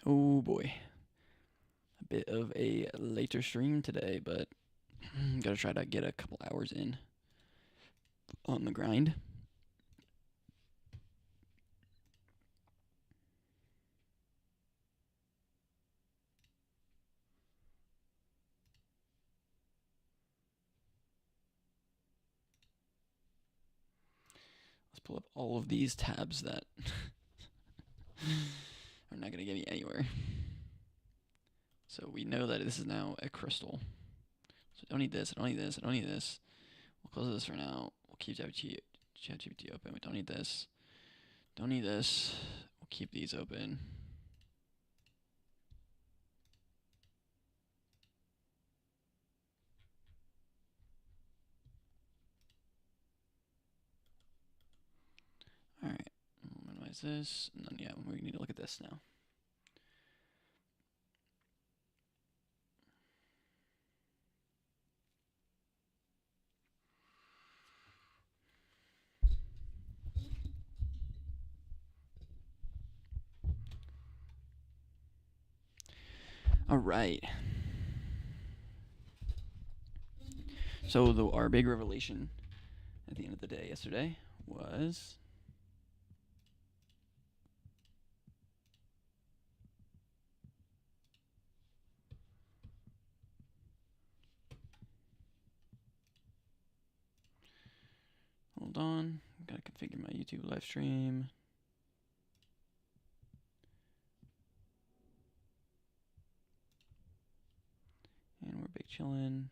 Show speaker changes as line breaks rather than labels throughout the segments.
Oh boy, a bit of a later stream today, but gotta try to get a couple hours in on the grind. Let's pull up all of these tabs that are not gonna get me anywhere. So we know that this is now a crystal. So I don't need this, I don't need this, I don't need this. We'll close this for now. We'll keep ChatGPT open. We don't need this. Don't need this. We'll keep these open. Alright, we'll minimize this. And then, yeah, we need to look at this now. Alright. So our big revelation at the end of the day yesterday was hold on, gotta configure my YouTube live stream. And we're big chillin'.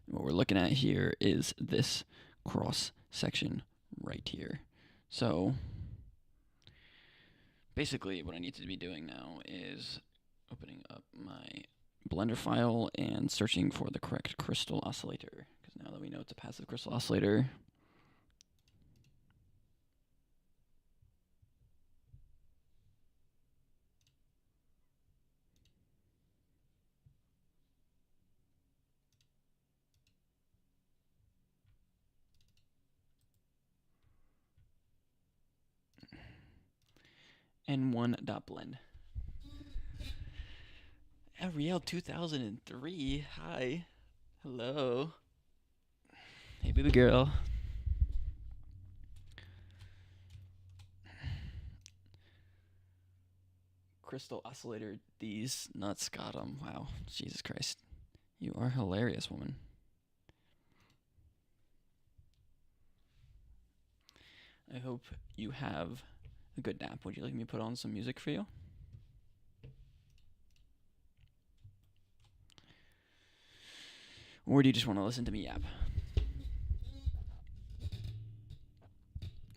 What we're looking at here is this cross section right here. So basically what I need to be doing now is opening up my Blender file and searching for the correct crystal oscillator, because now that we know it's a passive crystal oscillator, N1.blend. Ariel 2003. Hi. Hello. Hey, baby girl. Crystal oscillator. These nuts got 'em. Wow. Jesus Christ. You are hilarious, woman. I hope you have a good nap. Would you like me to put on some music for you? Or do you just want to listen to me yap?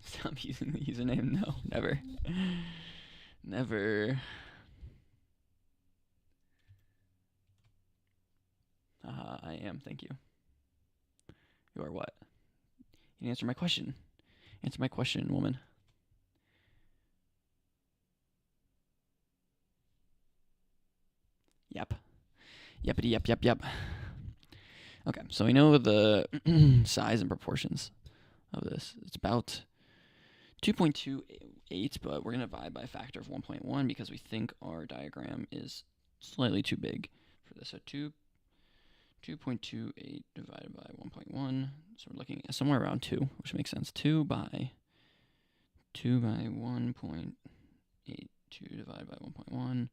Stop using the username. No, never. Never. I am, thank you. You are what? You didn't answer my question. Answer my question, woman. Yep. Yepity yep yep yep. Okay, so we know the size and proportions of this. It's about 2.28, but we're going to divide by a factor of 1.1 because we think our diagram is slightly too big for this. So 2.28 divided by 1.1. So we're looking at somewhere around 2, which makes sense. 2 by 1.82 divided by 1.1,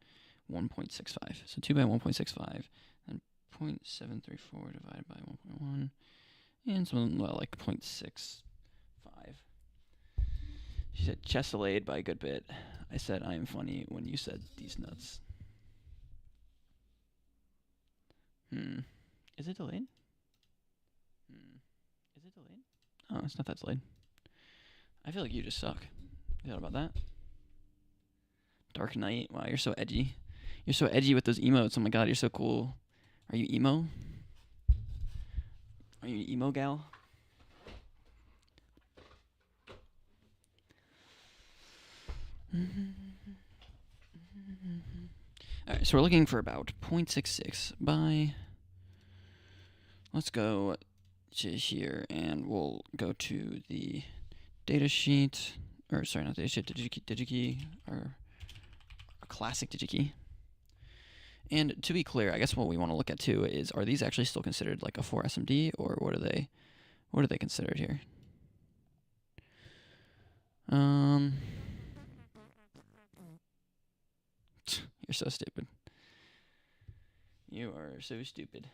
1.65. So 2 by 1.65 and 0.734 divided by 1.1 and something like 0.65. She said chessalade by a good bit. I said I am funny when you said these nuts. Is it delayed? Is it delayed? Oh, it's not that delayed. I feel like you just suck. You thought about that? Dark Knight. Wow, you're so edgy. You're so edgy with those emotes. Oh my god, you're so cool. Are you emo? Are you an emo gal? Alright, so we're looking for about 0.66 by... Let's go to here, and we'll go to the data sheet, or sorry, not data sheet, DigiKey, or a classic DigiKey. And to be clear, I guess what we want to look at too is, are these actually still considered like a 4 SMD, or what are they considered here? You're so stupid. You are so stupid.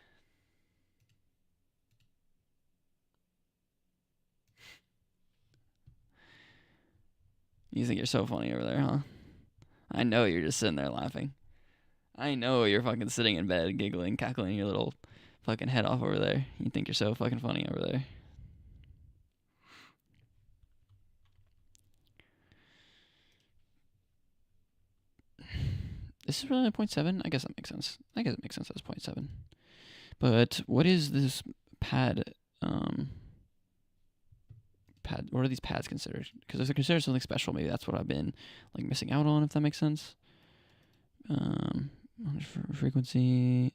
You think you're so funny over there, huh? I know you're just sitting there laughing. I know you're fucking sitting in bed, giggling, cackling your little fucking head off over there. You think you're so fucking funny over there. This is really a 0.7? I guess that makes sense. I guess it makes sense as 0.7. But what is this pad? What are these pads considered? Because if they're considered something special, maybe that's what I've been like missing out on, if that makes sense. Frequency,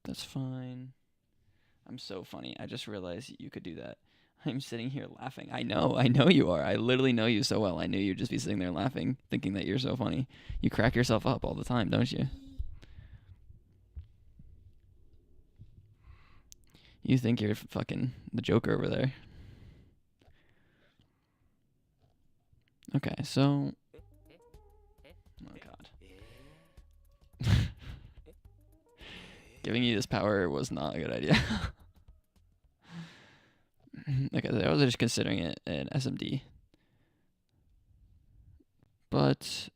that's fine. I'm so funny. I just realized you could do that. I'm sitting here laughing. I know you are. I literally know you so well. I knew you'd just be sitting there laughing, thinking that you're so funny. You crack yourself up all the time, don't you? You think you're fucking the Joker over there. Okay, so... Oh, God. Giving you this power was not a good idea. Okay, I was just considering it an SMD. But...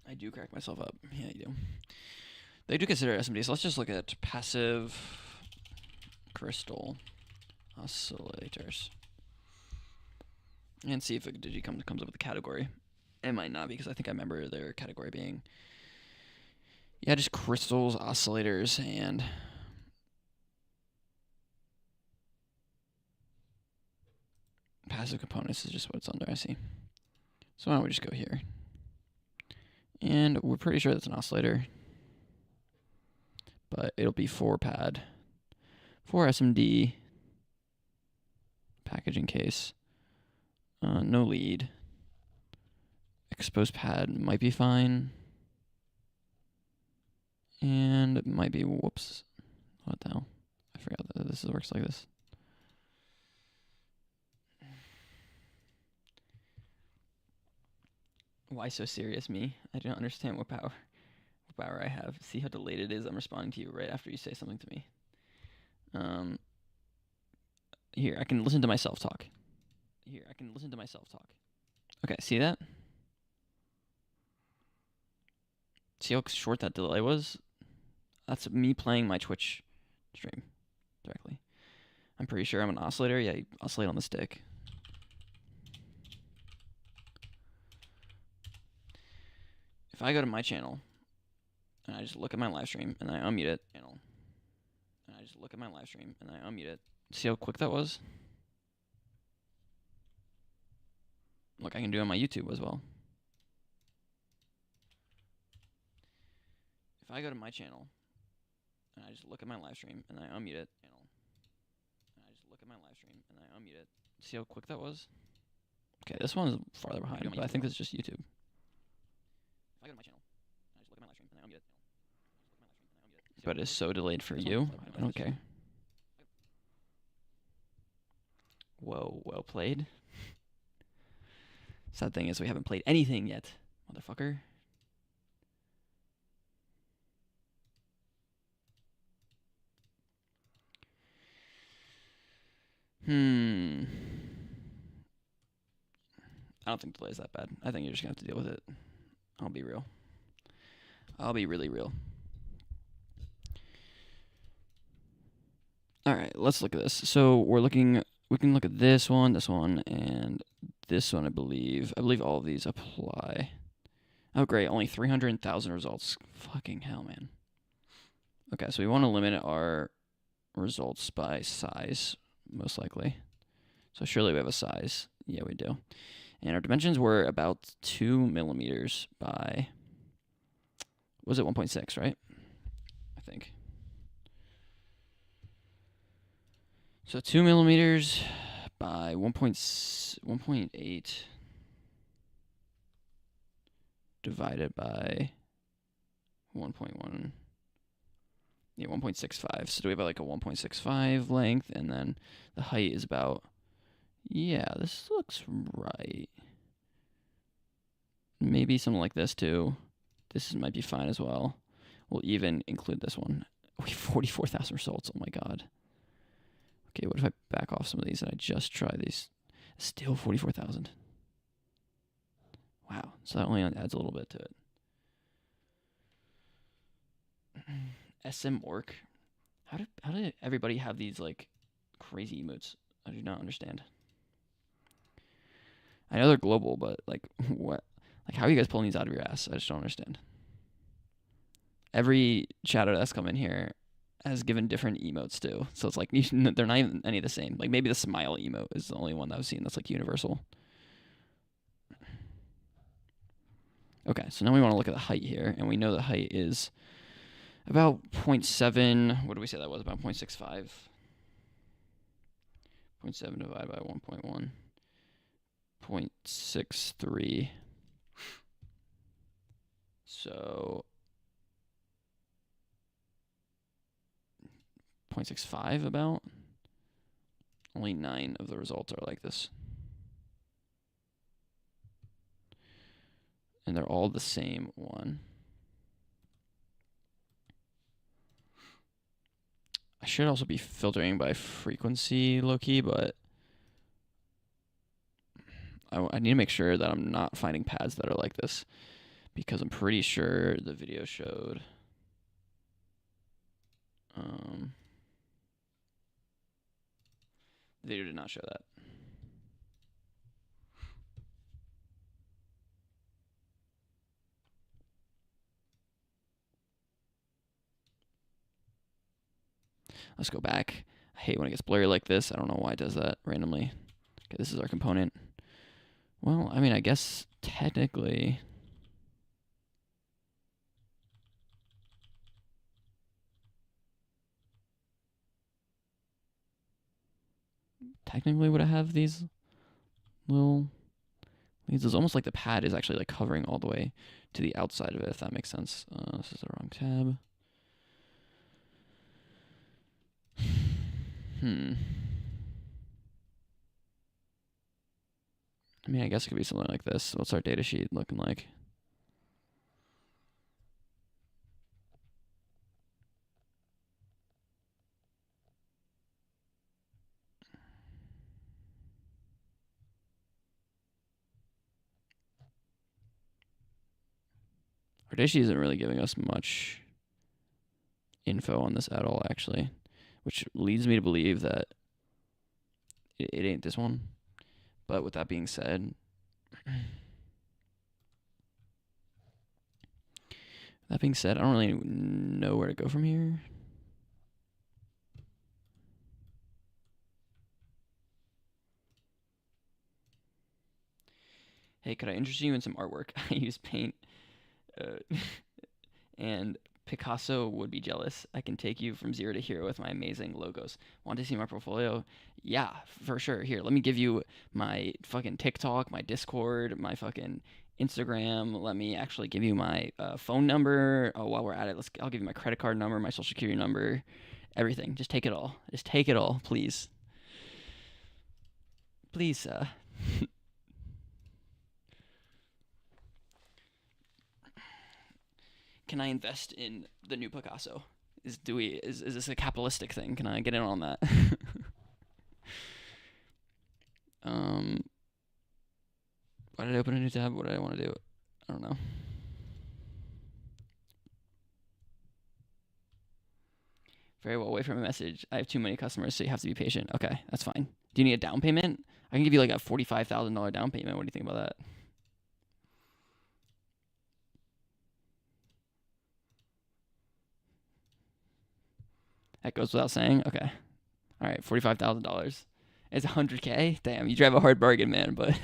I do crack myself up. Yeah, you do. They do consider it SMD, so let's just look at passive crystal oscillators. And see if it comes up with a category. It might not, because I think I remember their category being... Yeah, just crystals, oscillators, and... passive components is just what it's under, I see. So why don't we just go here. And we're pretty sure that's an oscillator. But it'll be 4 pad. 4 SMD. Packaging case. No lead. Exposed pad might be fine. And it might be, whoops. What the hell? I forgot that this works like this. Why so serious, me? I don't understand what power I have. See how delayed it is? I'm responding to you right after you say something to me. Here, I can listen to myself talk. Okay, see that? See how short that delay was? That's me playing my Twitch stream directly. I'm pretty sure I'm an oscillator. Yeah, you oscillate on the stick. If I go to my channel, and I just look at my live stream, and I unmute it, see how quick that was? Look, I can do it on my YouTube as well. If I go to my channel, and I just look at my live stream, and I unmute it, see how quick that was? Okay, this one is farther behind, but I think it's just YouTube. If I go to my channel, and I just look at my live stream, and I unmute it, but it's so delayed for you. I don't care. Whoa, well played. Sad thing is we haven't played anything yet, motherfucker. I don't think delay is that bad. I think you're just gonna have to deal with it. I'll be real. I'll be really real. Alright, let's look at this. So we can look at this one, and this one, I believe. I believe all of these apply. Oh, great. Only 300,000 results. Fucking hell, man. Okay, so we want to limit our results by size, most likely. So surely we have a size. Yeah, we do. And our dimensions were about 2 millimeters by, was it 1.6, right? I think. So 2 millimeters by 1.8 divided by 1.1. Yeah, 1.65. So do we have like a 1.65 length? And then the height is about, yeah, this looks right. Maybe something like this too. This might be fine as well. We'll even include this one. We have 44,000 results. Oh my god. Okay, what if I back off some of these and I just try these? Still 44,000. Wow. So that only adds a little bit to it. SM Orc. How did everybody have these like crazy emotes? I do not understand. I know they're global, but like what? Like how are you guys pulling these out of your ass? I just don't understand. Every chatter that's come in here has given different emotes too, so it's like they're not even any of the same. Like maybe the smile emote is the only one that I've seen that's like universal. Okay, so now we want to look at the height here, and we know the height is about 0.7. What do we say that was? About 0.65. 0.7 divided by 1.1. 0.63. So 0.65 about. Only 9 of the results are like this. And they're all the same one. I should also be filtering by frequency low-key, but I need to make sure that I'm not finding pads that are like this, because I'm pretty sure the video showed the video did not show that. Let's go back. I hate when it gets blurry like this. I don't know why it does that randomly. Okay, this is our component. Well, I mean, I guess technically would I have these little leads? It's almost like the pad is actually like covering all the way to the outside of it, if that makes sense. This is the wrong tab. I mean, I guess it could be something like this. What's our data sheet looking like? Our data sheet isn't really giving us much info on this at all, actually, which leads me to believe that it ain't this one. But with that being said, I don't really know where to go from here. Hey, could I interest you in some artwork? I use paint, and Picasso would be jealous. I can take you from zero to hero with my amazing logos. Want to see my portfolio? Yeah, for sure. Here, let me give you my fucking TikTok, my Discord, my fucking Instagram. Let me actually give you my phone number. Oh, while we're at it, I'll give you my credit card number, my social security number, everything. Just take it all. Just take it all, please. Please, can I invest in the new Picasso? Is this a capitalistic thing? Can I get in on that? Why did I open a new tab? What did I want to do? I don't know. Very well, wait for my message. I have too many customers, so you have to be patient. Okay, that's fine. Do you need a down payment? I can give you like a $45,000 down payment. What do you think about that? That goes without saying. Okay. All right, $45,000. It's 100K. Damn, you drive a hard bargain, man. But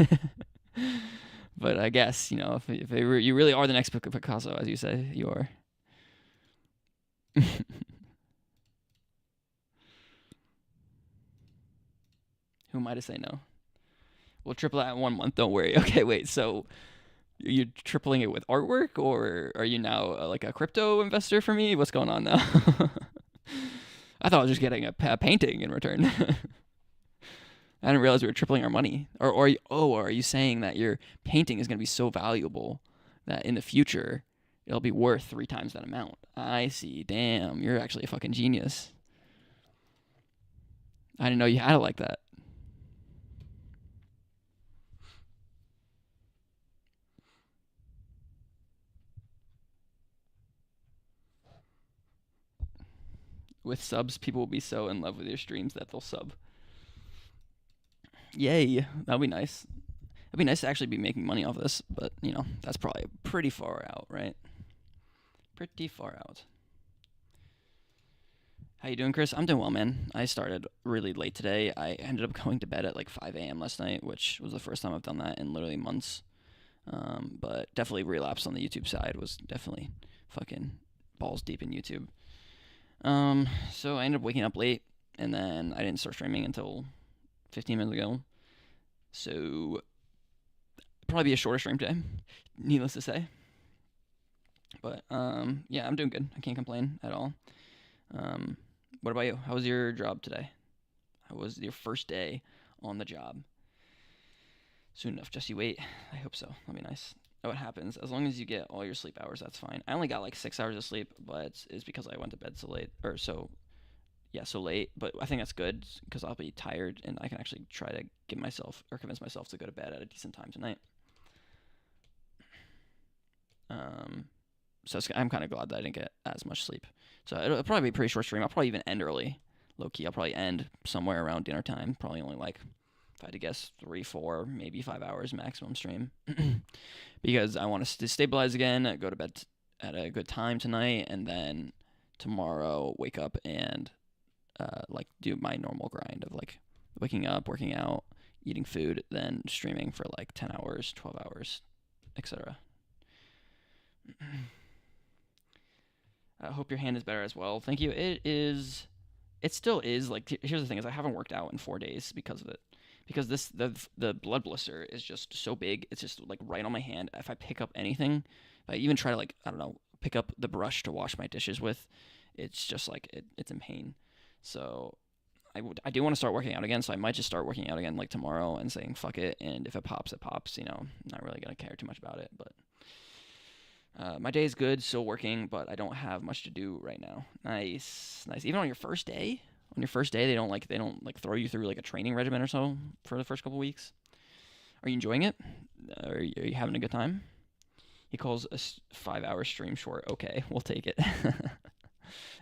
but I guess if you really are the next Picasso, as you say you are. Who am I to say no? We'll triple that in 1 month. Don't worry. Okay, wait. So you're tripling it with artwork, or are you now like a crypto investor for me? What's going on now? I thought I was just getting a painting in return. I didn't realize we were tripling our money. Or are you saying that your painting is going to be so valuable that in the future it'll be worth 3 times that amount? I see. Damn, you're actually a fucking genius. I didn't know you had it like that. With subs, people will be so in love with your streams that they'll sub. Yay, that'll be nice. It'd be nice to actually be making money off this, but that's probably pretty far out, right? Pretty far out. How you doing, Chris? I'm doing well, man. I started really late today. I ended up going to bed at like 5 a.m. last night, which was the first time I've done that in literally months. But definitely relapsed on the YouTube side. Was definitely fucking balls deep in YouTube. So I ended up waking up late, and then I didn't start streaming until 15 minutes ago. So probably be a shorter stream today, needless to say. But yeah, I'm doing good. I can't complain at all. What about you? How was your job today? How was your first day on the job? Soon enough, just you wait. I hope so. That'll be nice. What happens? As long as you get all your sleep hours, that's fine. I only got like 6 hours of sleep, but it's because I went to bed so late, so late. But I think that's good because I'll be tired and I can actually try to convince myself to go to bed at a decent time tonight. So I'm kind of glad that I didn't get as much sleep. So it'll probably be a pretty short stream. I'll probably even end early, low key. I'll probably end somewhere around dinner time. Probably only like, if I had to guess, 3, 4, maybe 5 hours maximum stream. Because I want to stabilize again, go to bed at a good time tonight, and then tomorrow wake up and like do my normal grind of like waking up, working out, eating food, then streaming for like 10 hours, 12 hours, etc. I hope your hand is better as well. Thank you. It still is. Like, here's the thing: is I haven't worked out in 4 days because of it. Because the blood blister is just so big. It's just like right on my hand. If I pick up anything, if I even try to like pick up the brush to wash my dishes with, it's just like it's in pain. So I do want to start working out again. So I might just start working out again like tomorrow and saying fuck it. And if it pops, it pops. I'm not really gonna care too much about it, but. My day is good, still working, but I don't have much to do right now. Nice. Even on your first day, they don't throw you through like a training regimen or so for the first couple weeks. Are you enjoying it? Are you having a good time? He calls a 5-hour stream short. Okay, we'll take it.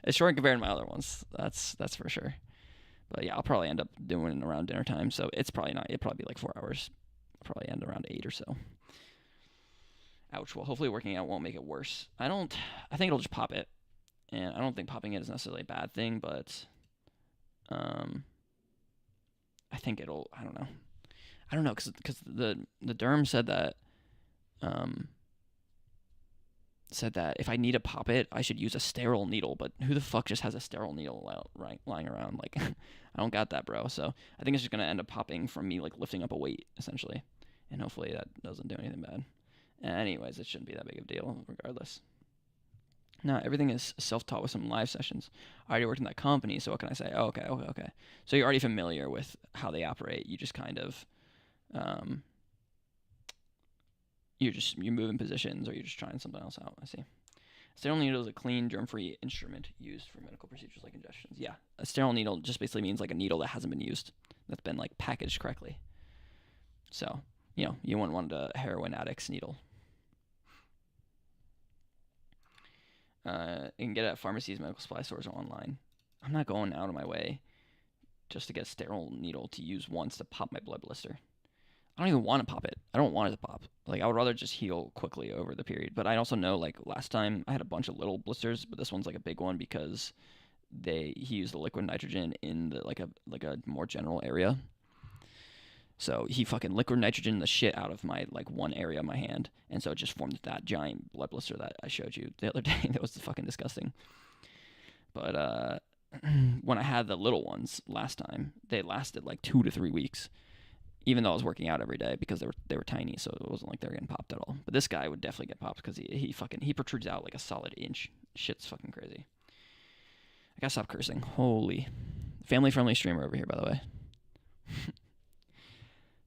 It's short compared to my other ones. That's for sure. But yeah, I'll probably end up doing it around dinner time. So it's probably not. It'll probably be like 4 hours. I'll probably end around 8 or so. Ouch. Well, hopefully working out won't make it worse. I think it'll just pop it. And I don't think popping it is necessarily a bad thing, but I think I don't know, because the derm said that if I need to pop it, I should use a sterile needle, but who the fuck just has a sterile needle lying around? Like, I don't got that, bro. So I think it's just going to end up popping from me, like, lifting up a weight, essentially. And hopefully that doesn't do anything bad. Anyways, it shouldn't be that big of a deal, regardless. No, everything is self-taught with some live sessions. I already worked in that company, so what can I say? Oh, okay. So you're already familiar with how they operate. You just kind of, you're moving positions, or you're just trying something else out. I see. A sterile needle is a clean, germ-free instrument used for medical procedures like injections. Yeah, a sterile needle just basically means like a needle that hasn't been used, that's been like packaged correctly. So, you wouldn't want a heroin addict's needle. You can get it at pharmacies, medical supply stores, or online. I'm not going out of my way just to get a sterile needle to use once to pop my blood blister. I don't even want to pop it. I don't want it to pop. Like, I would rather just heal quickly over the period. But I also know, like, last time I had a bunch of little blisters, but this one's like a big one because he used the liquid nitrogen in the like a more general area. So he fucking liquid nitrogen the shit out of my like one area of my hand, and so it just formed that giant blood blister that I showed you the other day. That was fucking disgusting. But when I had the little ones last time, they lasted like 2 to 3 weeks, even though I was working out every day because they were tiny, so it wasn't like they were getting popped at all. But this guy would definitely get popped because he protrudes out like a solid inch. Shit's fucking crazy. I gotta stop cursing. Holy, family friendly streamer over here, by the way.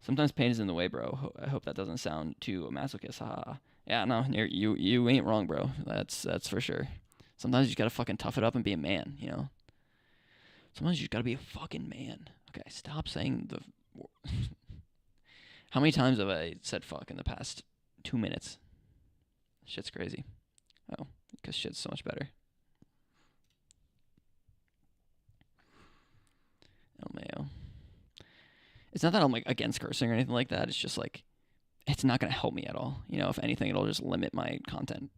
Sometimes pain is in the way, bro. I hope that doesn't sound too masochist. Haha. Yeah, no, you ain't wrong, bro. That's for sure. Sometimes you just gotta fucking tough it up and be a man, you know? Sometimes you just gotta be a fucking man. Okay, stop saying the... How many times have I said fuck in the past 2 minutes? Shit's crazy. Oh, because shit's so much better. El Mayo. It's not that I'm like against cursing or anything like that. It's just like it's not gonna help me at all. You know, if anything, it'll just limit my content.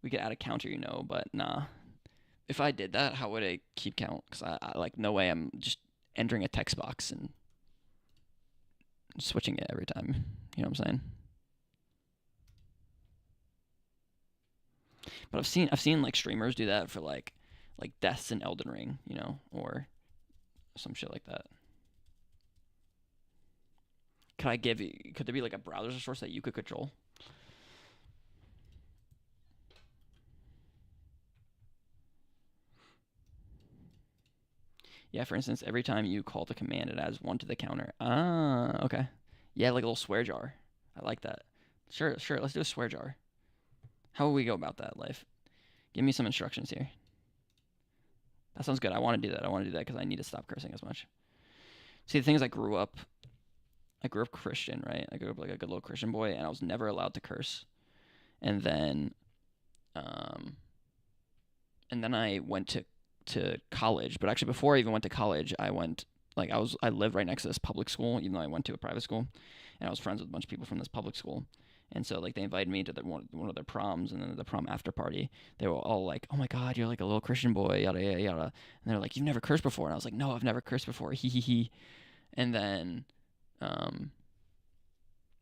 We could add a counter, you know, but nah. If I did that, how would I keep count? Because I like no way I'm just entering a text box and switching it every time. You know what I'm saying? But I've seen like streamers do that for like deaths in Elden Ring, you know, or some shit like that. Could there be like a browser source that you could control? Yeah, for instance, every time you call the command, it adds 1 to the counter. Ah, okay. Yeah, like a little swear jar. I like that. Sure, let's do a swear jar. How will we go about that, Life? Give me some instructions here. That sounds good. I want to do that because I need to stop cursing as much. See, the thing is, I grew up Christian, right? I grew up like a good little Christian boy, and I was never allowed to curse. And then I went to college. But actually, before I even went to college, I lived right next to this public school, even though I went to a private school, and I was friends with a bunch of people from this public school. And so, like, they invited me to one of their proms, and then the prom after party, they were all like, "Oh my God, you're like a little Christian boy, yada yada yada." And they're like, "You've never cursed before?" And I was like, "No, I've never cursed before." Hee hee hee. And then,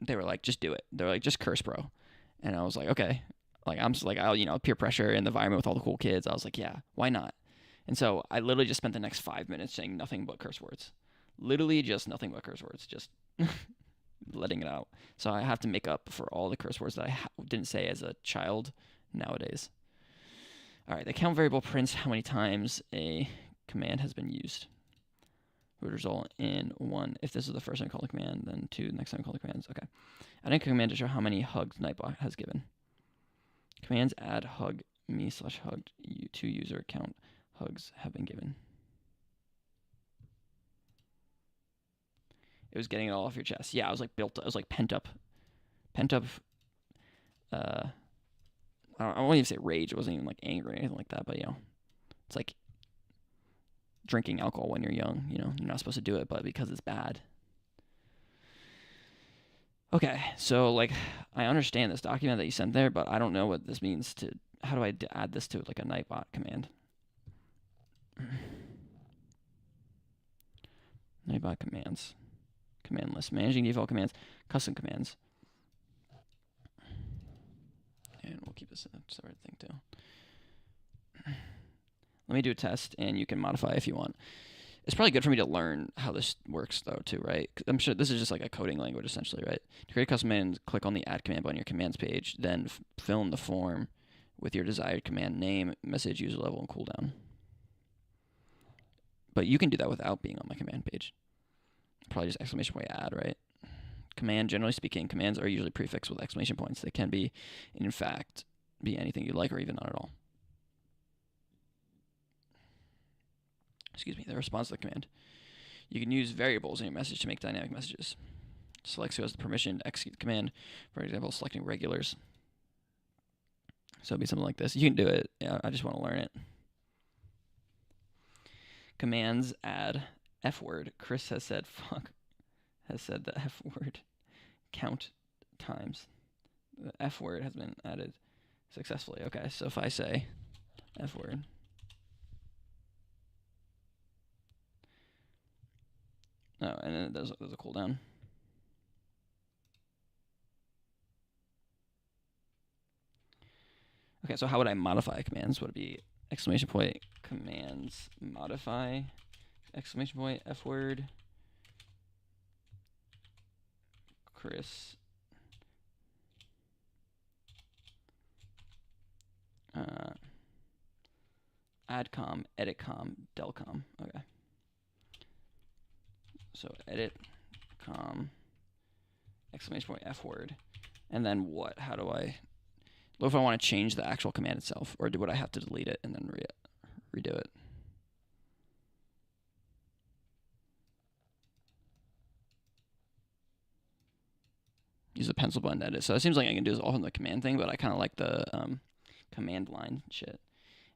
they were like, "Just do it." They're like, "Just curse, bro." And I was like, "Okay." Like I'm just like, peer pressure in the environment with all the cool kids. I was like, "Yeah, why not?" And so I literally just spent the next 5 minutes saying nothing but curse words. Literally just nothing but curse words. Just letting it out. So I have to make up for all the curse words that I didn't say as a child nowadays. All right, the count variable prints how many times a command has been used. Would result in 1 if this is the first time I call the command, then 2 the next time I call the commands. Okay. Adding a command to show how many hugs Nightbot has given. Commands add hug me/hugged you to user count hugs have been given. It was getting it all off your chest. Yeah, I was like pent up. I won't even say rage. It wasn't even like anger or anything like that. But it's like drinking alcohol when you're young. You're not supposed to do it, but because it's bad. Okay, so like I understand this document that you sent there, but I don't know what this means to. How do I add this to like a Nightbot command? Nightbot commands. Command list. Managing default commands. Custom commands. And we'll keep this a separate thing too. Let me do a test, and you can modify if you want. It's probably good for me to learn how this works, though, too, right? I'm sure this is just like a coding language, essentially, right? To create a custom command, click on the Add command button on your commands page, then fill in the form with your desired command name, message, user level, and cooldown. But you can do that without being on my command page. Probably just exclamation point add, right? Command, generally speaking, commands are usually prefixed with exclamation points. They can be, in fact, be anything you like or even not at all. Excuse me, the response to the command. You can use variables in your message to make dynamic messages. Select who has the permission to execute the command. For example, selecting regulars. So it'd be something like this. You can do it. Yeah, I just want to learn it. Commands add F word. Chris has said the F word count times. The F word has been added successfully. Okay, so if I say F word. Oh, and then there's a cooldown. Okay, so how would I modify commands? Would it be exclamation point commands modify exclamation point F word Chris addcom editcom delcom. Okay. So edit com exclamation point F word, and then what? How do I? What if I want to change the actual command itself, or would I have to delete it and then redo it? Use the pencil button to edit. So it seems like I can do this all from the command thing, but I kind of like the command line shit.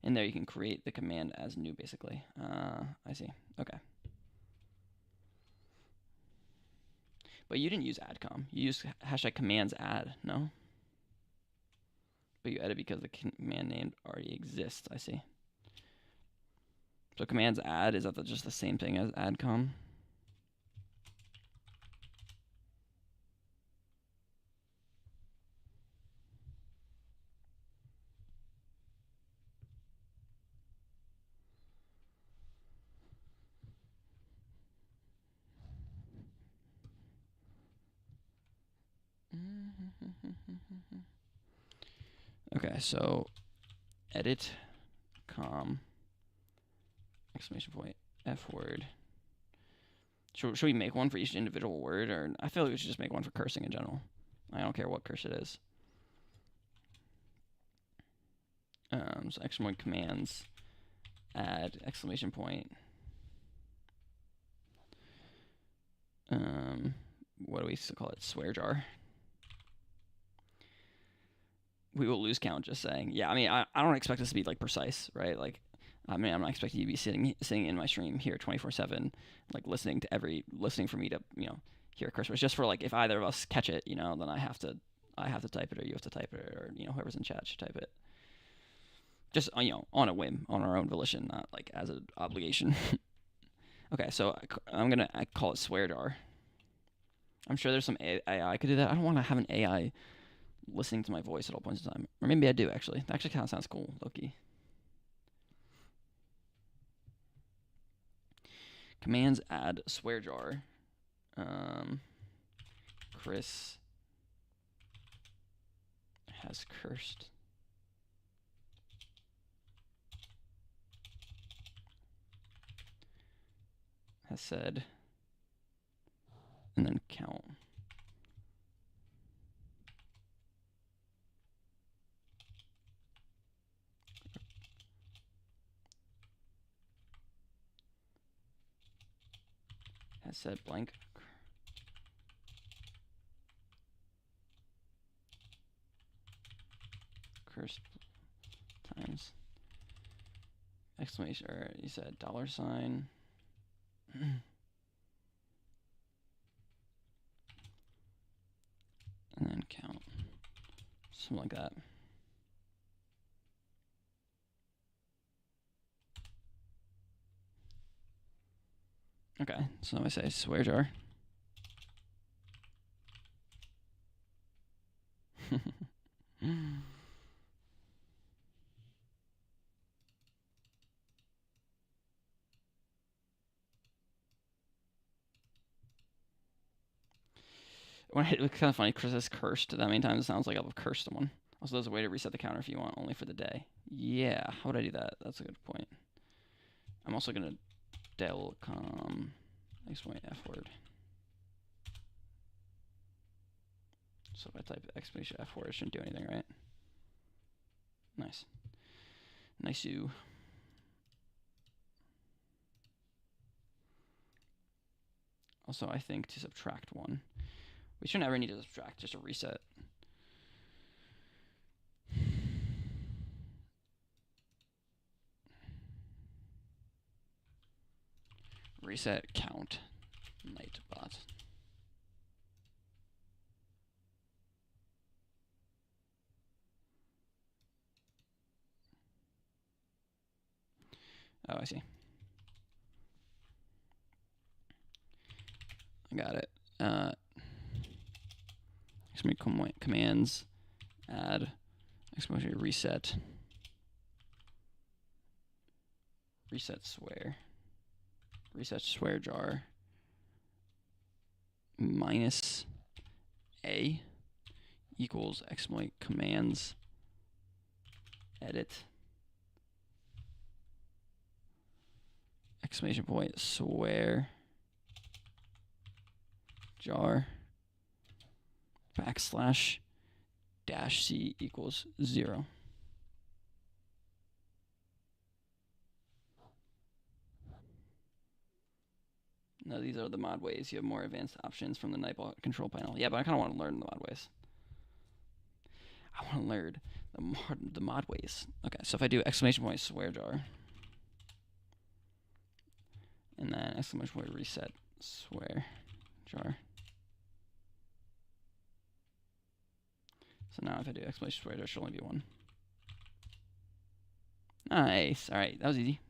In there, you can create the command as new, basically. I see. Okay. But you didn't use addcom. You used hashtag commands add, no? But you edit because the command name already exists. I see. So commands add, is that just the same thing as addcom? Okay, so edit com exclamation point F word. Should we make one for each individual word, or I feel like we should just make one for cursing in general. I don't care what curse it is. So exclamation point commands add exclamation point. What do we call it? Swear jar. We will lose count, just saying. Yeah, I mean, I don't expect this to be like precise, right? Like, I mean, I'm not expecting you to be sitting in my stream here 24/7, like listening for me to, hear a curse word. It's just for like, if either of us catch it, then I have to type it, or you have to type it, or whoever's in chat should type it. Just on a whim, on our own volition, not like as an obligation. Okay, so I call it swear jar. I'm sure there's some AI could do that. I don't want to have an AI listening to my voice at all points in time. Or maybe I do, actually. That actually kind of sounds cool, Loki. Commands add swear jar. Chris has cursed. Has said. And then count. Has said blank. Cursed times. Exclamation, or you said $. And then count. Something like that. Okay, so I say swear jar. It's kind of funny, Chris is cursed that many times. It sounds like I've cursed someone. Also, there's a way to reset the counter if you want, only for the day. Yeah, how would I do that? That's a good point. I'm also going to delcom exclamation F word. So if I type exclamation F word, it shouldn't do anything, right? Nice. Nice you. Also, I think to subtract 1. We shouldn't ever need to subtract, just a reset. Reset count nightbot. Oh, I see. I got it. Exclamation commands, add, exclamation reset swear jar minus a equals exclamation commands edit exclamation point swear jar backslash dash c equals 0. Now these are the mod ways. You have more advanced options from the Nightbot control panel. Yeah, but I kind of want to learn the mod ways. I want to learn the mod ways. Okay, so if I do exclamation point swear jar, and then exclamation point reset swear jar. So now if I do exclamation swear jar, it should only be 1. Nice. All right, that was easy.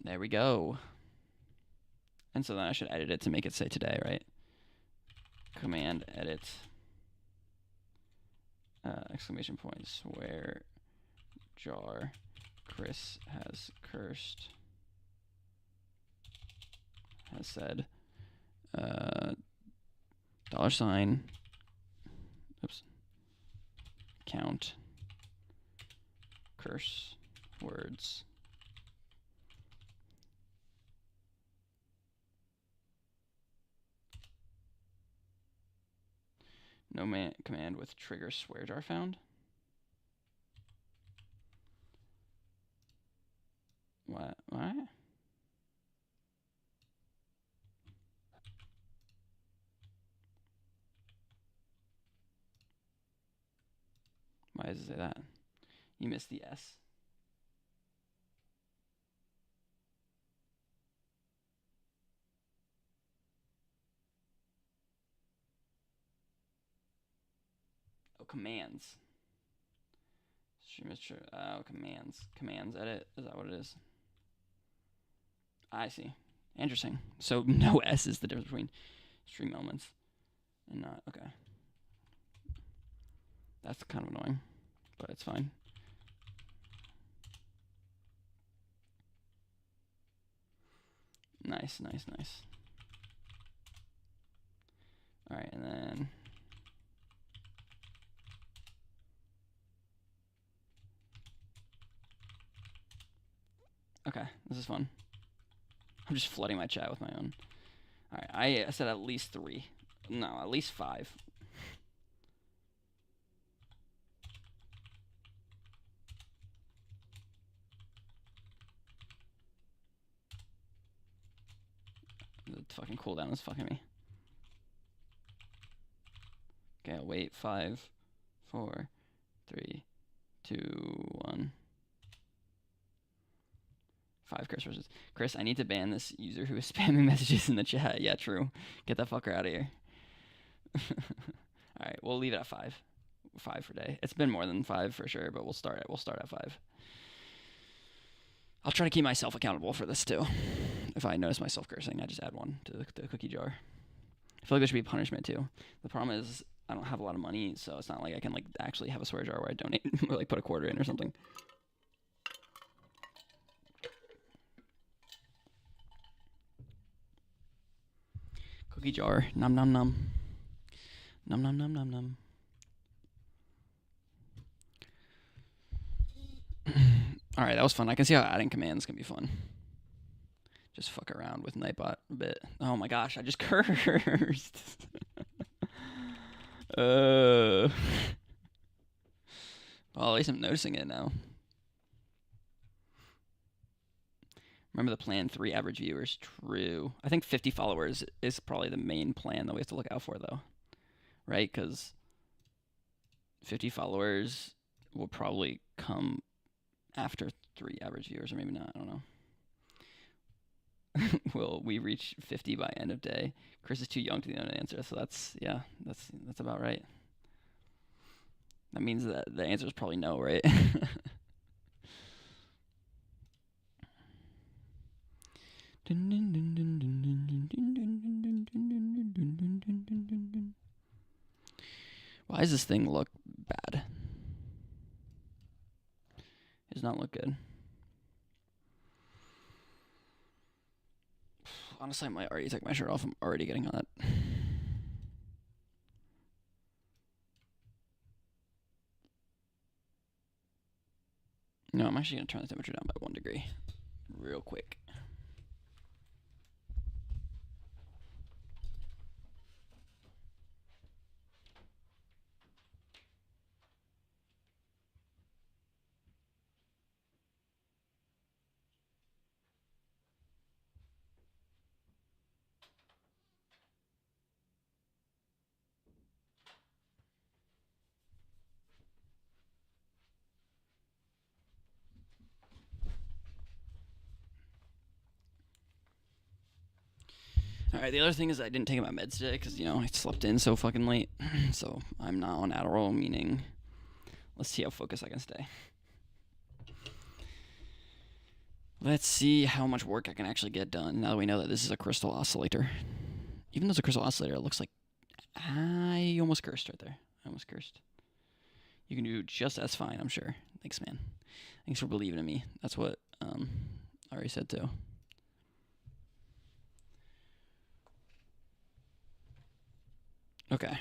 There we go. And so then I should edit it to make it say today, right? Command edit exclamation point swear jar Chris has cursed has said $, oops, count curse words no command with trigger swear jar found. What? Why does it say that? You missed the S. Oh, commands. Oh, commands. Commands edit. Is that what it is? I see. Interesting. So no S is the difference between stream elements and not. Okay. That's kind of annoying, but it's fine. Nice, nice, nice. All right, and then okay, this is fun. I'm just flooding my chat with my own. All right, I said at least 3. No, at least 5. The fucking cooldown is fucking me. Okay, I'll wait. 5, 4, 3, 2, 1. 5 curse words. Chris, I need to ban this user who is spamming messages in the chat. Yeah, true. Get that fucker out of here. All right, we'll leave it at 5. 5 for day. It's been more than 5 for sure, but we'll start at 5. I'll try to keep myself accountable for this too. If I notice myself cursing, I just add 1 to the cookie jar. I feel like there should be punishment too. The problem is I don't have a lot of money, so it's not like I can like actually have a swear jar where I donate or like put a quarter in or something. Cookie jar. Nom nom nom. Nom nom nom nom nom. Alright, that was fun. I can see how adding commands can be fun. Just fuck around with Nightbot a bit. Oh my gosh, I just cursed. Well, at least I'm noticing it now. Remember the plan 3 average viewers? True. I think 50 followers is probably the main plan that we have to look out for, though. Right? Because 50 followers will probably come after 3 average viewers, or maybe not. I don't know. Will we reach 50 by end of day? Chris is too young to know the answer, so that's about right. That means that the answer is probably no, right? Why does this thing look bad? It does not look good. Honestly, I might already take my shirt off. I'm already getting hot. No, I'm actually going to turn the temperature down by 1 degree real quick. Alright, the other thing is I didn't take my meds today because, I slept in so fucking late. So I'm not on Adderall, meaning let's see how focused I can stay. Let's see how much work I can actually get done now that we know that this is a crystal oscillator. Even though it's a crystal oscillator, it looks like I almost cursed right there. I almost cursed. You can do just as fine, I'm sure. Thanks, man. Thanks for believing in me. That's what Ari said too. Okay.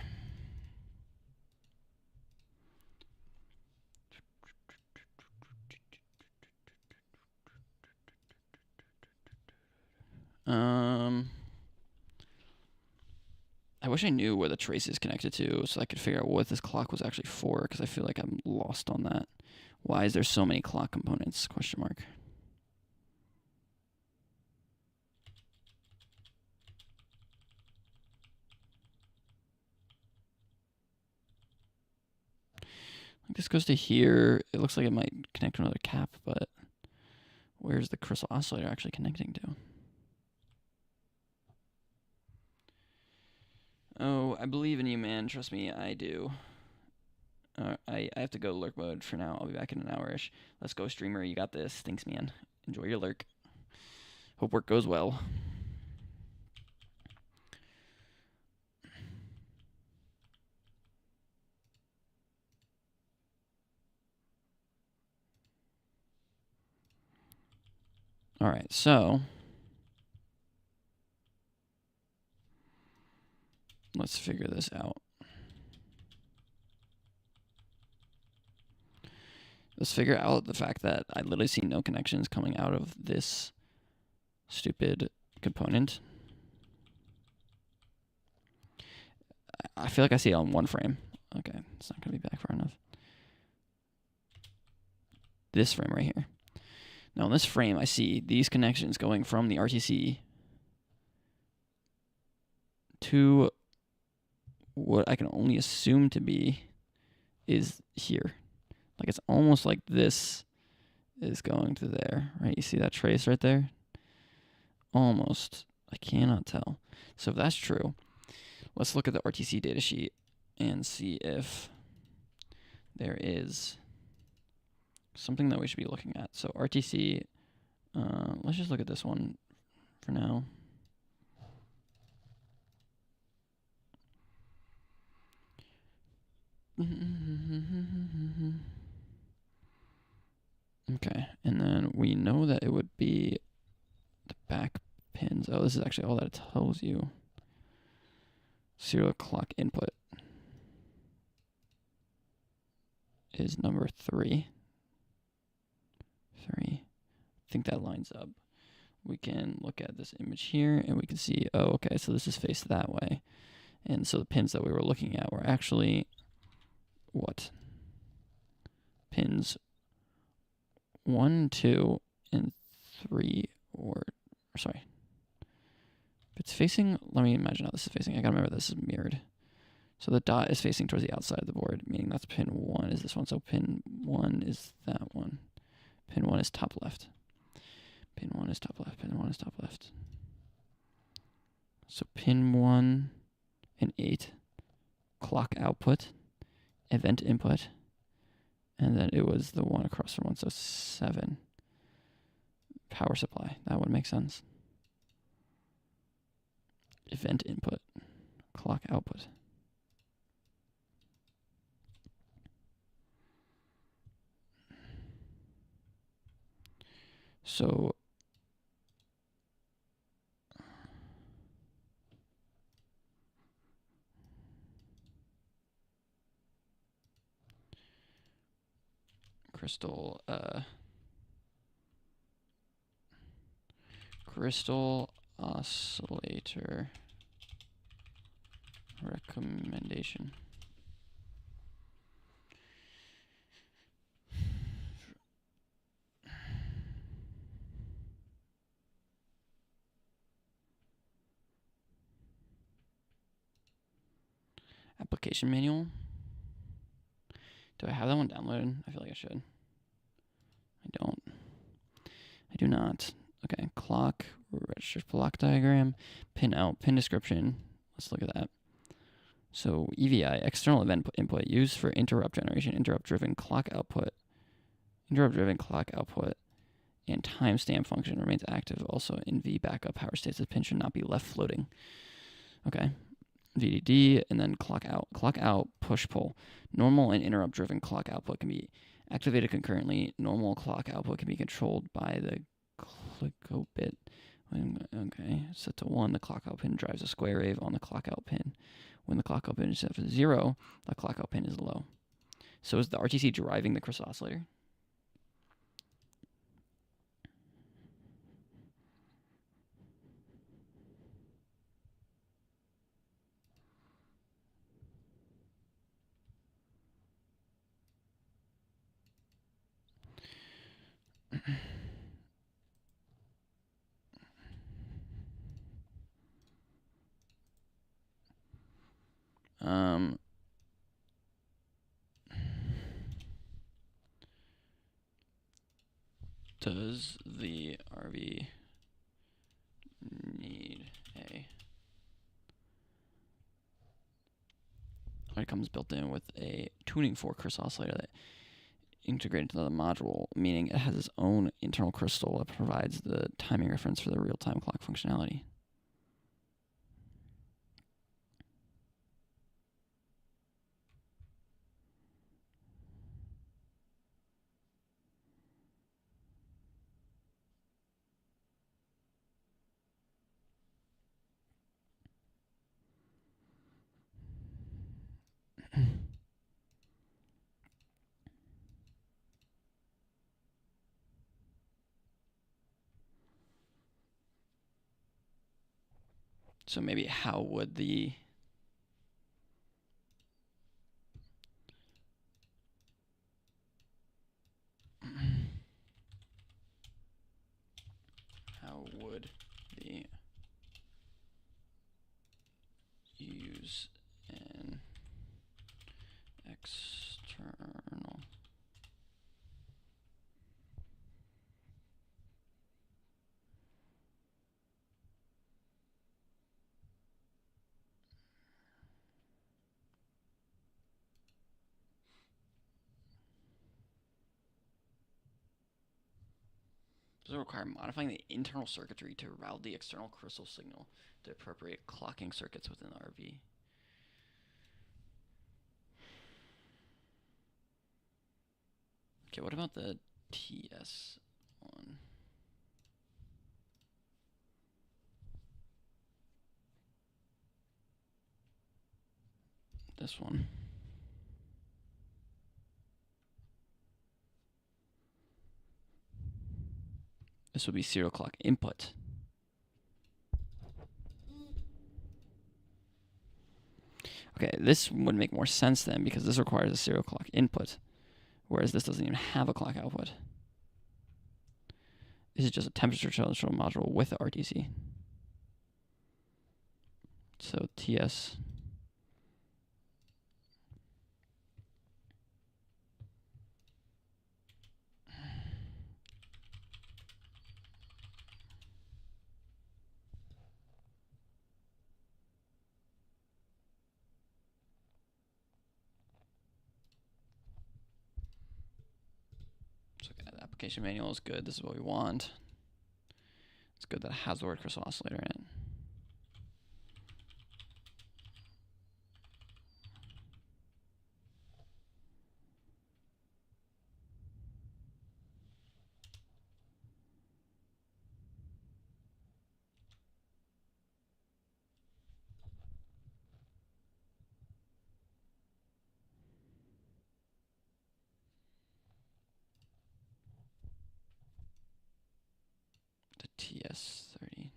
I wish I knew where the trace is connected to so I could figure out what this clock was actually for, because I feel like I'm lost on that. Why is there so many clock components? Question mark. This goes to here. It looks like it might connect to another cap, but where's the crystal oscillator actually connecting to? Oh, I believe in you, man. Trust me, I do. I have to go lurk mode for now. I'll be back in an hour-ish. Let's go, streamer. You got this. Thanks, man. Enjoy your lurk. Hope work goes well. All right, so let's figure this out. Let's figure out the fact that I literally see no connections coming out of this stupid component. I feel like I see it on one frame. Okay, it's not going to be back far enough. This frame right here. Now, in this frame, I see these connections going from the RTC to what I can only assume to be is here. Like, it's almost like this is going to there, right? You see that trace right there? Almost. I cannot tell. So if that's true, let's look at the RTC datasheet and see if there is something that we should be looking at. So RTC, let's just look at this one for now. Okay, and then we know that it would be the back pins. Oh, this is actually all that it tells you. Serial clock input is number 3. I think that lines up. We can look at this image here and we can see, oh, okay, so this is faced that way. And so the pins that we were looking at were actually what? Pins 1, 2, and 3, or sorry. If it's facing, let me imagine how this is facing. I gotta remember this is mirrored. So the dot is facing towards the outside of the board, meaning that's pin 1 is this one. So pin 1 is that one. Pin 1 is top left. Pin 1 is top left. Pin 1 is top left. So pin 1 and 8, clock output, event input, And then it was the one across from 1, so 7. Power supply. That would make sense. Event input. Clock output. So crystal oscillator recommendation. Application manual. Do I have that one downloaded? I feel like I should. I don't. I do not. Okay, clock, register block diagram, pin out, pin description. Let's look at that. So EVI, external event input, used for interrupt generation, interrupt-driven clock output, and timestamp function remains active. Also in V backup power states, the pin should not be left floating. Okay. VDD, and then clock out. Clock out, push-pull. Normal and interrupt-driven clock output can be activated concurrently. Normal clock output can be controlled by the clicko bit. Okay, set to 1, the clock out pin drives a square wave on the clock out pin. When the clock out pin is set to 0, the clock out pin is low. So is the RTC driving the crystal oscillator? Does the RV need a... It comes built in with a tuning fork crystal oscillator that integrated into the module, meaning it has its own internal crystal that provides the timing reference for the real-time clock functionality. So maybe how would the use an external does it require modifying the internal circuitry to route the external crystal signal to appropriate clocking circuits within the RV? Okay, what about the TS one? This one. This would be serial clock input. Okay, this would make more sense then because this requires a serial clock input, whereas this doesn't even have a clock output. This is just a temperature control module with the RTC. So TS. So the application manual is good. This is what we want. It's good that it has the word crystal oscillator in it. The TS30.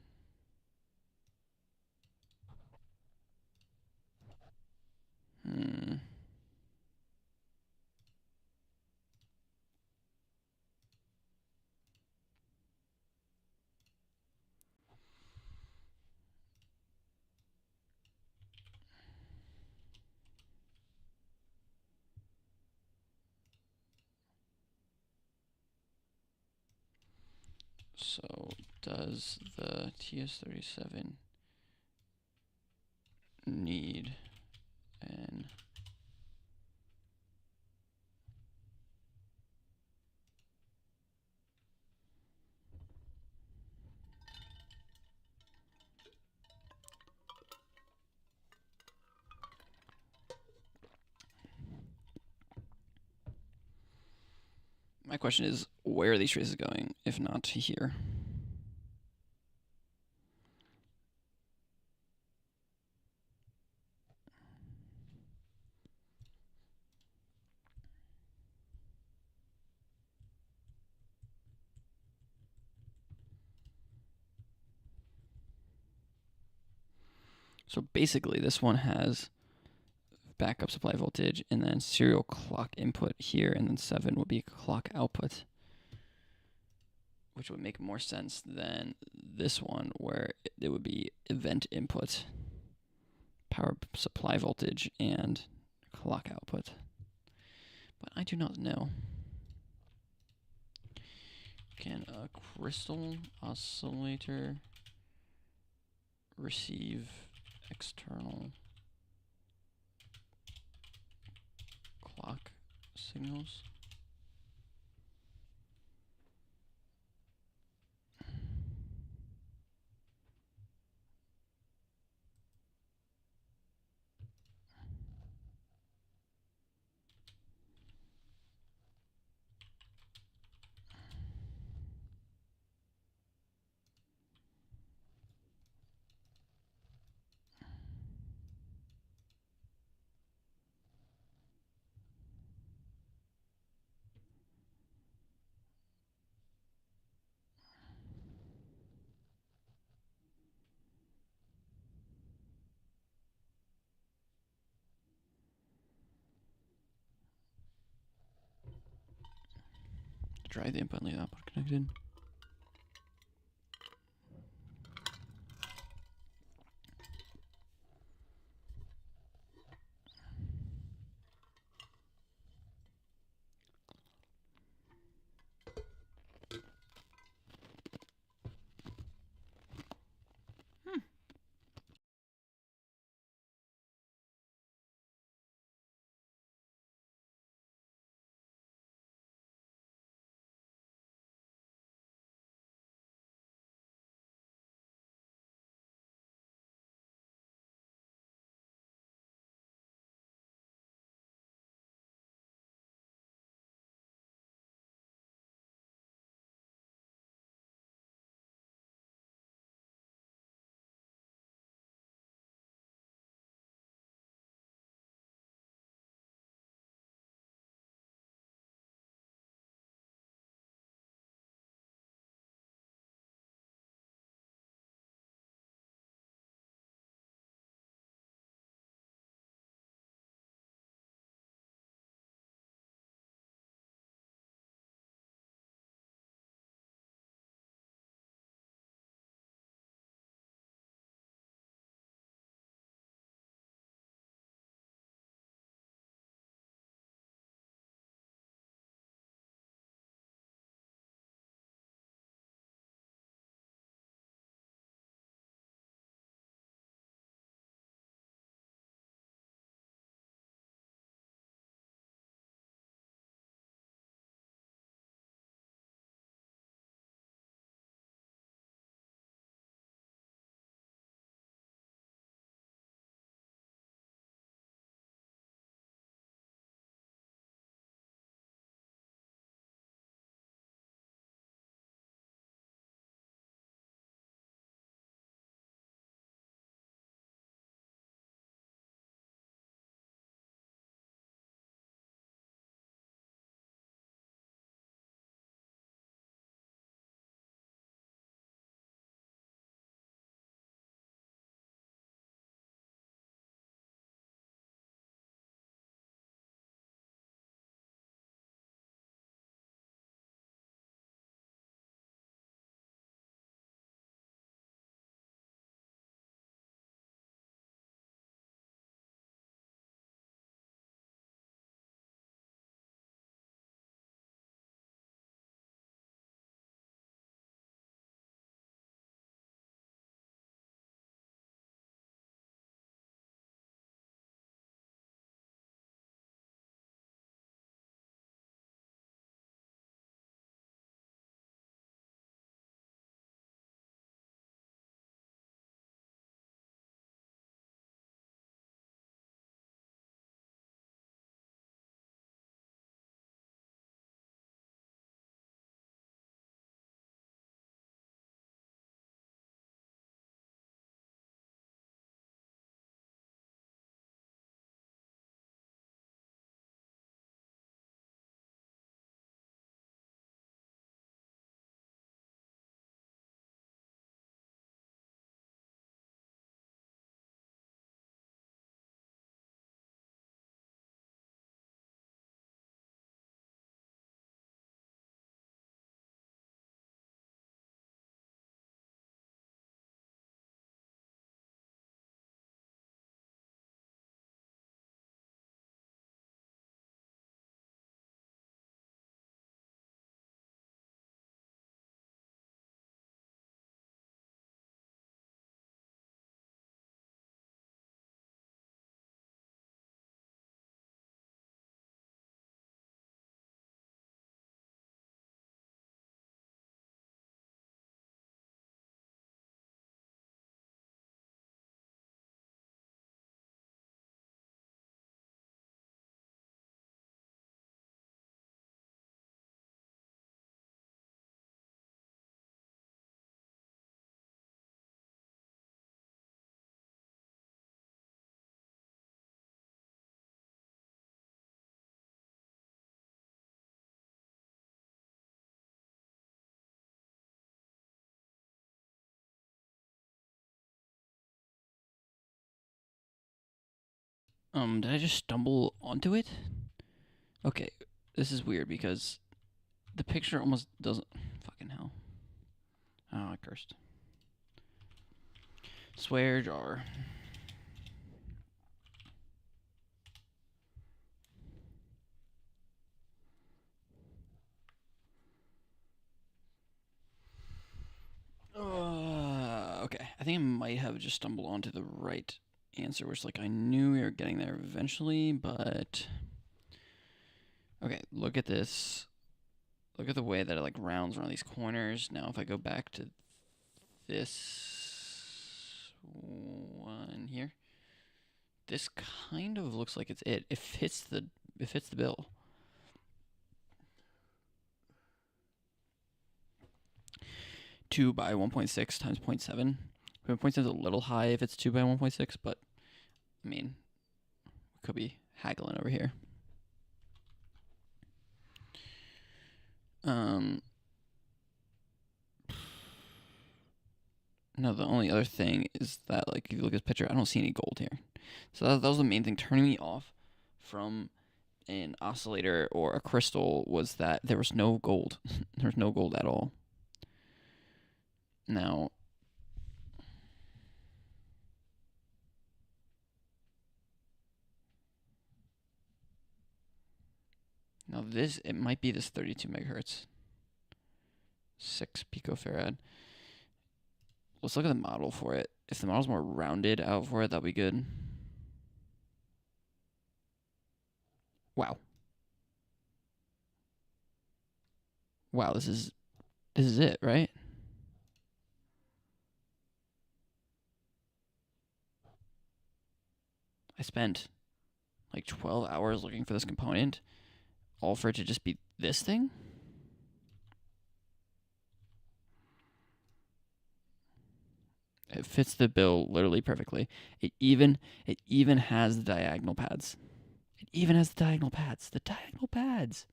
So does the TS37 need an My question is, where are these traces going, if not to here? So basically, this one has backup supply voltage and then serial clock input here, and then 7 would be clock output, which would make more sense than this one where it would be event input, power supply voltage, and clock output. But I do not know. Can a crystal oscillator receive external clock signals? Drive the input and leave the output connected. Did I just stumble onto it? Okay, this is weird because the picture almost doesn't. Fucking hell. Oh, I cursed. Swear jar. Okay, I think I might have just stumbled onto the right answer, which, like, I knew we were getting there eventually, but. Okay, look at this. Look at the way that it, like, rounds around these corners. Now, if I go back to this one here, this kind of looks like it's it. It fits the bill. Two by 1.6 times 0.7. 0.7 is a little high if it's 2 by 1.6, but I mean, we could be haggling over here. No, the only other thing is that, like, if you look at this picture, I don't see any gold here. So that was the main thing turning me off from an oscillator or a crystal, was that there was no gold. There's no gold at all. Now, this, it might be this 32 megahertz. 6 picofarad. Let's look at the model for it. If the model's more rounded out for it, that'd be good. Wow. Wow, this is it, right? I spent like 12 hours looking for this component, all for it to just be this thing? It fits the bill literally perfectly. It even has the diagonal pads. It even has the diagonal pads. The diagonal pads.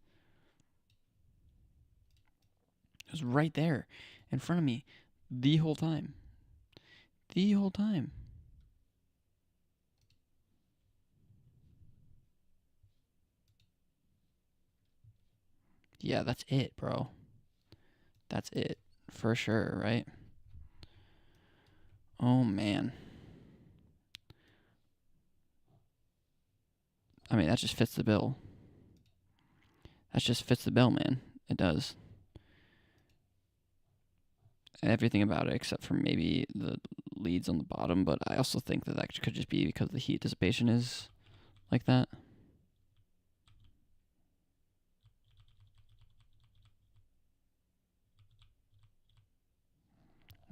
It was right there in front of me the whole time. The whole time. Yeah, that's it, bro. That's it. For sure, right? Oh, man. I mean, that just fits the bill. That just fits the bill, man. It does. Everything about it except for maybe the leads on the bottom, but I also think that could just be because the heat dissipation is like that.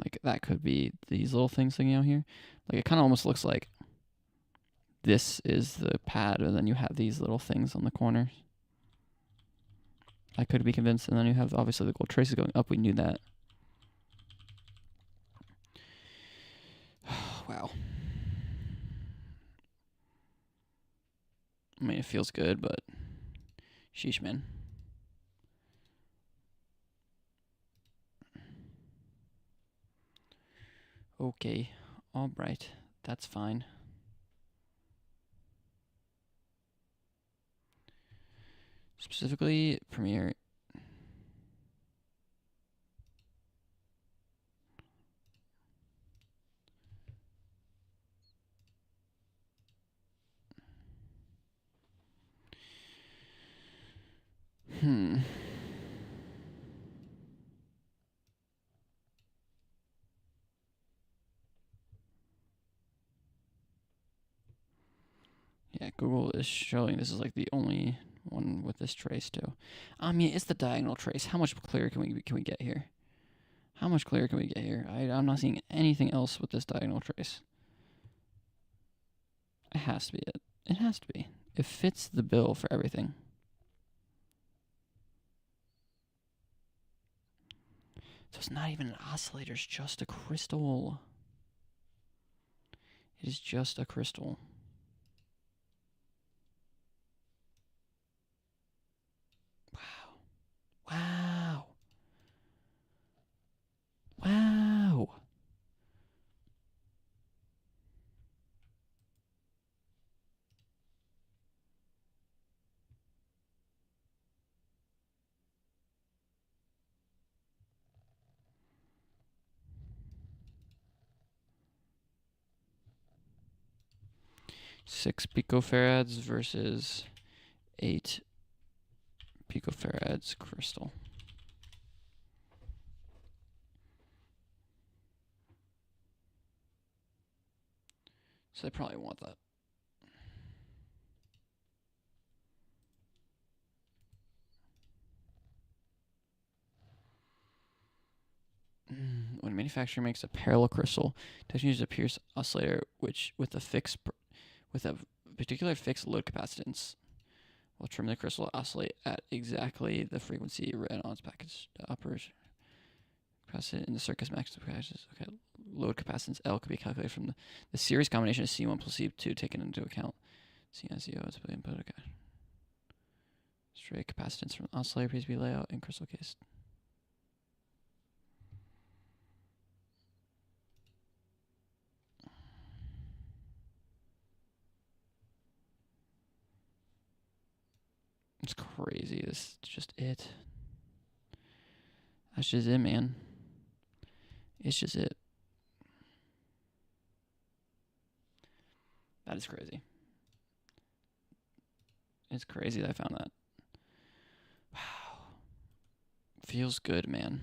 Like, that could be these little things sticking out here. Like, it kind of almost looks like this is the pad, and then you have these little things on the corners. I could be convinced, and then you have, obviously, the gold traces going up. We knew that. Wow. I mean, it feels good, but sheesh, man. Okay, all right, that's fine. Specifically, Premiere. Yeah, Google is showing this is like the only one with this trace too. I mean, it's the diagonal trace. How much clearer can we get here? How much clearer can we get here? I'm not seeing anything else with this diagonal trace. It has to be it. It has to be. It fits the bill for everything. So it's not even an oscillator, it's just a crystal. It is just a crystal. Wow. Wow. Wow. 6 picofarads versus 8 picofarads crystal. So they probably want that. When a manufacturer makes a parallel crystal, technology uses a Pierce oscillator, which with a particular fixed load capacitance, will trim the crystal oscillate at exactly the frequency read on its package. The upper capacitance in the circuit's maximum capacitance. Okay, load capacitance L could be calculated from the series combination of C1 plus C2 taken into account. C and CO is input. Okay. Straight capacitance from oscillator PCB layout and crystal case. It's crazy. This is just it. That's just it, man. It's just it. That is crazy. It's crazy that I found that. Wow. Feels good, man.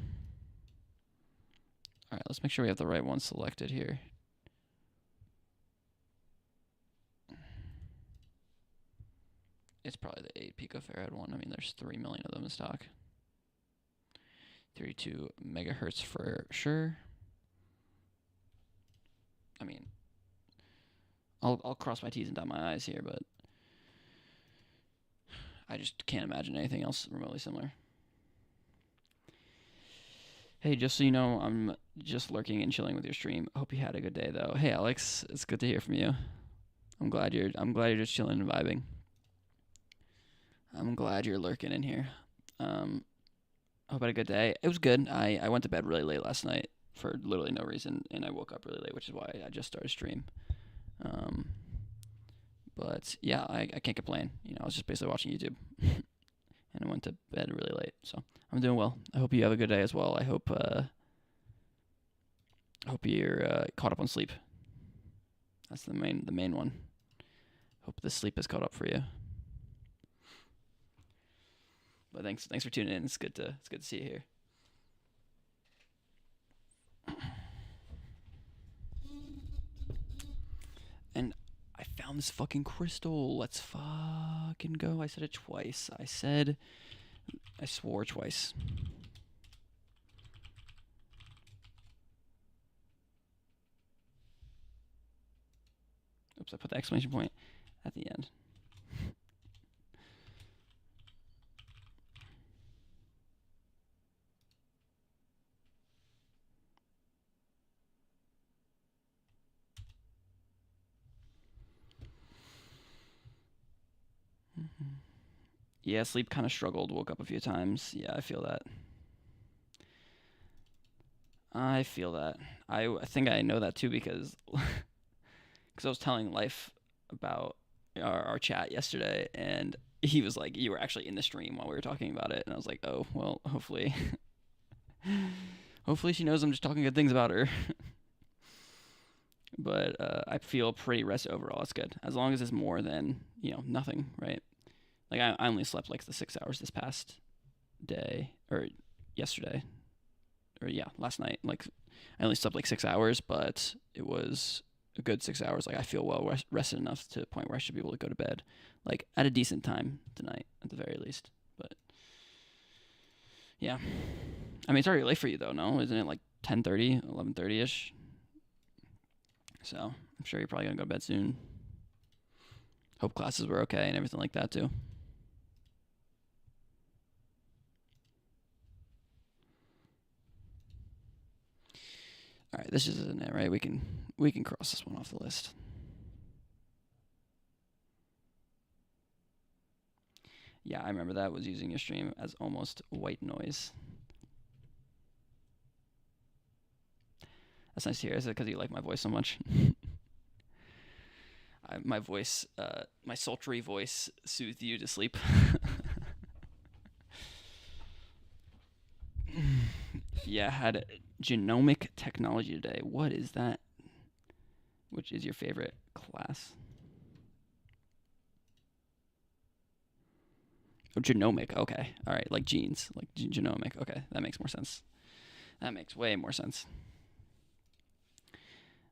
Alright, let's make sure we have the right one selected here. It's probably the 8 picofarad one. I mean, there's 3 million of them in stock. 32 megahertz for sure. I mean, I'll cross my T's and dot my I's here, but I just can't imagine anything else remotely similar. Hey, just so you know, I'm just lurking and chilling with your stream. Hope you had a good day, though. Hey, Alex, it's good to hear from you. I'm glad you're just chilling and vibing. I'm glad you're lurking in here. Hope I had a good day. It was good. I went to bed really late last night for literally no reason, and I woke up really late, which is why I just started stream. But yeah, I can't complain. You know, I was just basically watching YouTube, and I went to bed really late. So I'm doing well. I hope you have a good day as well. I hope you're caught up on sleep. That's the main one. Hope the sleep is caught up for you. But thanks for tuning in. It's good to see you here. And I found this fucking crystal. Let's fucking go. I said it twice. I swore twice. Oops, I put the exclamation point at the end. Yeah, sleep kind of struggled. Woke up a few times. Yeah, I feel that. I think I know that too because I was telling Life about our chat yesterday, and he was like, "You were actually in the stream while we were talking about it," and I was like, "Oh, well, hopefully, hopefully she knows I'm just talking good things about her." But I feel pretty rested overall. It's good as long as it's more than nothing, right? Like I only slept like the 6 hours this past day or yesterday, or last night. Like I only slept like 6 hours, but it was a good 6 hours. Like I feel well rested enough to the point where I should be able to go to bed, like at a decent time tonight at the very least. But yeah, I mean it's already late for you though, no? Isn't it like 10:30, 11:30ish? So I'm sure you're probably gonna go to bed soon. Hope classes were okay and everything like that too. All right, this just isn't it, right? We can cross this one off the list. Yeah, I remember that was using your stream as almost white noise. That's nice to hear. Is it because you like my voice so much? My voice, my sultry voice soothed you to sleep. Yeah, I had genomic technology today. What is that? Which is your favorite class? Oh, genomic. Okay. All right. Like genes, like genomic. Okay. That makes more sense. That makes way more sense.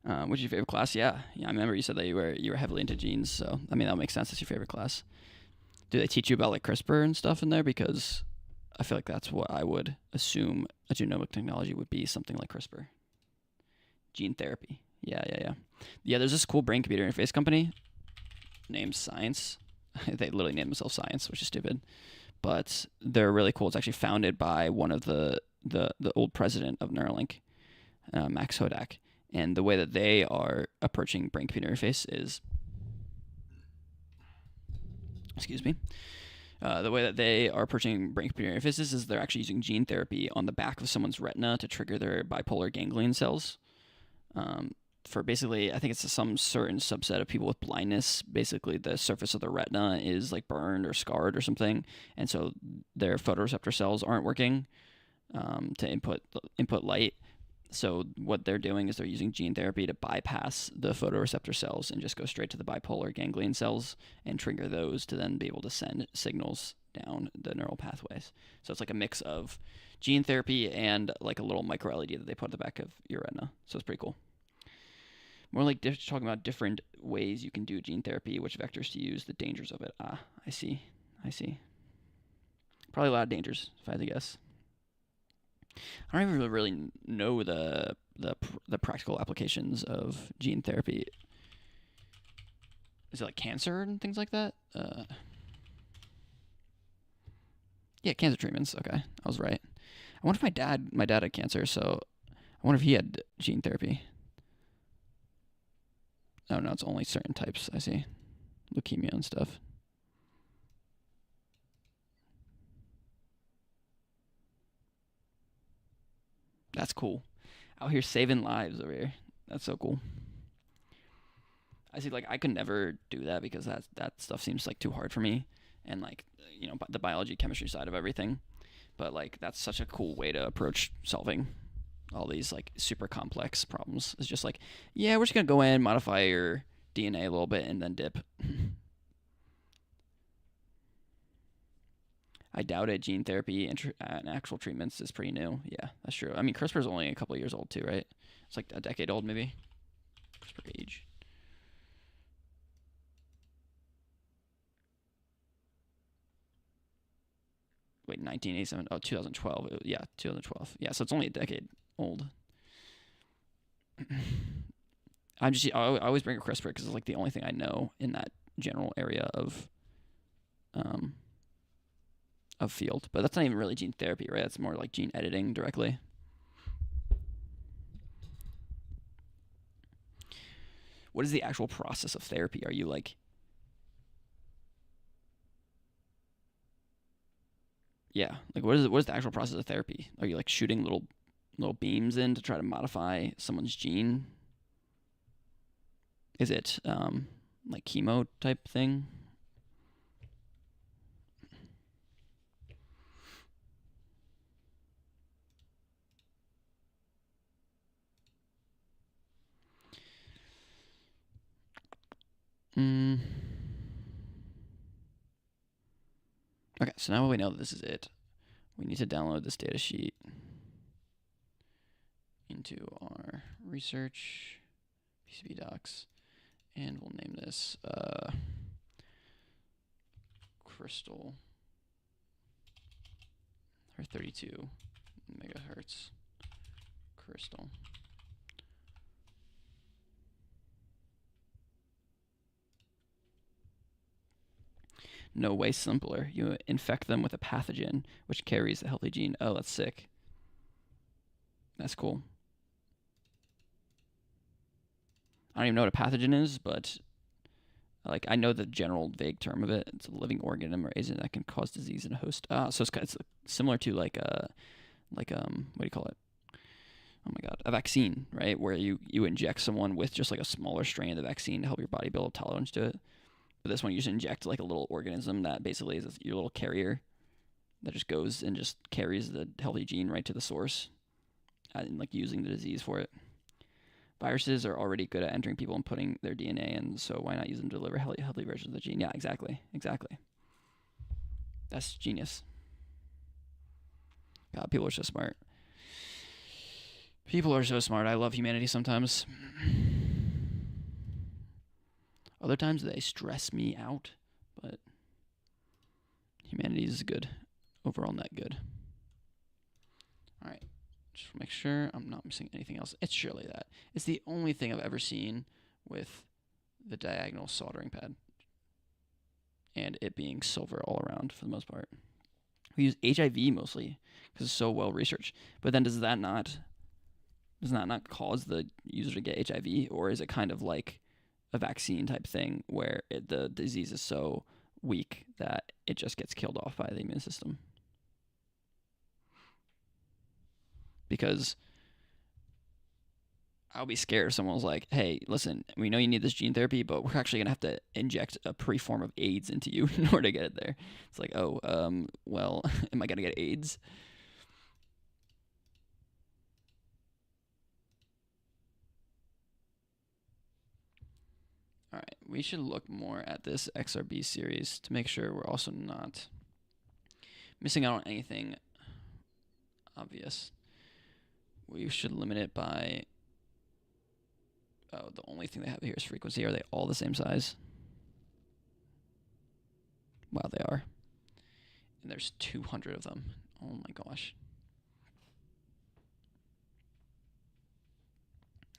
What's your favorite class? Yeah. I remember you said that you were heavily into genes, so I mean that makes sense. It's your favorite class. Do they teach you about like CRISPR and stuff in there? Because I feel like that's what I would assume a genomic technology would be, something like CRISPR. Gene therapy. Yeah, yeah, yeah. Yeah, there's this cool brain computer interface company named Science. They literally named themselves Science, which is stupid. But they're really cool. It's actually founded by one of the old president of Neuralink, Max Hodak. And the way that they are approaching brain computer interface is, excuse me, the way that they are approaching brain computer interfaces is they're actually using gene therapy on the back of someone's retina to trigger their bipolar ganglion cells. For basically, I think it's some certain subset of people with blindness. Basically, the surface of the retina is like burned or scarred or something, and so their photoreceptor cells aren't working to input light. So what they're doing is they're using gene therapy to bypass the photoreceptor cells and just go straight to the bipolar ganglion cells and trigger those to then be able to send signals down the neural pathways. So it's like a mix of gene therapy and like a little micro LED that they put at the back of your retina. So it's pretty cool. More like talking about different ways you can do gene therapy, which vectors to use, the dangers of it. Ah, I see. I see. Probably a lot of dangers, if I had to guess. I don't even really know the practical applications of gene therapy. Is it like cancer and things like that? Yeah, cancer treatments. Okay, I was right. I wonder if my dad had cancer, so I wonder if he had gene therapy. Oh no, it's only certain types. I see, leukemia and stuff. That's cool. Out here saving lives over here. That's so cool. I see. Like I could never do that because that stuff seems like too hard for me, and like the biology chemistry side of everything. But like that's such a cool way to approach solving all these like super complex problems. It's just like, yeah, we're just gonna go in, modify your DNA a little bit, and then dip. I doubt it. Gene therapy and actual treatments is pretty new. Yeah, that's true. I mean, CRISPR is only a couple of years old too, right? It's like a decade old, maybe. CRISPR age. Wait, 1987. Oh, 2012. Yeah, 2012. Yeah, so it's only a decade old. I always bring up CRISPR because it's like the only thing I know in that general area um of field. But that's not even really gene therapy, right? That's more like gene editing directly. What is the actual process of therapy? Are you like, yeah, like what is the actual process of therapy? Are you like shooting little beams in to try to modify someone's gene? Is it like chemo type thing? Mm. Okay, so now we know that this is it. We need to download this data sheet into our research PCB docs, and we'll name this crystal or 32 megahertz crystal. No way simpler. You infect them with a pathogen which carries the healthy gene. Oh, that's sick. That's cool. I don't even know what a pathogen is, but like I know the general vague term of it. It's a living organism or agent that can cause disease in a host. So it's similar to like what do you call it? Oh my god, a vaccine, right? Where you inject someone with just like a smaller strain of the vaccine to help your body build a tolerance to it. But this one you just inject like a little organism that basically is your little carrier that just goes and just carries the healthy gene right to the source and like using the disease for it. Viruses are already good at entering people and putting their DNA in, so why not use them to deliver healthy versions of the gene? Yeah, exactly. That's genius. God, people are so smart. People are so smart. I love humanity sometimes. Other times they stress me out, but humanity is good. Overall net good. Alright. Just make sure I'm not missing anything else. It's surely that. It's the only thing I've ever seen with the diagonal soldering pad. And it being silver all around for the most part. We use HIV mostly because it's so well researched. But then does that not cause the user to get HIV, or is it kind of like a vaccine type thing where the disease is so weak that it just gets killed off by the immune system? Because I'll be scared if someone was like, hey, listen, we know you need this gene therapy, but we're actually going to have to inject a pre-form of AIDS into you in order to get it there. It's like, well, am I going to get AIDS? All right, we should look more at this XRB series to make sure we're also not missing out on anything obvious. We should limit it by... Oh, the only thing they have here is frequency. Are they all the same size? Wow, they are. And there's 200 of them. Oh my gosh.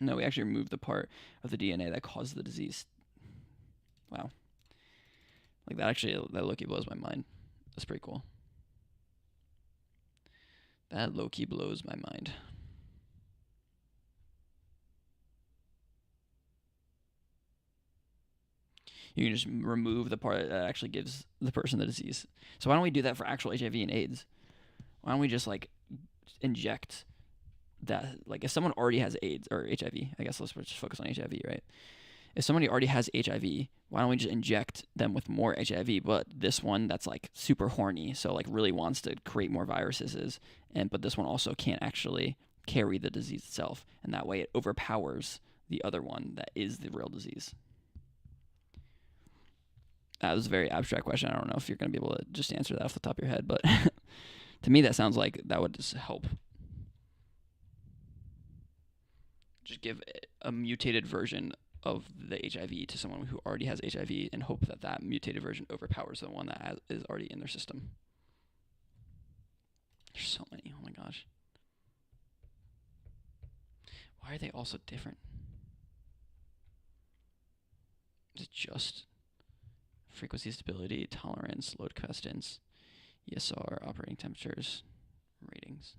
No, we actually removed the part of the DNA that caused the disease. Wow. Like that low-key blows my mind. That's pretty cool. That low-key blows my mind. You can just remove the part that actually gives the person the disease. So why don't we do that for actual HIV and AIDS? Why don't we just like inject that? Like if someone already has AIDS or HIV, I guess let's just focus on HIV, right? If somebody already has HIV, why don't we just inject them with more HIV? But this one that's like super horny, so like really wants to create more viruses, but this one also can't actually carry the disease itself, and that way it overpowers the other one that is the real disease. That was a very abstract question. I don't know if you're going to be able to just answer that off the top of your head, but to me that sounds like that would just help. Just give a mutated version of the HIV to someone who already has HIV and hope that that mutated version overpowers the one that is already in their system. There's so many. Oh my gosh. Why are they all so different? Is it just frequency stability, tolerance, load capacitance, ESR, operating temperatures, ratings?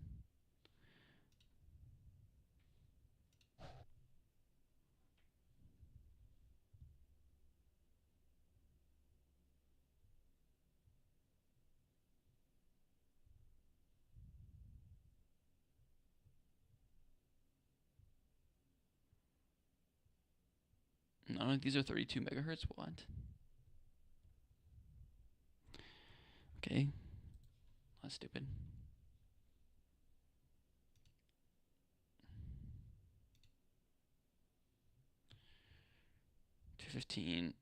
None of these are 32 megahertz? What? Okay. That's stupid. 215.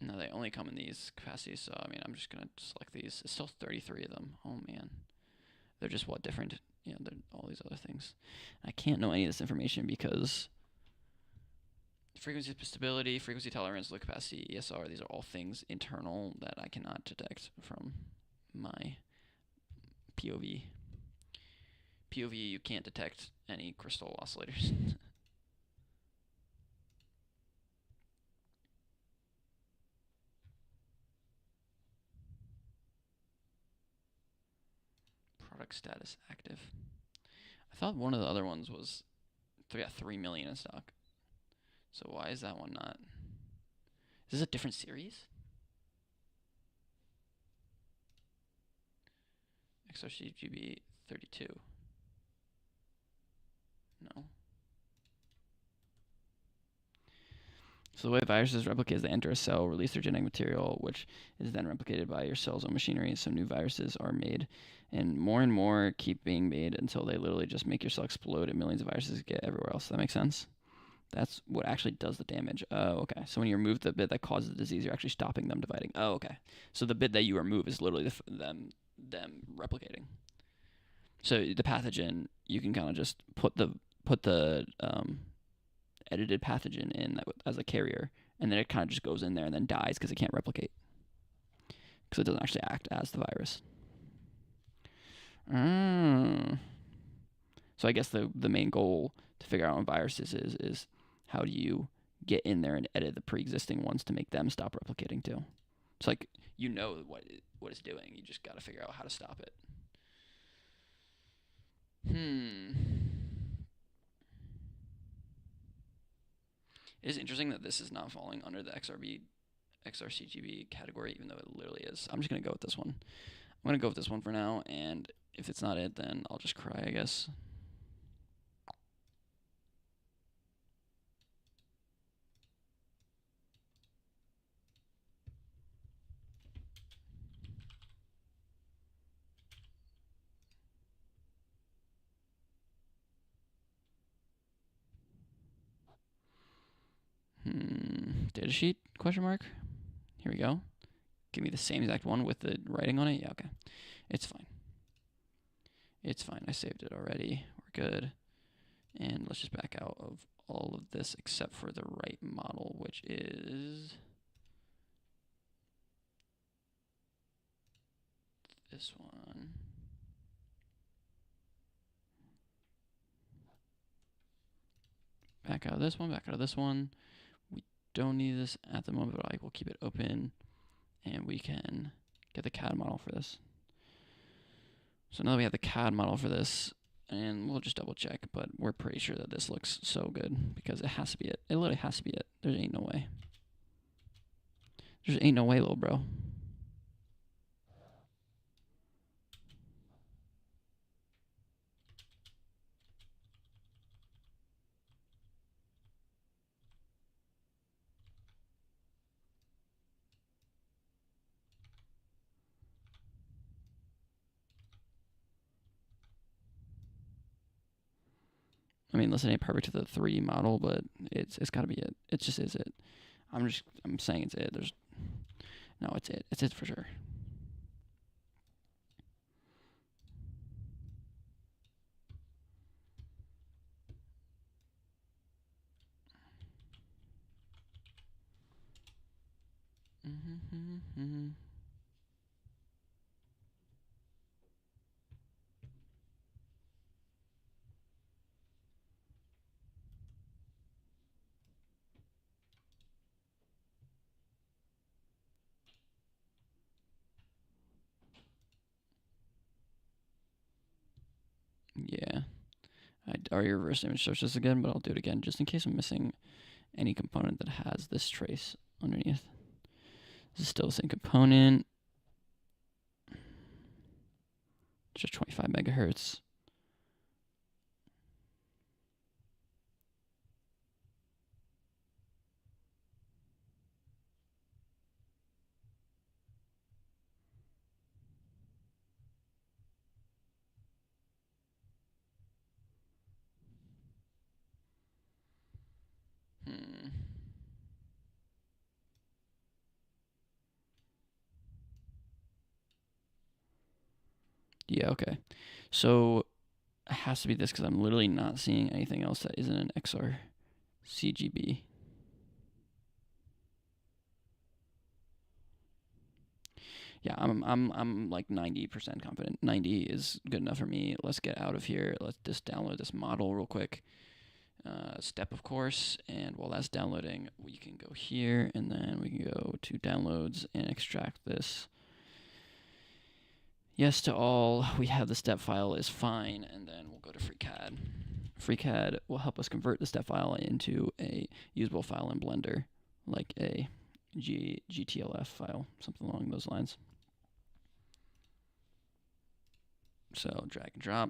No, they only come in these capacities, so I mean, I'm just gonna select these. It's still 33 of them. Oh man. They're just what, different? Yeah, they're all these other things. I can't know any of this information because frequency stability, frequency tolerance, load capacity, ESR, these are all things internal that I cannot detect from my POV. POV, you can't detect any crystal oscillators. Product status active. I thought one of the other ones was 3 million in stock. So why is that one not? Is this a different series? XRCGB 32. No. So the way viruses replicate is they enter a cell, release their genetic material, which is then replicated by your cell's own machinery. So new viruses are made, and more keep being made until they literally just make your cell explode, and millions of viruses get everywhere else. Does that make sense? That's what actually does the damage. Oh, okay. So when you remove the bit that causes the disease, you're actually stopping them dividing. Oh, okay. So the bit that you remove is literally them replicating. So the pathogen, you can kind of just put the edited pathogen in as a carrier, and then it kind of just goes in there and then dies because it can't replicate, because it doesn't actually act as the virus. So I guess the main goal to figure out what viruses is how do you get in there and edit the pre-existing ones to make them stop replicating too. It's like you know what it's doing. You just got to figure out how to stop it. It is interesting that this is not falling under the XRCGB category, even though it literally is. I'm just gonna go with this one. I'm gonna go with this one for now, and if it's not it, then I'll just cry, I guess. Datasheet, question mark? Here we go. Give me the same exact one with the writing on it. Yeah, okay. It's fine. It's fine. I saved it already. We're good. And let's just back out of all of this except for the right model, which is this one. Back out of this one, back out of this one. We don't need this at the moment, but I will keep it open, and we can get the CAD model for this. So now that we have the CAD model for this, and we'll just double check, but we're pretty sure that this looks so good because it has to be it. It literally has to be it. There ain't no way. There ain't no way, little bro. I mean, listen, it ain't perfect to the 3D model, but it's got to be it. It just is it. I'm saying it's it. It's it. It's it for sure. Yeah. I already reverse image search this again, but I'll do it again just in case I'm missing any component that has this trace underneath. This is still the same component. It's just 25 megahertz. Yeah, okay. So it has to be this because I'm literally not seeing anything else that isn't an XR CGB. Yeah, I'm like 90% confident. 90 is good enough for me. Let's get out of here. Let's just download this model real quick. Step, of course, and while that's downloading, we can go here, and then we can go to downloads and extract this. Yes to all. We have the step file is fine, and then we'll go to FreeCAD. FreeCAD will help us convert the step file into a usable file in Blender, like a GTLF file, something along those lines. So drag and drop.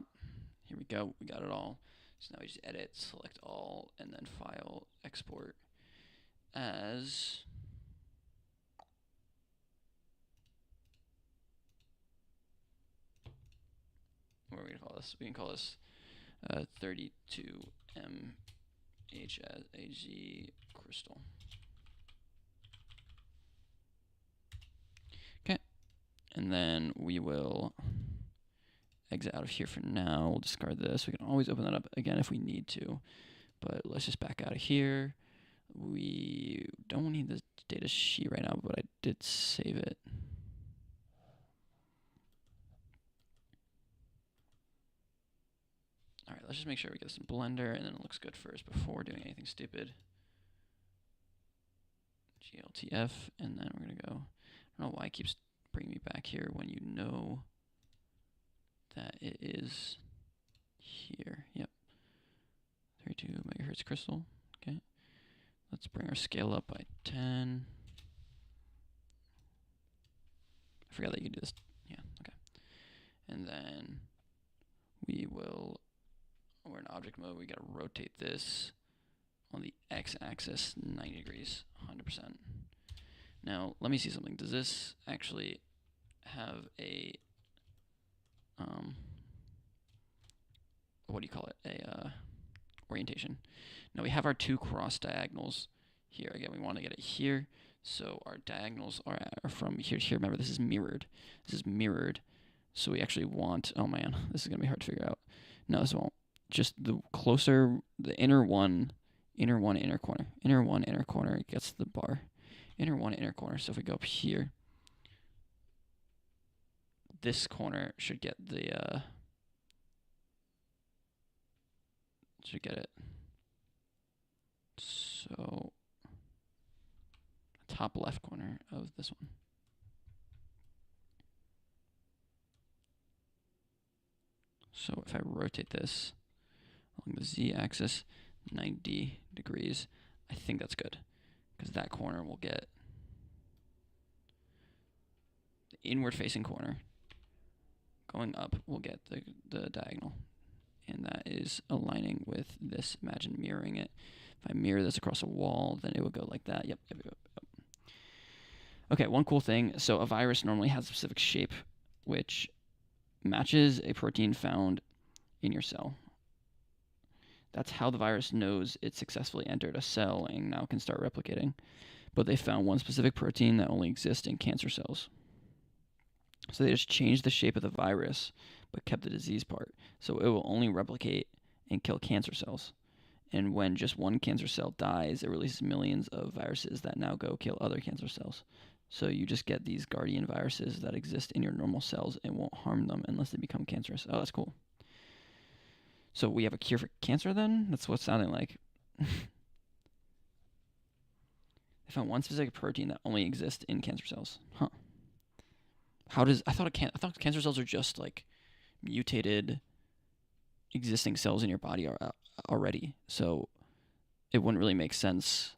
Here we go. We got it all. So now we just edit, select all, and then file, export as what are we gonna call this? We can call this 32 MB H as a Z crystal. Okay, and then we will exit out of here for now. We'll discard this. We can always open that up again if we need to, but let's just back out of here. We don't need this data sheet right now, but I did save it. All right, let's just make sure we get this in Blender and then it looks good first before doing anything stupid. GLTF, and then we're gonna go. I don't know why it keeps bringing me back here when you know that it is here. Yep. 32 megahertz crystal. Okay. Let's bring our scale up by 10. I forgot that you could do this. Yeah, okay. And then we will, we're in object mode, we gotta rotate this on the x-axis 90 degrees, 100%. Now, let me see something. Does this actually have a, what do you call it? A orientation. Now we have our two cross diagonals here. Again, we want to get it here. So our diagonals are from here to here. Remember, this is mirrored. This is mirrored. So we actually want, oh man, this is going to be hard to figure out. No, this won't. Just the closer, the inner one, inner corner. Inner one, inner corner gets the bar. Inner one, inner corner. So if we go up here, this corner should get the, should get it. So top left corner of this one. So if I rotate this along the z-axis 90 degrees, I think that's good, because that corner will get the inward facing corner. Going up, we'll get the diagonal, and that is aligning with this. Imagine mirroring it. If I mirror this across a wall, then it would go like that. Yep. Okay, one cool thing. So a virus normally has a specific shape, which matches a protein found in your cell. That's how the virus knows it successfully entered a cell and now can start replicating. But they found one specific protein that only exists in cancer cells. So they just changed the shape of the virus, but kept the disease part. So it will only replicate and kill cancer cells. And when just one cancer cell dies, it releases millions of viruses that now go kill other cancer cells. So you just get these guardian viruses that exist in your normal cells and won't harm them unless they become cancerous. Oh, that's cool. So we have a cure for cancer then? That's what it's sounding like. They found one specific protein that only exists in cancer cells. Huh. How does, I thought cancer cells are just like mutated existing cells in your body already. So it wouldn't really make sense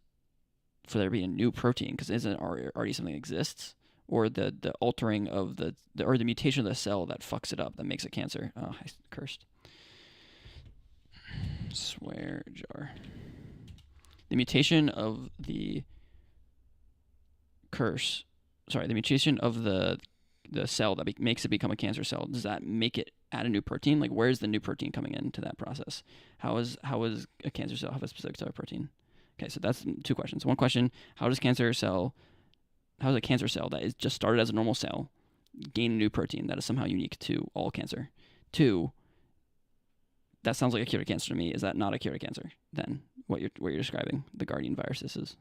for there to be a new protein, because isn't already something that exists, or the altering of the mutation of the cell that fucks it up, that makes it cancer. Oh, I cursed. Swear jar. The mutation of the the mutation of the cell that makes it become a cancer cell, does that make it add a new protein? Like, where's the new protein coming into that process? How is a cancer cell have a specific type of protein? Okay, so that's two questions. One question, how does a cancer cell that is just started as a normal cell gain a new protein that is somehow unique to all cancer? Two, that sounds like a cure to cancer to me. Is that not a cure to cancer then, what you're describing, the guardian viruses is?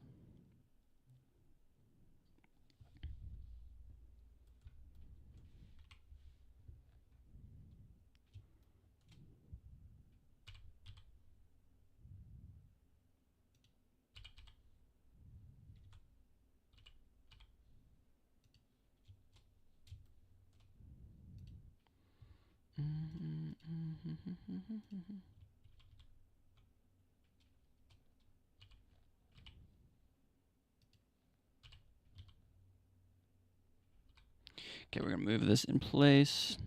Okay, we're going to move this in place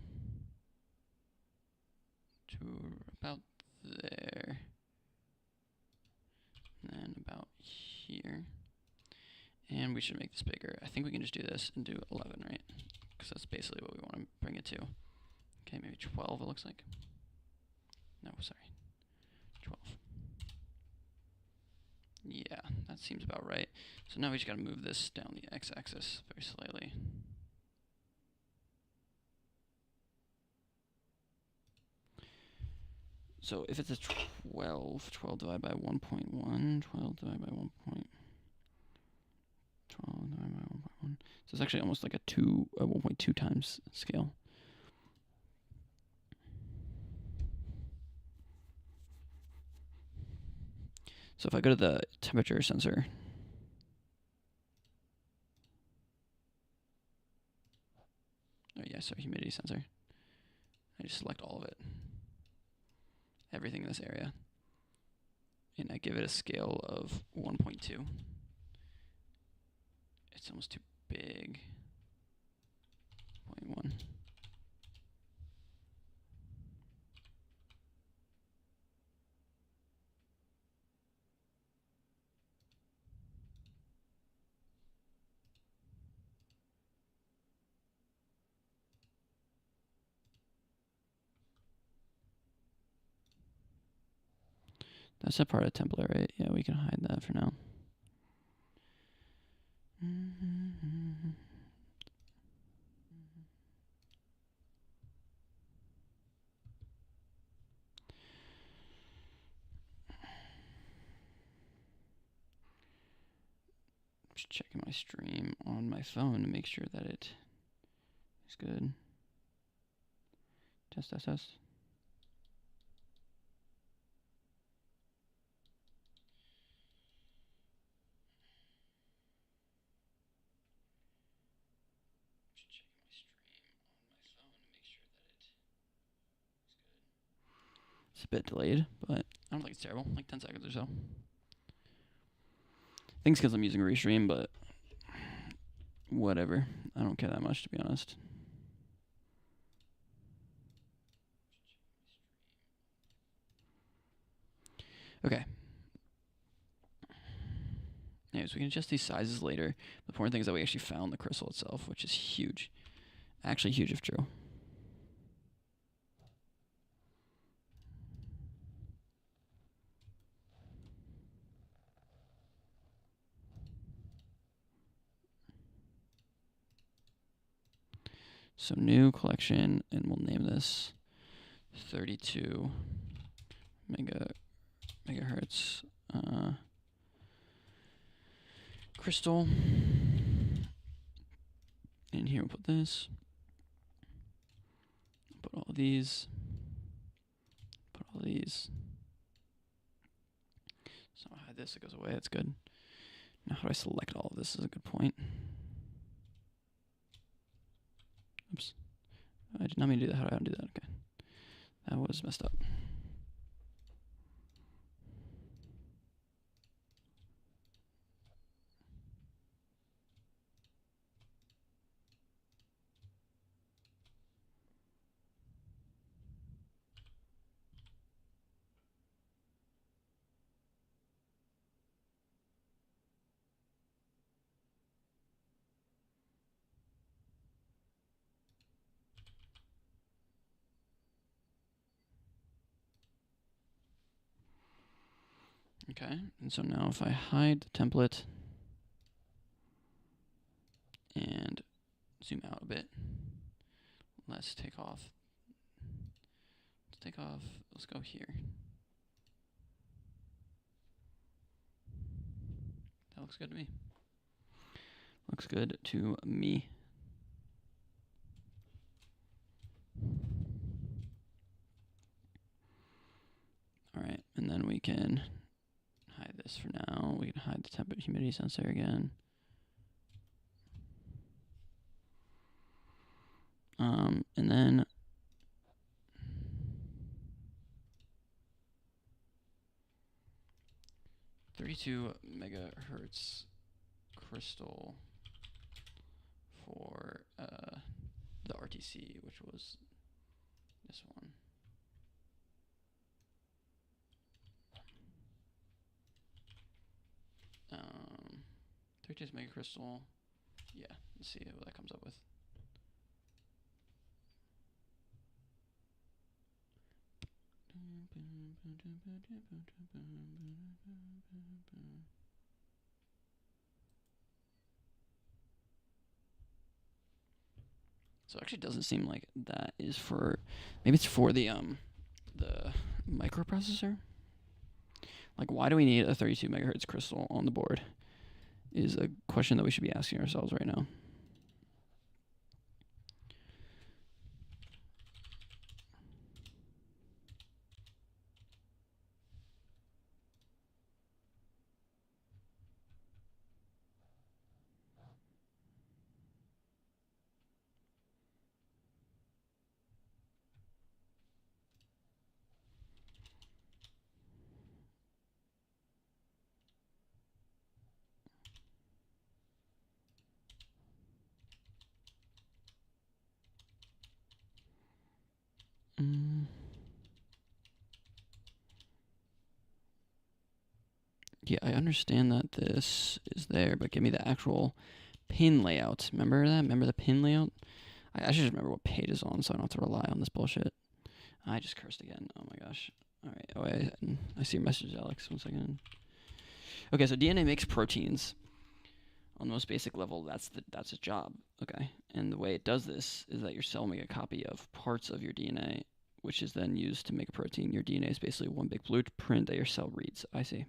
to about there, and then about here. And we should make this bigger. I think we can just do this and do 11, right? Because that's basically what we want to bring it to. Okay, maybe 12 it looks like. No, sorry. 12. Yeah, that seems about right. So now we just gotta move this down the x-axis very slightly. So if it's a 12 divided by 1.1, 12 divided by 1. 12 divided by 1.1. So it's actually almost like a 1.2 times scale. So if I go to the temperature sensor, oh yeah, sorry, humidity sensor. I just select all of it, everything in this area, and I give it a scale of 1.2. It's almost too big. 0.1. That's a part of the template, right? Yeah, we can hide that for now. Just checking my stream on my phone to make sure that it is good. Test, test, test. Just checking my stream on my phone to make sure that it is good. It's a bit delayed, but I don't think it's terrible. Like 10 seconds or so. I think it's because I'm using Restream, but whatever. I don't care that much, to be honest. Okay. Anyways, we can adjust these sizes later. The important thing is that we actually found the crystal itself, which is huge. Actually huge if true. So new collection, and we'll name this 32 megahertz crystal. And here we'll put this. Put all of these. Put all of these. So I'll hide this, it goes away, that's good. Now how do I select all of this is a good point. Oops. I did not mean to do that. How do I undo that? Okay. That was messed up. Okay, and so now if I hide the template and zoom out a bit, let's take off. Let's go here. That looks good to me. Looks good to me. All right, and then we can hide this for now. We can hide the temperature humidity sensor again. And then .32 megahertz crystal for the RTC, which was this one. 32 megacrystal. Yeah, let's see what that comes up with. So it actually doesn't seem like that is for, maybe it's for the microprocessor. Like, why do we need a 32 megahertz crystal on the board? Is a question that we should be asking ourselves right now. Yeah, I understand that this is there, but give me the actual pin layout. Remember that? Remember the pin layout? I should just remember what page is on so I don't have to rely on this bullshit. I just cursed again. Oh my gosh. Alright, oh, I see your message, Alex. 1 second. Okay, so DNA makes proteins. On the most basic level, that's its job. Okay, and the way it does this is that your cell will make a copy of parts of your DNA, which is then used to make a protein. Your DNA is basically one big blueprint that your cell reads. I see.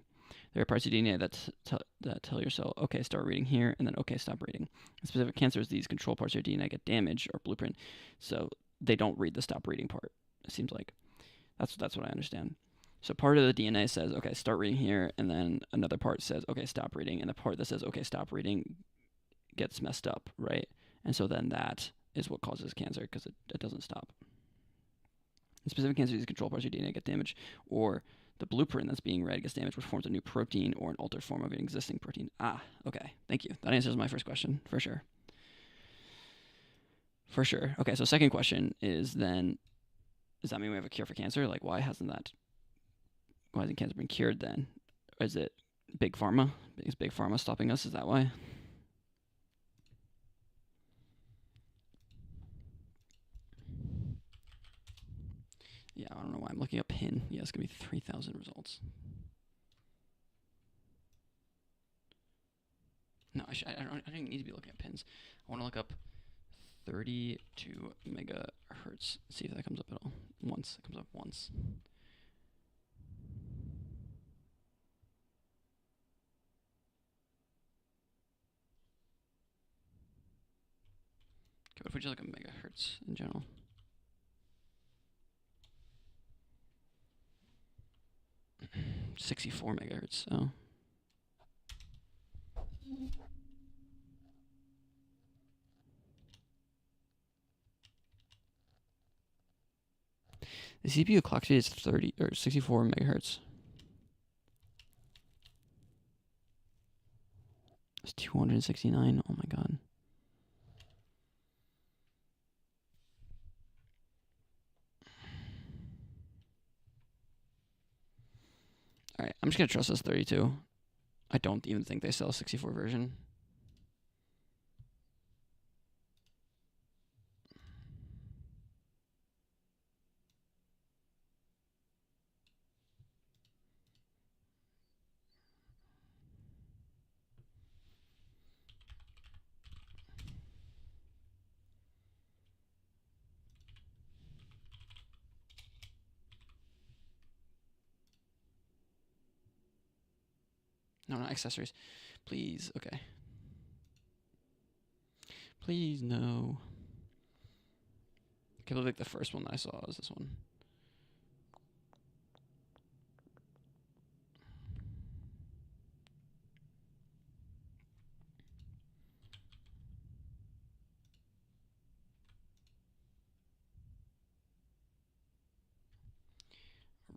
There are parts of DNA that tell your cell, okay, start reading here, and then okay, stop reading. In specific cancers, these control parts of your DNA get damaged or blueprint, so they don't read the stop reading part. It seems like that's what I understand. So part of the DNA says, okay, start reading here, and then another part says, okay, stop reading, and the part that says, okay, stop reading gets messed up, right? And so then that is what causes cancer because it doesn't stop. In specific cancers, these control parts of your DNA get damaged, or the blueprint that's being read gets damaged, which forms a new protein or an altered form of an existing protein. Ah, okay. Thank you. That answers my first question, for sure. For sure. Okay, so second question is then, does that mean we have a cure for cancer? Like, why hasn't cancer been cured then? Or is it big pharma? Is big pharma stopping us? Is that why? Yeah, I don't know why I'm looking up pin. Yeah, it's going to be 3,000 results. No, I don't need to be looking at pins. I want to look up 32 megahertz. See if that comes up at all. Once. It comes up once. Okay, what if we just look at megahertz in general? $64 megahertz. Oh. The CPU clock speed is 64 megahertz. It's 269. Oh my god. Alright, I'm just gonna trust this 32. I don't even think they sell a 64 version. No, not accessories. Please, okay. Please, no. I believe like the first one that I saw was this one.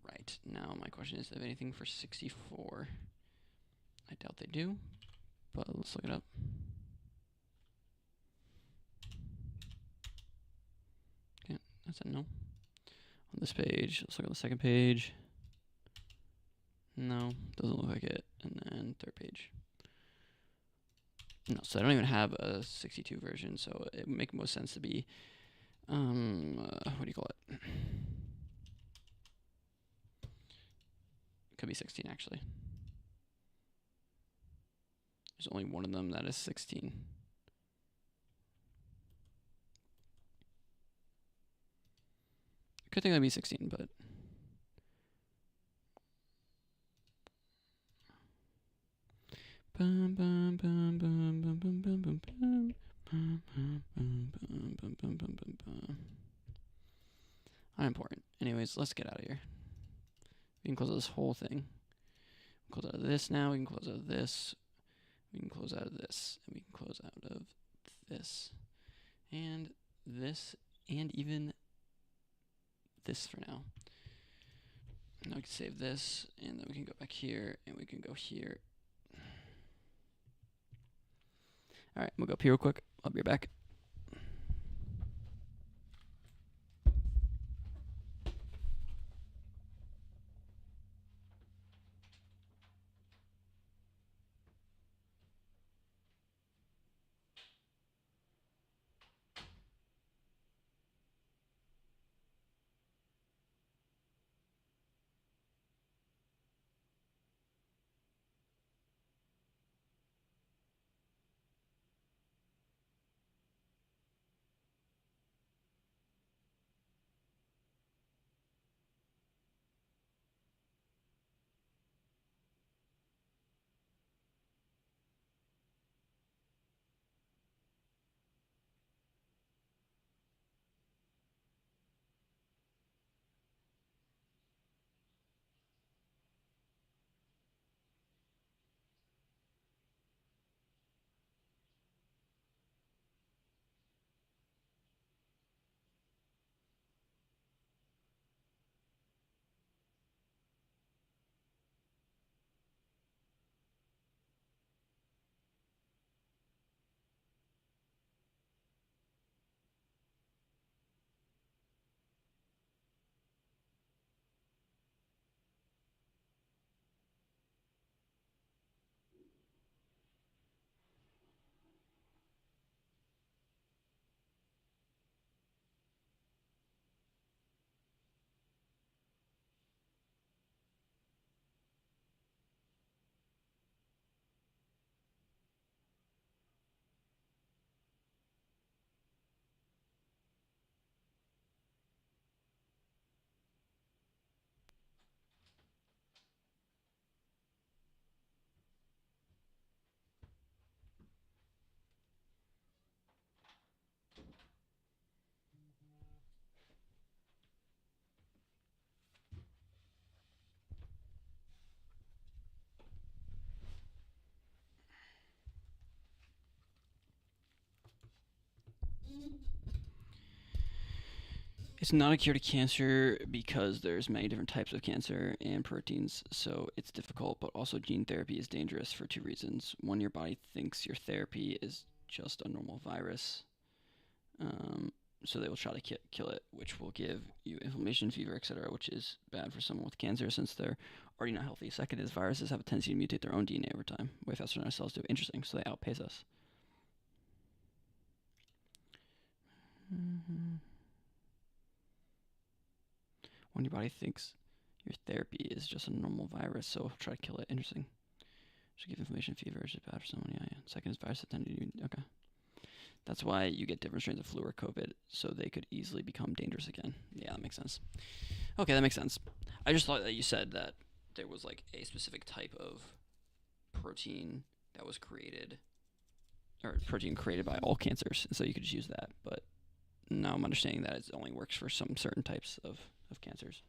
Right, now my question is, if anything for 64? I doubt they do, but let's look it up. Okay, that's a no. On this page, let's look at the second page. No, doesn't look like it. And then third page. No, so I don't even have a 62 version, so it would make most sense to be, what do you call it? Could be 16, actually. There's only one of them that is 16. Could think that'd be 16, but unimportant. Anyways, let's get out of here. We can close out this whole thing. Close out of this now. We can close out of this. We can close out of this. And we can close out of this. And this. And even this for now. Now we can save this. And then we can go back here. And we can go here. Alright, we'll go up here real quick. I'll be right back. It's not a cure to cancer because there's many different types of cancer and proteins, so it's difficult, but also gene therapy is dangerous for two reasons. One, your body thinks your therapy is just a normal virus, so they will try to kill it, which will give you inflammation, fever, etc., which is bad for someone with cancer since they're already not healthy. Second is viruses have a tendency to mutate their own DNA over time, way faster than our cells do. Interesting, so they outpace us. When your body thinks your therapy is just a normal virus, so try to kill it. Interesting. Should give inflammation, fever, is bad for someone. Yeah. Second is viruses tend to do. Okay. That's why you get different strains of flu or COVID, so they could easily become dangerous again. Yeah, that makes sense. Okay, that makes sense. I just thought that you said that there was like a specific type of protein that was created, or protein created by all cancers, and so you could just use that. But now I'm understanding that it only works for some certain types of cancers.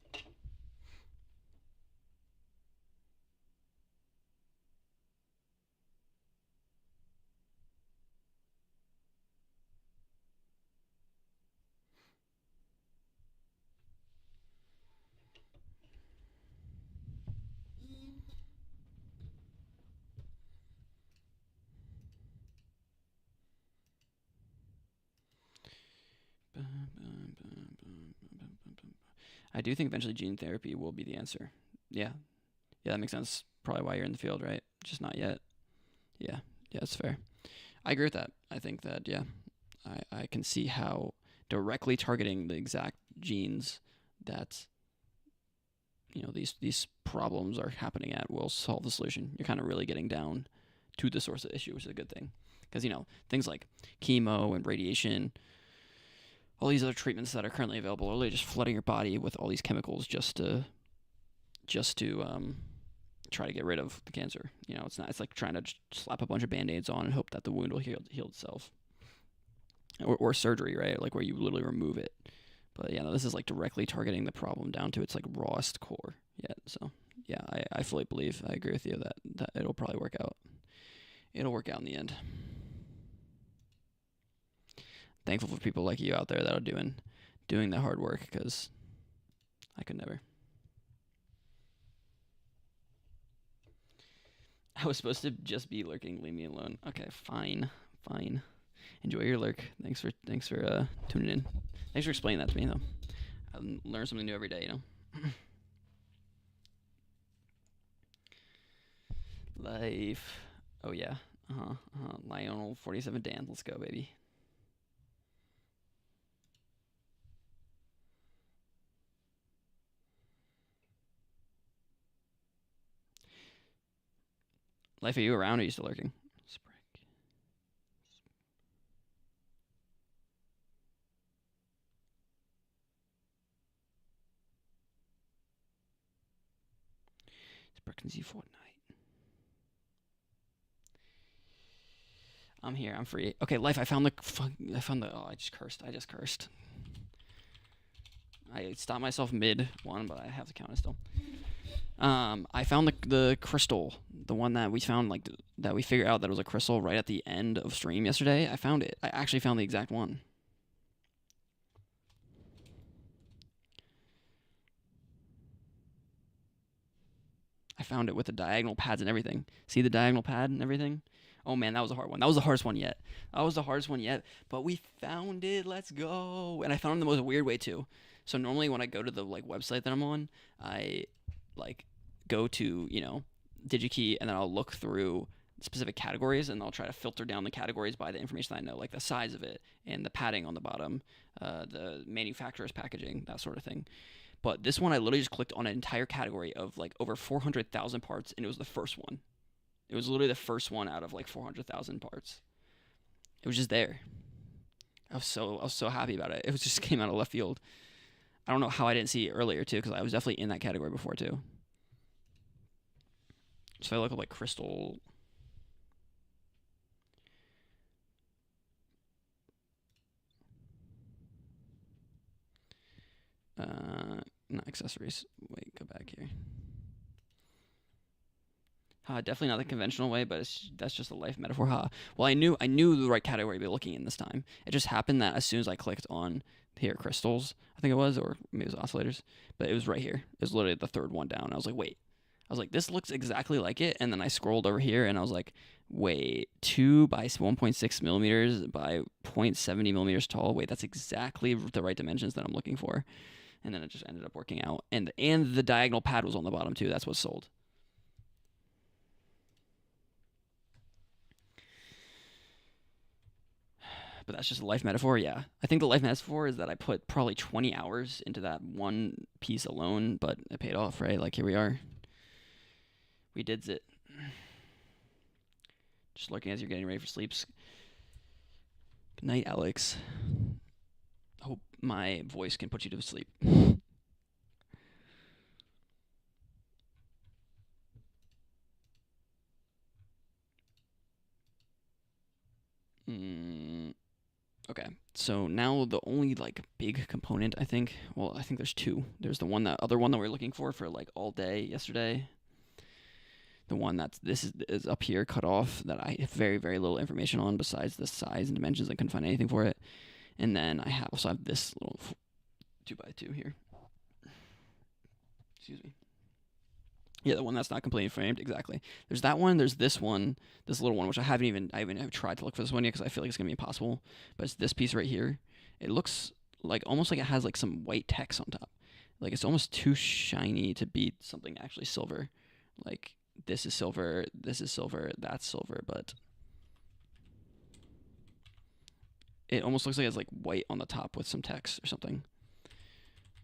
I do think eventually gene therapy will be the answer. Yeah. Yeah, that makes sense. Probably why you're in the field, right? Just not yet. Yeah. Yeah, that's fair. I agree with that. I think that, yeah, I can see how directly targeting the exact genes that, these problems are happening at will solve the solution. You're kind of really getting down to the source of the issue, which is a good thing. Because, things like chemo and radiation all these other treatments that are currently available are literally just flooding your body with all these chemicals just to try to get rid of the cancer. You know, it's not. It's like trying to just slap a bunch of band-aids on and hope that the wound will heal itself. Or surgery, right? Like where you literally remove it. But yeah, no, this is like directly targeting the problem down to its like rawest core. Yeah, so yeah, I fully believe, I agree with you that it'll probably work out. It'll work out in the end. Thankful for people like you out there that are doing the hard work, because I could never. I was supposed to just be lurking. Leave me alone. Okay, fine. Enjoy your lurk. Thanks for tuning in. Thanks for explaining that to me, though. I learn something new every day, you know. Life. Oh yeah. Lionel 47 Dan. Let's go, baby. Life, are you around, or are you still lurking? Sprick Fortnite. I'm here. I'm free. Okay, Life. I found the. Oh, I just cursed. I stopped myself mid one, but I have to count it still. I found the crystal, the one that we found, like that we figured out that it was a crystal right at the end of stream yesterday. I found it. I actually found the exact one. I found it with the diagonal pads and everything. See the diagonal pad and everything? Oh man, that was a hard one. That was the hardest one yet. But we found it. Let's go. And I found it in the most weird way too. So normally when I go to the like website that I'm on, I like go to, DigiKey, and then I'll look through specific categories, and I'll try to filter down the categories by the information that I know, like the size of it and the padding on the bottom, the manufacturer's packaging, that sort of thing. But this one, I literally just clicked on an entire category of like over 400,000 parts, and it was the first one. It was literally the first one out of like 400,000 parts. It was just there. I was so happy about it. It was just came out of left field. I don't know how I didn't see it earlier too, because I was definitely in that category before too. So I look up like crystal. Not accessories. Wait, go back here. Definitely not the conventional way, but that's just a life metaphor. Well, I knew the right category to be looking in this time. It just happened that as soon as I clicked on here, crystals, I think it was, or maybe it was oscillators, but it was right here. It was literally the third one down. I was like, wait. I was like, this looks exactly like it. And then I scrolled over here, and I was like, wait, 2 by 1.6 millimeters by 0.70 millimeters tall. Wait, that's exactly the right dimensions that I'm looking for. And then it just ended up working out. And the diagonal pad was on the bottom too. That's what sold. But that's just a life metaphor. Yeah, I think the life metaphor is that I put probably 20 hours into that one piece alone, but it paid off, right? Like here we are. We did it. Just looking as you're getting ready for sleep. Good night, Alex. Hope my voice can put you to sleep. Okay, so now the only like big component, I think there's two. There's the other one that we were looking for like all day yesterday. The one this is up here cut off, that I have very, very little information on besides the size and dimensions. I couldn't find anything for it. And then I also have this little 2x2 here. Excuse me. Yeah, the one that's not completely framed, exactly. There's that one. There's this one, this little one, which I haven't even tried to look for this one yet, because I feel like it's gonna be impossible. But it's this piece right here. It looks like almost like it has like some white text on top. Like it's almost too shiny to be something actually silver. Like this is silver, that's silver, but it almost looks like it's like white on the top with some text or something.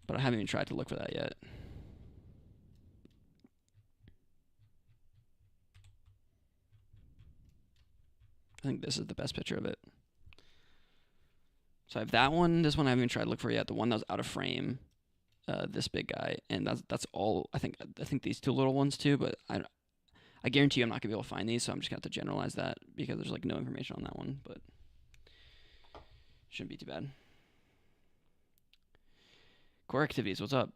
But I haven't even tried to look for that yet. I think this is the best picture of it. So I have that one. This one I haven't even tried to look for yet. The one that was out of frame, this big guy, and that's all. I think these two little ones too, but I guarantee you I'm not gonna be able to find these, so I'm just gonna have to generalize that because there's like no information on that one, but shouldn't be too bad. Core activities, what's up?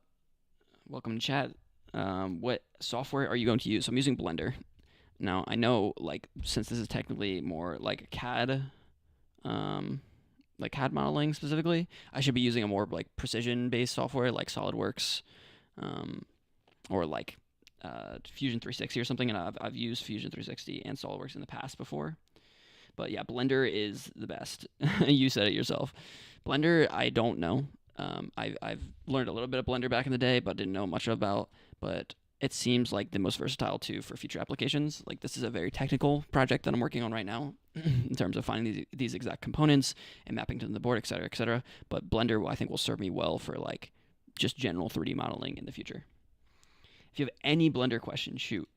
Welcome to chat. What software are you going to use? So I'm using Blender. Now I know, like, since this is technically more like CAD, like CAD modeling specifically, I should be using a more like precision-based software like SolidWorks, or like Fusion 360 or something. And I've used Fusion 360 and SolidWorks in the past before. But yeah, Blender is the best. You said it yourself. Blender, I don't know. I've learned a little bit of Blender back in the day, but didn't know much about. But it seems like the most versatile too for future applications. Like, this is a very technical project that I'm working on right now in terms of finding these exact components and mapping to the board, et cetera, et cetera. But Blender, I think, will serve me well for like just general 3D modeling in the future. If you have any Blender questions, shoot.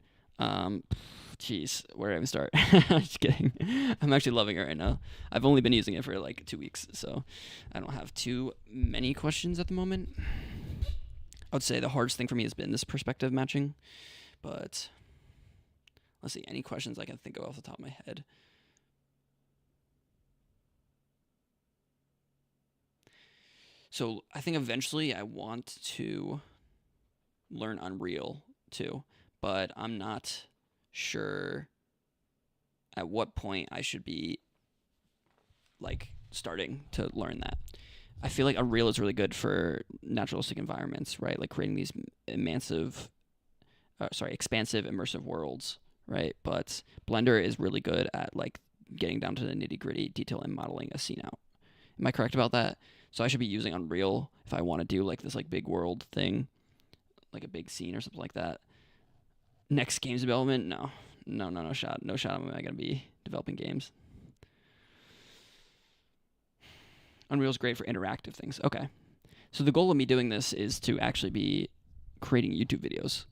Jeez, where do I even start? Just kidding. I'm actually loving it right now. I've only been using it for like 2 weeks, so I don't have too many questions at the moment. I would say the hardest thing for me has been this perspective matching, but let's see, any questions I can think of off the top of my head. So I think eventually I want to learn Unreal too, but I'm not sure at what point I should be like starting to learn that. I feel like Unreal is really good for naturalistic environments, right? Like creating these expansive, immersive worlds, right? But Blender is really good at like getting down to the nitty-gritty detail and modeling a scene out. Am I correct about that? So I should be using Unreal if I want to do like this like big world thing, like a big scene or something like that. Next games development? No shot. No shot am I going to be developing games. Unreal's great for interactive things. Okay. So the goal of me doing this is to actually be creating YouTube videos.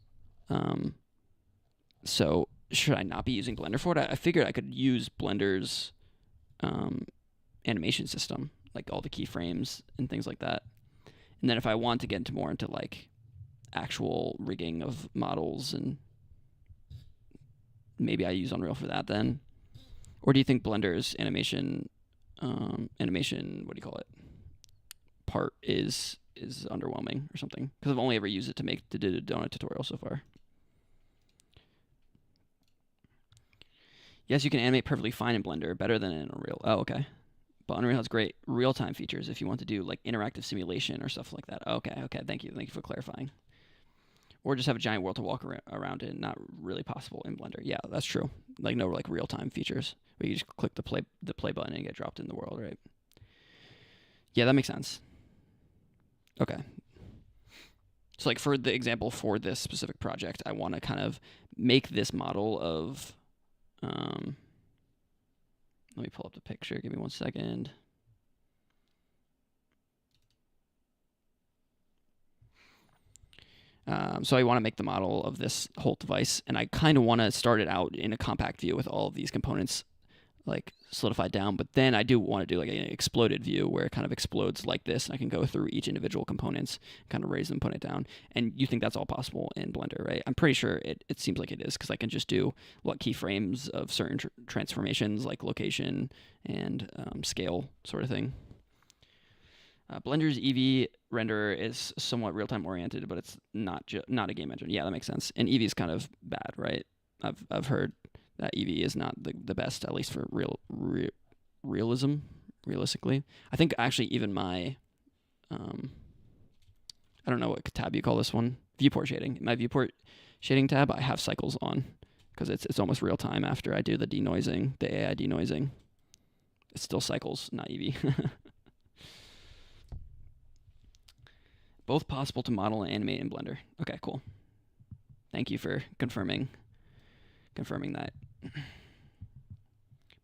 So should I not be using Blender for it? I figured I could use Blender's animation system, like all the keyframes and things like that. And then if I want to get more into like actual rigging of models, and maybe I use Unreal for that then. Or do you think Blender's animation, what do you call it, part is underwhelming or something? Because I've only ever used it to do the donut tutorial so far. Yes, you can animate perfectly fine in Blender, better than in Unreal. Oh, okay. But Unreal has great real-time features if you want to do like interactive simulation or stuff like that. Okay. Thank you for clarifying. Or just have a giant world to walk around in. Not really possible in Blender. Yeah, that's true. Like no like real-time features where you just click the play button and get dropped in the world, right? Yeah, that makes sense. Okay. So like for the example for this specific project, I want to kind of make this model of, let me pull up the picture. Give me 1 second. So I want to make the model of this whole device, and I kind of want to start it out in a compact view with all of these components like solidified down, but then I do want to do like an exploded view where it kind of explodes like this, and I can go through each individual components, kind of raise them, put it down. And you think that's all possible in Blender, right? I'm pretty sure it seems like it is, because I can just do keyframes of certain transformations like location and scale sort of thing. Blender's Eevee renderer is somewhat real-time oriented, but it's not a game engine. Yeah, that makes sense. And Eevee is kind of bad, right? I've heard that Eevee is not the best, at least for realistically. I think actually even my, I don't know what tab you call this one, viewport shading. My viewport shading tab, I have cycles on because it's almost real time after I do the denoising, the AI denoising. It's still cycles, not Eevee. Both possible to model and animate in Blender. Okay, cool. Thank you for confirming that.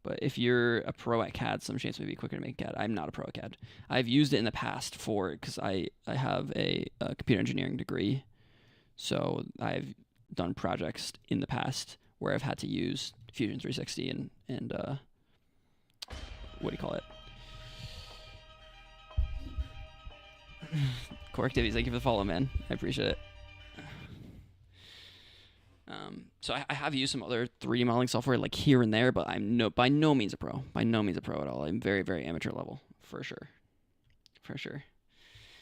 But if you're a pro at CAD, some chance it may be quicker to make CAD. I'm not a pro at CAD. I've used it in the past because I have a computer engineering degree. So I've done projects in the past where I've had to use Fusion 360 and what do you call it?
Core Activities, thank you for the follow, man. I appreciate it. So I have used some other 3D modeling software like here and there, but I'm by no means a pro. By no means a pro at all. I'm very, very amateur level, for sure. For sure.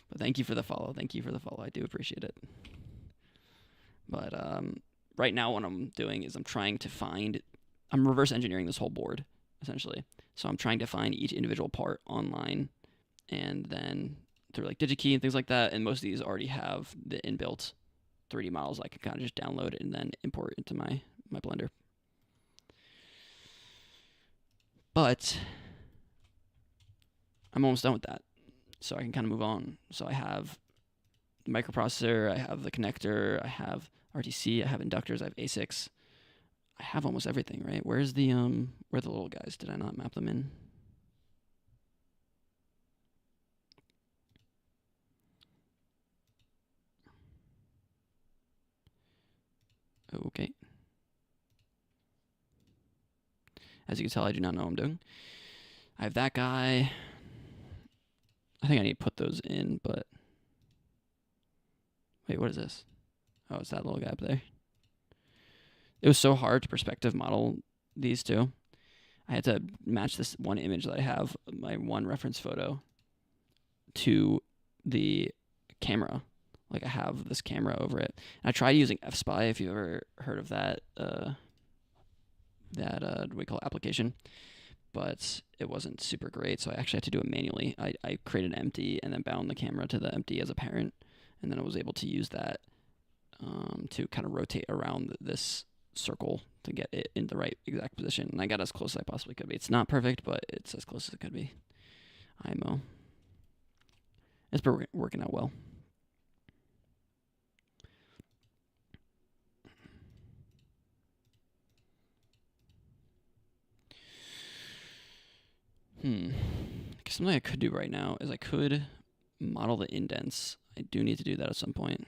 But thank you for the follow. Thank you for the follow. I do appreciate it. But right now what I'm doing is I'm reverse engineering this whole board, essentially. So I'm trying to find each individual part online, and then through like DigiKey and things like that, and most of these already have the inbuilt 3D models I can kind of just download and then import into my Blender. But I'm almost done with that, so I can kind of move on. So I have the microprocessor, I have the connector, I have RTC, I have inductors, I have ASICs. I have almost everything, right? Where's the where are the little guys? Did I not map them in? Okay. As you can tell, I do not know what I'm doing. I have that guy. I think I need to put those in, but wait, what is this? Oh, it's that little guy up there. It was so hard to perspective model these two. I had to match this one image that I have, my one reference photo, to the camera. Like I have this camera over it. And I tried using F-Spy, if you've ever heard of that, what do we call it, application, but it wasn't super great, so I actually had to do it manually. I created an empty and then bound the camera to the empty as a parent, and then I was able to use that to kind of rotate around this circle to get it in the right exact position. And I got as close as I possibly could be. It's not perfect, but it's as close as it could be. IMO. It's working out well. Something I could do right now is I could model the indents. I do need to do that at some point.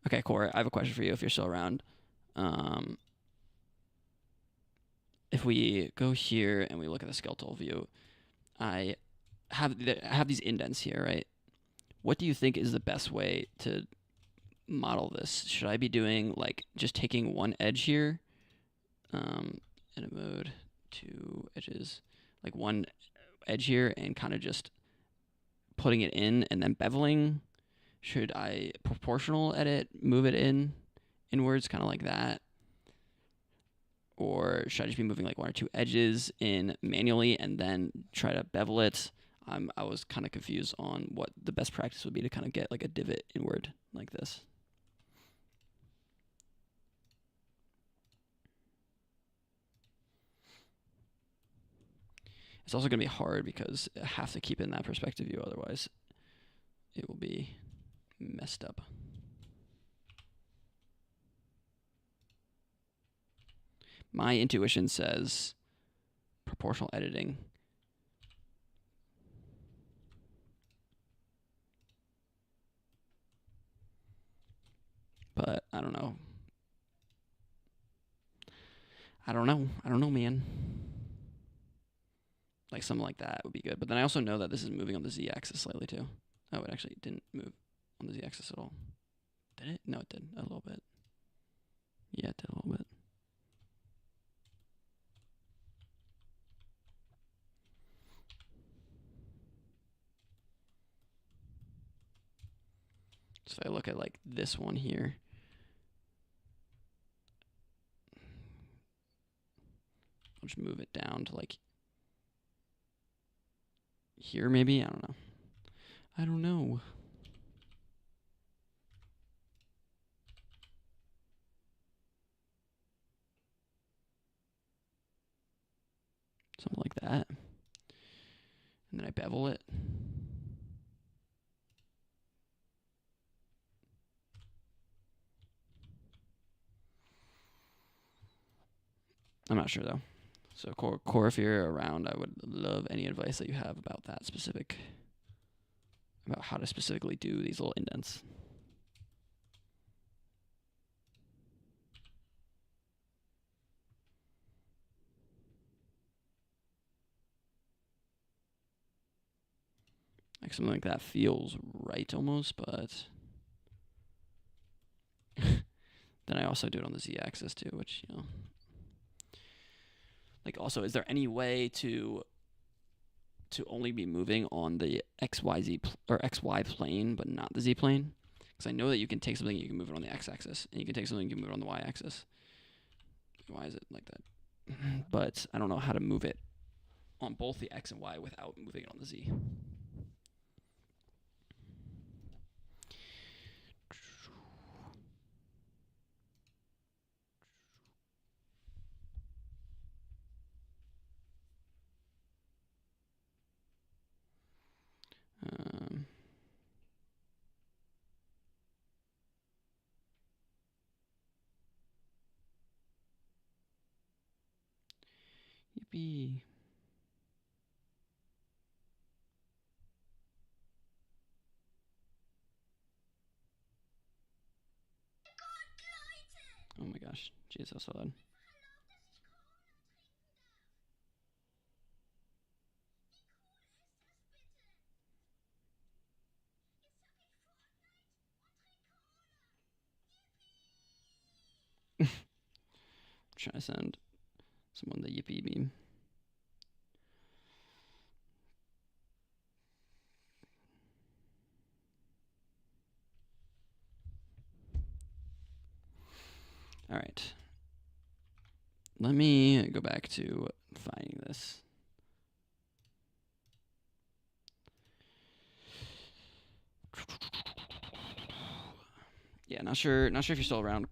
Okay, Core, I have a question for you if you're still around. If we go here and we look at the skeletal view, I have these indents here, right? What do you think is the best way to model this? Should I be doing like just taking one edge here, edit mode, two edges, like one edge here, and kind of just putting it in and then beveling? Should I proportional edit, move it inwards, kind of like that? Or should I just be moving like one or two edges in manually and then try to bevel it? I was kind of confused on what the best practice would be to kind of get like a divot inward like this. It's also going to be hard because I have to keep it in that perspective view, otherwise it will be messed up. My intuition says proportional editing. But I don't know. I don't know, man. Like something like that would be good. But then I also know that this is moving on the z-axis slightly too. Oh, it actually didn't move on the z-axis at all. Did it? No, it did a little bit. Yeah, it did a little bit. So if I look at like this one here, I'll just move it down to like here maybe. I don't know. I don't know. Something like that. And then I bevel it. I'm not sure though. So Core, if you're around, I would love any advice that you have about that specific, about how to specifically do these little indents. Like something like that feels right almost, but then I also do it on the z-axis too, which, you know. Like also, is there any way to only be moving on the XY plane, but not the Z plane? Because I know that you can take something, you can move it on the X-axis, and you can take something, you can move it on the Y-axis. Why is it like that? But I don't know how to move it on both the X and Y without moving it on the Z. Um, Yippee. Oh my gosh. Jeez, that was so loud. Trying to send someone the yippee meme. All right. Let me go back to finding this. Yeah, not sure if you're still around,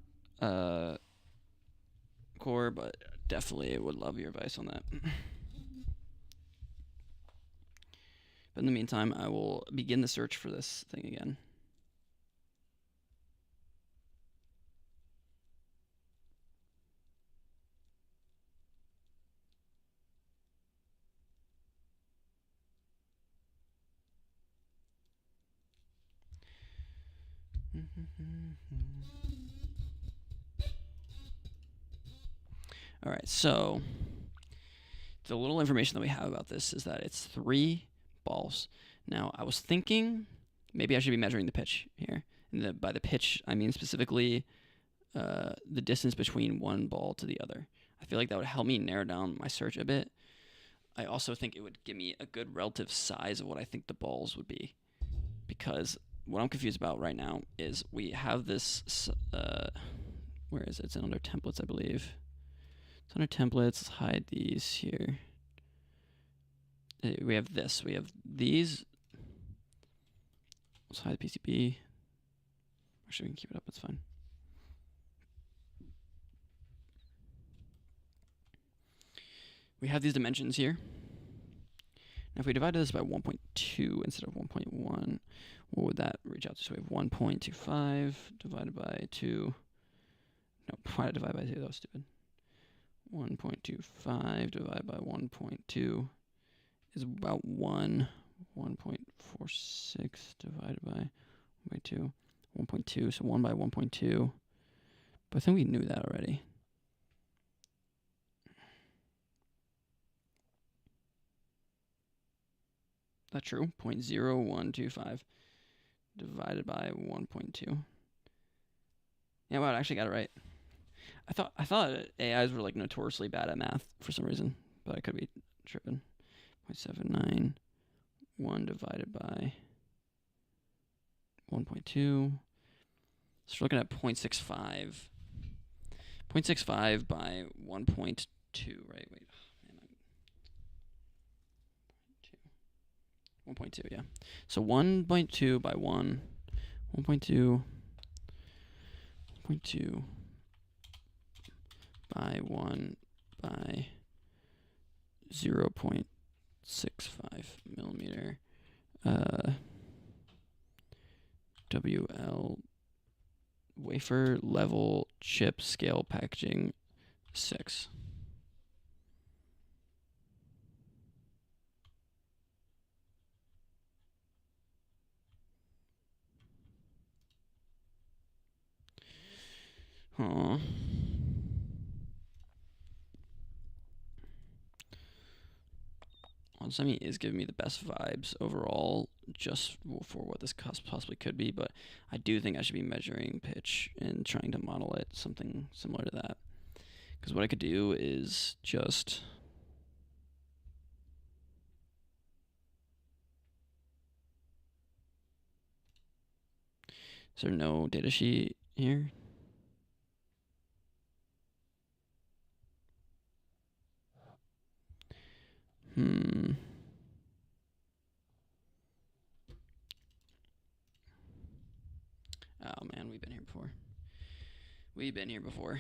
Core, but definitely would love your advice on that. But in the meantime, I will begin the search for this thing again. All right, so the little information that we have about this is that it's 3 balls. Now, I was thinking maybe I should be measuring the pitch here. And by the pitch, I mean specifically the distance between one ball to the other. I feel like that would help me narrow down my search a bit. I also think it would give me a good relative size of what I think the balls would be. Because what I'm confused about right now is we have this, where is it? It's under templates, I believe. It's under templates. Let's hide these here. We have this. We have these. Let's hide the PCB. Actually, we can keep it up. It's fine. We have these dimensions here. Now, if we divide this by 1.2 instead of 1.1, what would that reach out to? So we have 1.25 divided by 2. No, why did I divide by 2? That was stupid. 1.25 divided by 1.2 is about 1. 1.46 divided by 1.2. 1.2, so 1 by 1.2. But I think we knew that already. That's true. 0.0125 divided by 1.2. Yeah, wow, I actually got it right. I thought AIs were like notoriously bad at math for some reason, but I could be tripping. 0.791 divided by 1.2. So we're looking at 0.65. 0.65 by 1.2, right? Wait. 1.2, yeah. So 1.2 by 1. 1.2. 1.2 by 1 by 0.65 millimeter. WL wafer level chip scale packaging 6. Huh. semi is giving me the best vibes overall, just for what this possibly could be. But I do think I should be measuring pitch and trying to model it something similar to that. Because what I could do is just is there no data sheet here? Oh man, we've been here before. We've been here before.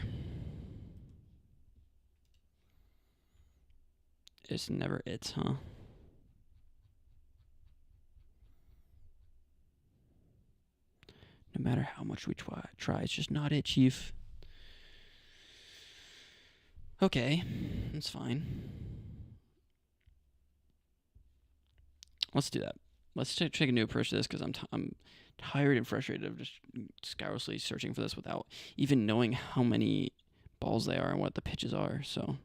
It's never it, huh? No matter how much we try, it's just not it, Chief. Okay, that's fine. Let's do that. Let's take a new approach to this because I'm tired and frustrated of just scarcely searching for this without even knowing how many balls they are and what the pitches are. So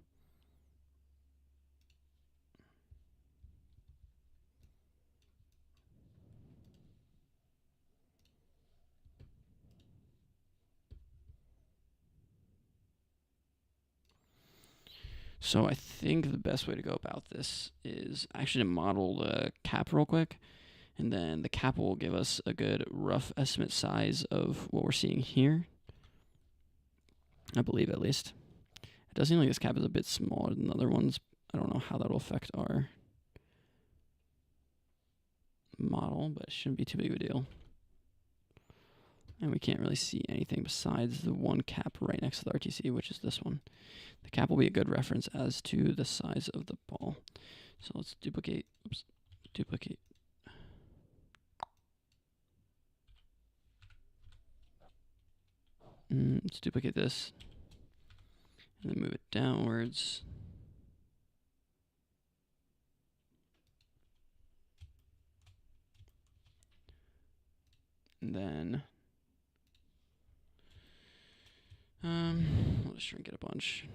I think the best way to go about this is actually to model the cap real quick, and then the cap will give us a good rough estimate size of what we're seeing here. I believe, at least. It does seem like this cap is a bit smaller than the other ones. I don't know how that will affect our model, but it shouldn't be too big of a deal. And we can't really see anything besides the one cap right next to the RTC, which is this one. The cap will be a good reference as to the size of the ball. So let's duplicate. Oops, duplicate. Let's duplicate this. And then move it downwards. And then we'll just shrink it a bunch.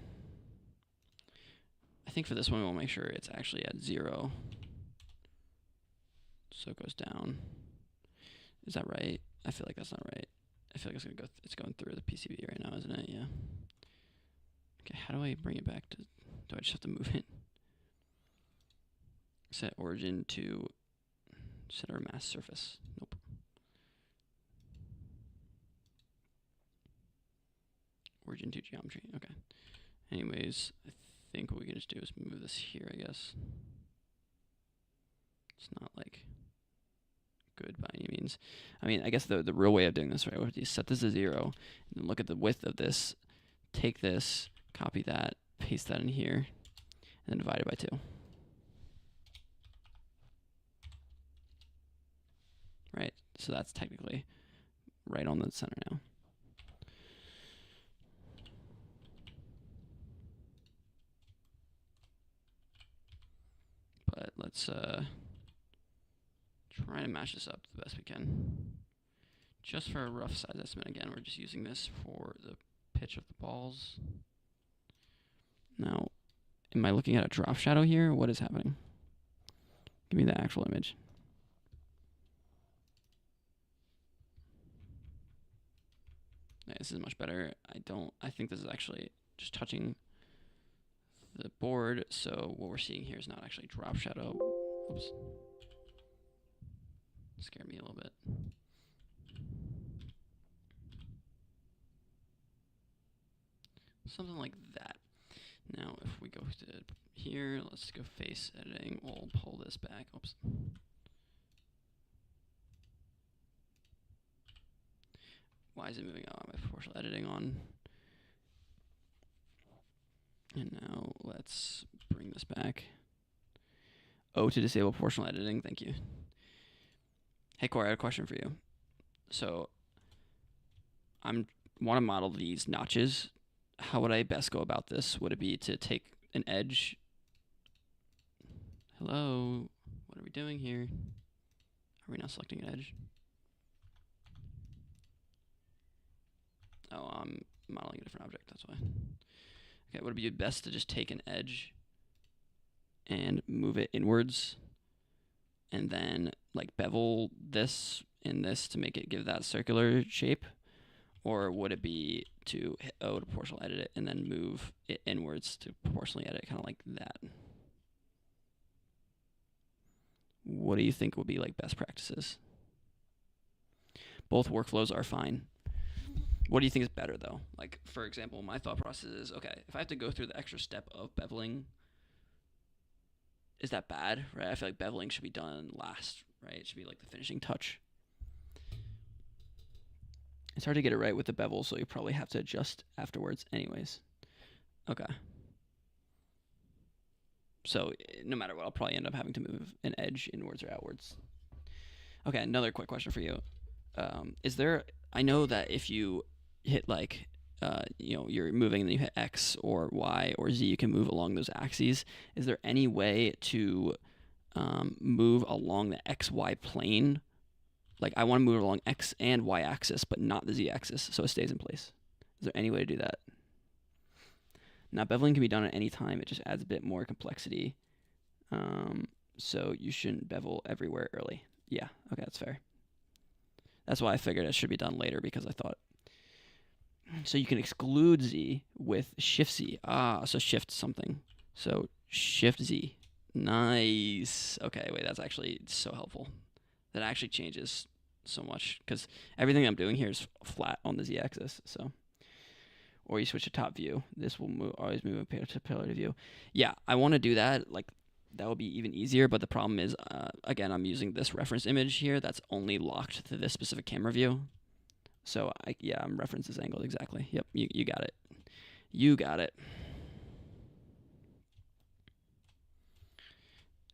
I think for this one we'll make sure it's actually at 0. So it goes down. Is that right? I feel like that's not right. I feel like it's going through the PCB right now, isn't it? Yeah. Okay, how do I bring it back to, do I just have to move it? Set origin to center mass surface. Nope. Origin to geometry. Okay. Anyways, I think what we can just do is move this here, I guess. It's not like good by any means. I mean, I guess the real way of doing this, right, would be set this to 0, and then look at the width of this, take this, copy that, paste that in here, and then divide it by 2. Right? So that's technically right on the center now. But let's try to match this up the best we can. Just for a rough size estimate, again, we're just using this for the pitch of the balls. Now, am I looking at a drop shadow here? What is happening? Give me the actual image. Yeah, this is much better. I think this is actually just touching the board, so what we're seeing here is not actually drop shadow. Oops. Scared me a little bit. Something like that. Now, if we go to here, let's go face editing. We'll pull this back. Oops. Why is it moving? Oh, my proportional editing on. And now let's bring this back. Oh, to disable proportional editing. Thank you. Hey, Corey, I have a question for you. So, I want to model these notches. How would I best go about this? Would it be to take an edge? Hello? What are we doing here? Are we not selecting an edge? Oh, I'm modeling a different object, that's why. Okay, would it be best to just take an edge and move it inwards, and then like bevel this and this to make it give that circular shape? Or would it be to hit O to proportional edit it and then move it inwards to proportionally edit it, kind of like that? What do you think would be like best practices? Both workflows are fine. What do you think is better though? Like, for example, my thought process is, okay, if I have to go through the extra step of beveling, is that bad, right? I feel like beveling should be done last, right? It should be like the finishing touch. It's hard to get it right with the bevel, so you probably have to adjust afterwards anyways. Okay. So no matter what, I'll probably end up having to move an edge inwards or outwards. Okay, another quick question for you. Is there, I know that if you hit like, you're moving and then you hit X or Y or Z, you can move along those axes. Is there any way to move along the XY plane? Like, I want to move along X and Y axis, but not the Z axis, so it stays in place. Is there any way to do that? Now, beveling can be done at any time. It just adds a bit more complexity. So you shouldn't bevel everywhere early. Yeah, okay, that's fair. That's why I figured it should be done later, because I thought. So you can exclude Z with Shift Z. So shift something. So Shift Z. Nice. Okay, wait, that's actually so helpful. That actually changes so much, because everything I'm doing here is flat on the Z axis. So, or you switch to top view. This will always move pillar to pillar to view. Yeah, I want to do that. Like, that would be even easier. But the problem is, again, I'm using this reference image here that's only locked to this specific camera view. So I'm reference this angle exactly. Yep, you got it. You got it.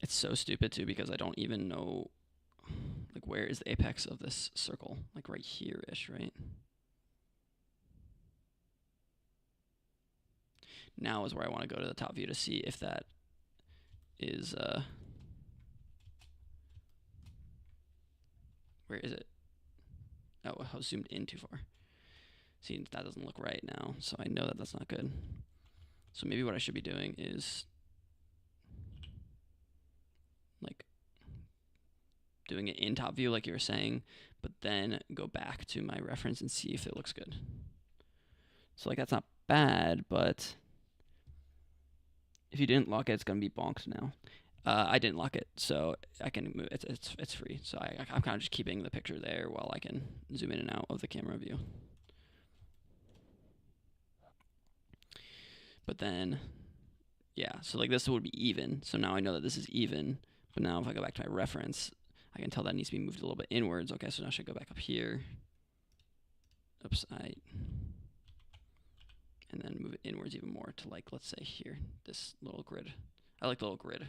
It's so stupid too, because I don't even know, like, where is the apex of this circle? Like right here-ish, right? Now is where I want to go to the top view to see if that is, where is it? Oh, I was zoomed in too far. See, that doesn't look right now, so I know that that's not good. So maybe what I should be doing is, like, doing it in top view like you were saying, but then go back to my reference and see if it looks good. So, like, that's not bad, but if you didn't lock it, it's going to be bonked now. I didn't lock it, so I can move. It's free. So I'm kind of just keeping the picture there while I can zoom in and out of the camera view. But then, yeah, so like this would be even. So now I know that this is even. But now if I go back to my reference, I can tell that needs to be moved a little bit inwards. Okay, so now I should go back up here. Oops, and then move it inwards even more to, like, let's say here, this little grid. I like the little grid.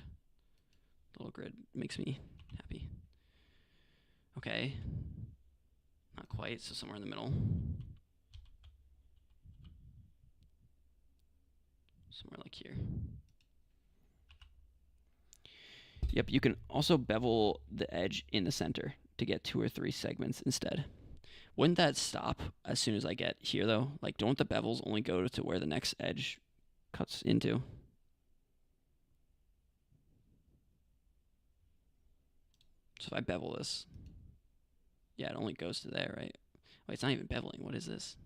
The little grid makes me happy. Okay. Not quite, so somewhere in the middle. Somewhere like here. Yep, you can also bevel the edge in the center to get 2 or 3 segments instead. Wouldn't that stop as soon as I get here, though? Like, don't the bevels only go to where the next edge cuts into? So if I bevel this, yeah, it only goes to there, right? Wait, it's not even beveling. What is this?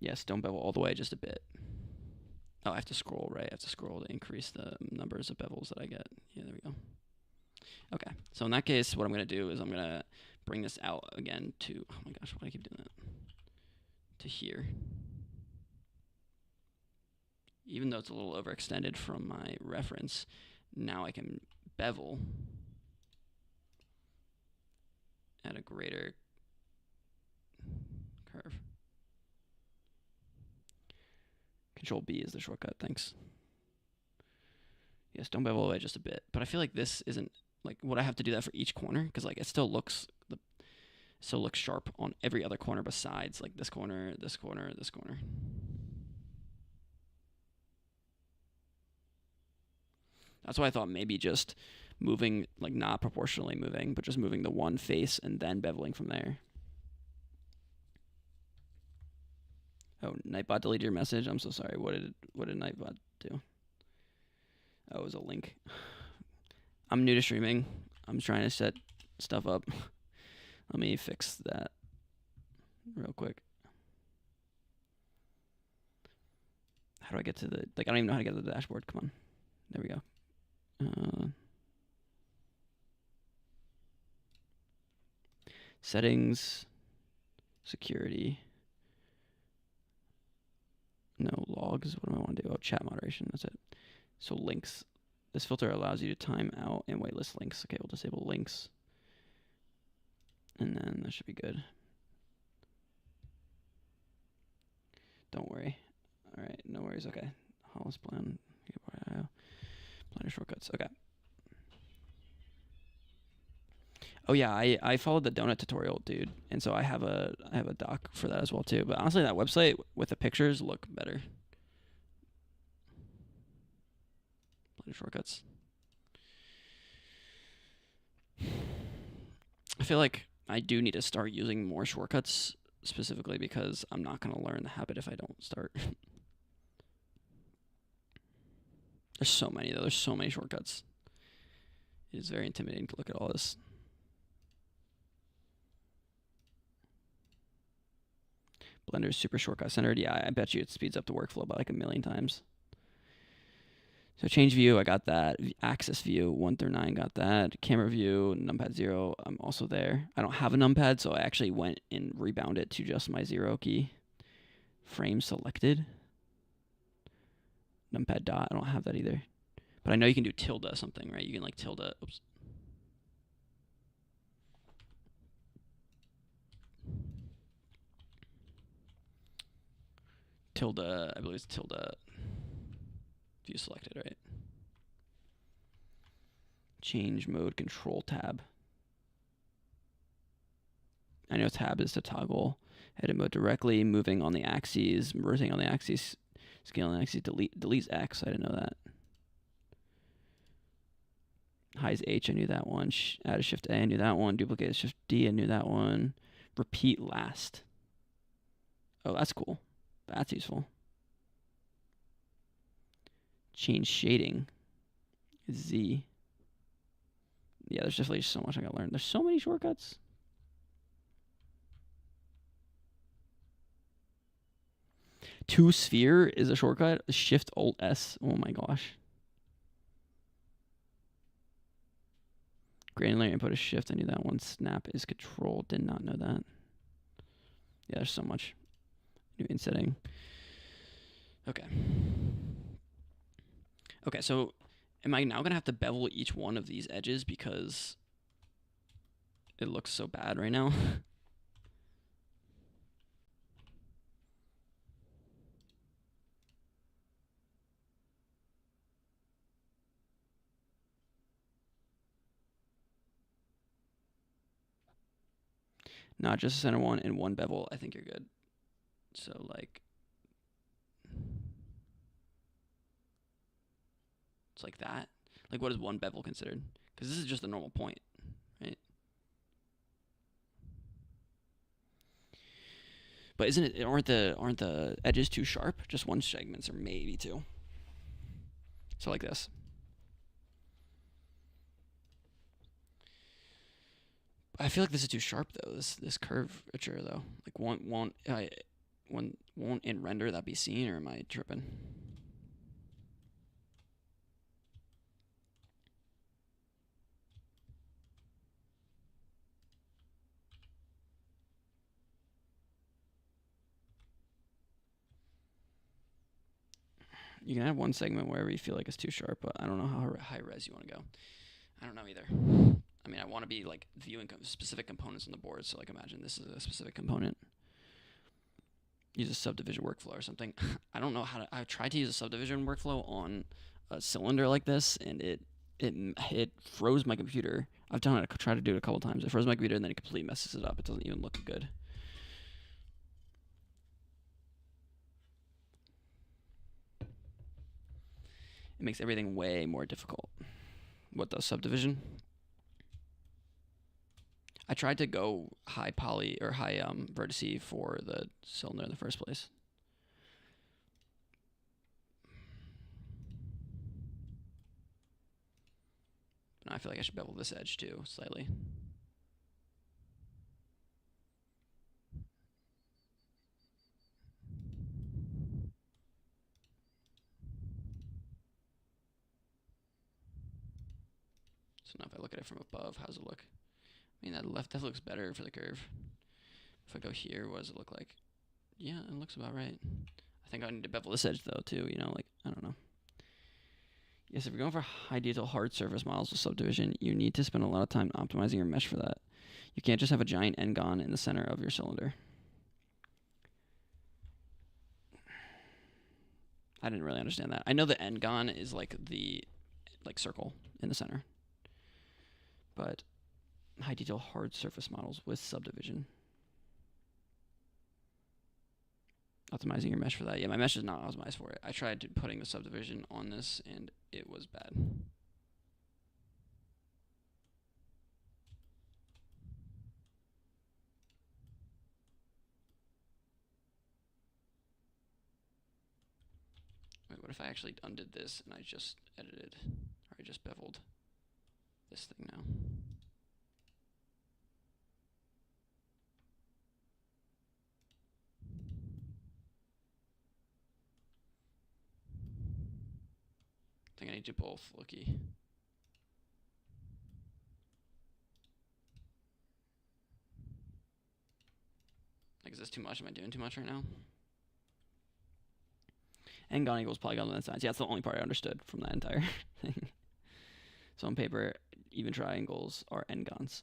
Yes, don't bevel all the way, just a bit. Oh, I have to scroll, right? I have to scroll to increase the numbers of bevels that I get. Yeah, there we go. Okay, so in that case, what I'm going to do is I'm going to bring this out again to, oh my gosh, why do I keep doing that? To here. Even though it's a little overextended from my reference, now I can bevel at a greater curve. Control B is the shortcut, thanks. Yes, don't bevel away just a bit. But I feel like this isn't, like, would I have to do that for each corner? Because, like, it still looks sharp on every other corner besides, like, this corner, this corner, this corner. That's why I thought maybe just moving, like, not proportionally moving, but just moving the one face and then beveling from there. Oh, Nightbot deleted your message. I'm so sorry. What did Nightbot do? Oh, it was a link. I'm new to streaming. I'm trying to set stuff up. Let me fix that real quick. How do I get to the, like, I don't even know how to get to the dashboard. Come on. There we go. Settings, security, no logs. What do I want to do? Oh, chat moderation. That's it. So links. This filter allows you to time out and whitelist links. Okay, we'll disable links. And then that should be good. Don't worry. All right, no worries. Okay. Hollis plan. Blender shortcuts. Okay. Oh yeah, I followed the donut tutorial, dude, and so I have a doc for that as well too. But honestly, that website with the pictures look better. Blender shortcuts. I feel like I do need to start using more shortcuts, specifically because I'm not gonna learn the habit if I don't start. There's so many though. There's so many shortcuts. It is very intimidating to look at all this. Blender's super shortcut centered. Yeah, I bet you it speeds up the workflow by like 1,000,000 times. So change view, I got that. Axis view, 1 through 9, got that. Camera view, numpad 0, I'm also there. I don't have a numpad, so I actually went and rebound it to just my 0 key. Frame selected. Numpad dot, I don't have that either. But I know you can do tilde something, right? You can like tilde, oops. Tilde, I believe it's tilde. View selected, right? Change mode, control tab. I know tab is to toggle edit mode directly, moving on the axes, rotating on the axes, scaling on the axes, deletes X, I didn't know that. Highs H, I knew that one. Add a shift A, I knew that one. Duplicate a shift D, I knew that one. Repeat last. Oh, that's cool. That's useful. Change shading. Z. Yeah, there's definitely so much I gotta learn. There's so many shortcuts. To sphere is a shortcut. Shift Alt S. Oh my gosh. Granular input is shift. I knew that one. Snap is control. Did not know that. Yeah, there's so much. New in setting. Okay. Okay, so am I now gonna have to bevel each one of these edges because it looks so bad right now? Not just a center one and one bevel. I think you're good. So like, it's like that. Like, what is one bevel considered? Because this is just a normal point, right? But isn't it? Aren't the edges too sharp? Just one segments or maybe two. So like this. I feel like this is too sharp though. This curvature though. Like won't in render that be seen, or am I tripping? You can have one segment wherever you feel like it's too sharp, but I don't know how high res you want to go. I don't know either. I mean, I want to be like viewing specific components on the board. So like, imagine this is a specific component. Use a subdivision workflow or something. I don't know how to. I tried to use a subdivision workflow on a cylinder like this, and it froze my computer. I've done it. I tried to do it a couple times. It froze my computer, and then it completely messes it up. It doesn't even look good. It makes everything way more difficult. What does subdivision? I tried to go high poly or high vertice for the cylinder in the first place. Now I feel like I should bevel this edge too, slightly. So now if I look at it from above, how does it look? I mean, that definitely looks better for the curve. If I go here, what does it look like? Yeah, it looks about right. I think I need to bevel this edge though too, you know, like, I don't know. Yes, if you're going for high detail hard surface models with subdivision, you need to spend a lot of time optimizing your mesh for that. You can't just have a giant N-gon in the center of your cylinder. I didn't really understand that. I know the N-gon is like the circle in the center. But high detail hard surface models with subdivision. Optimizing your mesh for that. Yeah, my mesh is not optimized for it. I tried putting the subdivision on this and it was bad. Wait, what if I actually undid this and I just edited, or I just beveled this thing now? I think I need to both, looky. Like, is this too much? Am I doing too much right now? N-gon equals polygon on that side. Yeah, that's the only part I understood from that entire thing. So on paper, even triangles are N-gons.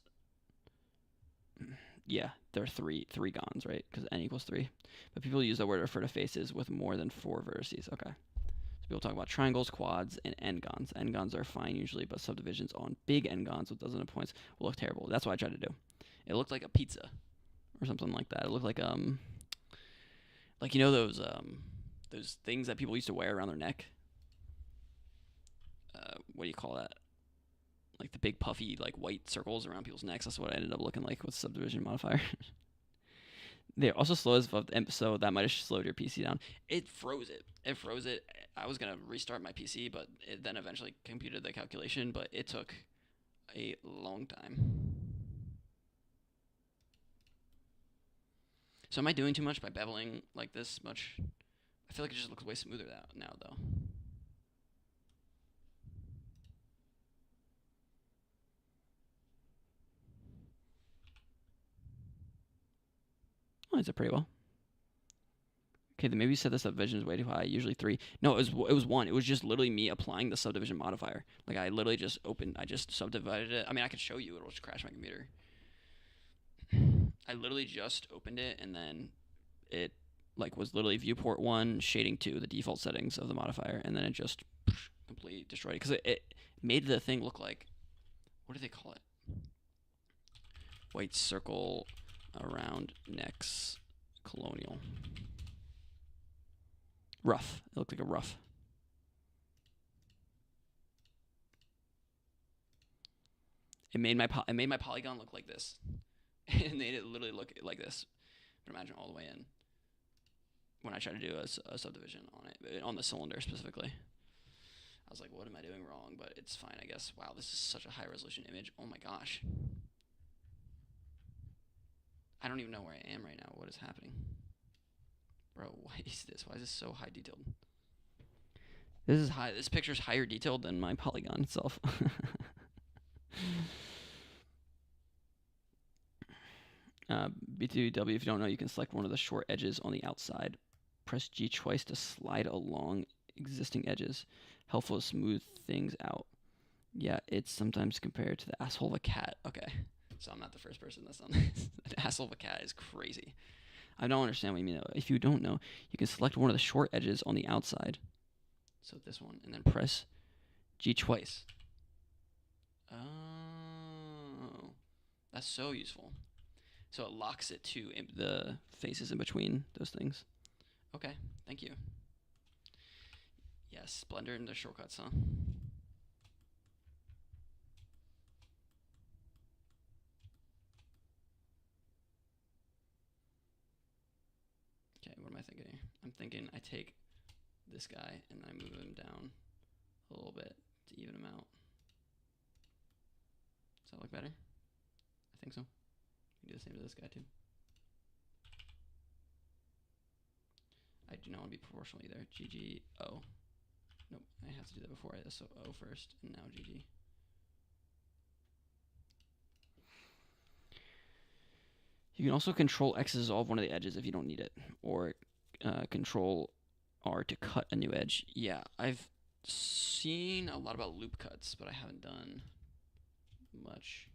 Yeah, there are three gons, right? Because n equals 3. But people use that word to refer to faces with more than 4 vertices. Okay. So people talk about triangles, quads, and n-gons. N-gons are fine usually, but subdivisions on big n-gons with dozens of points will look terrible. That's what I tried to do. It looked like a pizza or something like that. It looked like you know those things that people used to wear around their neck. What do you call that? Like the big puffy like white circles around people's necks. That's what I ended up looking like with subdivision modifier. They're also slow as fuck, so that might have slowed your PC down. It froze it. It froze it. I was gonna restart my PC, but it then eventually computed the calculation. But it took a long time. So am I doing too much by beveling like this much? I feel like it just looks way smoother now though. Oh, it's pretty well. Okay, then maybe you set the subdivisions way too high. Usually 3. No, it was 1. It was just literally me applying the subdivision modifier. Like I literally just I just subdivided it. I mean, I could show you. It'll just crash my computer. I literally just opened it and then it like was literally viewport 1, shading 2, the default settings of the modifier, and then it just completely destroyed it because it made the thing look like, what do they call it? White circle around necks colonial. Rough. It looked like a rough. It made my polygon look like this. It made it literally look like this. But imagine all the way in. When I tried to do a subdivision on it, on the cylinder specifically. I was like, what am I doing wrong? But it's fine, I guess. Wow, this is such a high resolution image. Oh my gosh. I don't even know where I am right now. What is happening? Bro, what is this? Why is this so high detailed? This is high. This picture's higher detailed than my polygon itself. B2W, if you don't know, you can select one of the short edges on the outside. Press G twice to slide along existing edges. Helpful to smooth things out. Yeah, it's sometimes compared to the asshole of a cat. Okay, so I'm not the first person that's on this. The asshole of a cat is crazy. I don't understand what you mean though. If you don't know, you can select one of the short edges on the outside. So this one, and then press G twice. Oh, that's so useful. So it locks it to the faces in between those things. Okay, thank you. Yes, Blender and the shortcuts, huh? Okay, what am I thinking here? I'm thinking I take this guy and I move him down a little bit to even him out. that look better? I think so. We can do the same to this guy too. I do not want to be proportional either. GG O. Nope, I have to do that before I so O first, and now GG. You can also control X to dissolve one of the edges if you don't need it, or control R to cut a new edge. Yeah, I've seen a lot about loop cuts, but I haven't done much.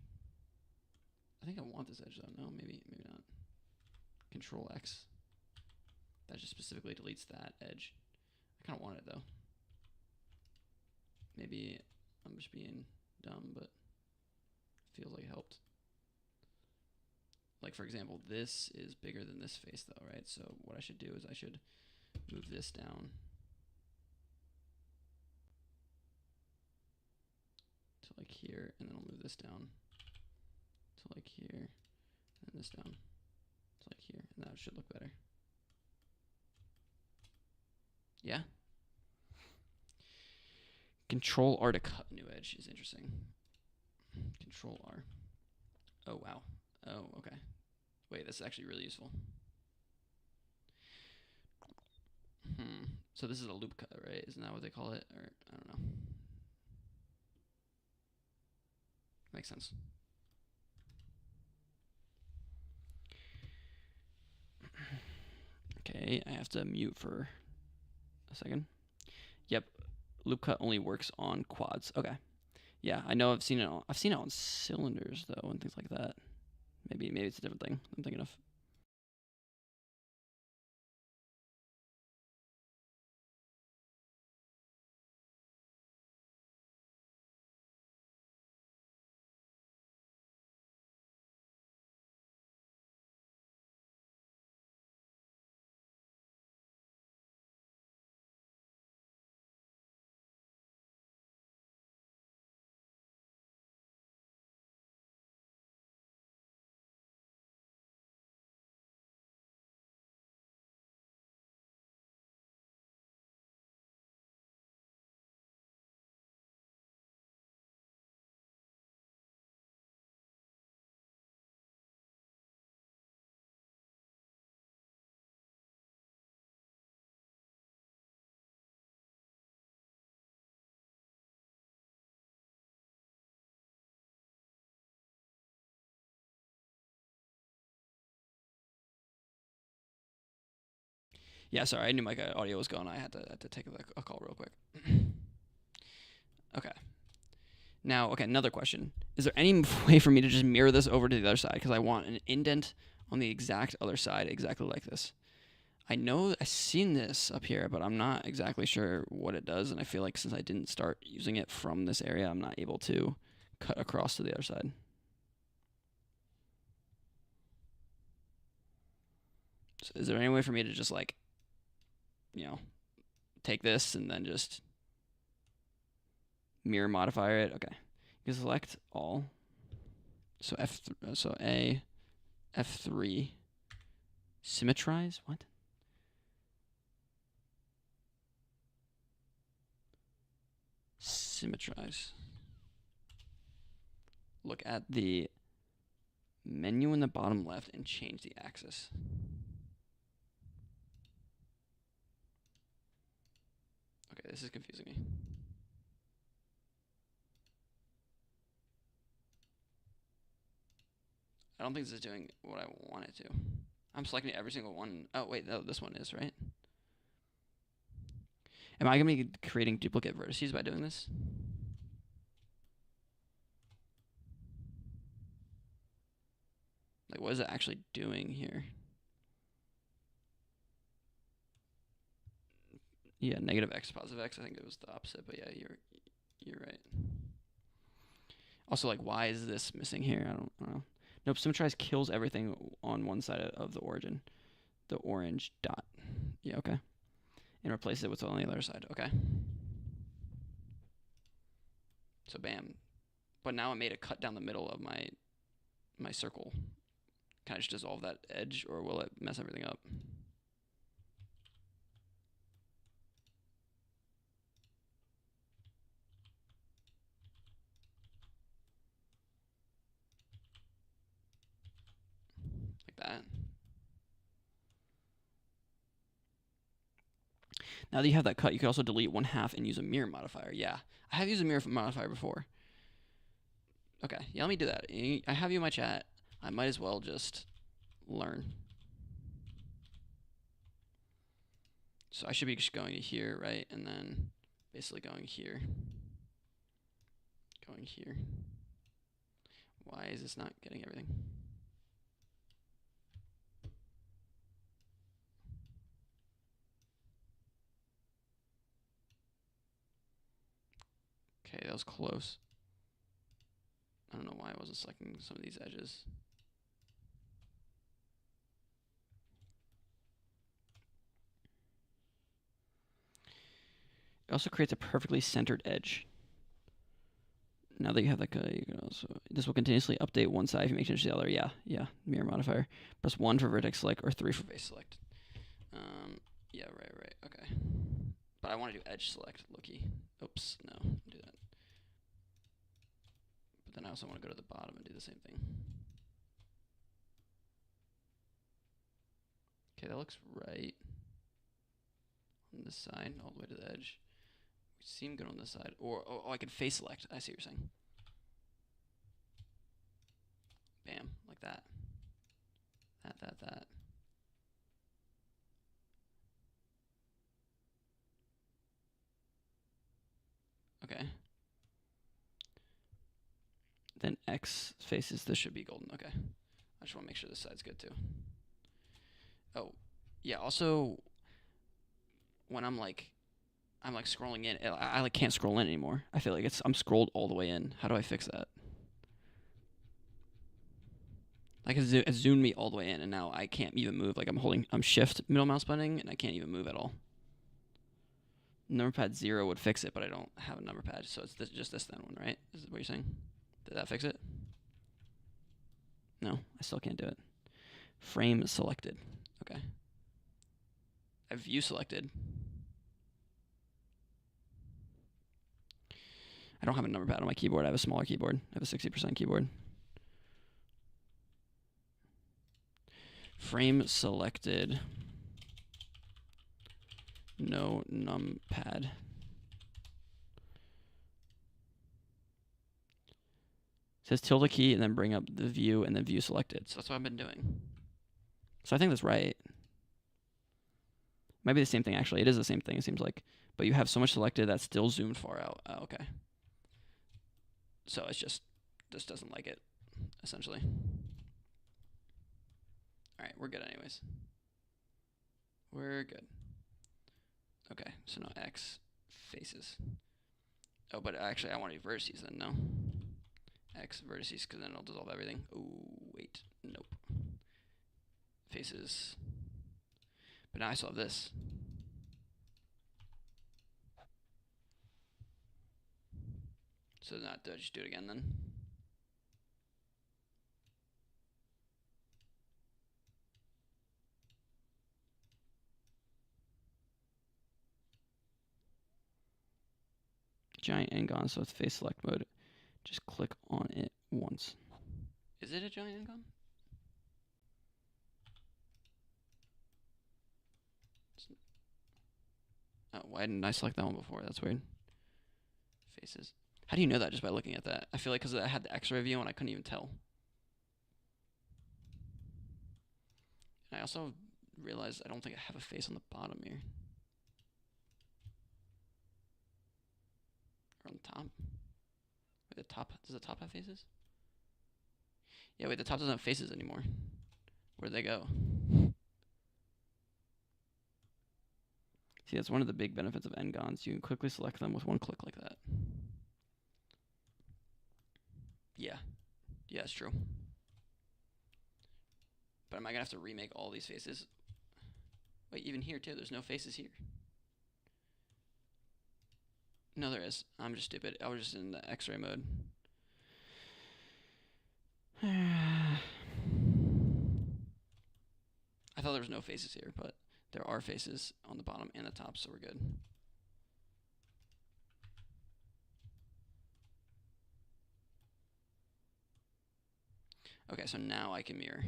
I think I want this edge though. No, maybe not. Control X. That just specifically deletes that edge. I kind of want it though. Maybe I'm just being dumb, but feels like it helped. Like for example, this is bigger than this face though, right? So what I should do is I should move this down to like here, and then I'll move this down to like here, and this down to like here, and that should look better. Yeah? Control R to cut new edge is interesting. Control R. Oh, wow. Oh, okay. Wait, that's actually really useful. So this is a loop cut, right? Isn't that what they call it? Or, I don't know. Makes sense. Okay, I have to mute for a second. Yep, loop cut only works on quads. Okay. Yeah, I know I've seen it on cylinders though and things like that. Maybe it's a different thing I'm thinking of. Yeah, sorry, I knew my audio was going. I had to take a call real quick. Okay. Now, okay, another question. Is there any way for me to just mirror this over to the other side? Because I want an indent on the exact other side, exactly like this. I know I've seen this up here, but I'm not exactly sure what it does. And I feel like since I didn't start using it from this area, I'm not able to cut across to the other side. So is there any way for me to just like, take this and then just mirror modifier it? Okay. You can select all. So A, F3, symmetrize, what? Symmetrize. Look at the menu in the bottom left and change the axis. Okay, this is confusing me. I don't think this is doing what I want it to. I'm selecting every single one. Oh, wait, no, this one is, right? Am I going to be creating duplicate vertices by doing this? Like, what is it actually doing here? Yeah, negative x, positive x. I think it was the opposite, but yeah, you're right. Also, like, why is this missing here? I don't know. Nope, symmetrize kills everything on one side of the origin. The orange dot. Yeah, okay. And replace it with on the other side. Okay. So bam. But now it made a cut down the middle of my circle. Can I just dissolve that edge, or will it mess everything up? that. Now that you have that cut, you could also delete 1/2 and use a mirror modifier. Yeah, I have used a mirror modifier before. Okay, yeah, let me do that. I have you in my chat. I might as well just learn. So I should be just going to here, right? And then basically going here. Going here. Why is this not getting everything? Okay, that was close. I don't know why I wasn't selecting some of these edges. It also creates a perfectly centered edge. Now that you have that, you can also, this will continuously update one side if you make changes to the other. Yeah, mirror modifier. Press 1 for vertex select or 3 for face select. Yeah, right, okay. But I want to do edge select, looky. Oops, no, don't do that. But then I also want to go to the bottom and do the same thing. Okay, that looks right. On this side, all the way to the edge. We seem good on this side. Or, oh, I can face select. I see what you're saying. Bam, like that. That. Okay. Then X faces, this should be golden. Okay. I just want to make sure this side's good too. Oh, yeah, also, when I'm scrolling in, I like can't scroll in anymore. I feel like I'm scrolled all the way in. How do I fix that? Like it zoomed me all the way in, and now I can't even move. Like I'm shift middle mouse buttoning, and I can't even move at all. Number pad 0 would fix it, but I don't have a number pad, so it's just this then one, right? Is what you're saying? Did that fix it? No, I still can't do it. Frame selected. Okay. I have view selected. I don't have a number pad on my keyboard. I have a smaller keyboard. I have a 60% keyboard. Frame selected. No numpad. It says tilde key and then bring up the view and then view selected. So that's what I've been doing. So I think that's right. Might be the same thing actually. It is the same thing, it seems like. But you have so much selected that's still zoomed far out. Oh, okay. So it's just this doesn't like it, essentially. Alright, we're good anyways. We're good. Okay, so now X faces. Oh, but actually I want to do vertices then, no? X vertices, because then it'll dissolve everything. Oh, wait. Nope. Faces. But now I still have this. So not do I just do it again then? Giant N-gon, so it's face select mode. Just click on it once. Is it a giant N-gon? Oh, why didn't I select that one before? That's weird. Faces. How do you know that just by looking at that? I feel like because I had the X-ray view and I couldn't even tell. And I also realized I don't think I have a face on the bottom here. Or on the top. Wait, the top, does the top have faces? Yeah, wait, the top doesn't have faces anymore. Where'd they go? See, that's one of the big benefits of N-gons. You can quickly select them with one click like that. Yeah, it's true. But am I going to have to remake all these faces? Wait, even here too, there's no faces here. No, there is. I'm just stupid. I was just in the X-ray mode. I thought there was no faces here, but there are faces on the bottom and the top, so we're good. Okay, so now I can mirror.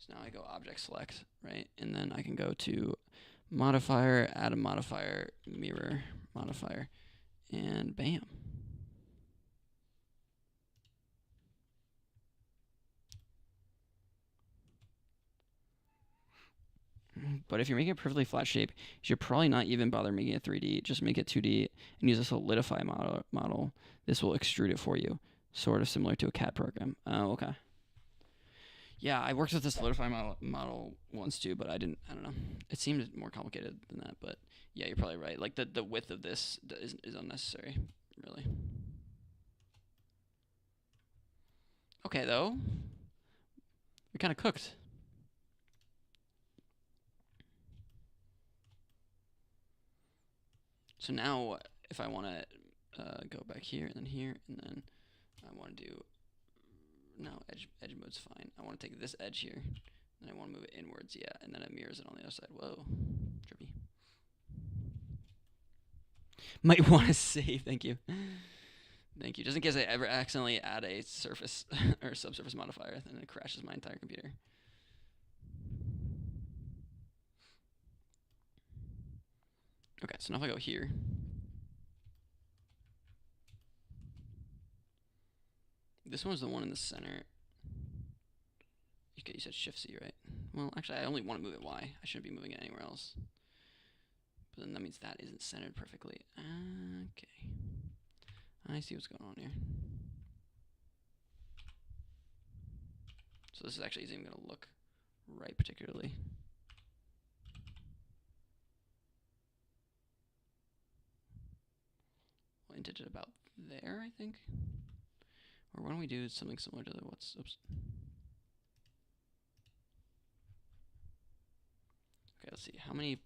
So now I go object select, right? And then I can go to modifier, add a modifier, mirror modifier, and bam. But if you're making a perfectly flat shape, you should probably not even bother making it 3D. Just make it 2D and use a solidify model. This will extrude it for you, sort of similar to a CAD program. Oh, okay. Yeah, I worked with the solidify model once too, but I don't know. It seemed more complicated than that, but yeah, you're probably right. Like the width of this is unnecessary, really. Okay, though. We kind of cooked. So now, if I want to go back here and then I want to do now edge mode's fine. I want to take this edge here, and I want to move it inwards, yeah, and then it mirrors it on the other side. Whoa, trippy. Might want to save. Thank you. Thank you. Just in case I ever accidentally add a surface or subsurface modifier, then it crashes my entire computer. Okay, so now if I go here. This one was the one in the center. You said Shift C, right? Well, actually, I only want to move it Y. I shouldn't be moving it anywhere else. But then that means that isn't centered perfectly. Okay. I see what's going on here. So this is actually isn't even going to look right particularly. We'll indent it about there, I think. Or why don't we do something similar to the oops. Okay, let's see. How many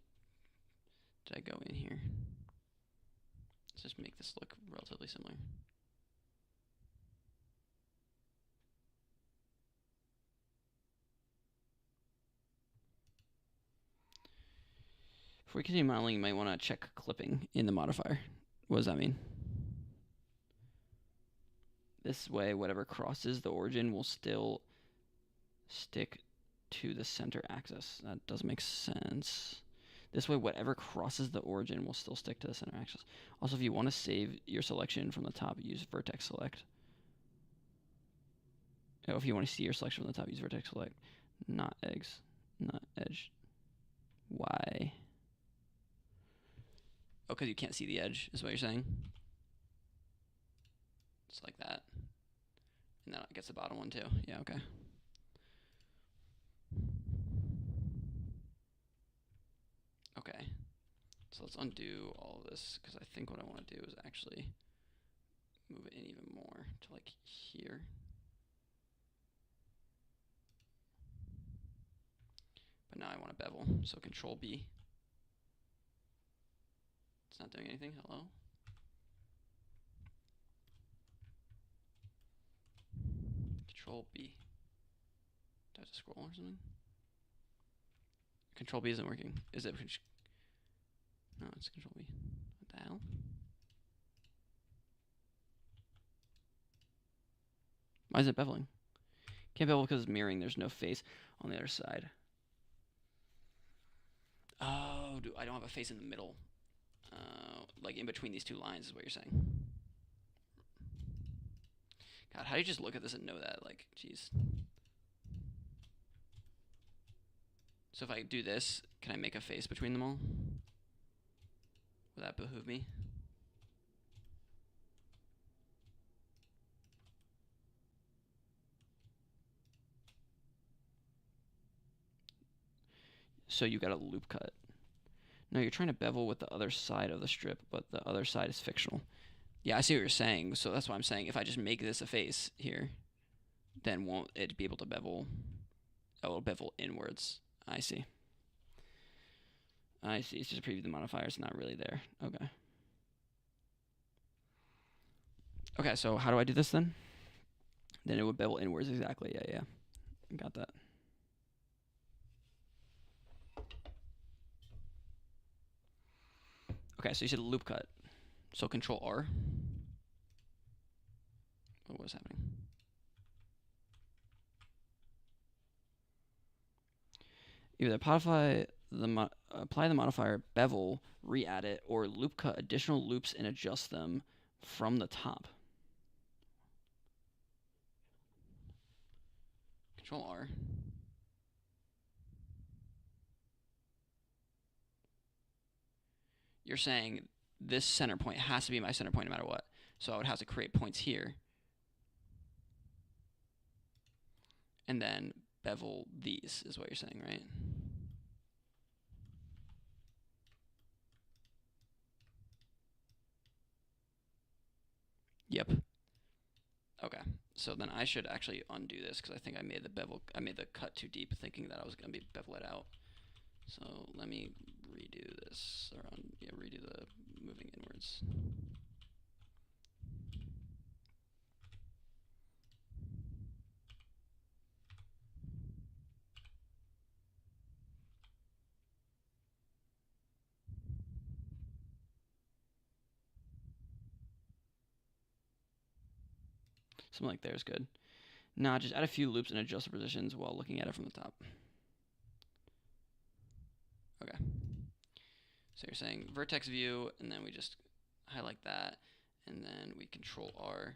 did I go in here? Let's just make this look relatively similar. Before we continue modeling, you might want to check clipping in the modifier. What does that mean? This way, whatever crosses the origin will still stick to the center axis. That doesn't make sense. This way, whatever crosses the origin will still stick to the center axis. Also, if you want to save your selection from the top, use vertex select. Oh, if you want to see your selection from the top, use vertex select. Not eggs, not edge. Why? Oh, because you can't see the edge, is what you're saying? Just like that. And then it gets the bottom one too. Yeah, okay. Okay. So let's undo all of this, because I think what I want to do is actually move it in even more to like here. But now I want to bevel, so Control B. It's not doing anything. Hello? Control B. Do I have to scroll or something? Control B isn't working. Is it? No, it's Control B. What the hell? Why is it beveling? Can't bevel because it's mirroring. There's no face on the other side. Oh, I don't have a face in the middle. Like in between these two lines is what you're saying. God, how do you just look at this and know that? Like, jeez. So if I do this, can I make a face between them all? Would that behoove me? So you got a loop cut. No, you're trying to bevel with the other side of the strip, but the other side is fictional. Yeah, I see what you're saying. So that's why I'm saying if I just make this a face here, then won't it be able to bevel? Oh, it'll bevel inwards. I see. I see. It's just a preview of the modifier. It's not really there. Okay. Okay, so how do I do this then? Then it would bevel inwards exactly. Yeah. Got that. Okay, so you said loop cut. So Control R. What was happening? Either apply the modifier bevel, re-add it, or loop cut additional loops and adjust them from the top. Control R. You're saying this center point has to be my center point no matter what. So I would have to create points here. And then bevel these is what you're saying, right? Yep. Okay. So then I should actually undo this because I think I made the cut too deep thinking that I was going to bevel it out. So let me redo this, or redo the moving inwards. Something like there is good. Nah, just add a few loops and adjust the positions while looking at it from the top. Okay. So you're saying vertex view, and then we just highlight that, and then we control R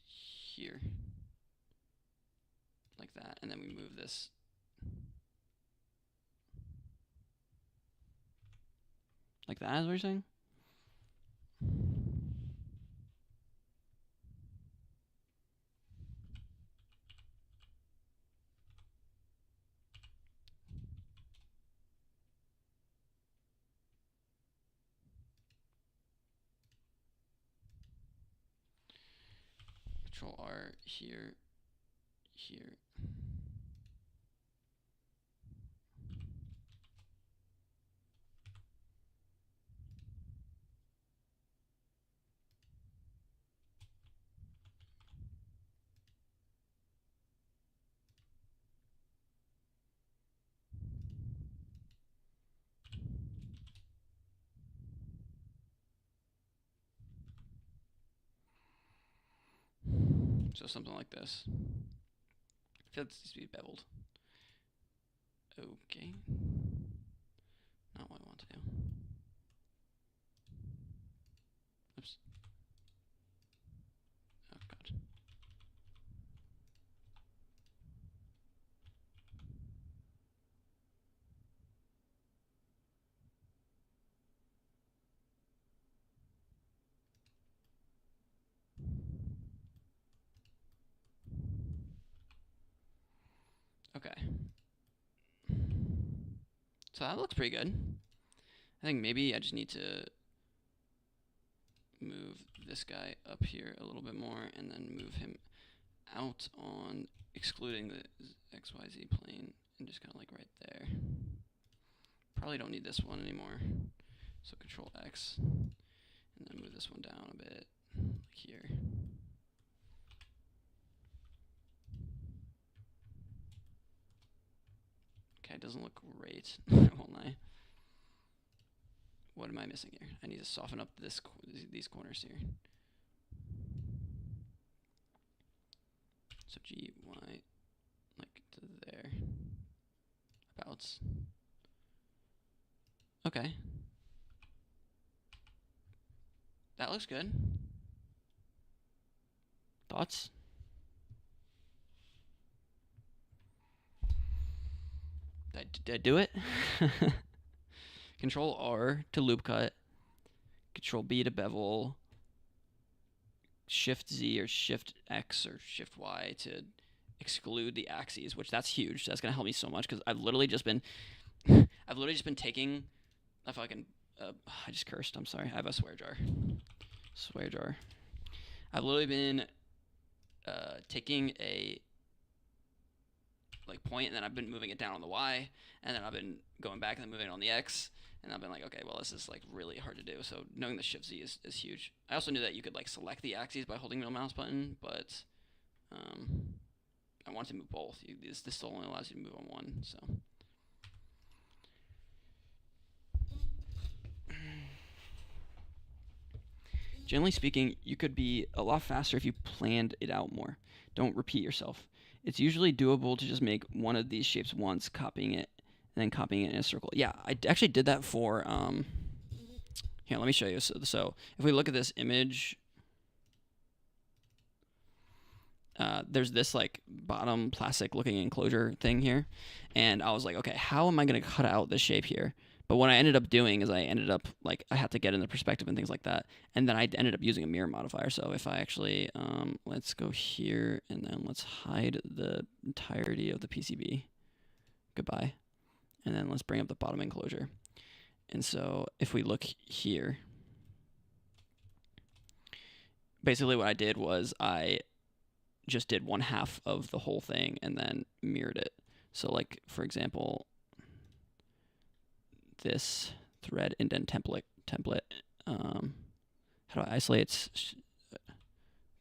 here, like that, and then we move this. Like that is what you're saying? Control R here, here. So something like this. I feel like this needs to be beveled. Okay. Not what I want to do. Oops. Oh, God. Okay. So that looks pretty good. I think maybe I just need to move this guy up here a little bit more and then move him out on excluding the XYZ plane and just kind of like right there. Probably don't need this one anymore. So control X and then move this one down a bit like here. Okay, it doesn't look great, won't lie. What am I missing here? I need to soften up these corners here. So G, Y, like to there. Abouts. Okay. That looks good. Thoughts? Did I do it? Control R to loop cut. Control B to bevel. Shift Z or Shift X or Shift Y to exclude the axes, which that's huge. That's gonna help me so much because I've literally just been taking. If I can, I just cursed. I'm sorry. I have a swear jar. Swear jar. I've literally been taking a like point, and then I've been moving it down on the Y, and then I've been going back and then moving it on the X, and I've been like, okay, well, this is like really hard to do. So knowing the Shift Z is huge. I also knew that you could like select the axes by holding middle mouse button, but I wanted to move both. This still only allows you to move on one, so. Generally speaking, you could be a lot faster if you planned it out more. Don't repeat yourself. It's usually doable to just make one of these shapes once, copying it and then copying it in a circle. Yeah, I actually did that for, here, let me show you. So if we look at this image, there's this like bottom plastic looking enclosure thing here. And I was like, okay, how am I going to cut out this shape here? But what I ended up doing is I had to get in the perspective and things like that. And then I ended up using a mirror modifier. So if I actually, let's go here and then let's hide the entirety of the PCB. Goodbye. And then let's bring up the bottom enclosure. And so if we look here, basically what I did was I just did 1/2 of the whole thing and then mirrored it. So like, for example, this thread indent template, how do I isolate its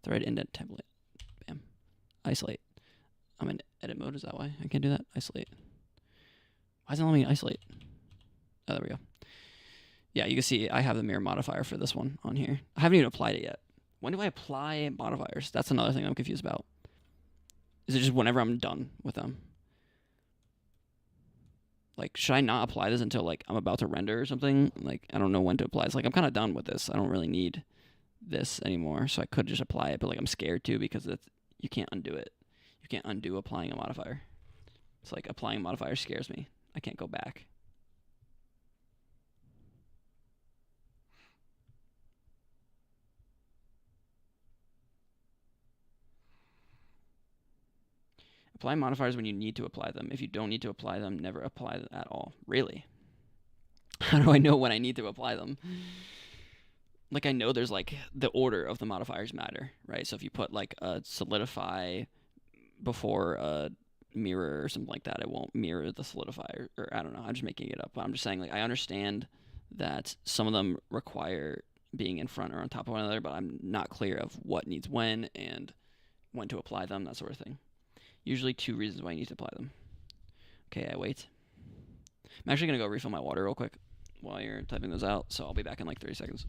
thread indent template? Bam. Isolate. I'm in edit mode, is that why I can't do that? Isolate. Why isn't it letting me isolate? Oh, there we go. Yeah, you can see I have the mirror modifier for this one on here. I haven't even applied it yet. When do I apply modifiers? That's another thing I'm confused about. Is it just whenever I'm done with them? Like, should I not apply this until, like, I'm about to render or something? Like, I don't know when to apply. It's like, I'm kind of done with this. I don't really need this anymore, so I could just apply it, but, like, I'm scared, too, because you can't undo it. You can't undo applying a modifier. It's like, applying a modifier scares me. I can't go back. Apply modifiers when you need to apply them. If you don't need to apply them, never apply them at all. Really? How do I know when I need to apply them? Like, I know there's, like, the order of the modifiers matter, right? So if you put, like, a solidify before a mirror or something like that, it won't mirror the solidify, or I don't know. I'm just making it up. But I'm just saying, like, I understand that some of them require being in front or on top of one another, but I'm not clear of what needs when and when to apply them, that sort of thing. Usually 2 reasons why you need to apply them. Okay, I wait. I'm actually going to go refill my water real quick while you're typing those out, so I'll be back in like 30 seconds.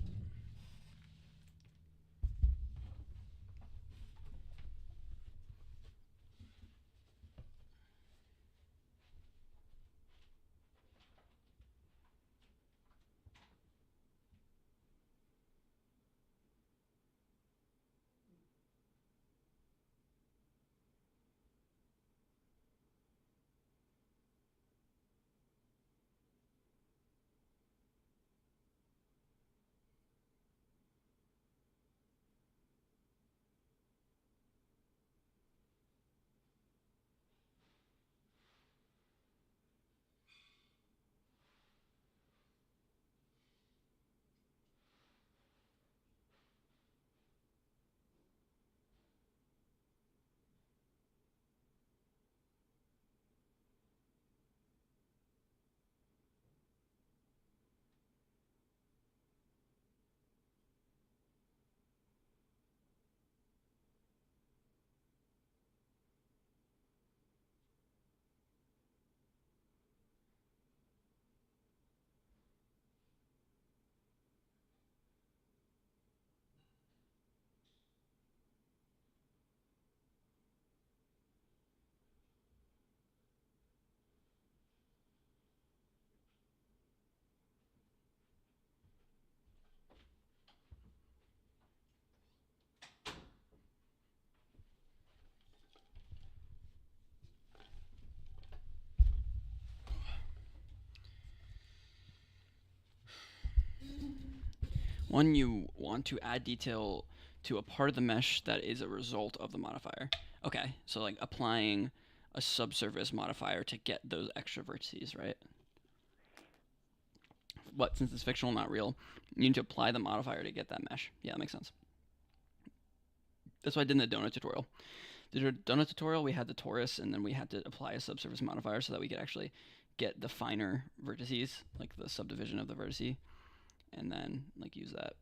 One, you want to add detail to a part of the mesh that is a result of the modifier. Okay, so like applying a subsurface modifier to get those extra vertices, right? But since it's fictional, not real, you need to apply the modifier to get that mesh. Yeah, that makes sense. That's what I did in the donut tutorial. The donut tutorial, we had the torus, and then we had to apply a subsurface modifier so that we could actually get the finer vertices, like the subdivision of the vertice, and then like use that.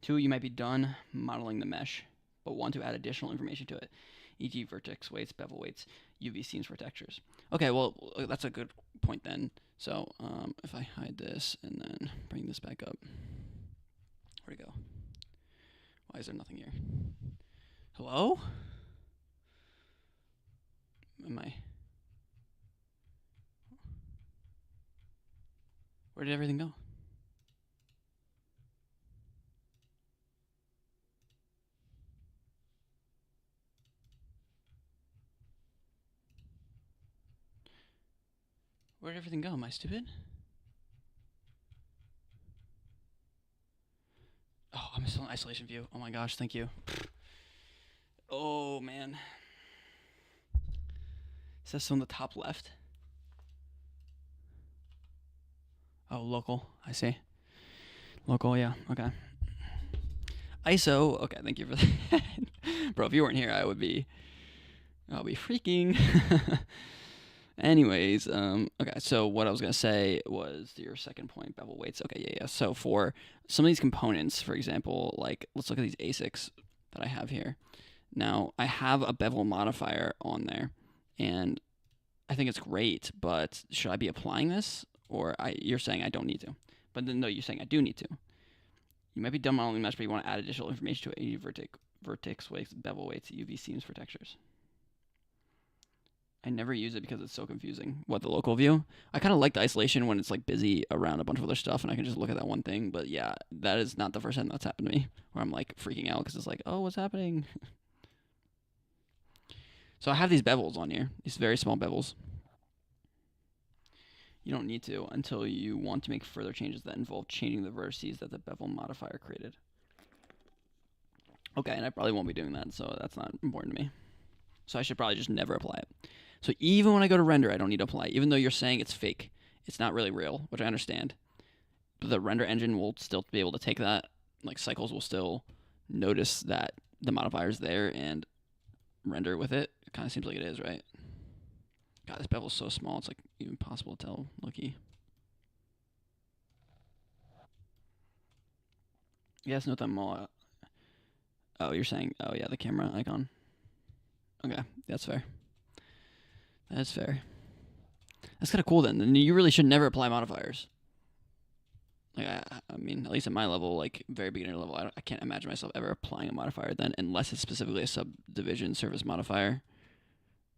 2, you might be done modeling the mesh, but want to add additional information to it, e.g. vertex weights, bevel weights, UV seams for textures. Okay, well, that's a good point then. So if I hide this and then bring this back up, where'd it go? Why is there nothing here? Hello? Am I?
Where did everything go? Where did everything go? Am I stupid? Oh, I'm still in isolation view. Oh my gosh, thank you. Oh man. Is that still in the top left? Oh, local. I see. Local, yeah. Okay. ISO. Okay, thank you for that. Bro, if you weren't here, I'll be freaking. Anyways, okay, so what I was gonna say was your second point, bevel weights. Okay, yeah. So for some of these components, for example, like let's look at these ASICs that I have here. Now, I have a bevel modifier on there, and I think it's great, but should I be applying this? Or you're saying I don't need to. But then, no, you're saying I do need to. You might be done modeling mesh, but you want to add additional information to it. Vertex weights, bevel weights, UV seams for textures. I never use it because it's so confusing. What, the local view? I kind of like the isolation when it's like busy around a bunch of other stuff and I can just look at that one thing. But yeah, that is not the first time that's happened to me where I'm like freaking out because it's like, oh, what's happening? So I have these bevels on here, these very small bevels. You don't need to until you want to make further changes that involve changing the vertices that the bevel modifier created. Okay, and I probably won't be doing that, so that's not important to me. So I should probably just never apply it. So even when I go to render, I don't need to apply, even though you're saying it's fake. It's not really real, which I understand. But the render engine will still be able to take that. Like, Cycles will still notice that the modifier's there and render with it. It kind of seems like it is, right? God, this bevel's so small, it's like even impossible to tell. Lucky. Yes, note that more. Oh, you're saying, oh yeah, the camera icon. Okay, that's fair. That's fair. That's kind of cool then. Then you really should never apply modifiers. Like, I mean, at least at my level, like very beginner level, I can't imagine myself ever applying a modifier then, unless it's specifically a subdivision surface modifier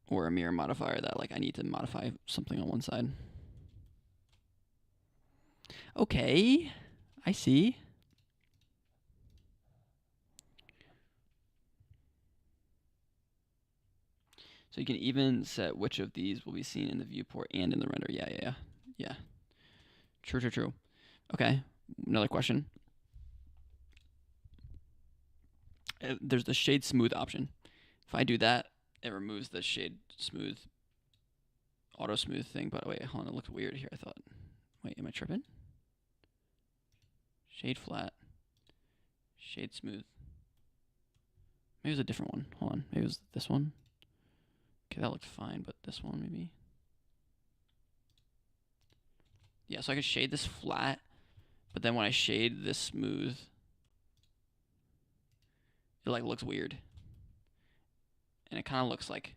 or a mirror modifier that like I need to modify something on one side. Okay, I see. So you can even set which of these will be seen in the viewport and in the render. Yeah. True. Okay, another question. There's the shade smooth option. If I do that, it removes the shade smooth, auto smooth thing. But wait, hold on, it looked weird here. I thought, wait, am I tripping? Shade flat, shade smooth. Maybe it was a different one. Hold on, maybe it was this one. Okay, that looked fine, but this one maybe. Yeah, so I could shade this flat, but then when I shade this smooth, it like looks weird. And it kind of looks like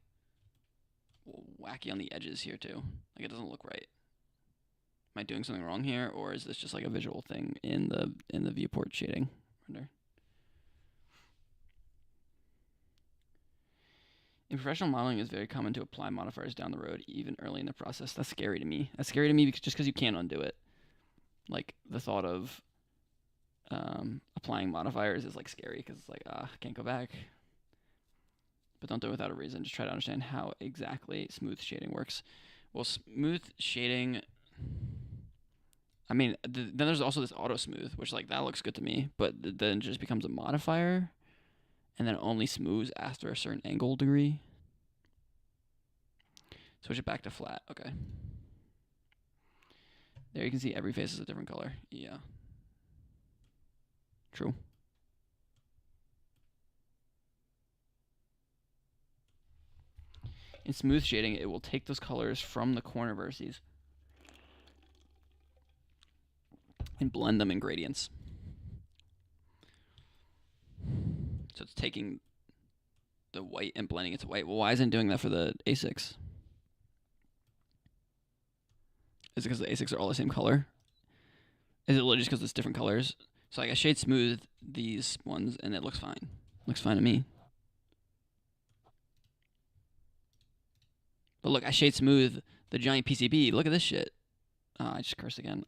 wacky on the edges here too. Like it doesn't look right. Am I doing something wrong here, or is this just like a visual thing in the viewport shading render? In professional modeling, it's very common to apply modifiers down the road, even early in the process. That's scary to me. That's scary to me just because you can't undo it. Like the thought of applying modifiers is like scary because it's like, I can't go back. But don't do it without a reason. Just try to understand how exactly smooth shading works. Well, smooth shading, I mean, then there's also this auto smooth, which like that looks good to me, but then it just becomes a modifier, and then only smooths after a certain angle degree. Switch it back to flat. Okay. There you can see every face is a different color. Yeah. True. In smooth shading, it will take those colors from the corner vertices and blend them in gradients. So it's taking the white and blending it to white. Well, why isn't it doing that for the ASICs? Is it because the ASICs are all the same color? Is it literally just because it's different colors? So like I shade smooth these ones and it looks fine. Looks fine to me. But look, I shade smooth the giant PCB. Look at this shit. Oh, I just cursed again.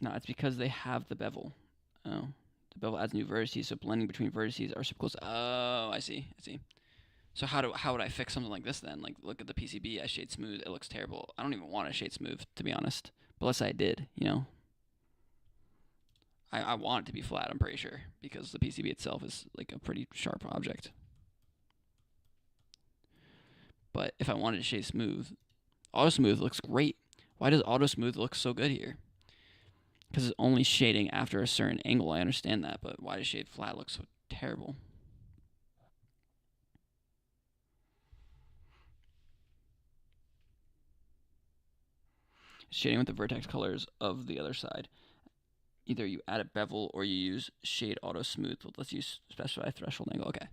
No, it's because they have the bevel. Oh. The bevel adds new vertices, so blending between vertices are super close. Oh, I see. So how would I fix something like this then? Like, look at the PCB, I shade smooth, it looks terrible. I don't even want to shade smooth, to be honest. But let's say I did, you know? I want it to be flat, I'm pretty sure, because the PCB itself is like a pretty sharp object. But if I wanted to shade smooth, auto smooth looks great. Why does auto smooth look so good here? Because it's only shading after a certain angle, I understand that, but why does shade flat look so terrible? Shading with the vertex colors of the other side. Either you add a bevel or you use shade auto smooth. Let's use specify threshold angle. Okay.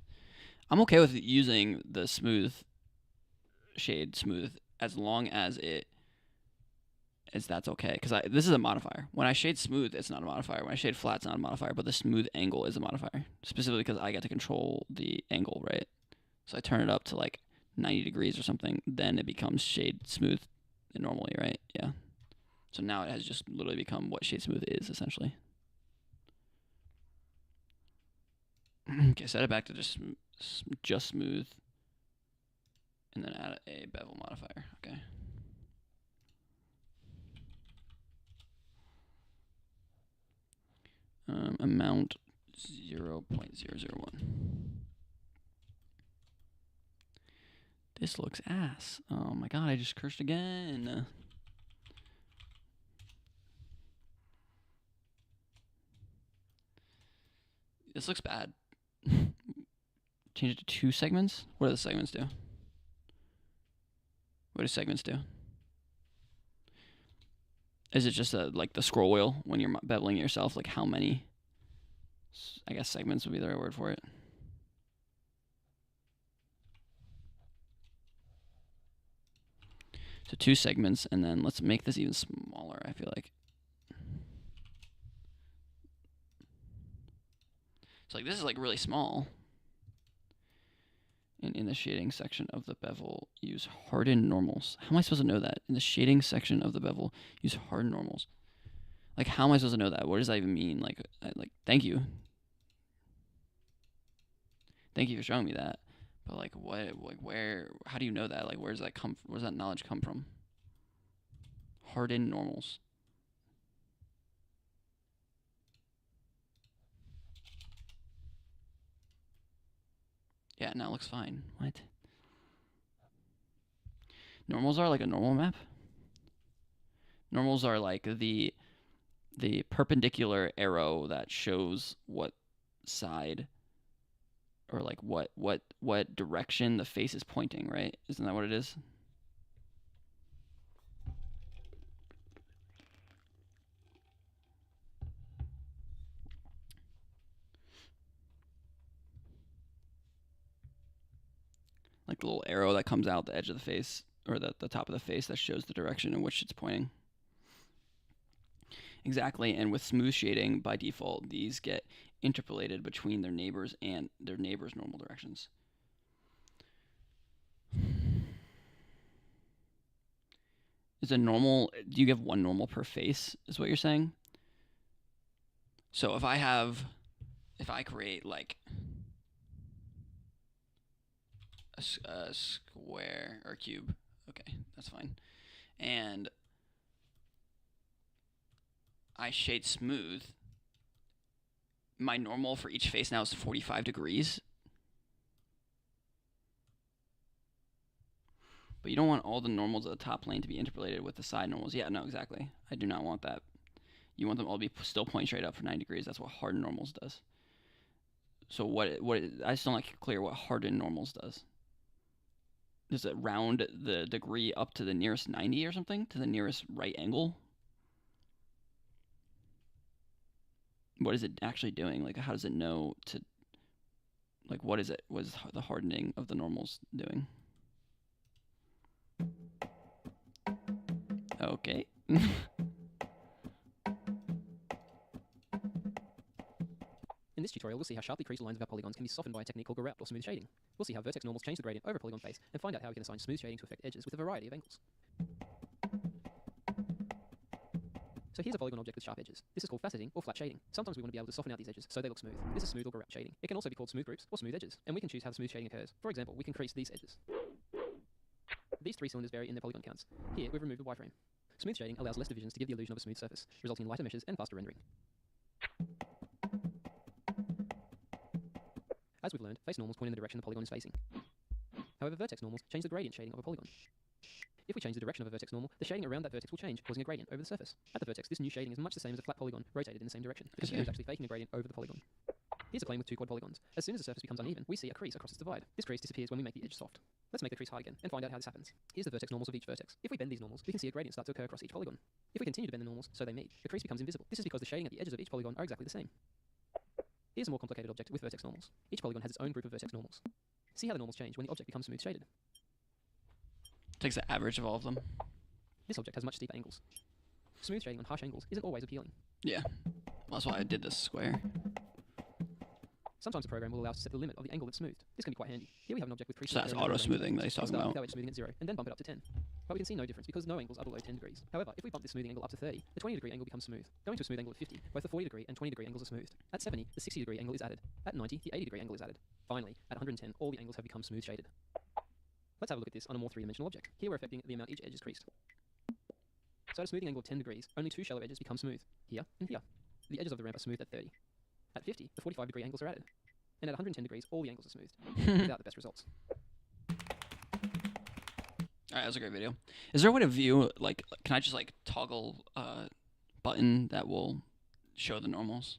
I'm okay with using the smooth shade smooth as long as that's okay. Because this is a modifier. When I shade smooth, it's not a modifier. When I shade flat, it's not a modifier. But the smooth angle is a modifier. Specifically because I get to control the angle, right? So I turn it up to like 90 degrees or something. Then it becomes shade smooth normally, right? Yeah. So now it has just literally become what shade smooth is, essentially. Okay, set it back to just smooth. And then add a bevel modifier. Okay. Amount 0.001. This looks ass. Oh my god, I just cursed again. This looks bad. Change it to 2 segments? What do the segments do? What do segments do? Is it just like the scroll wheel when you're beveling yourself? Like how many? I guess segments would be the right word for it. So 2 segments, and then let's make this even smaller, I feel like. So like this is like really small. And in the shading section of the bevel, use hardened normals. How am I supposed to know that? In the shading section of the bevel, use hardened normals. Like, how am I supposed to know that? What does that even mean? Like, thank you. Thank you for showing me that. But like, what? Like, where? How do you know that? Like, where does that come? Where does that knowledge come from? Hardened normals. Yeah, now it looks fine. What? Normals are like a normal map? Normals are like the perpendicular arrow that shows what side or like what direction the face is pointing, right? Isn't that what it is? Like the little arrow that comes out the edge of the face or the top of the face that shows the direction in which it's pointing. Exactly, and with smooth shading, by default, these get interpolated between their neighbors and their neighbors' normal directions. Is a normal, do you give one normal per face, is what you're saying? So if I create like a square or cube, okay, that's fine, and I shade smooth, my normal for each face now is 45 degrees. But you don't want all the normals of the top plane to be interpolated with the side normals. Yeah, no, exactly. I do not want that. You want them all to be still pointing straight up for 90 degrees. That's what hardened normals does. So I still not clear what hardened normals does. Does it round the degree up to the nearest 90 or something? To the nearest right angle? What is it actually doing? Like, how does it know to... Like, what is it? What is the hardening of the normals doing? Okay.
In this tutorial, we'll see how sharply creased lines of our polygons can be softened by a technique called Gerapt or smooth shading. We'll see how vertex normals change the gradient over a polygon face, and find out how we can assign smooth shading to affect edges with a variety of angles. So here's a polygon object with sharp edges. This is called faceting or flat shading. Sometimes we want to be able to soften out these edges so they look smooth. This is smooth or grout shading. It can also be called smooth groups or smooth edges, and we can choose how the smooth shading occurs. For example, we can crease these edges. These 3 cylinders vary in their polygon counts. Here, we've removed the wireframe. Smooth shading allows less divisions to give the illusion of a smooth surface, resulting in lighter meshes and faster rendering. As we've learned, face normals point in the direction the polygon is facing. However, vertex normals change the gradient shading of a polygon. If we change the direction of a vertex normal, the shading around that vertex will change, causing a gradient over the surface. At the vertex, this new shading is much the same as a flat polygon, rotated in the same direction. The computer is actually faking a gradient over the polygon. Here's a plane with 2 quad polygons. As soon as the surface becomes uneven, we see a crease across its divide. This crease disappears when we make the edge soft. Let's make the crease hard again, and find out how this happens. Here's the vertex normals of each vertex. If we bend these normals, we can see a gradient start to occur across each polygon. If we continue to bend the normals so they meet, the crease becomes invisible. This is because the shading at the edges of each polygon are exactly the same. Here's a more complicated object with vertex normals. Each polygon has its own group of vertex normals. See how the normals change when the object becomes smooth shaded.
Takes the average of all of them.
This object has much steeper angles. Smooth shading on harsh angles isn't always appealing.
Yeah. Well, that's why I did this square.
Sometimes the program will allow us to set the limit of the angle that's smoothed. This can be quite handy. Here we have an object with creases.
So that's auto smoothing that he's talking
Start
about.
with our edge smoothing at 0 and then bump it up to 10. But we can see no difference because no angles are below 10 degrees. However, if we bump the smoothing angle up to 30, the 20-degree angle becomes smooth. Going to a smooth angle at 50, both the 40-degree and 20-degree angles are smoothed. At 70, the 60-degree angle is added. At 90, the 80-degree angle is added. Finally, at 110, all the angles have become smooth shaded. Let's have a look at this on a more 3-dimensional object. Here we're affecting the amount each edge is creased. So at a smoothing angle of 10 degrees, only 2 shallow edges become smooth, here and here. The edges of the ramp are smooth at 30. At 50, the 45-degree angles are added. And at 110 degrees, all the angles are smoothed, without the best results.
Alright, that was a great video. Is there a way to view, like, can I just, like, toggle a button that will show the normals?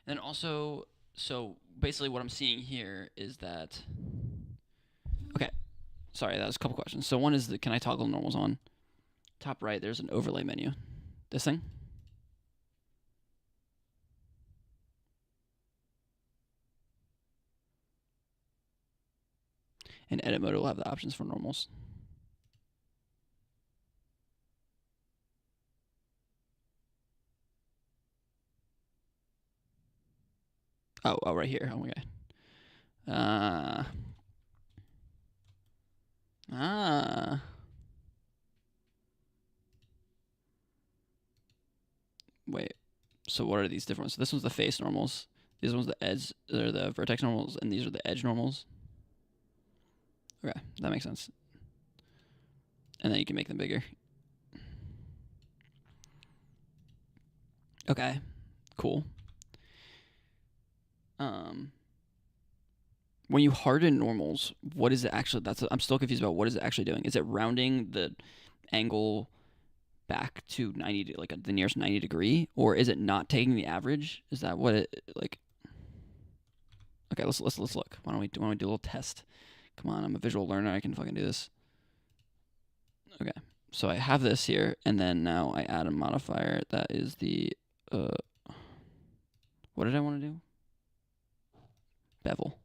And then also, so basically what I'm seeing here is that, okay, sorry, that was a couple questions. So one is, can I toggle normals on? Top right, there's an overlay menu. This thing? In edit mode, it will have the options for normals. Oh, right here. Oh my god. Wait. So what are these different ones? So this one's the face normals. These ones the edge, or the vertex normals, and these are the edge normals. Okay, that makes sense. And then you can make them bigger. Okay, cool. When you harden normals, what is it actually? I'm still confused about what is it actually doing. Is it rounding the angle back to 90, like the nearest 90 degree, or is it not taking the average? Is that what it like? Okay, let's look. Why don't we do a little test? Come on, I'm a visual learner. I can fucking do this. Okay, so I have this here, and then now I add a modifier that is the what did I want to do? Bevel,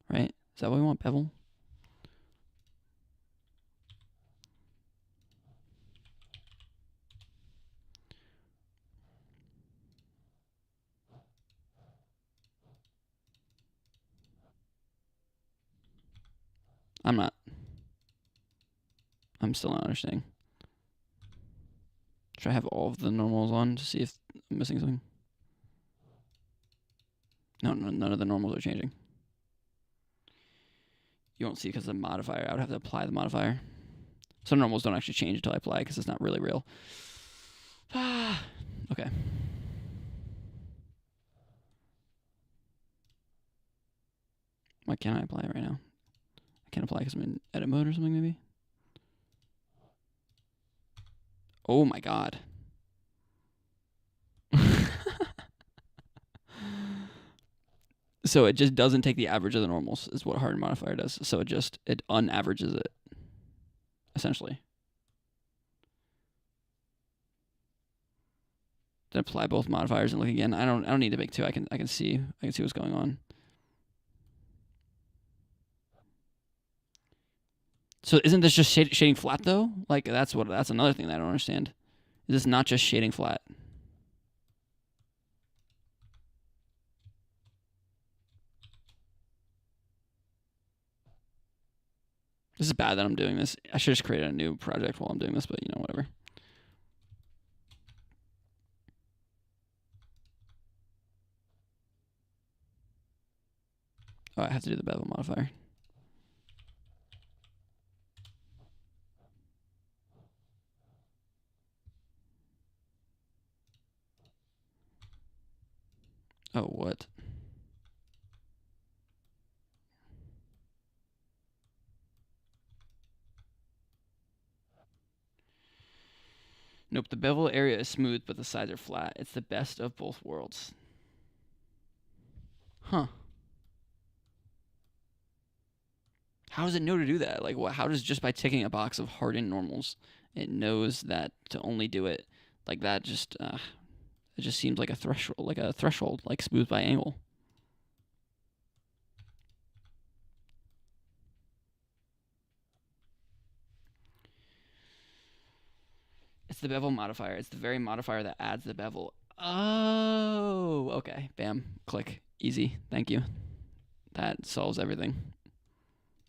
right? Is that what we want? Bevel. I'm still not understanding. Should I have all of the normals on to see if I'm missing something? No, none of the normals are changing. You won't see because the modifier, I would have to apply the modifier. Some normals don't actually change until I apply because it's not really real. Okay. Why can't I apply it right now? I can't apply because I'm in edit mode or something maybe? Oh my god. So it just doesn't take the average of the normals is what harden modifier does. So it unaverages it, essentially. Then apply both modifiers and look again. I don't need to make two. I can see what's going on. So isn't this just shading flat though? Like that's another thing that I don't understand. Is this not just shading flat? This is bad that I'm doing this. I should just create a new project while I'm doing this, but you know, whatever.
Oh, I have to do the bevel modifier. Oh, what? Nope, the bevel area is smooth, but the sides are flat. It's the best of both worlds. Huh. How does it know to do that? Like, what? How does just by ticking a box of hardened normals, it knows that to only do it like that? Just it just seems like a threshold, like smooth by angle. It's the bevel modifier. It's the very modifier that adds the bevel. Oh, okay. Bam. Click. Easy. Thank you. That solves everything.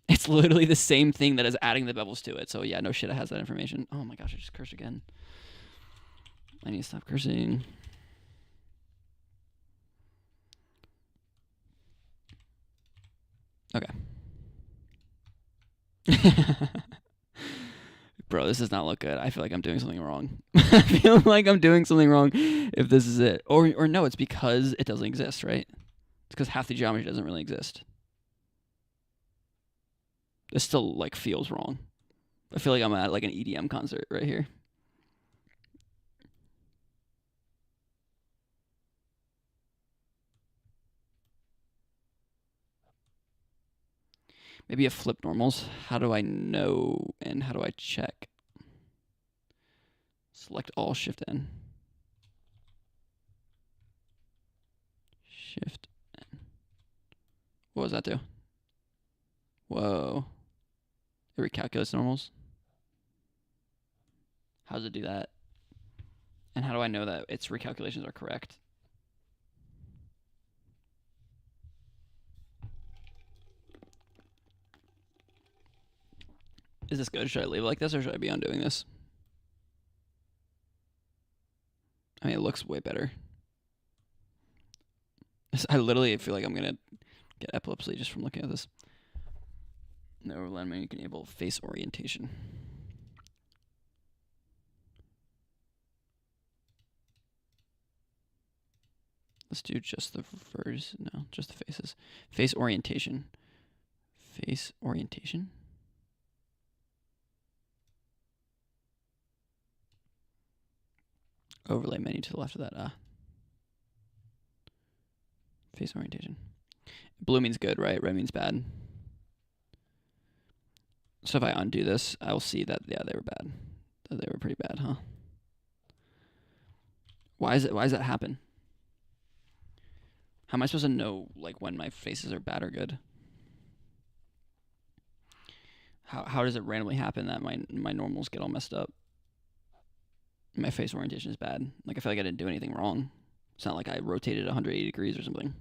It's literally the same thing that is adding the bevels to it. So yeah, no shit, it has that information. Oh my gosh, I just cursed again. I need to stop cursing. Okay. Bro, this does not look good. I feel like I'm doing something wrong. I feel like I'm doing something wrong if this is it. Or no, it's because it doesn't exist, right? It's because half the geometry doesn't really exist. This still like feels wrong. I feel like I'm at like an EDM concert right here. Maybe a flip normals. How do I know and how do I check? Select all, Shift N. Shift N. What does that do? Whoa. It recalculates normals. How does it do that? And how do I know that its recalculations are correct? Is this good? Should I leave it like this or should I be undoing this? I mean, it looks way better. I literally feel like I'm going to get epilepsy just from looking at this. In the overlay menu, you can enable face orientation. Let's do just the verse. No, just the faces. Face orientation. Face orientation? Overlay menu to the left of that. Face orientation. Blue means good, right? Red means bad. So if I undo this, I'll see that, yeah, they were bad. They were pretty bad, huh? Why does that happen? How am I supposed to know like when my faces are bad or good? How does it randomly happen that my normals get all messed up? My face orientation is bad. Like I feel like I didn't do anything wrong. It's not like I rotated 180 degrees or something.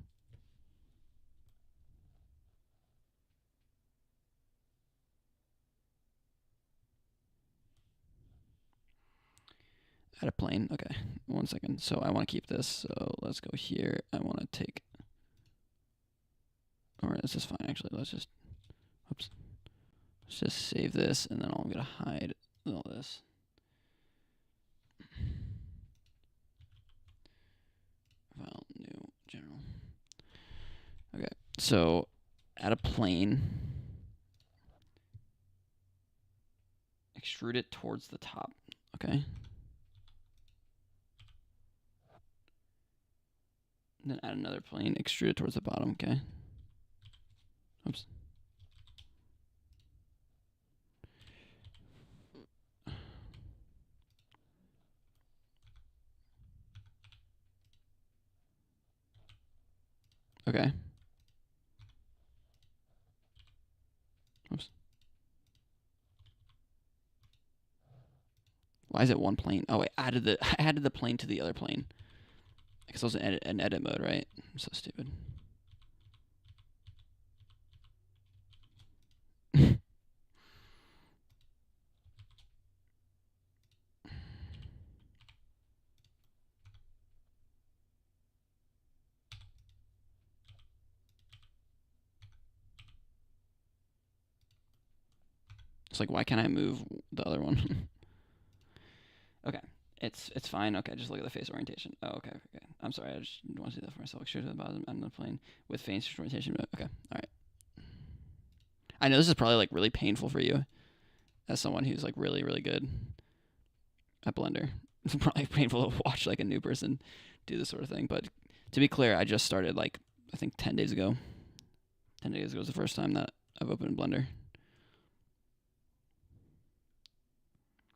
Add a plane. Okay, 1 second. So I want to keep this. So let's go here. I want to take. Or this is fine actually. Let's just. Oops. Let's just save this, and then I'm gonna hide all this. File, new, general. Okay, so add a plane. Extrude it towards the top. Okay. And then add another plane. Extrude it towards the bottom. Okay. Oops. Okay. Oops. Why is it one plane? Oh, I added the plane to the other plane. I guess I was in edit mode, right? I'm so stupid. It's like, why can't I move the other one? Okay. It's fine. Okay, just look at the face orientation. Oh, okay. I'm sorry. I just want to see that for myself. Extrude to the bottom end of the plane with face orientation. Okay. All right. I know this is probably like really painful for you as someone who's like really, really good at Blender. It's probably painful to watch like a new person do this sort of thing. But to be clear, I just started like, I think 10 days ago. 10 days ago was the first time that I've opened Blender.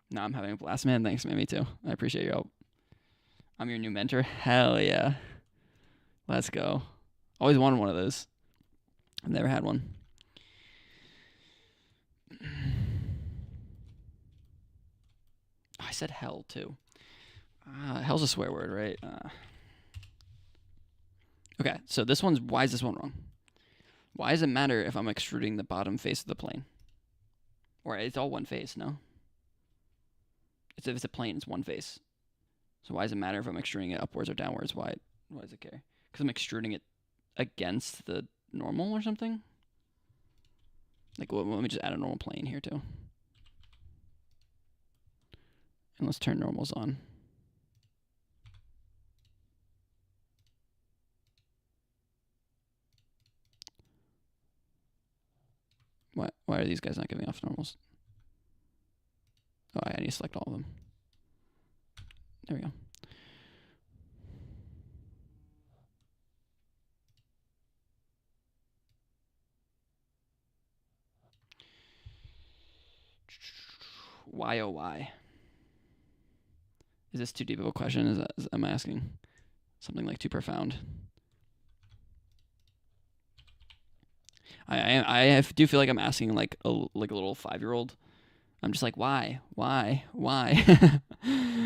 No, I'm having a blast, man. Thanks, man. Me too. I appreciate your help. I'm your new mentor. Hell yeah. Let's go. Always wanted one of those. I've never had one. I said hell too. Hell's a swear word, right? Okay, so this one's, why is this one wrong? Why does it matter if I'm extruding the bottom face of the plane? Or it's all one face, no? If it's a plane, it's one face. So why does it matter if I'm extruding it upwards or downwards? Why does it care? Because I'm extruding it against the normal or something? Like, let me just add a normal plane here too. And let's turn normals on. Why are these guys not giving off normals? Oh, I need to select all of them. There we go. Why oh why? Is this too deep of a question? Am I asking something like too profound? I do feel like I'm asking like a little 5-year-old. I'm just like, why,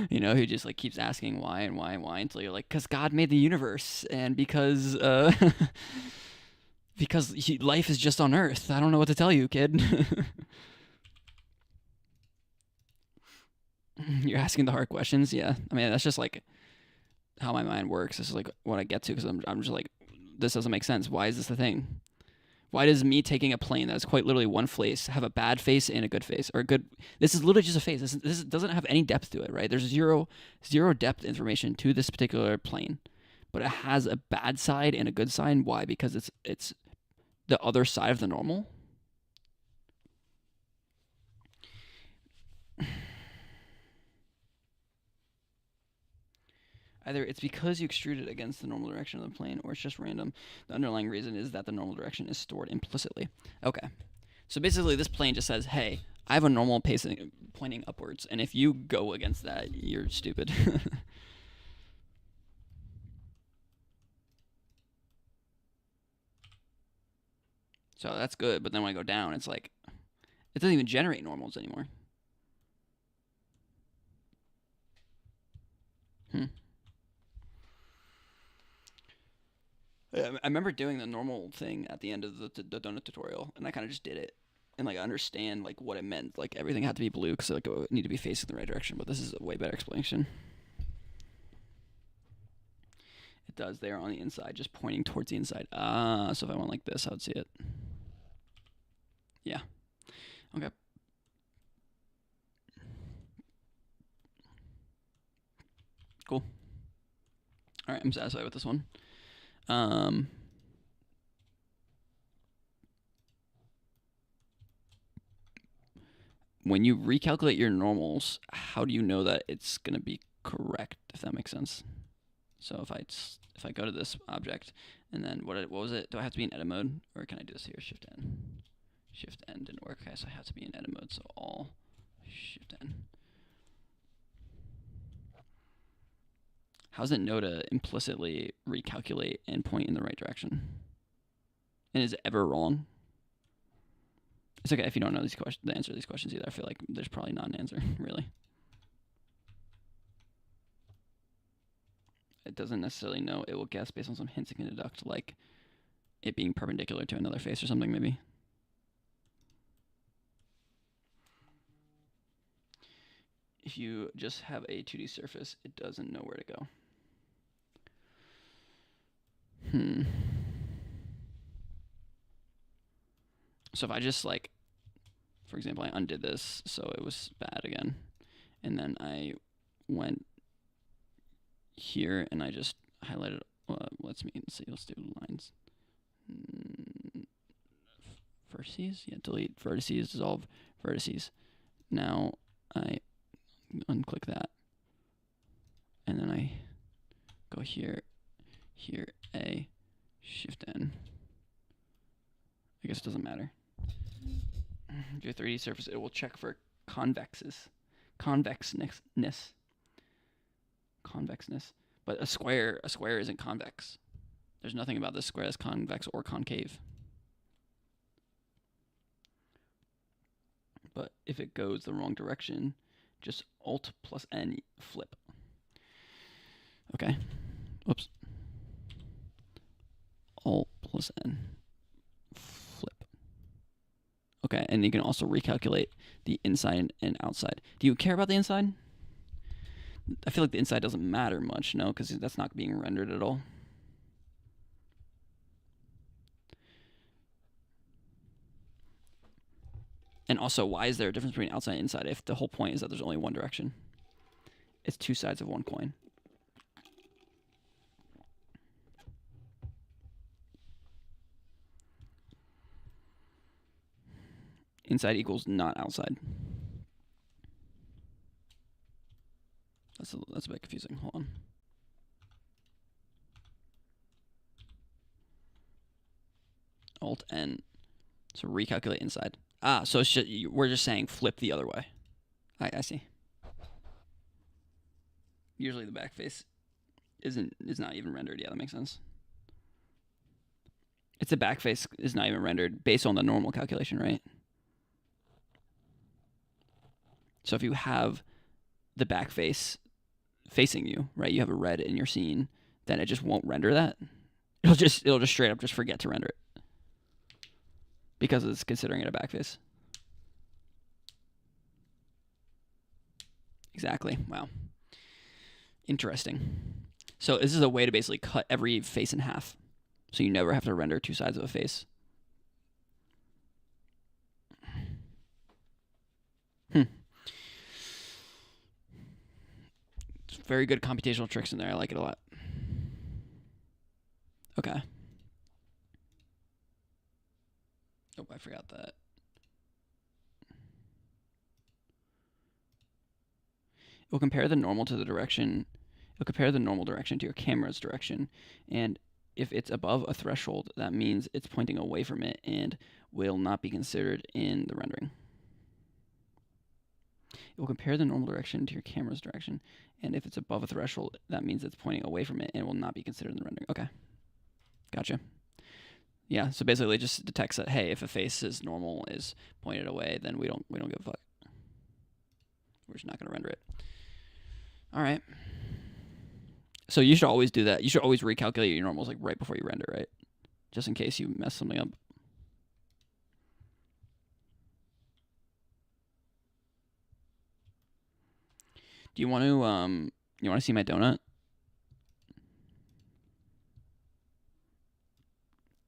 you know, who just like keeps asking why and why and why until you're like, because God made the universe and because life is just on Earth. I don't know what to tell you, kid. You're asking the hard questions. Yeah, I mean that's just like how my mind works. This is like what I get to because I'm just like, this doesn't make sense. Why is this a thing? Why does me taking a plane that's quite literally one face have a bad face and a good face? Or a good... This is literally just a face. This doesn't have any depth to it, right? There's zero depth information to this particular plane. But it has a bad side and a good side. Why? Because it's the other side of the normal. Either it's because you extrude it against the normal direction of the plane, or it's just random. The underlying reason is that the normal direction is stored implicitly. Okay. So basically this plane just says, hey, I have a normal pacing pointing upwards, and if you go against that, you're stupid. So that's good, but then when I go down, it's like, it doesn't even generate normals anymore. I remember doing the normal thing at the end of the donut tutorial, and I kind of just did it, and like I understand like what it meant. Like everything had to be blue because like it would need to be facing the right direction. But this is a way better explanation. It does. They are on the inside, just pointing towards the inside. So if I went like this, I would see it. Yeah. Okay. Cool. All right, I'm satisfied with this one. When you recalculate your normals, how do you know that it's going to be correct, if that makes sense? So if I go to this object, and then what was it? Do I have to be in edit mode, or can I do this here? Shift N. Shift N didn't work. Okay, so I have to be in edit mode. So all Shift N. How does it know to implicitly recalculate and point in the right direction? And is it ever wrong? It's okay if you don't know these questions, the answer to these questions either. I feel like there's probably not an answer, really. It doesn't necessarily know. It will guess based on some hints it can deduct, like it being perpendicular to another face or something, maybe. If you just have a 2D surface, it doesn't know where to go. So if I just like for example, I undid this, so it was bad again. And then I went here and I just highlighted, let's do lines. Vertices? Yeah, delete vertices, dissolve vertices. Now I unclick that. And then I go here, A, Shift N. I guess it doesn't matter. Your 3D surface, it will check for convexness. But a square isn't convex. There's nothing about this square that's convex or concave. But if it goes the wrong direction, just Alt plus N, flip. Okay. Whoops. Alt plus N, flip. Okay, and you can also recalculate the inside and outside. Do you care about the inside? I feel like the inside doesn't matter much, no, because that's not being rendered at all. And also, why is there a difference between outside and inside if the whole point is that there's only one direction? It's two sides of one coin. Inside equals not outside. That's a bit confusing. Hold on. Alt N. So recalculate inside. Ah, so it's we're just saying flip the other way. I see. Usually the back face is not even rendered. Yeah, that makes sense. It's the back face is not even rendered based on the normal calculation, right? So if you have the back face facing you, right? You have a red in your scene, then it just won't render that. It'll just straight up just forget to render it because it's considering it a back face. Exactly. Wow. Interesting. So this is a way to basically cut every face in half, so you never have to render two sides of a face. Very good computational tricks in there. I like it a lot. Okay. Oh, I forgot that. It will compare the normal to the direction. It'll compare the normal direction to your camera's direction. And if it's above a threshold, that means it's pointing away from it and will not be considered in the rendering. It will compare the normal direction to your camera's direction. And if it's above a threshold, that means it's pointing away from it and will not be considered in the rendering. Okay. Gotcha. Yeah, so basically it just detects that, hey, if a face's normal is pointed away, then we don't give a fuck. We're just not going to render it. All right. So you should always do that. You should always recalculate your normals like right before you render, right? Just in case you mess something up. Do you want to see my donut?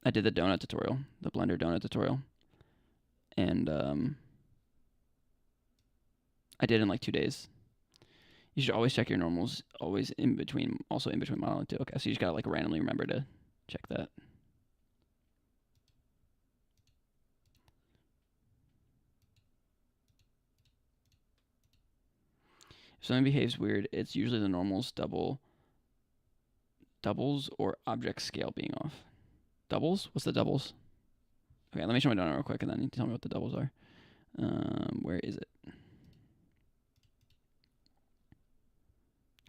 I did the donut tutorial, the Blender donut tutorial. And I did it in like 2 days. You should always check your normals, always in between modeling too. Okay, so you just gotta like randomly remember to check that. If something behaves weird, it's usually the normals, doubles, or object scale being off. Doubles? What's the doubles? Okay, let me show my donut real quick, and then you tell me what the doubles are. Where is it?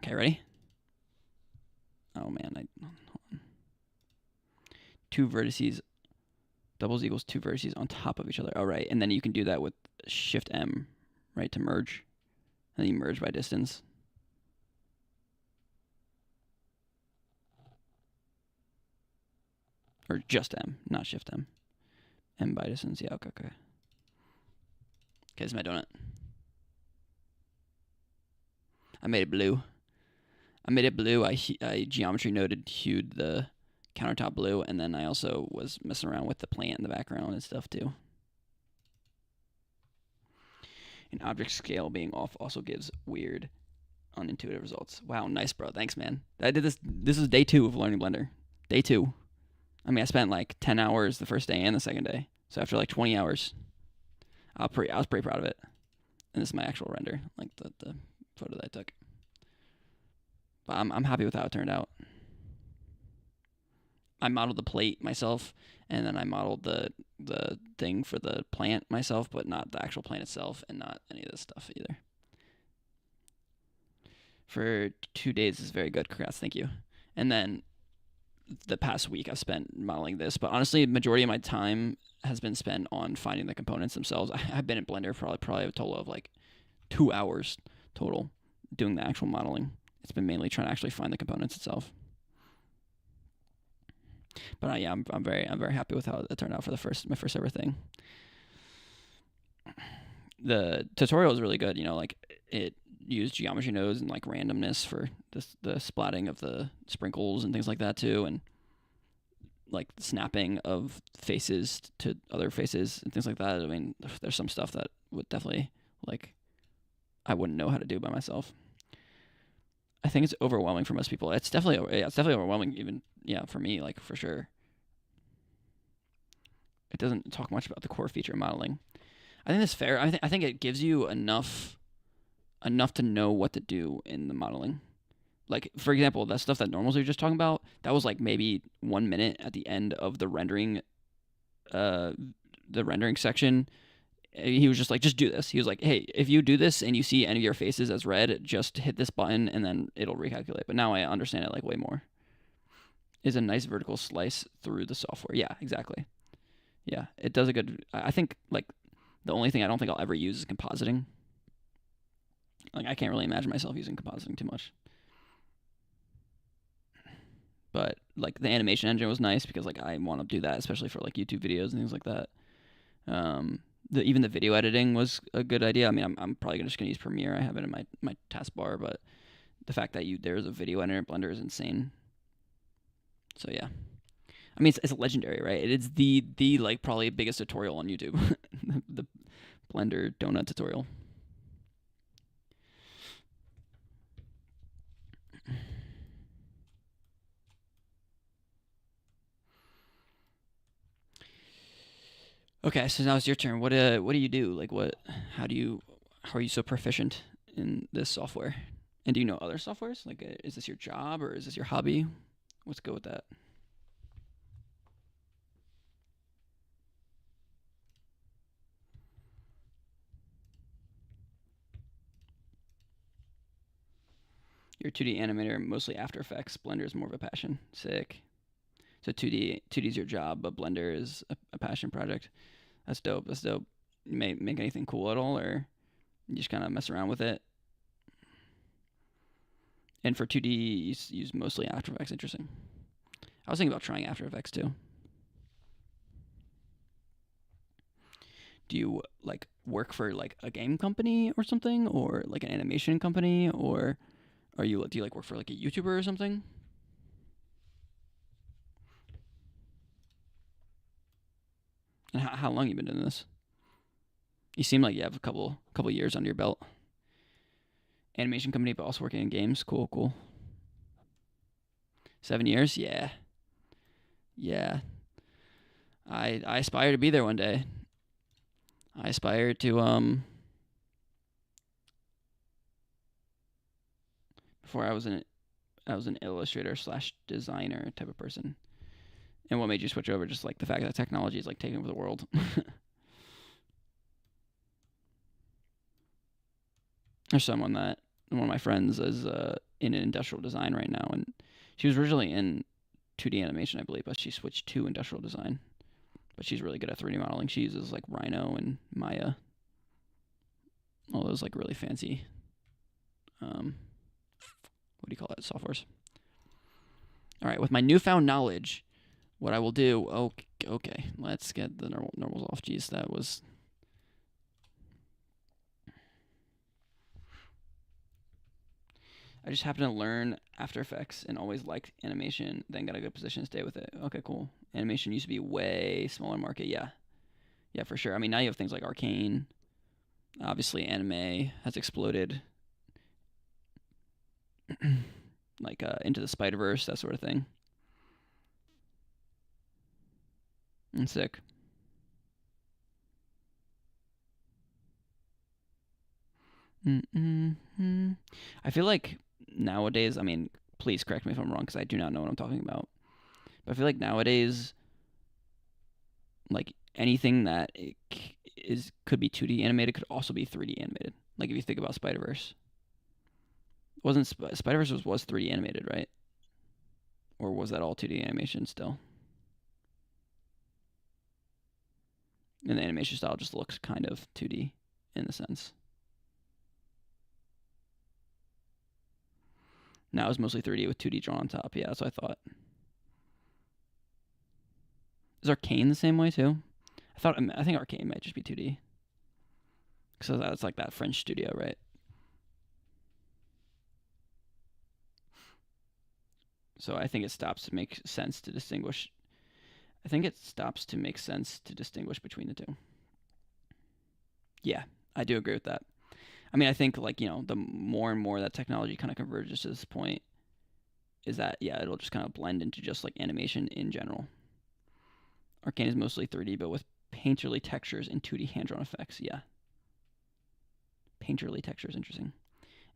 Okay, ready? Oh man, hold on. Two vertices, doubles equals two vertices on top of each other. Oh, right, and then you can do that with Shift M, right, to merge. And then you merge by distance. Or just M, not Shift M. M by distance, yeah, okay. Okay, this is my donut. I made it blue. I geometry noted, hued the countertop blue, and then I also was messing around with the plant in the background and stuff too. And object scale being off also gives weird, unintuitive results. Wow, nice, bro. Thanks, man. I did this. This is day 2 of learning Blender. Day 2. I mean, I spent like 10 hours the first day and the second day. So after like 20 hours, I was pretty proud of it. And this is my actual render, like the photo that I took. But I'm happy with how it turned out. I modeled the plate myself, and then I modeled the thing for the plant myself, but not the actual plant itself, and not any of this stuff either. For 2 days is very good. Congrats, thank you. And then the past week I've spent modeling this, but honestly, the majority of my time has been spent on finding the components themselves. I've been in Blender for probably a total of like 2 hours total doing the actual modeling. It's been mainly trying to actually find the components itself. But yeah, I'm very happy with how it turned out for my first ever thing. The tutorial is really good. You know, like it used geometry nodes and like randomness for the splatting of the sprinkles and things like that too, and like snapping of faces to other faces and things like that. I mean, there's some stuff that would definitely like I wouldn't know how to do by myself. I think it's overwhelming for most people. It's definitely overwhelming even for me, like for sure. It doesn't talk much about the core feature modeling. I think that's fair. I think it gives you enough to know what to do in the modeling. Like for example, that stuff that normals we were just talking about, that was like maybe 1 minute at the end of the rendering section. He was just like, just do this. He was like, hey, if you do this and you see any of your faces as red, just hit this button and then it'll recalculate. But now I understand it like way more. Is a nice vertical slice through the software. Yeah, exactly. Yeah, it does a good. I think like the only thing I don't think I'll ever use is compositing. Like I can't really imagine myself using compositing too much. But like the animation engine was nice because like I want to do that, especially for like YouTube videos and things like that. Even the video editing was a good idea. I mean, I'm probably just gonna use Premiere. I have it in my taskbar, but the fact that there's a video editor in Blender is insane. So yeah, I mean it's legendary, right? It is the like probably biggest tutorial on YouTube, the Blender donut tutorial. Okay, so now it's your turn. What do you do? Like how are you so proficient in this software? And do you know other softwares? Like is this your job or is this your hobby? Let's go with that. You're a 2D animator, mostly After Effects. Blender is more of a passion. Sick. So 2D is your job, but Blender is a passion project. That's dope. You make anything cool at all, or you just kind of mess around with it? And for 2D, you use mostly After Effects. Interesting. I was thinking about trying After Effects too. Do you like work for like a game company or something, or like an animation company, or do you like work for like a YouTuber or something? And how long you been doing this? You seem like you have a couple years under your belt. Animation company, but also working in games. Cool. 7 years? Yeah. I aspire to be there one day. I aspire to before I was an illustrator / designer type of person. And what made you switch over? Just like the fact that technology is like taking over the world. There's one of my friends is in industrial design right now, and she was originally in 2D animation, I believe, but she switched to industrial design. But she's really good at 3D modeling. She uses like Rhino and Maya, all those like really fancy, what do you call that, softwares. All right, with my newfound knowledge, what I will do, okay, let's get the normals off. Jeez, that was... I just happened to learn After Effects and always liked animation, then got a good position to stay with it. Okay, cool. Animation used to be way smaller market, yeah. Yeah, for sure. I mean, now you have things like Arcane Obviously, anime has exploded, like Into the Spider-Verse, that sort of thing. And sick. I feel like nowadays, I mean, please correct me if I'm wrong because I do not know what I'm talking about. But I feel like nowadays, like anything that could be 2D animated could also be 3D animated. Like if you think about Spider-Verse, wasn't Spider-Verse was 3D animated, right? Or was that all 2D animation still? And the animation style just looks kind of 2D in the sense. Now it's mostly 3D with 2D drawn on top. Yeah, that's what I thought. Is Arcane the same way too? I think Arcane might just be 2D. So that's like that French studio, right? So I think it stops to make sense to distinguish. I think it stops to make sense to distinguish between the two. Yeah, I do agree with that. I mean, I think like, the more and more that technology kind of converges to this point is that, yeah, it'll just kind of blend into just like animation in general. Arcane is mostly 3D, but with painterly textures and 2D hand-drawn effects. Yeah. Painterly textures, interesting.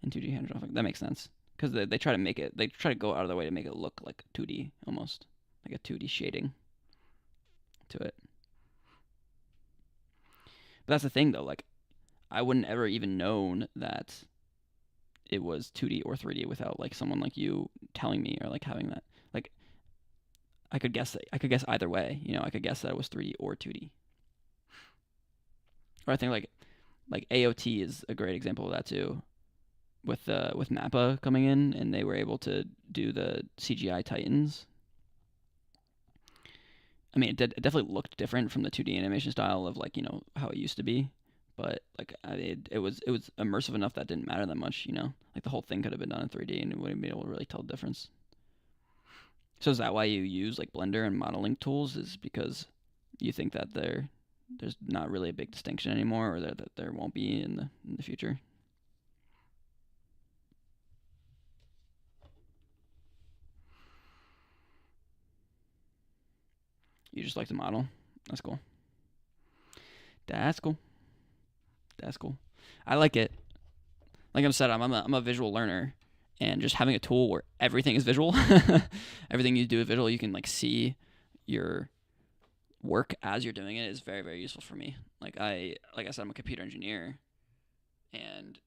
And 2D hand-drawn effects. That makes sense. Because they try to go out of their way to make it look like 2D almost. Like a 2D shading to it. But that's the thing though, like, I wouldn't ever even known that it was 2D or 3D without like someone like you telling me or like having that. Like, I could guess either way. I could guess that it was 3D or 2D. Or I think like AOT is a great example of that too. With Mappa coming in and they were able to do the CGI Titans. I mean, it definitely looked different from the 2D animation style of like how it used to be, but like it was immersive enough that didn't matter that much. Like the whole thing could have been done in 3D and it wouldn't be able to really tell the difference. So is that why you use like Blender and modeling tools? Is because you think that there's not really a big distinction anymore, or that there won't be in the future? You just like to model. That's cool. That's cool. That's cool. I like it. Like I said, I'm a visual learner, and just having a tool where everything is visual, everything you do is visual. You can like see your work as you're doing it is very, very useful for me. Like I said, I'm a computer engineer, and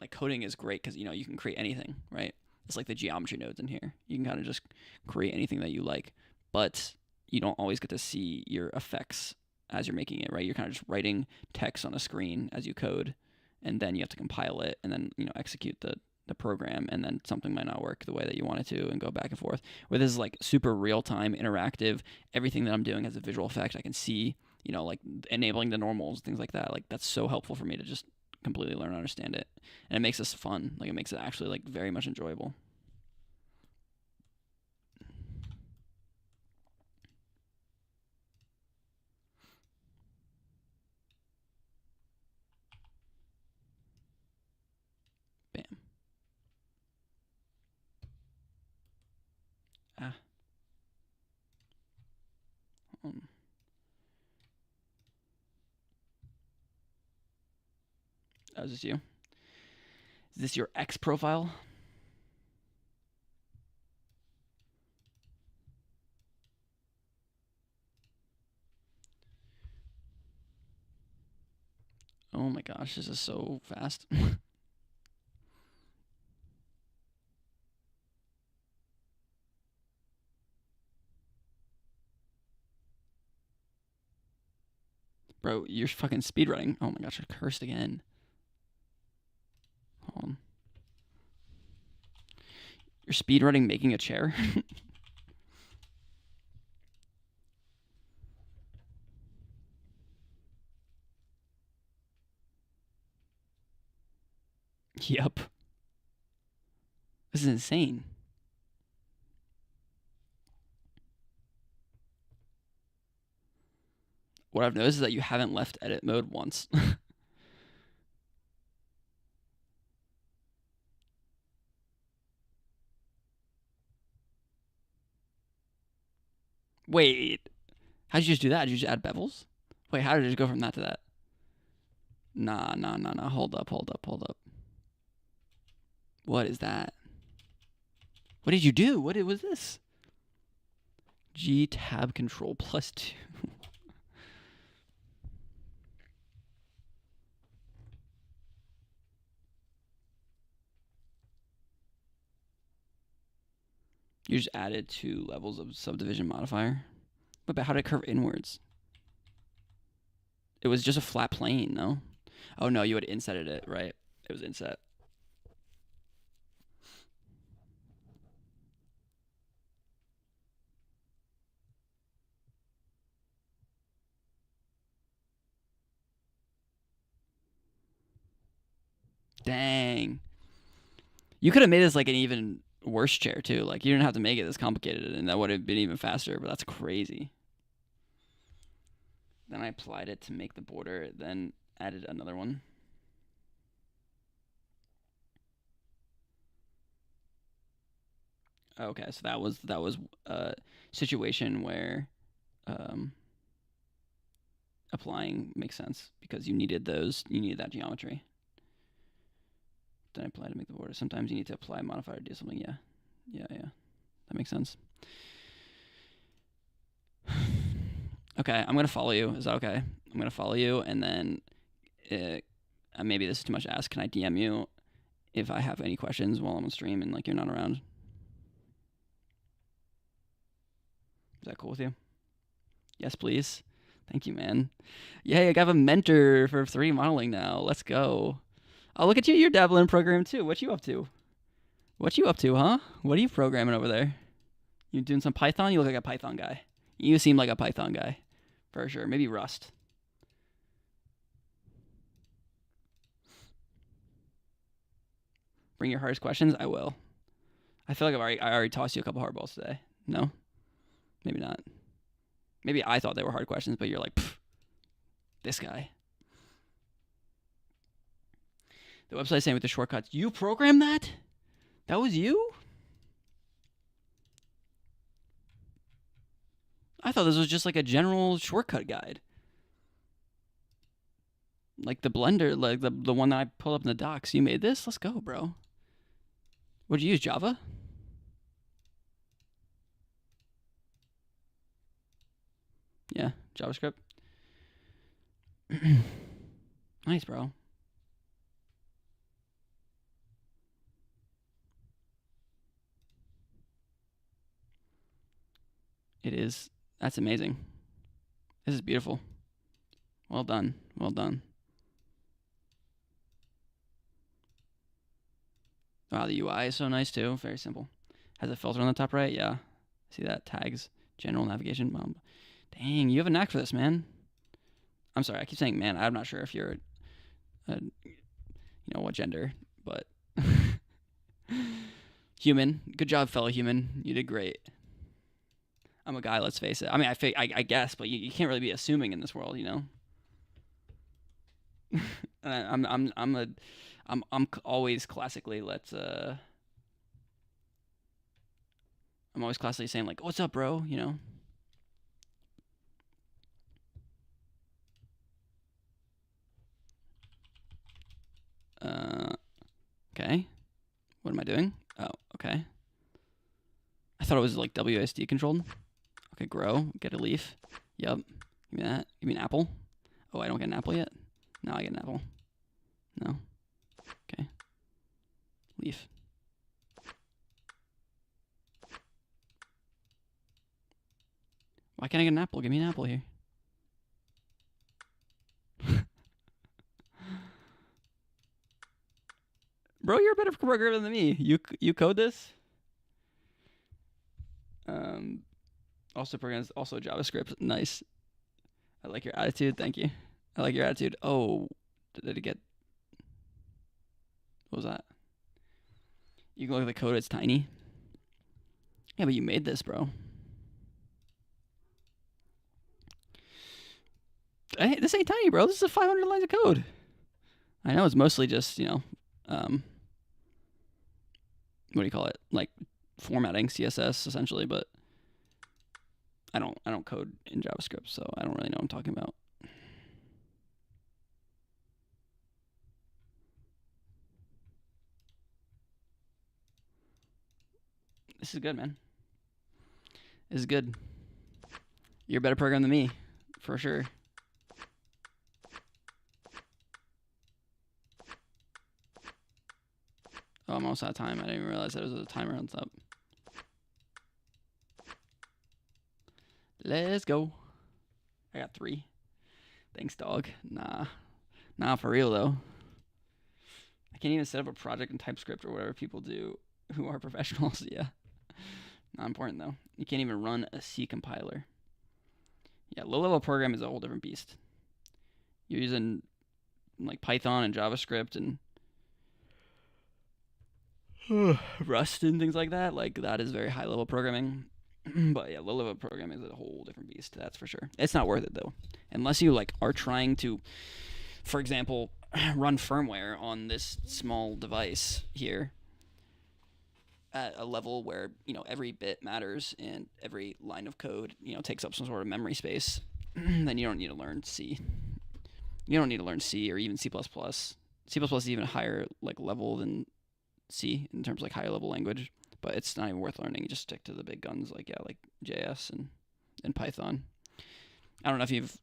like coding is great because you can create anything, right? It's like the geometry nodes in here. You can kind of just create anything that you like, but you don't always get to see your effects as you're making it, right? You're kind of just writing text on a screen as you code, and then you have to compile it and then execute the program, and then something might not work the way that you want it to, and go back and forth. Where this is like super real time, interactive. Everything that I'm doing has a visual effect. I can see, like enabling the normals, things like that. Like that's so helpful for me to just completely learn and understand it, and it makes this fun. Like it makes it actually like very much enjoyable. Bam. Ah. Is this you? Is this your X profile? Oh my gosh, this is so fast. Bro, you're fucking speedrunning. Oh my gosh, I cursed again. Hold on. You're speedrunning making a chair? Yep. This is insane. What I've noticed is that you haven't left edit mode once. Wait, how'd you just do that? Did you just add bevels? Wait, how did it just go from that to that? Nah. Hold up. What is that? What did you do? What was this? G tab control +2. You just added 2 levels of subdivision modifier. But how did it curve inwards? It was just a flat plane, no? Oh no, you had insetted it, right? It was inset. Dang. You could have made this like an even worse chair too. Like you didn't have to make it this complicated, and that would have been even faster. But that's crazy. Then I applied it to make the border. Then added another one. Okay, so that was a situation where applying makes sense because you needed that geometry. Then I apply to make the border. Sometimes you need to apply a modifier to do something. Yeah. That makes sense. Okay, I'm gonna follow you. Is that okay? I'm gonna follow you, and then maybe this is too much to ask. Can I DM you if I have any questions while I'm on stream and like you're not around? Is that cool with you? Yes, please. Thank you, man. Yay, I got a mentor for 3D modeling now. Let's go. Oh, look at you. You're dabbling in program too. What you up to? Huh? What are you programming over there? You doing some Python? You look like a Python guy. You seem like a Python guy. For sure. Maybe Rust. Bring your hardest questions? I will. I feel like I already tossed you a couple hard balls today. No? Maybe not. Maybe I thought they were hard questions, but you're like, this guy. The website saying with the shortcuts, you programmed that? That was you? I thought this was just like a general shortcut guide. Like the Blender, like the one that I pulled up in the docs. You made this? Let's go, bro. What'd you use, Java? Yeah, JavaScript. Nice, bro. It is. That's amazing. This is beautiful. Well done. Well done. Wow, the UI is so nice too. Very simple. Has a filter on the top right? Yeah. See that? Tags. General navigation. Dang, you have a knack for this, man. I'm sorry, I keep saying man. I'm not sure if you're, what gender, but human. Good job, fellow human. You did great. I'm a guy, let's face it. I mean, I guess, but you can't really be assuming in this world, you know. I'm always classically I'm always classically saying like, "What's up, bro?" You know. Okay. What am I doing? Oh, okay. I thought it was like WSD controlled. Okay, grow. Get a leaf. Yup. Give me that. Give me an apple. Oh, I don't get an apple yet? Now I get an apple. No. Okay. Leaf. Why can't I get an apple? Give me an apple here. Bro, you're a better programmer than me. You code this? Also programs, also JavaScript. Nice. I like your attitude. Thank you. I like your attitude. Oh, did it get? What was that? You can look at the code. It's tiny. Yeah, but you made this, bro. Hey, this ain't tiny, bro. This is 500 lines of code. I know it's mostly just, what do you call it? Like formatting CSS essentially, but I don't code in JavaScript, so I don't really know what I'm talking about. This is good, man. This is good. You're a better programmer than me, for sure. Oh, I'm almost out of time. I didn't even realize there was a timer on top. Let's go. I got 3. Thanks, dog. Nah, for real though. I can't even set up a project in TypeScript or whatever people do who are professionals. Yeah. Not important though. You can't even run a C compiler. Yeah, low-level program is a whole different beast. You're using like Python and JavaScript and Rust and things like that. Like that is very high-level programming. But yeah, low-level programming is a whole different beast. That's for sure. It's not worth it though, unless you like are trying to, for example, run firmware on this small device here at a level where every bit matters and every line of code takes up some sort of memory space. Then you don't need to learn C. You don't need to learn C or even C++. C++ is even a higher like level than C in terms of like higher level language, but it's not even worth learning. You just stick to the big guns like JS and Python. I don't know if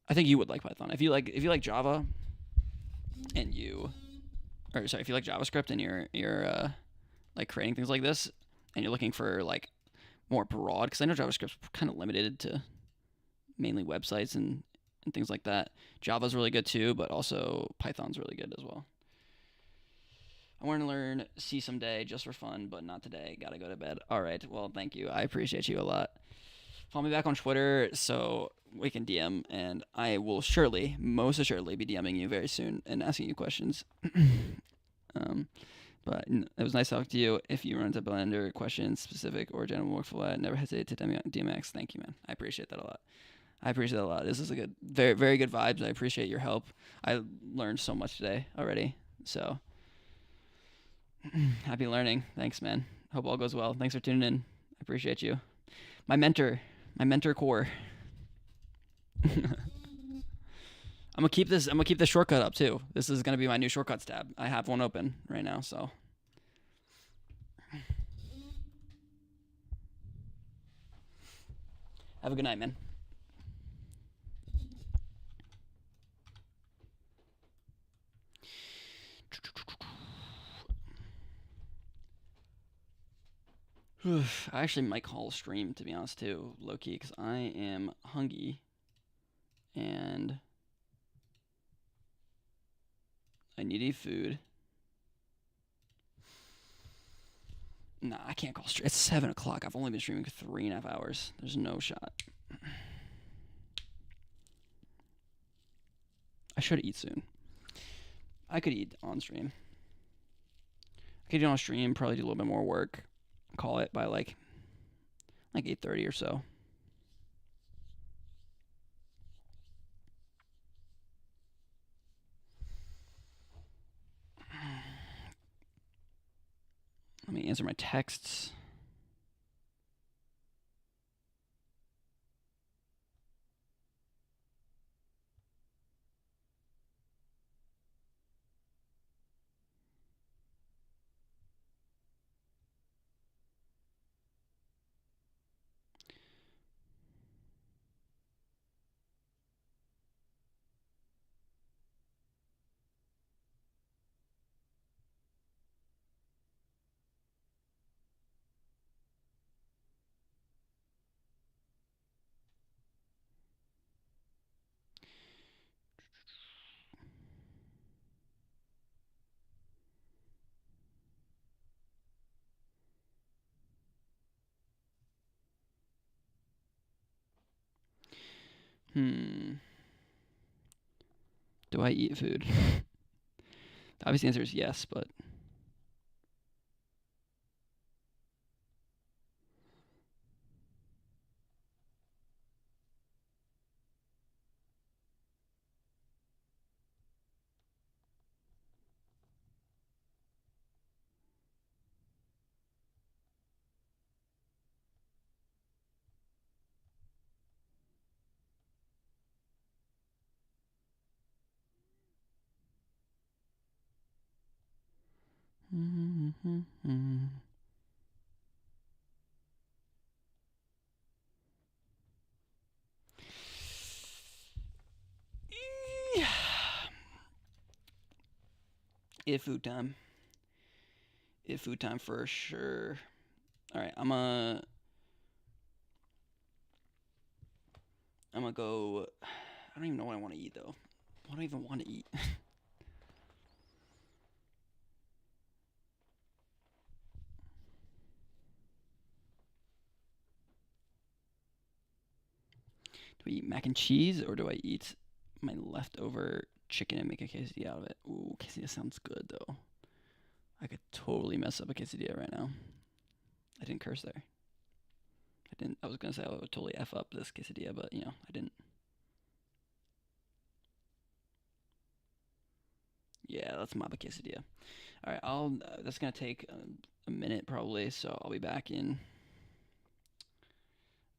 I think you would like Python. If you like Java and if you like JavaScript and you're like creating things like this and you're looking for like more broad, because I know JavaScript's kind of limited to mainly websites and things like that. Java's really good too, but also Python's really good as well. I want to learn C someday just for fun, but not today. Gotta go to bed. All right. Well, thank you. I appreciate you a lot. Follow me back on Twitter so we can DM, and I will most assuredly, be DMing you very soon and asking you questions. But it was nice talking to you. If you run into Blender questions, specific or general workflow, never hesitate to DMX. Thank you, man. I appreciate that a lot. This is a good, very, very good vibes. I appreciate your help. I learned so much today already. So happy learning. Thanks, man. Hope all goes well. Thanks for tuning in. I appreciate you. My mentor core. I'm gonna keep this shortcut up too. This is gonna be my new shortcuts tab. I have one open right now, so. Have a good night, man. I actually might call a stream, to be honest, too, low key, because I am hungry and I need to eat food. Nah, I can't call stream. It's 7 o'clock. I've only been streaming for 3.5 hours. There's no shot. I should eat soon. I could eat on stream. I could eat on stream, probably do a little bit more work. Call it by like 8:30 or so. Let me answer my texts. Do I eat food? The obvious answer is yes, but If food time. If food time for sure. All right, I'm gonna go. I don't even know what I want to eat though. What do I even want to eat? Do I eat mac and cheese or do I eat my leftover chicken and make a quesadilla out of it? Ooh, quesadilla sounds good though. I could totally mess up a quesadilla right now. I didn't curse there. I didn't. I was gonna say I would totally f up this quesadilla, but you know I didn't. Yeah, let's mob a quesadilla. All right, that's gonna take a minute probably, so I'll be back in.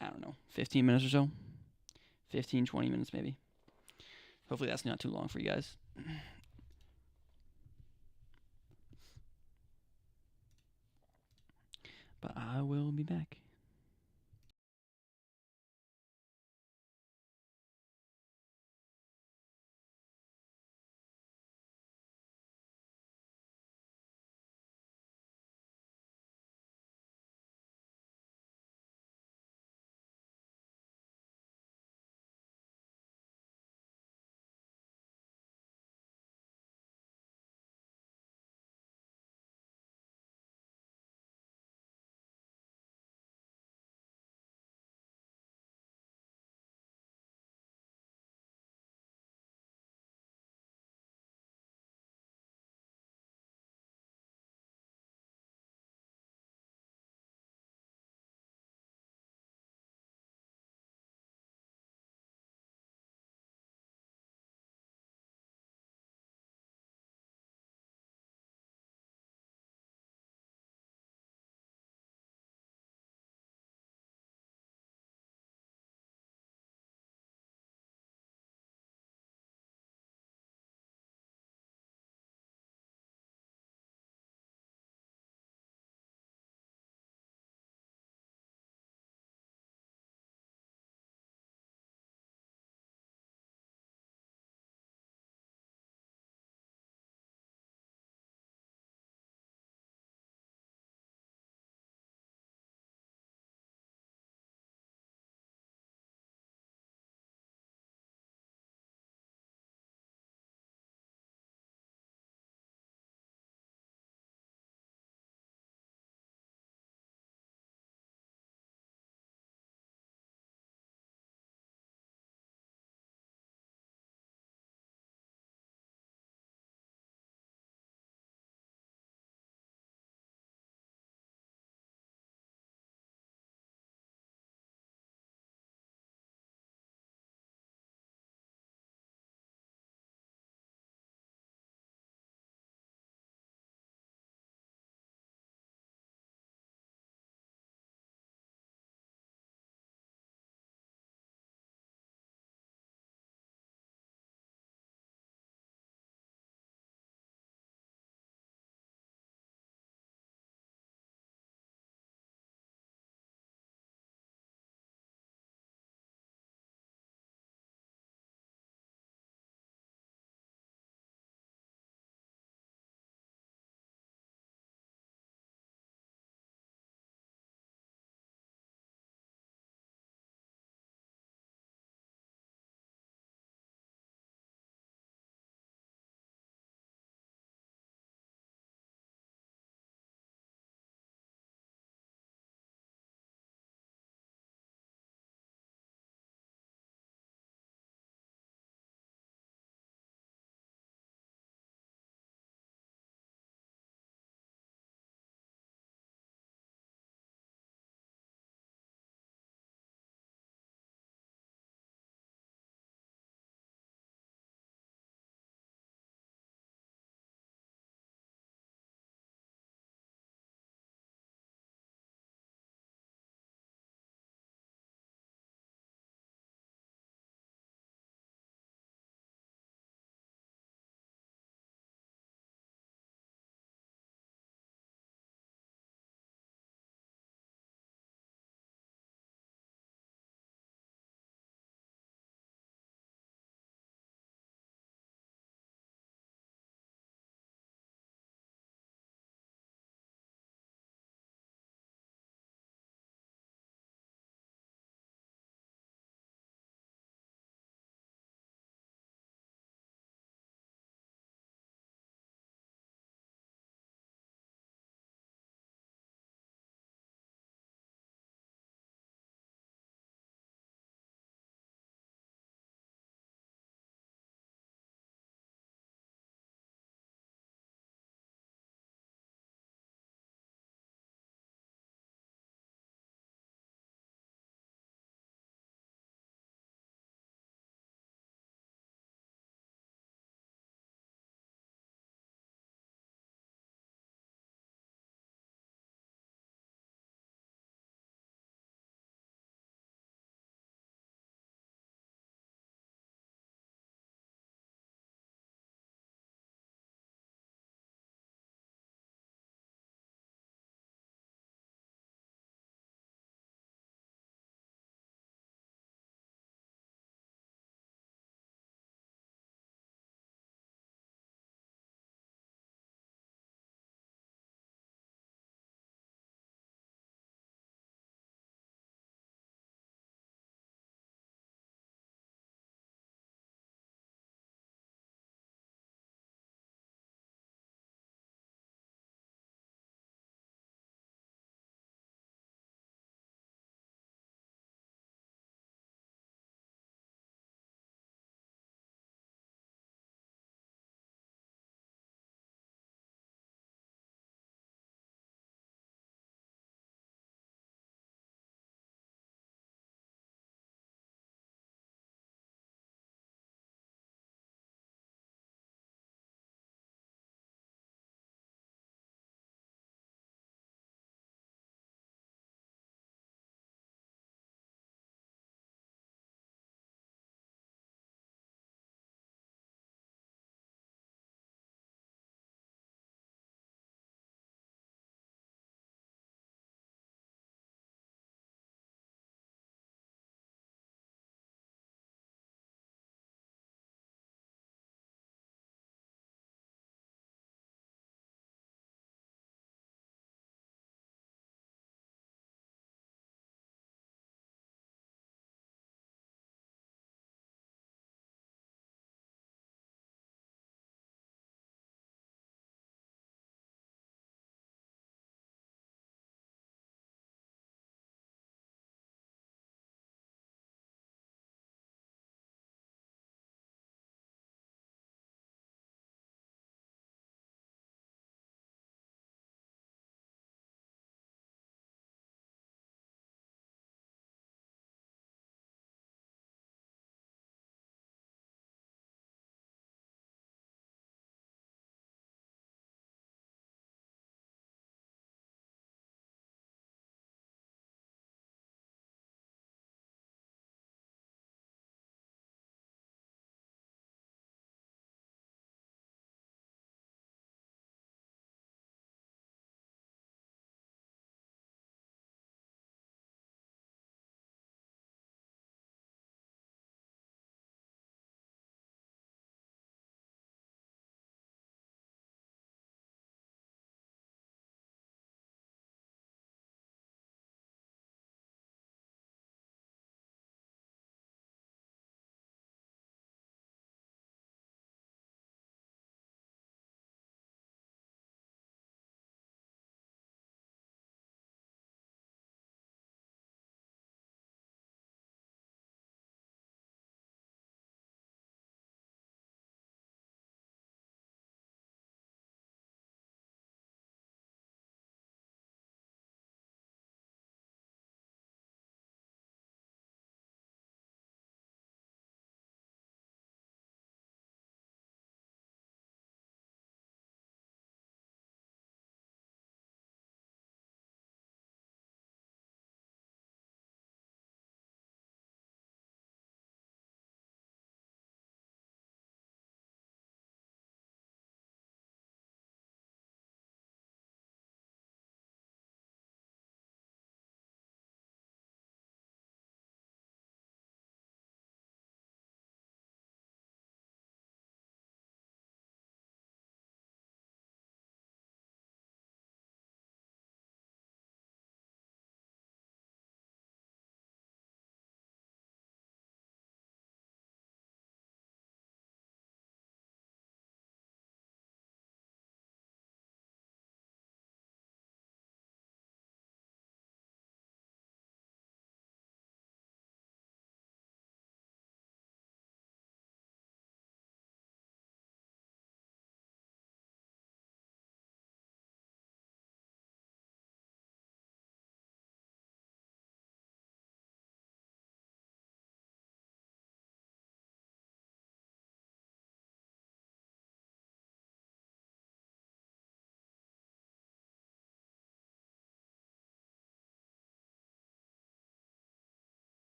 I don't know, 15 minutes or so. 15, 20 minutes maybe. Hopefully that's not too long for you guys. But I will be back.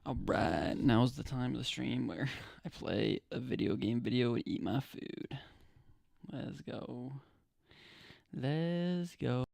Alright, now's the time of the stream where I play a video game video and eat my food. Let's go. Let's go.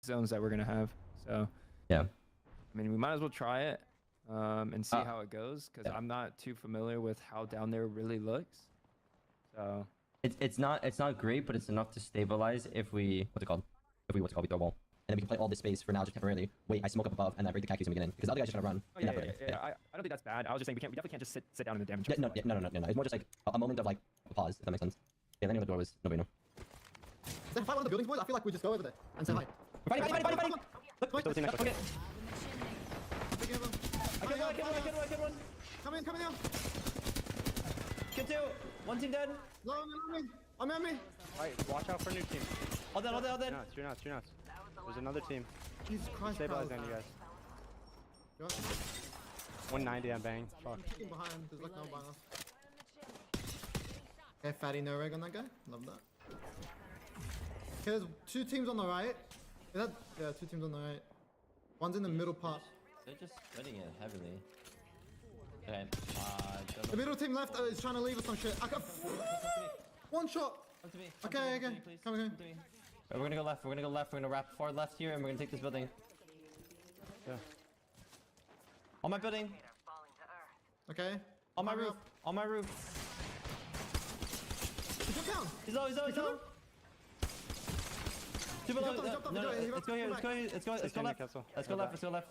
zones that we're gonna have. So
Yeah.
I mean, we might as well try it and see how it goes because
yeah.
I'm not too familiar with how down there really looks. So
It's not great, but it's enough to stabilize if we we throw a wall. And then we can play all this space for now, just temporarily. Wait, I smoke up above, and I break the cactus and we get in. Because the other guy's just gonna run.
oh, yeah, I don't think that's bad. I was just saying we definitely can't just sit down in the damage.
Yeah, no. It's more just like a moment of like a pause, if that makes sense. Yeah, landing on the door was nobody know.
Is there a fight on the buildings, boys? I feel like we just go over there and say hi.
Fighting!
Look,
Still next
okay.
I can run.
Come in now.
Get two. One team dead.
No, I'm on me.
Alright, watch out for a new team.
All dead.
Two nuts. There's another team.
Jesus Christ,
Stabilize
pal.
on you guys.
Go.
190 on bang. Fuck.
Kicking behind. There's like no behind us. Okay, fatty no reg on that guy. Love that. Okay, there's two teams on the right. Is that, yeah, two teams on the right. One's in the middle part.
They're just spreading it heavily. Okay.
The middle team left is trying to leave us some shit. I got one shot. Okay. Coming.
We're gonna go left. We're gonna wrap far left here, and we're gonna take this building.
Yeah.
On my building.
Okay.
On my
Coming
roof.
up.
On my roof.
He took down.
He's low. Two below.
jumped up,
No,
he
let's go here. Let's go
Stay in
left.
Newcastle.
Let's go left.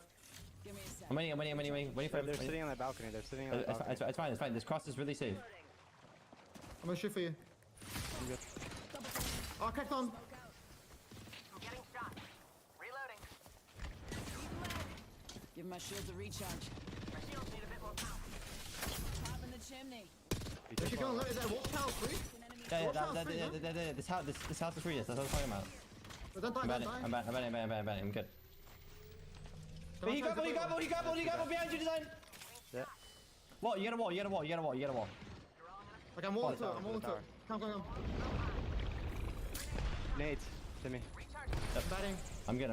I'm waiting. Waiting for
They're sitting on that balcony.
It's fine. This cross is really safe.
I'm gonna shoot for you.
I'm good.
Oh, I cracked on.
Getting shot. Reloading.
Give my shields a recharge.
My shields need a bit more power.
Top in the chimney.
Is she gonna let is that watch tower free?
Yeah. This house is free. That's what I was talking about.
But don't die,
I'm bad. I'm good.
Can I
He
try
got
to
one behind you, design.
Yeah.
Wall, you got a wall.
Like I'm walling to it.
Tower,
I'm walling to
tower.
it. Come.
Nate, Timmy.
Batting.
I'm good.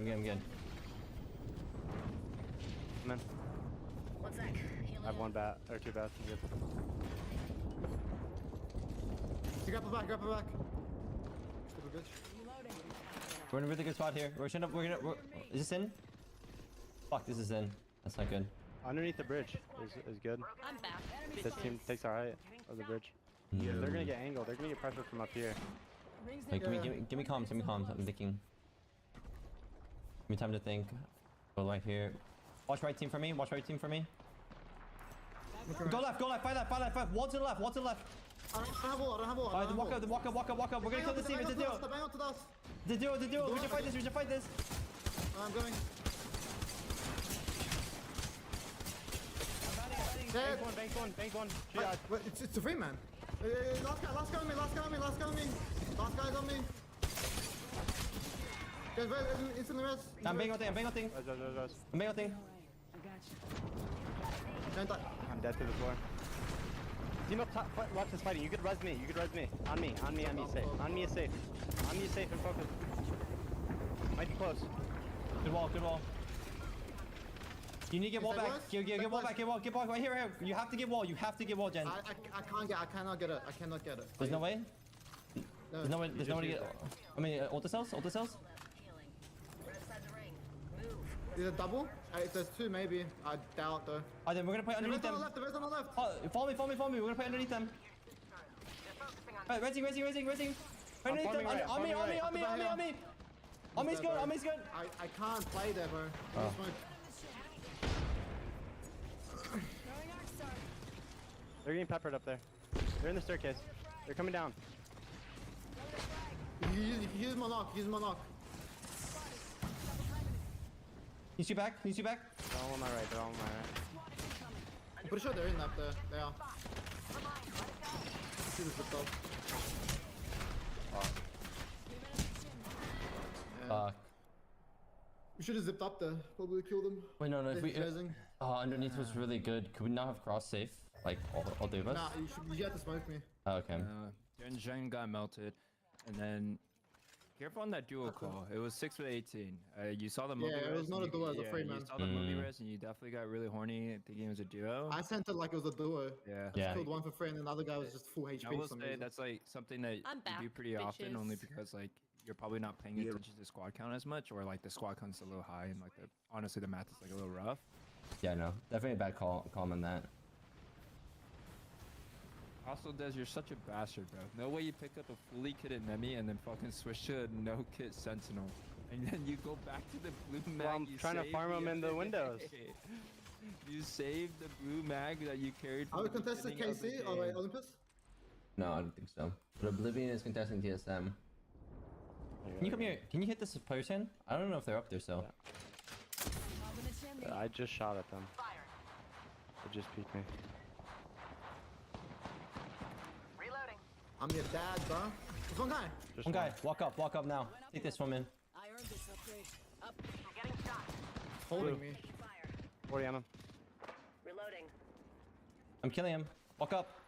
Come in.
One sec.
I have one bat or two bats. I'm good.
You grab her back. Stupid bitch.
We're in a really good spot here. Is this in? Fuck, this is in. That's not good.
Underneath the bridge is good.
I'm back.
This team takes our height of the bridge.
No.
They're gonna get angled. They're gonna get pressure from up here.
Rings
Wait,
the
give me comms. I'm thinking. Give me time to think. Go right here. Watch right team for me. Go left. Fight left. Wall to the left.
I don't have wall.
Alright, walk up. We're gonna kill this team. It's a duo.
Bang up to us.
The duo. We should fight this.
I'm going.
Bank one. Triage.
Wait, it's a free man. Last guy on me. Last guy's on me. Guys, instantly res.
I'm bang on thing.
Res.
I'm bang on thing.
I got you.
Don't die.
I'm dead to the floor. Team up top. Watch this fighting. You could res me. On me. Safe. On me is safe. And focus. Might be close.
Good wall. You need to get wall
Is that
back.
worse?
Get wall back. Get wall right here. You have to get wall. Jen.
I cannot get it.
There's no way.
No.
There's no way to get. I mean, ulti cells.
We're outside the ring. Move.
Is it double? If there's two, maybe. I doubt though.
Alright, then we're gonna play underneath them.
The rest on the left.
Oh, follow me. We're gonna play underneath them.
They're focusing on
Right, resing. Underneath them.
right,
On me. On me's good.
I can't play there, bro.
Oh.
They're getting peppered up there. They're in the staircase. They're coming down.
Use my knock.
He's you back. He's you back.
They're all on my right. They're all on my right.
I'm pretty sure they're in that there. They are. See the zip up. Yeah.
Fuck.
We should have zipped up there. Probably killed them.
Wait, no. If
They're
we.
chasing.
Oh, underneath was really good. Could we not have cross safe? Like all three of us?
Nah, you have to smoke me.
Oh, okay.
Then Zhang got melted, and then careful on that duo call. It was 6 with 18. You saw the movie.
Yeah, it was not a duo, it was a free man.
You saw the movie res, and you definitely got really horny thinking it was a duo.
I sent it like it was a duo.
Yeah.
Yeah.
Killed one for free, and then the other guy was just full HP.
I will
for some
say
reason.
that's like something that
I'm
you do
back,
pretty often, only
bitches.
because like you're probably not paying attention to the squad count as much, or like the squad count's a little high, and like honestly the math is like a little rough.
Yeah, no. Definitely a bad call on that.
Also, Des, you're such a bastard, bro. No way you pick up a fully kitted Nemi and then fucking switch to a no kit Sentinel, and then you go back to the blue mag.
Well, I'm
you
trying to
saved
farm
the
them in the
other
windows.
day. You saved the blue mag that you carried.
Are we
from the
contested
beginning of the
KC? Oh wait,
game.
Olympus?
No, I don't think so. But Oblivion is contesting TSM. Can you come here? Can you hit this person? I don't know if they're up there still.
Up in the chimney.
I just shot at them. They just peeked me.
Reloading.
I'm your dad, bro. There's one guy.
Just
One guy, walk up now. Take this from him.
I earned this upgrade. Up.
I'm getting shot.
Holding me.
Fire.
40 on him.
Reloading.
I'm killing him. Walk up.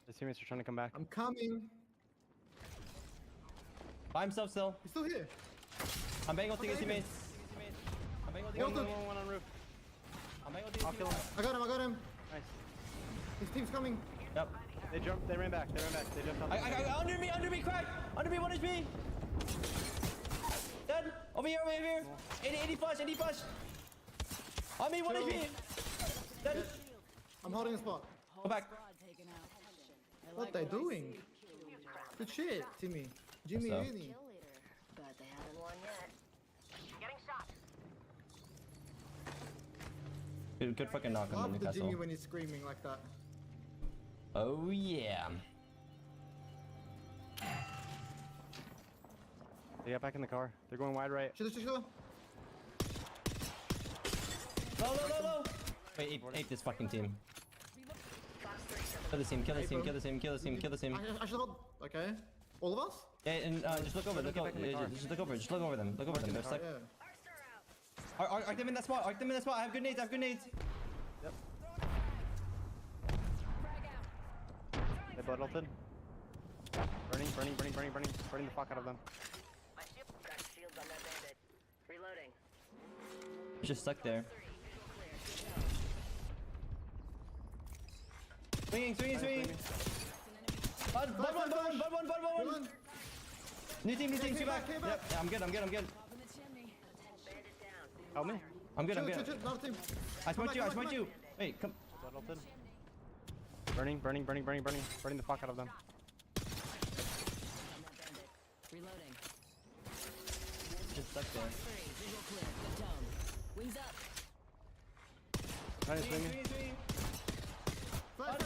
His teammates are trying to come back.
I'm coming.
By himself still.
He's still here.
I'm banging ulting his
Okay.
teammates. I'm banging ulting
Yo,
his
dude.
teammates.
One on roof.
I'm banging ulting
I'll
his
kill him.
teammates.
I got him.
Nice.
His team's coming.
Yep.
They jumped. They ran back. They jumped up.
Under me, crack! Under me, 1 HP! Dead! Over here! 80 flush! On me, 1
Chill.
HP! Dead!
I'm holding a spot.
Go back.
Squad taken out. I
What
like
they
I see.
doing? Good shit, Timmy. Jimmy
So?
Uni.
Kill leader. But they haven't won yet. Getting shot.
Good fucking knock on
Love
the
the Jimmy
castle.
when he's screaming like that.
Oh yeah.
They got back in the car. They're going wide right.
Shoot.
Low. Wait, ape this fucking team. Kill this team.
I should hold. Okay. All of us?
Yeah, and just look over them. Just look over them. They're stuck.
Yeah.
Arc them in that spot. I have grenades.
They blood ulted. Burning the fuck out of them.
My shield. Got shields on that bandit. Reloading.
Just stuck there. Swinging. Bud one. New team,
Came
two back.
back.
Yep, yeah, I'm good.
Up in the chimney.
Bandit down.
Help me.
I'm good.
Chill. Another team.
I
Come
smoked
back.
you. Wait, come.
Blood ulted. Burning the fuck out of them.
On that bandit. Reloading.
Just stuck there.
Three. Visual clear. Good dome. Wings up.
Trying to swing me.
Flash.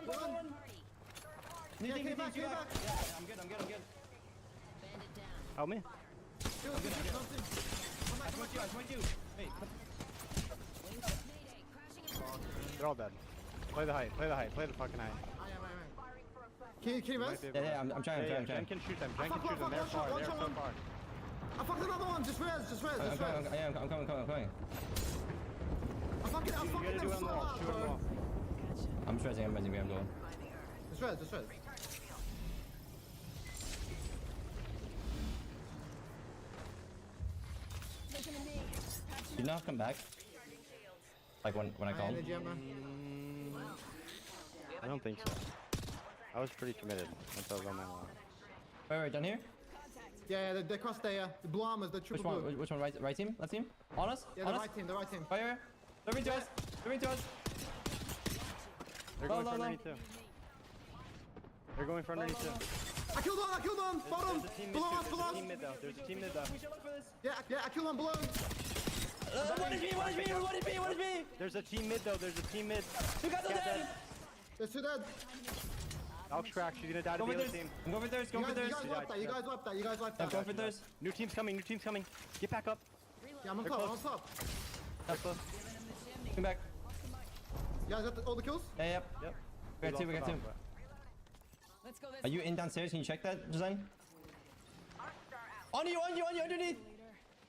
One. New team,
came back.
two back. Yeah, I'm good.
Bandit down.
Help me.
Chill. Another team.
I smoked you. Wait, come.
Wings up. Mayday. Crashing in.
They're all dead. Play the height. Play the fucking height.
I am. Can you rest?
Yeah, I'm trying.
Jen can shoot them. They're
fuck,
far.
one
They're
shot,
so
one.
far.
I fucked another one. Just res.
I'm coming.
I fucking
You gotta
them
do it on
so
the wall.
hard,
Shoot on the
bro.
wall.
I'm stressing. I'm going.
Just res.
Taking a knee.
Did you not come back? Like when I called?
Energy, man.
I don't think so. I was pretty committed once I was on that wall.
Wait, down here?
Yeah, they crossed there. The blue armors, the
Which
triple
one?
blue.
Which one? Right team? Left team? On us?
Yeah,
On
the
us?
right team.
Fire! They're into us!
They're
Low,
going
low,
for
low.
underneath too. They're going for underneath too.
I killed one. Bottom.
There's a team mid
Below
too.
us, below
There's a
us.
team mid though. There's a team mid though.
Yeah, I killed one below.
What is me?
There's a team mid though. There's a team mid.
You got the
Cat
dead!
dead.
There's two dead.
Alex crack. She's gonna die to
Go
the
for
other
theirs.
team.
I'm going for theirs.
You guys wiped that.
Yeah.
You guys wiped that.
I'm going for theirs.
New team's coming. Get back up.
Yeah, I'm on
They're
top. I'm
close.
on top.
That's close.
Come back.
You guys got all the kills?
Yeah, yep.
Yep.
We got two, we got two.
Let's go this
Are you in downstairs? Can you check that, design? On you, underneath!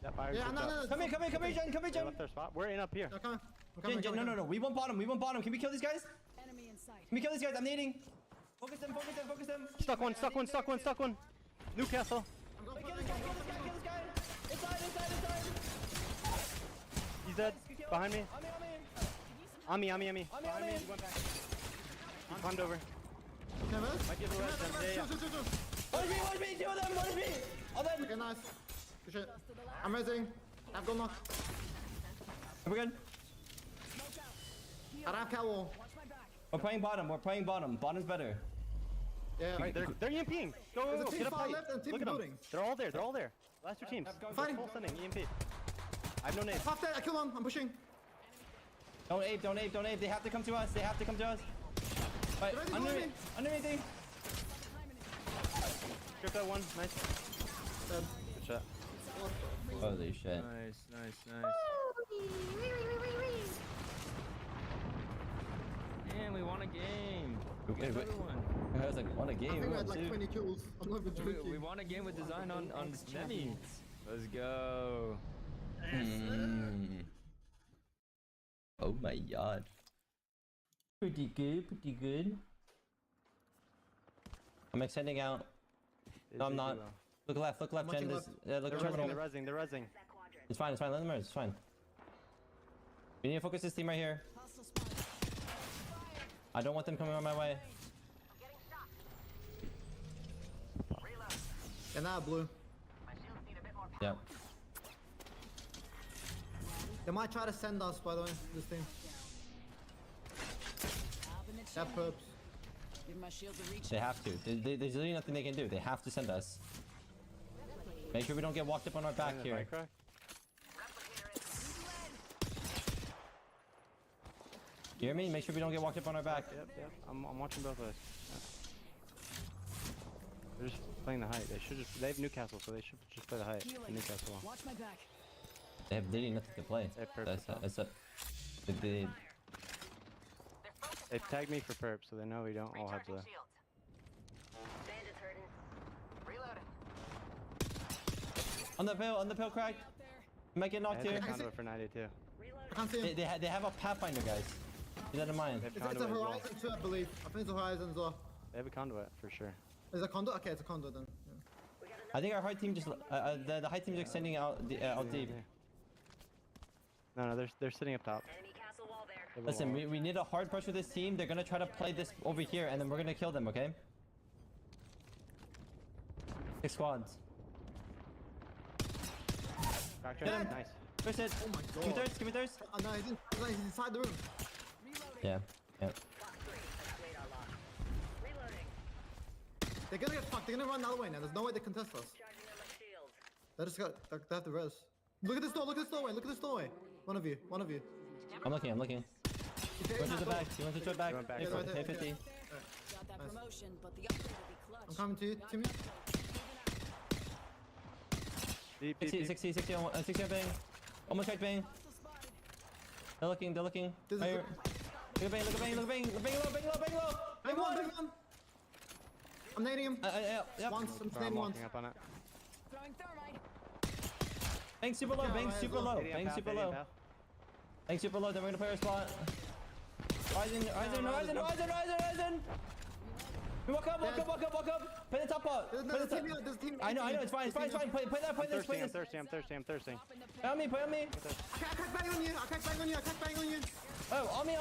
Yep, I
Yeah, no.
Come here, Jen,
They left their spot. We're in up here.
I'm coming. I'm coming.
Jen, no. We want bottom. Can we kill these guys?
enemy in sight.
Can we kill these guys? I'm nading. Focus them.
Stuck one. Newcastle.
I'm going
Kill this guy. Inside.
He's dead. Behind me. On me. Behind me.
me.
He went back. He climbed over.
Okay, Rez.
Might give a res. Yeah.
Chill.
One me. Two of them. One me. All them.
Okay, nice. Good shit. I'm rezzing. I've got knock.
We're good.
I don't have cat wall.
Watch my back.
We're playing bottom. Bottom's better.
Yeah.
Alright, they're EMPing. Go.
There's a team
Get up
far
tight.
left and a team
Look at them.
building.
They're all there. Last two teams.
Fighting.
Full sending EMP. I have no nades.
Half dead. I kill one. I'm pushing.
Don't ape. They have to come to us. Right,
Ready, go in.
underneath.
Strip that one. Nice.
Dead.
Good shot.
Holy shit.
Nice. Man, we won a game. Another one.
I was like, what a
I
game.
think we
What,
had like
dude?
20 kills. I'm not even
We
joking.
won a game with design on Nemi. Let's go.
Oh my god. Pretty good. I'm extending out. No, I'm not. Look left,
Much
Jen.
left.
Look
They're
terminal.
rezzing.
It's fine. Let them res. It's fine. We need to focus this team right here.
Hostile spotted.
I don't want them coming on my way.
Yeah, now blue.
Yep.
They might try to send us, by the way, this team.
Up in the
That
chimney.
perps.
Give my shield to reach.
They have to. There's really nothing they can do. They have to send us. Make sure we don't get walked up on our back here.
Minecraft.
You hear me? Make sure we don't get walked up on our back.
Yep. I'm watching both of us. They're just playing the height. They have Newcastle, so they should just play the height.
Healing.
Newcastle.
Watch my back.
They have literally nothing to play.
They have perp. They tagged me for perp, so they know we don't all have the.
Bandits hurting. Reloading.
On the pill crack.
Out there.
Might get
I
knocked
had
here.
the conduit for 92.
I can't see him.
They have a pathfinder, guys. Keep that in mind.
They have
It's a
conduit as well.
horizon too, I believe. I think it's a horizon as well.
They have a conduit for sure.
Is it a conduit? Okay, it's a conduit then. Yeah.
I think our high team just the high team's extending out out deep.
No, they're sitting up top.
Enemy castle wall there.
They have a
Listen,
wall.
we need a hard push with this team. They're gonna try to play this over here, and then we're gonna kill them. Okay? 6 squads.
Fracture.
Dead.
Nice.
Push it.
Oh my
Give me
god.
thirst. Give me thirst.
Oh, no, he's inside the room.
Yeah.
Box 3. Radar lock. Reloading.
They're gonna get fucked. They're gonna run the other way now. There's no way they contest us.
Charging on my shield.
They just got. They have to res. Look at this door. Look at this doorway. Look at this doorway. One of you.
I'm looking.
Okay,
You went to the back. You went to the back.
Went back.
Hey,
Yeah, right there,
50.
yeah.
Got that
Nice.
promotion, but the upgrade will be clutch.
I'm coming to you,
Got
Timmy.
that though.
Deep.
60 on bang. Almost right bang.
Hostile spotted.
They're looking.
This is
Right here. Look at bang. Bang low.
Big one. I'm nading him.
Yep.
Once. I'm
Sorry, I'm
nading once.
walking up on it.
Throwing thermite.
Bang super low.
Yeah,
Bang
right,
super
as well.
low.
Idiot
Bang
path,
super
idiot
low.
path.
Bang super low. Then we're gonna play our spot. Horizon. We walk up. Play the top part.
There's
Play the
another
top.
team here. There's a team.
I know. It's fine. Play that. Play this.
I'm thirsty.
Drop in the
Play on me.
I can't bang on you.
Oh, on me.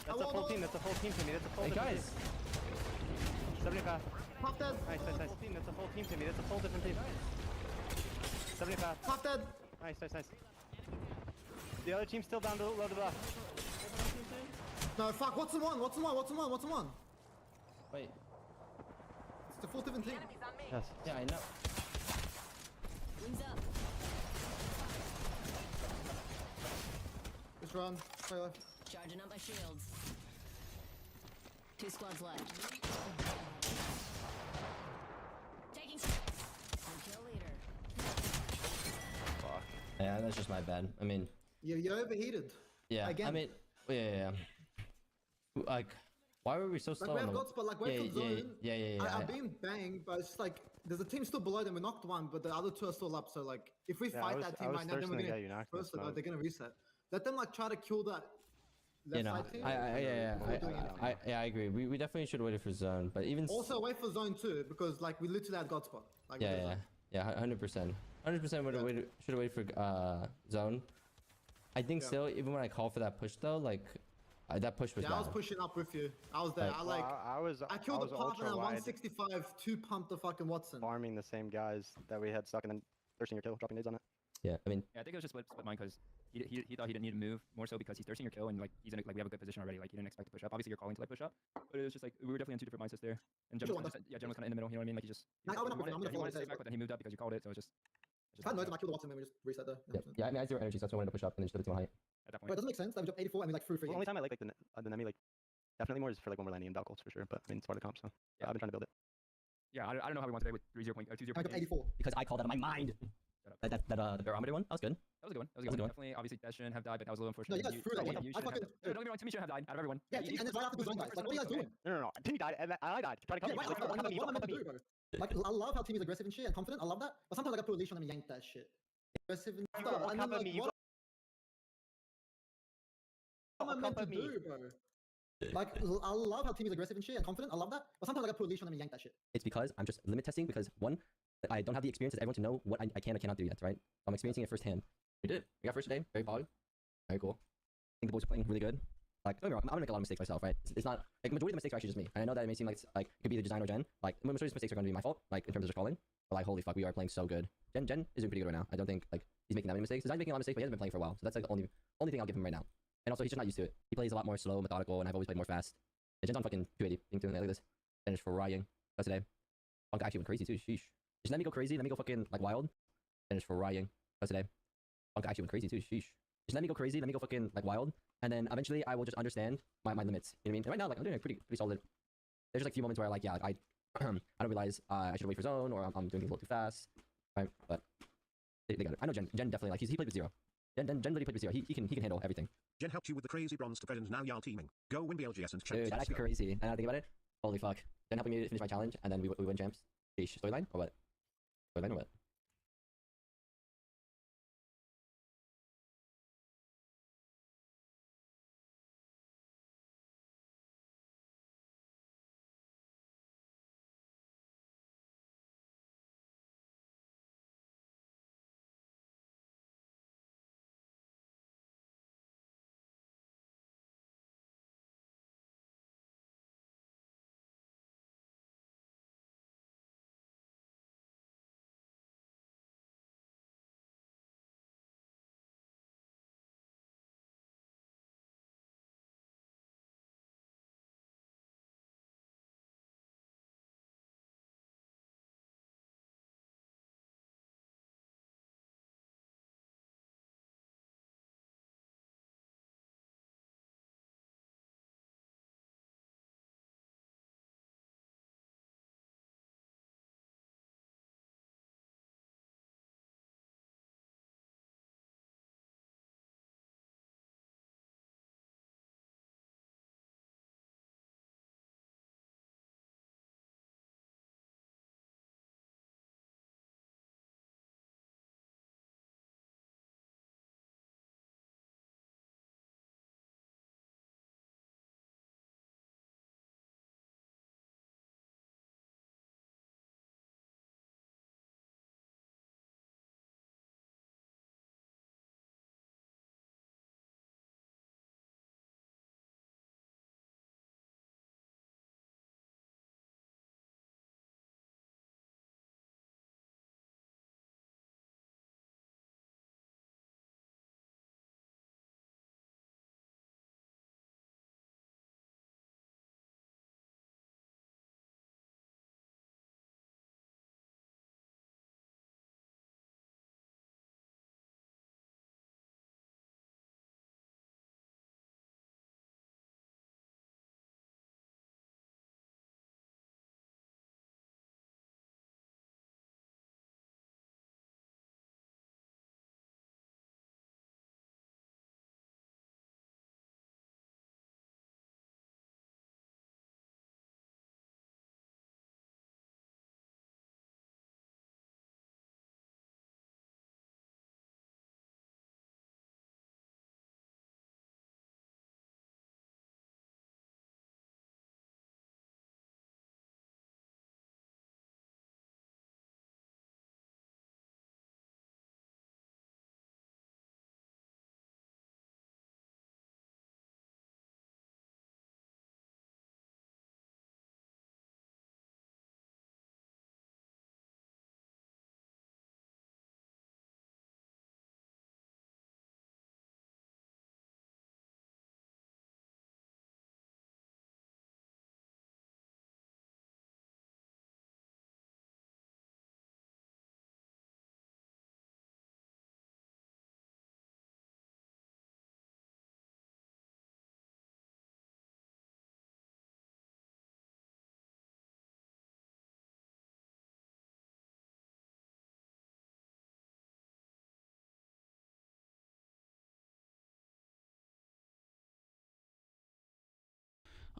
That's a full team. That's a full team to me. That's a full
Hey
different
guys.
team. 75.
Half dead.
Nice. Full team. That's a full team to me. That's a full different team. 75.
Half dead.
Nice. The other team's still down low to the left.
No, fuck. What's the one?
Wait.
It's the full different team.
Enemies on me.
Yes.
Yeah, I know.
Wings up.
Just run. Play left.
Charging up my shields. 2 squads left. Taking shots. New kill leader.
Fuck.
Yeah, that's just my bad. I mean,
You're overheated.
yeah.
Again.
I mean, yeah. Like, why were we so
Like
slow?
we
on
have
the-
gods, but like
yeah,
wait for
yeah,
zone.
yeah.
I've been banged, but it's just like there's a team still below them. We knocked one, but the other two are still up. So like if we
Yeah,
fight that team right now, then we're
thirsting to
gonna
get you knocked in the
first,
smoke.
they're gonna reset. Let them like try to kill that
You
left
know,
side team.
I agree. We definitely should wait for zone, but even
Also wait for zone 2 because like we literally had god spot. Like we did that.
100%. 100% should have waited for zone. I think
Yeah.
still, even when I call for that push though, like that push was
Yeah, I was
bad.
pushing up with you. I was there.
Like-
I killed the path and
ultra
then
wide
165 two pumped the fucking Watson.
farming the same guys that we had stuck and then thirsting your kill, dropping nades on it.
Yeah, I mean,
Yeah, I think it was just split mine because he thought he didn't need to move more so because he's thirsting your kill and like he's in a, like we have a good position already. Like he didn't expect to push up. Obviously you're calling to like push up, but it was just like we were definitely on two different mindsets there. And Jen
Sure,
was kinda, Jen was kind of in the middle. You know what I mean? Like he just
Nah, I'm gonna
he
follow
wanted to stay
this,
back, but then he moved up because you called it. So it was just.
I had noise and I killed the Watson and then we just reset there.
yeah. I mean, I had zero energy, so that's why I wanted to push up and then just did it to my height.
At that
But it
point.
doesn't make sense that we dropped 84 and we like threw free.
The only time I like the Nemi like definitely more is for like when we're landing in Valkyries for sure. But I mean it's part of the comp, so yeah, I've been trying to build it.
Yeah, I don't know how we won today with 3-0
I
2-0.
dropped 84.
Because I called out of my mind.
Shut up.
The barometer one, that was good.
That was a good one. That was a
That was
good
a
one.
good
Definitely, obviously, Desh shouldn't have died, but that was a little
No,
unfortunate.
you guys threw that one.
You
I
shouldn't have.
fucking-
No, don't get me wrong. Timmy shouldn't have died out of everyone.
Yeah, and it's right after the zone guys. Like what are you guys doing?
No. Timmy died and I died. Try to
Yeah,
come
right,
me.
what am I meant to do, bro? Like I love how team is aggressive and shit and confident. I love that. But sometimes I got put a leash on them and yank that shit. Aggressive and
You
stuff.
got
And then
cover
like
me,
what am I
got
meant to
cover me.
do, bro? Like I love how team is aggressive and shit and confident. I love that. But sometimes I got put a leash on them and yank that shit.
It's because I'm just limit testing because one, I don't have the experience as everyone to know what I can or cannot do yet, right? I'm experiencing it firsthand. We did it. We got first today. Very poly. Very cool. I think the boys are playing really good. Like, don't get me wrong, I'm gonna make a lot of mistakes myself, right? It's not like majority of the mistakes are actually just me. And I know that it may seem like it's like it could be the design or Jen. Like the majority of the mistakes are gonna be my fault, like in terms of just calling. But like holy fuck, we are playing so good. Jen is doing pretty good right now. I don't think like he's making that many mistakes. Design's making a lot of mistakes, but he hasn't been playing for a while. So that's like the only thing I'll give him right now. And also he's just not used to it. He plays a lot more slow, methodical, and I've always played more fast. And Jen's on fucking 280. Think doing that like this. And it's frying. That's today. Funk actually went crazy too. Sheesh. Just let me go crazy. Let me go fucking like wild. And it's frying. That's today. Funk actually went crazy too. Sheesh. Just let me go crazy. Let me go fucking like wild. And then eventually I will just understand my limits. You know what I mean? And right now, like I'm doing it pretty solid. There's just like a few moments where like, yeah, like, I don't realize I should wait for zone or I'm doing things a little too fast. Right? But they got it. I know Jen definitely like he played with zero. Jen literally played with zero. He can handle everything.
Jen helped you with the crazy bronze to and now y'all teaming. Go win the LGS and champs.
Dude, that's actually crazy. And I think about it. Holy fuck. Jen helping me finish my challenge and then we win champs. Sheesh. Storyline or what? Storyline or what?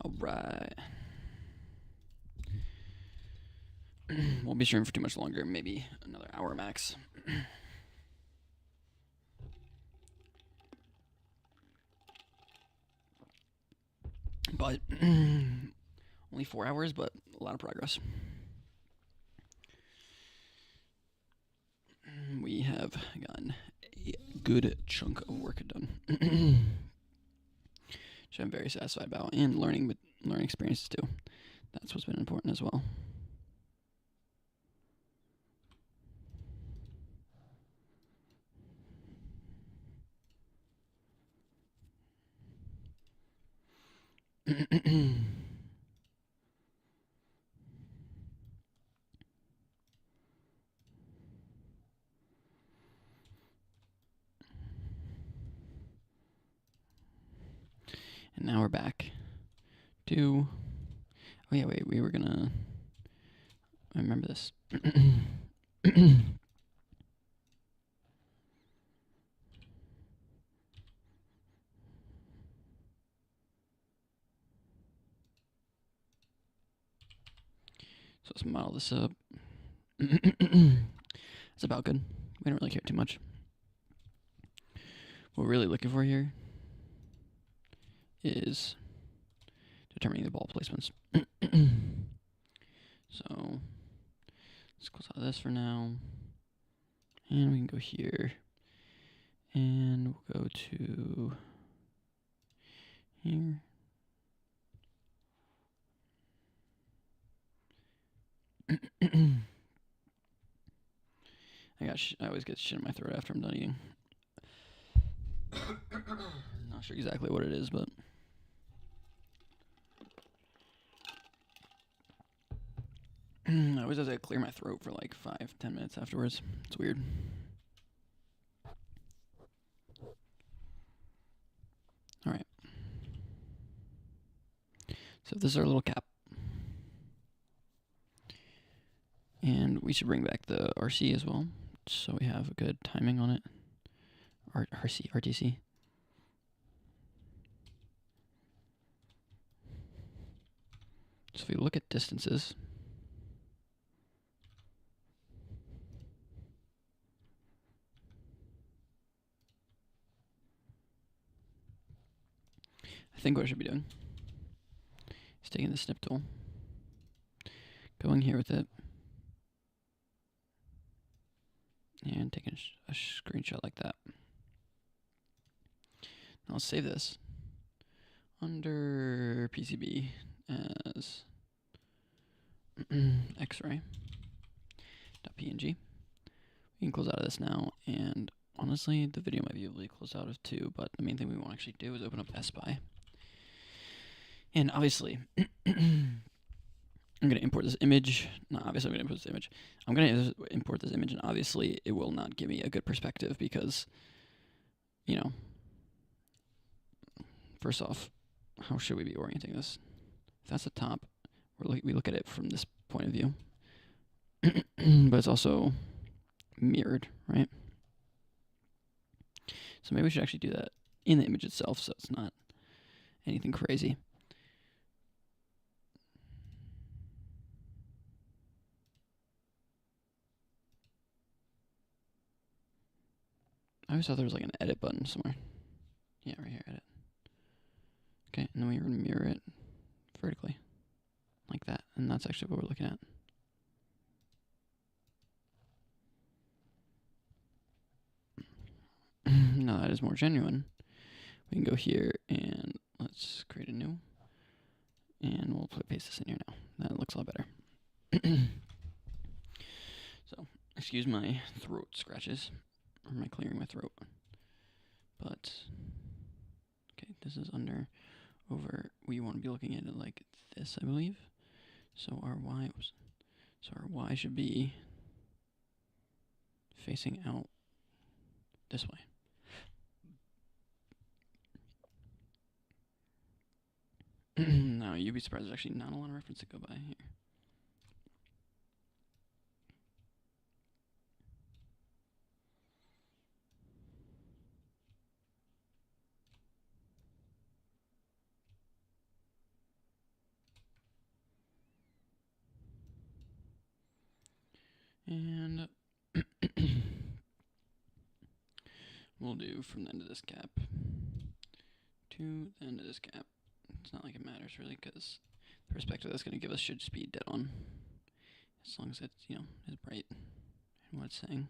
All right. Won't be streaming for too much longer. Maybe another hour max. But only 4 hours, but a lot of progress. We have gotten a good chunk of work done, which I'm very satisfied about, and learning experiences too. That's what's been important as well. And now we're back to, oh yeah, wait, we were gonna, I remember this. So let's model this up. It's about good. We don't really care too much. What we're really looking for here is determining the ball placements. So let's close out of this for now. And we can go here. And we'll go to here. I always get shit in my throat after I'm done eating. Not sure exactly what it is, but I always have to clear my throat for like 5-10 minutes afterwards. It's weird. All right. So this is our little cap. And we should bring back the RC as well, so we have a good timing on it. RTC. So if you look at distances, I think what I should be doing is taking the snip tool, going here with it, and taking a screenshot like that. Now let's save this under PCB as X-ray.png. We can close out of this now, and honestly, the video might be able to close out of too, but the main thing we want to actually do is open up SPy. And obviously, I'm going to import this image. No, obviously I'm going to import this image. I'm going to import this image, and obviously it will not give me a good perspective because, you know, first off, how should we be orienting this? If that's the top, we look at it from this point of view. But it's also mirrored, right? So maybe we should actually do that in the image itself so it's not anything crazy. I always thought there was like an edit button somewhere. Yeah, right here, edit. Okay, and then we're going to mirror it vertically, like that. And that's actually what we're looking at. Now that is more genuine. We can go here and let's create a new. And we'll paste this in here now. That looks a lot better. So, excuse my throat scratches. Or my clearing my throat. But, okay, this is over, we want to be looking at it like this, I believe. So our Y should be facing out this way. Now, you'd be surprised there's actually not a lot of reference to go by here.
And we'll do from the end of this gap to the end of this gap. It's not like it matters really, because the perspective that's going to give us should just be dead on, as long as it's, you know, is bright and what it's saying.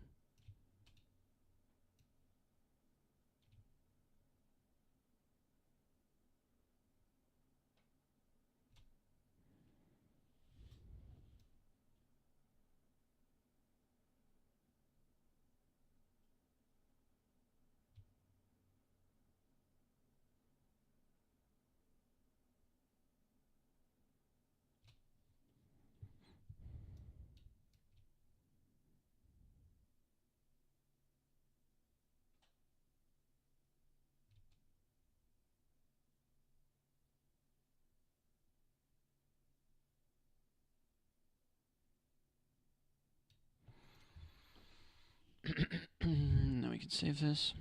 Now we can save this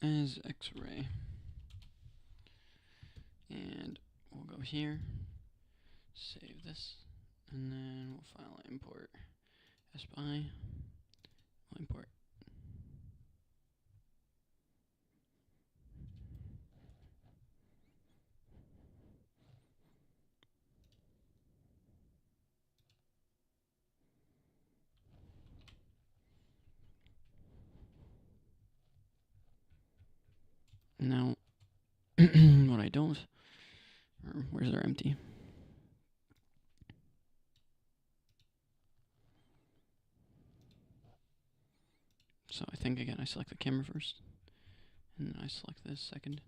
as X-ray, and we'll go here, save this, and then we'll file import SPI, we'll import. Now, what I don't, or where's our empty? So I think again I select the camera first, and then I select this second,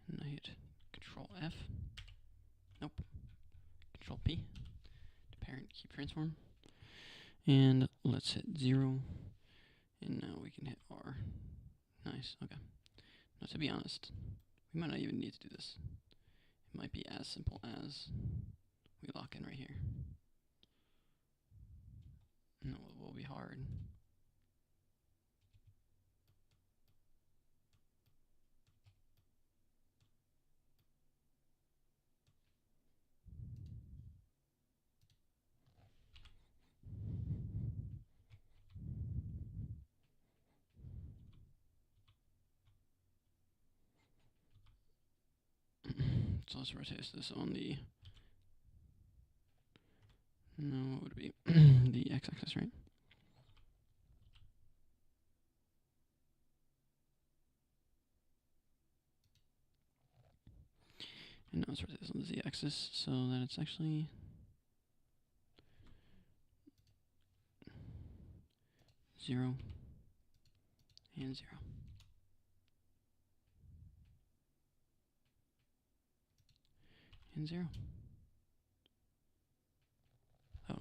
and I hit Control F. Nope. Control P. To parent keep transform. And let's hit 0. And now we can hit R. Nice, okay. Now to be honest, we might not even need to do this. It might be as simple as we lock in right here. No, it will be hard. So let's rotate this on the, no, what would it be? The x-axis, right? And now let's rotate this on the z-axis so that it's actually 0 and 0. And 0. Oh.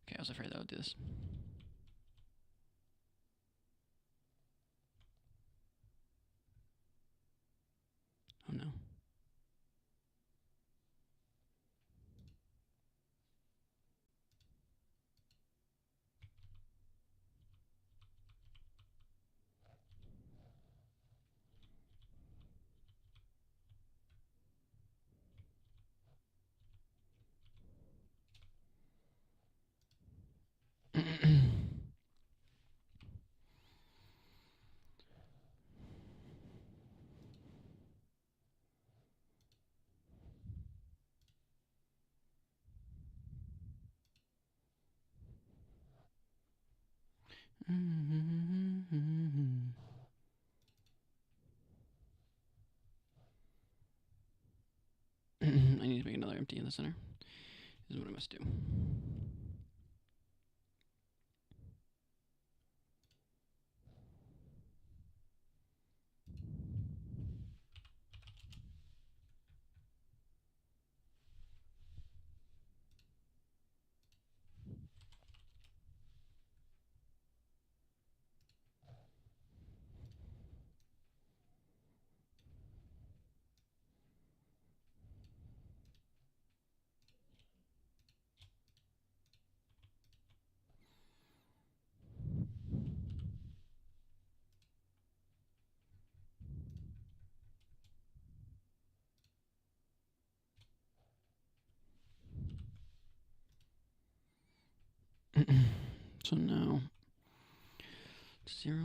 Okay, I was afraid that would do this. Oh no. I
center. This is what I must do. So now 0.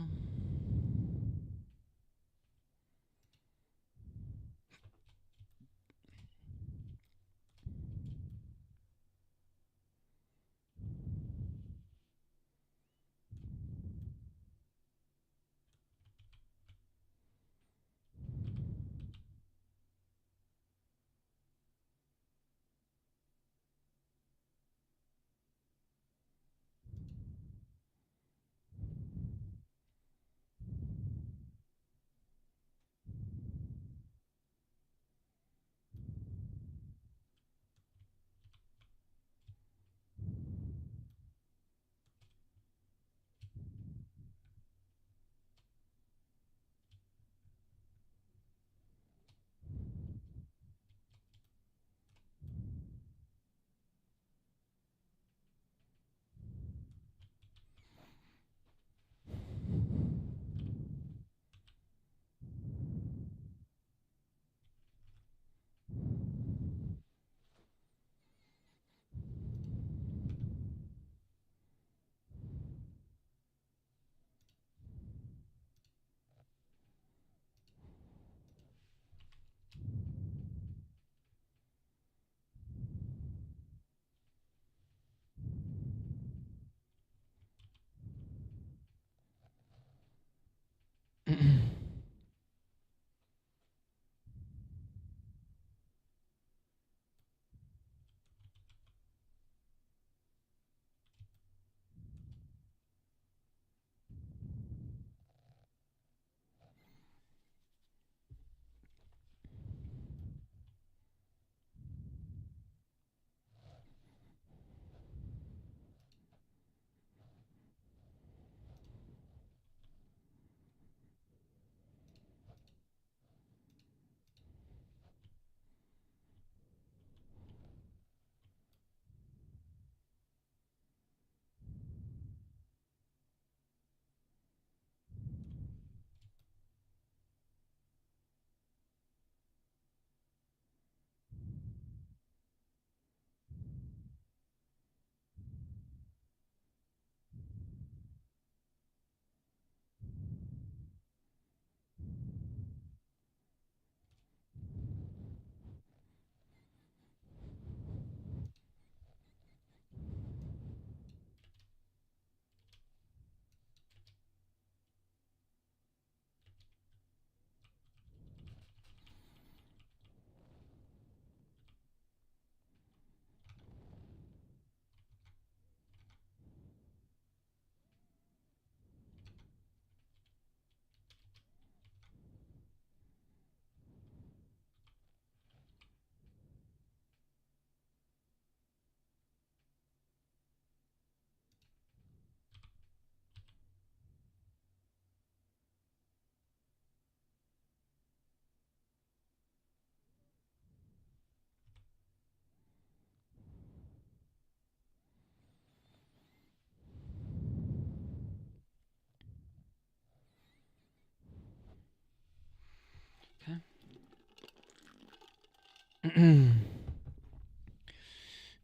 And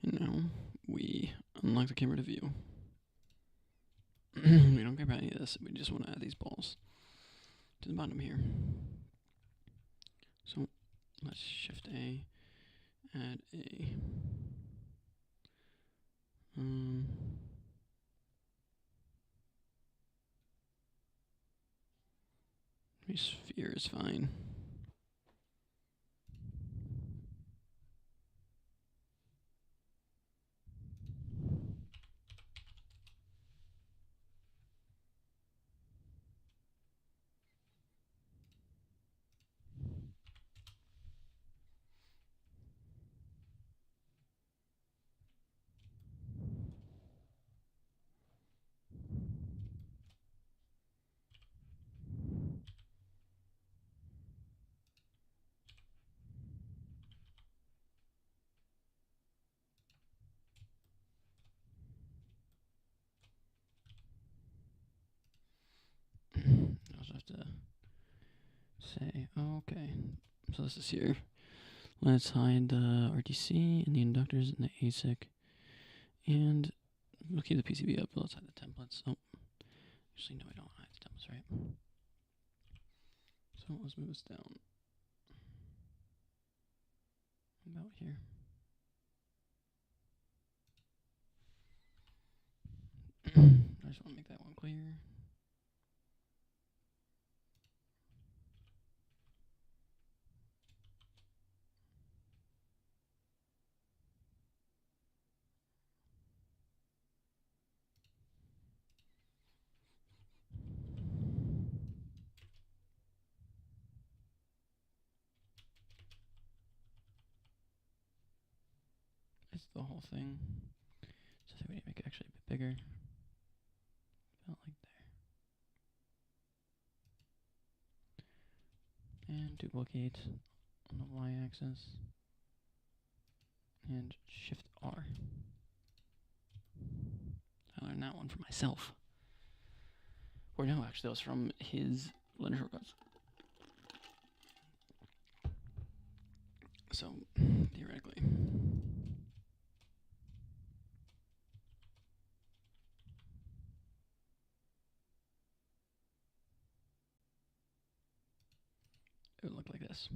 now we unlock the camera to view. We don't care about any of this. We just want to add these balls to the bottom here. So let's shift A, add a maybe sphere is fine. say, okay, so this is here. Let's hide the RTC and the inductors and the ASIC. And we'll keep the PCB up, but let's hide the templates. Oh, actually, no, we don't hide the templates, right? So let's move this down. About here. I just want to make that one clear. It's the whole thing. So I think we need to make it actually a bit bigger. About like there. And duplicate on the y-axis. And Shift R. I learned that one for myself. Or no, actually that was from his Blender shortcuts. So, theoretically. It would look like this.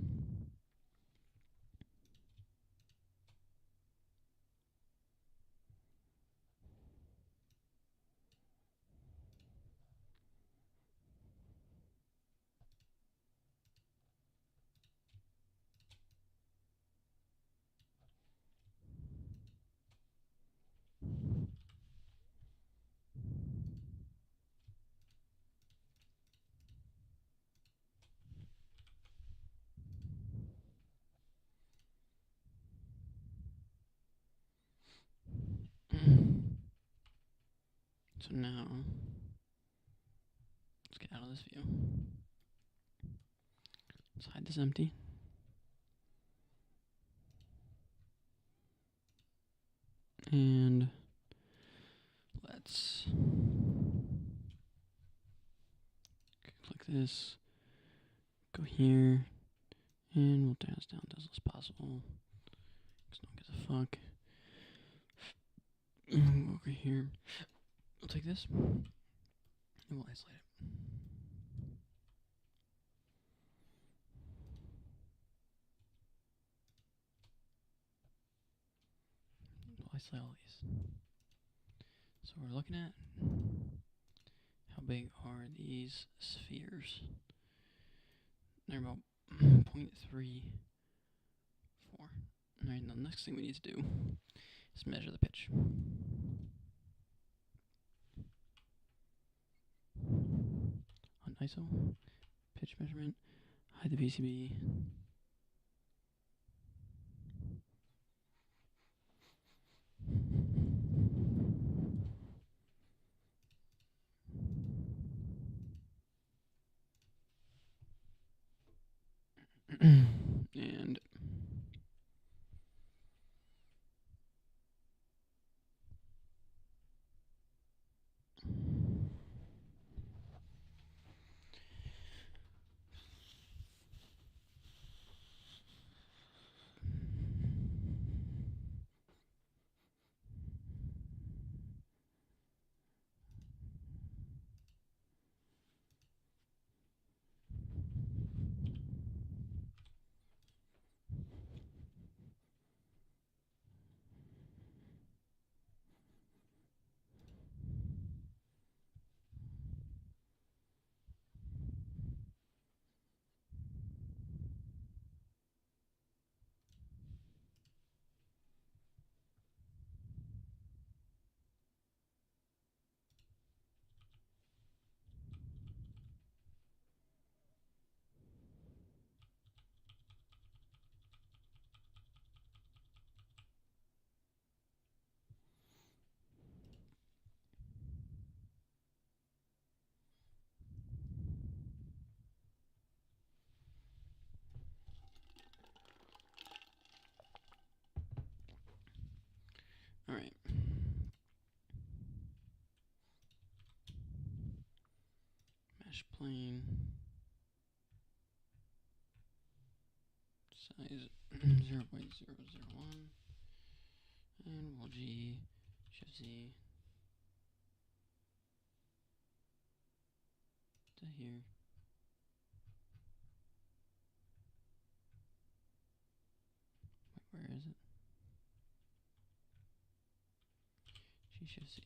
So now, let's get out of this view. Let's hide this empty. And let's click this, go here, and we'll turn this down as little as possible. Because no one gives a fuck. We'll go over here. We'll take this, and we'll isolate it. We'll isolate all these. So we're looking at how big are these spheres. They're about 0.34. Alright, now the next thing we need to do is measure the pitch. On ISO, pitch measurement, hide the PCB. And alright. Mesh plane. size 0.001, and we'll G Shift Z to here. Wait, where is it? G Shift Z.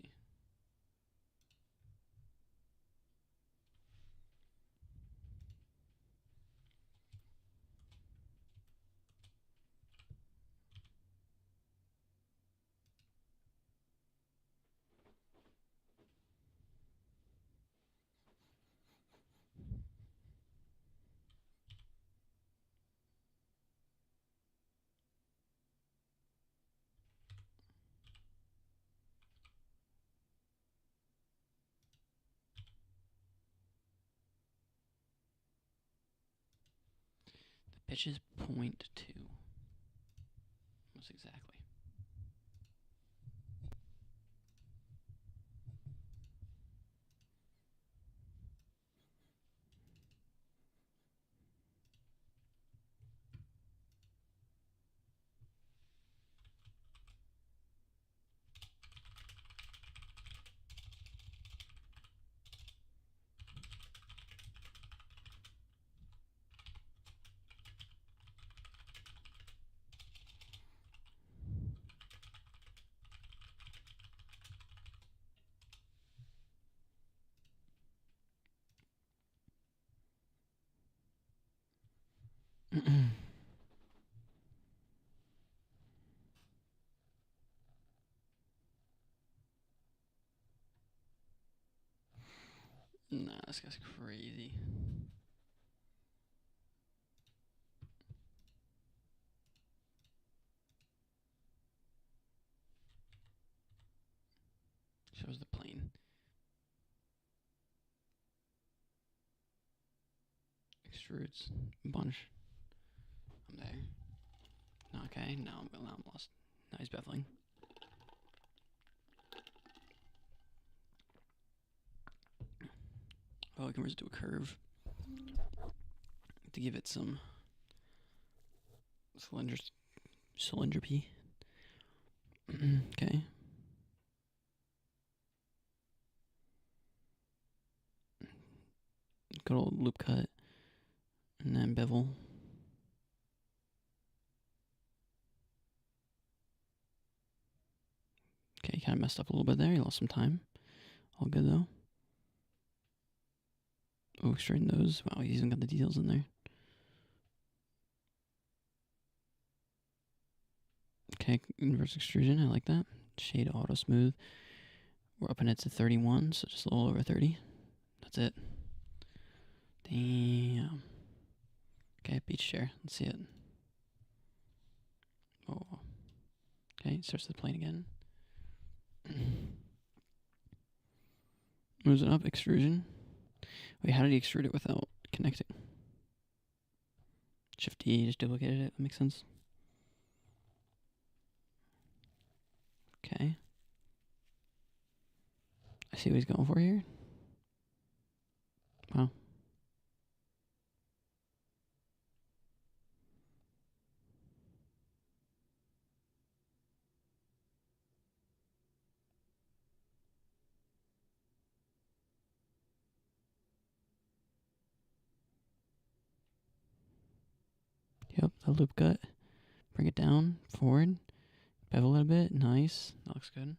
The pitch is 0.2. Almost exactly. Nah, this guy's crazy. Shows the plane. Extrudes a bunch. I'm there. Okay, now I'm lost. Now he's beveling. Oh, I can do a curve to give it some cylindropy. Okay. Good old loop cut. And then bevel. Okay, kind of messed up a little bit there. He lost some time. All good though. Oh, straighten those. Wow, he's even got the details in there. Okay, inverse extrusion. I like that. Shade auto smooth. We're upping it to 31, so just a little over 30. That's it. Damn. Okay, beach chair. Let's see it. Oh. Okay, starts the plane again. Moves it up, extrusion. Wait, how did he extrude it without connecting? Shift D, just duplicated it. That makes sense. Okay. I see what he's going for here. Wow. Yep, the loop cut. Bring it down, forward, bevel a little bit. Nice. That looks good.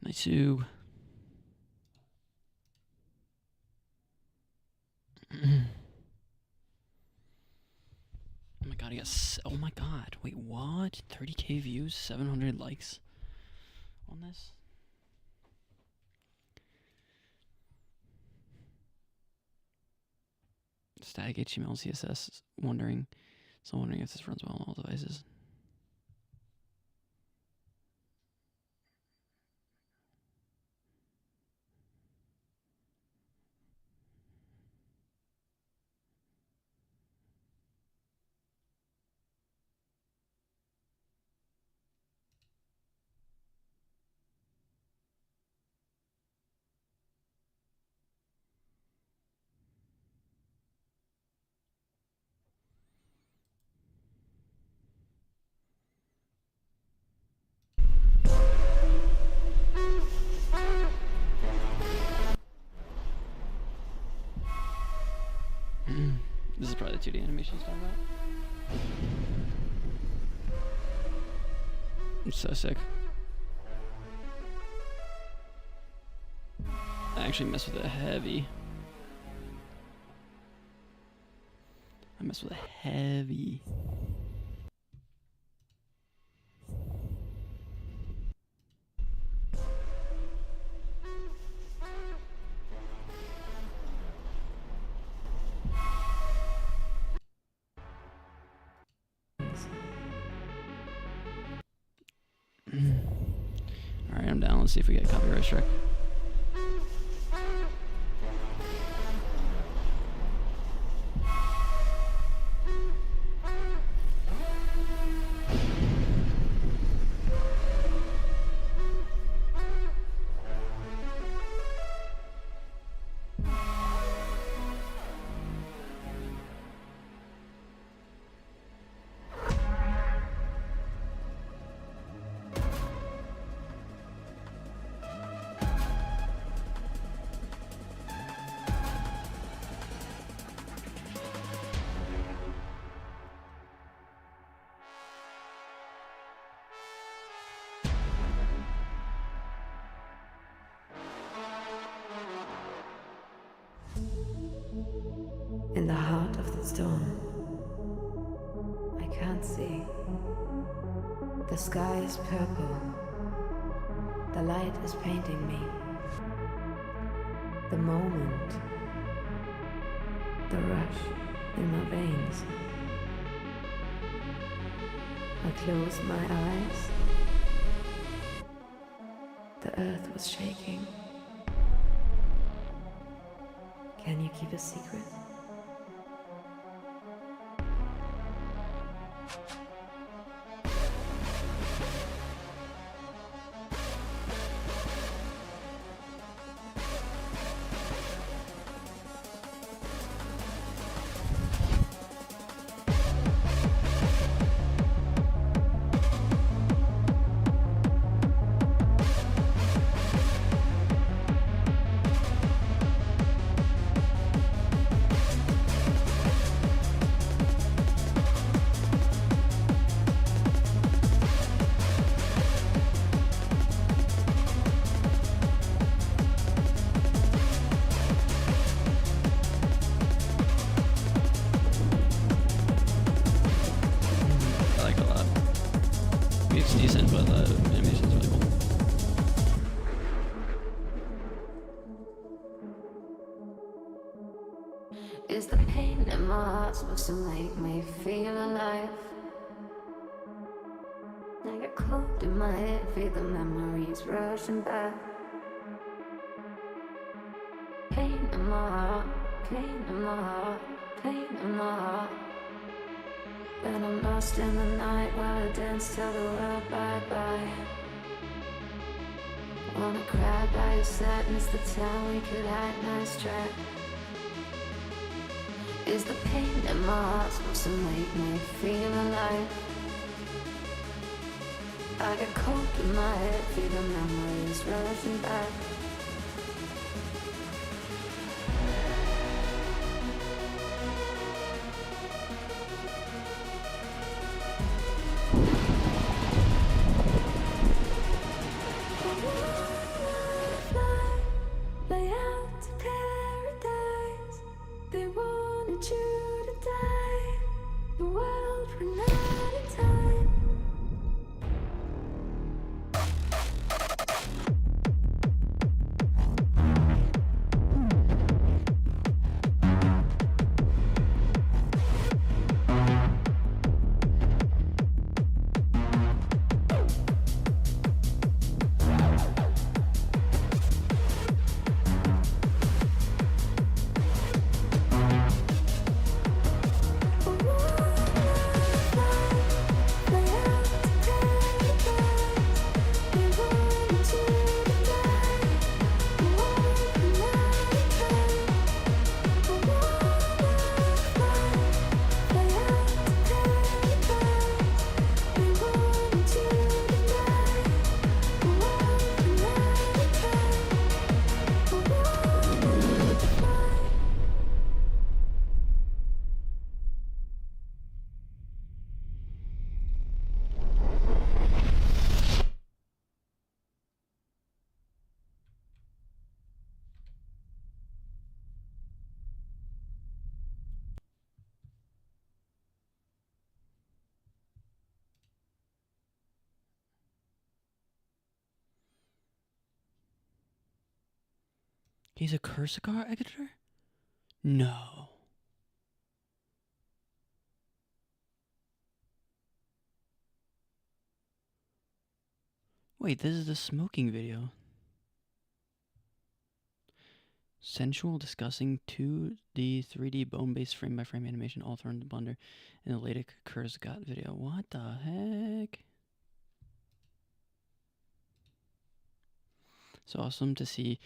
Nice. Oh my god, oh my god. Wait, what? 30k views, 700 likes on this? Static HTML CSS wondering. So wondering if this runs well on all devices. This is probably the 2D animation he's talking about. It's so sick. I actually mess with it heavy. I mess with it heavy. Alright, I'm down. Let's see if we get a copyright strike.
In the heart of the storm, I can't see. The sky is purple. The light is painting me. The moment, the rush in my veins. I closed my eyes. The earth was shaking. Can you keep a secret?
It's decent, but the animation's really cool.
Is the pain in my heart supposed to make me feel alive? I get cold in my head, feel the memories rushing back. Pain in my heart, pain in my heart, pain in my heart. Then I'm lost in the night while I dance, tell the world bye-bye. Wanna cry by your side, miss the time we could hide, nice try. Is the pain in my heart supposed to make me feel alive? I get cold in my head, feel the memories rushing back. Fly out to paradise. They wanted you to die. The world ran out of time.
He's a Kursagar editor? No. Wait, this is the smoking video. Sensual, discussing 2D, 3D, bone-based frame-by-frame animation, all thrown into Blender in the latest Kurzgesagt video. What the heck? It's awesome to see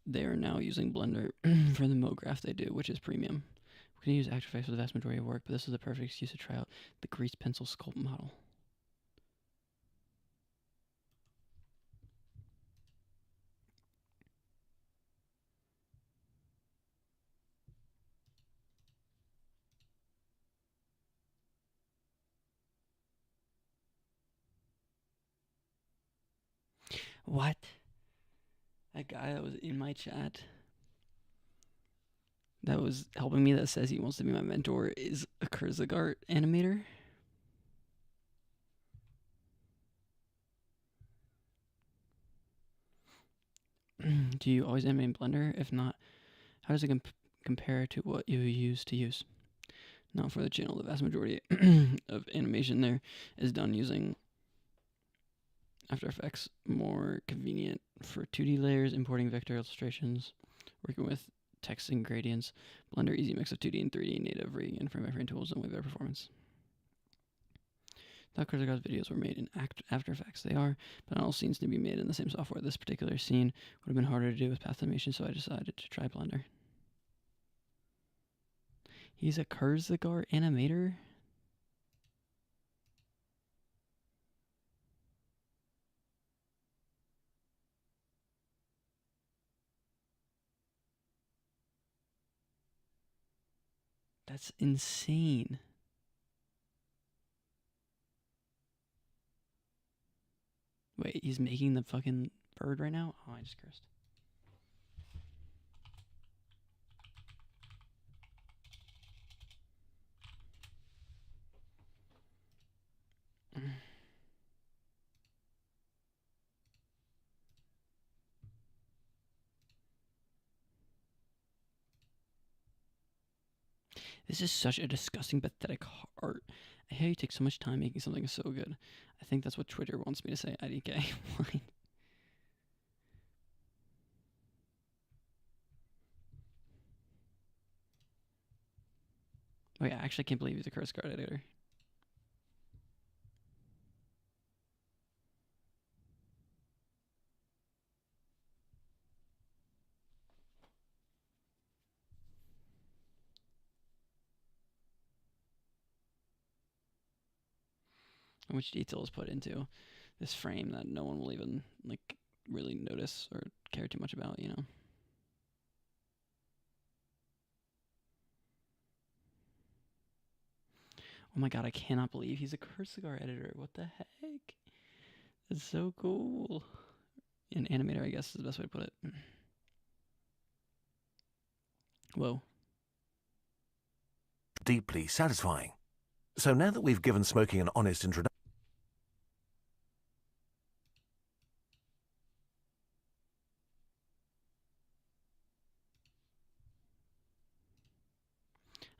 they are now using Blender for the MoGraph they do, which is premium. We can use After Effects for the vast majority of work, but this is the perfect excuse to try out the grease pencil sculpt model. What? That guy that was in my chat that was helping me that says he wants to be my mentor is a Kurzgesagt animator? Do you always animate in Blender? If not, how does it compare to what you used to use? Now for the channel, the vast majority of animation there is done using After Effects. More convenient for 2D layers, importing vector illustrations, working with text and gradients. Blender, easy mix of 2D and 3D, native rigging and frame-by-frame tools, and way better performance. Thought Kurzgesagt's videos were made in After Effects. They are, but not all scenes need to be made in the same software. This particular scene would have been harder to do with path animation, so I decided to try Blender. He's a Kurzgesagt animator? That's insane. Wait, he's making the fucking bird right now? Oh, I just cursed. This is such a disgusting, pathetic art. I hate you take so much time making something so good. I think that's what Twitter wants me to say. IDK. Fine. Wait, I actually can't believe he's a Kurzgesagt editor. How much detail is put into this frame that no one will even like really notice or care too much about, you know? Oh my god, I cannot believe he's a Kurzgesagt editor. What the heck? That's so cool. An animator, I guess, is the best way to put it. Whoa.
Deeply satisfying. So now that we've given smoking an honest introduction,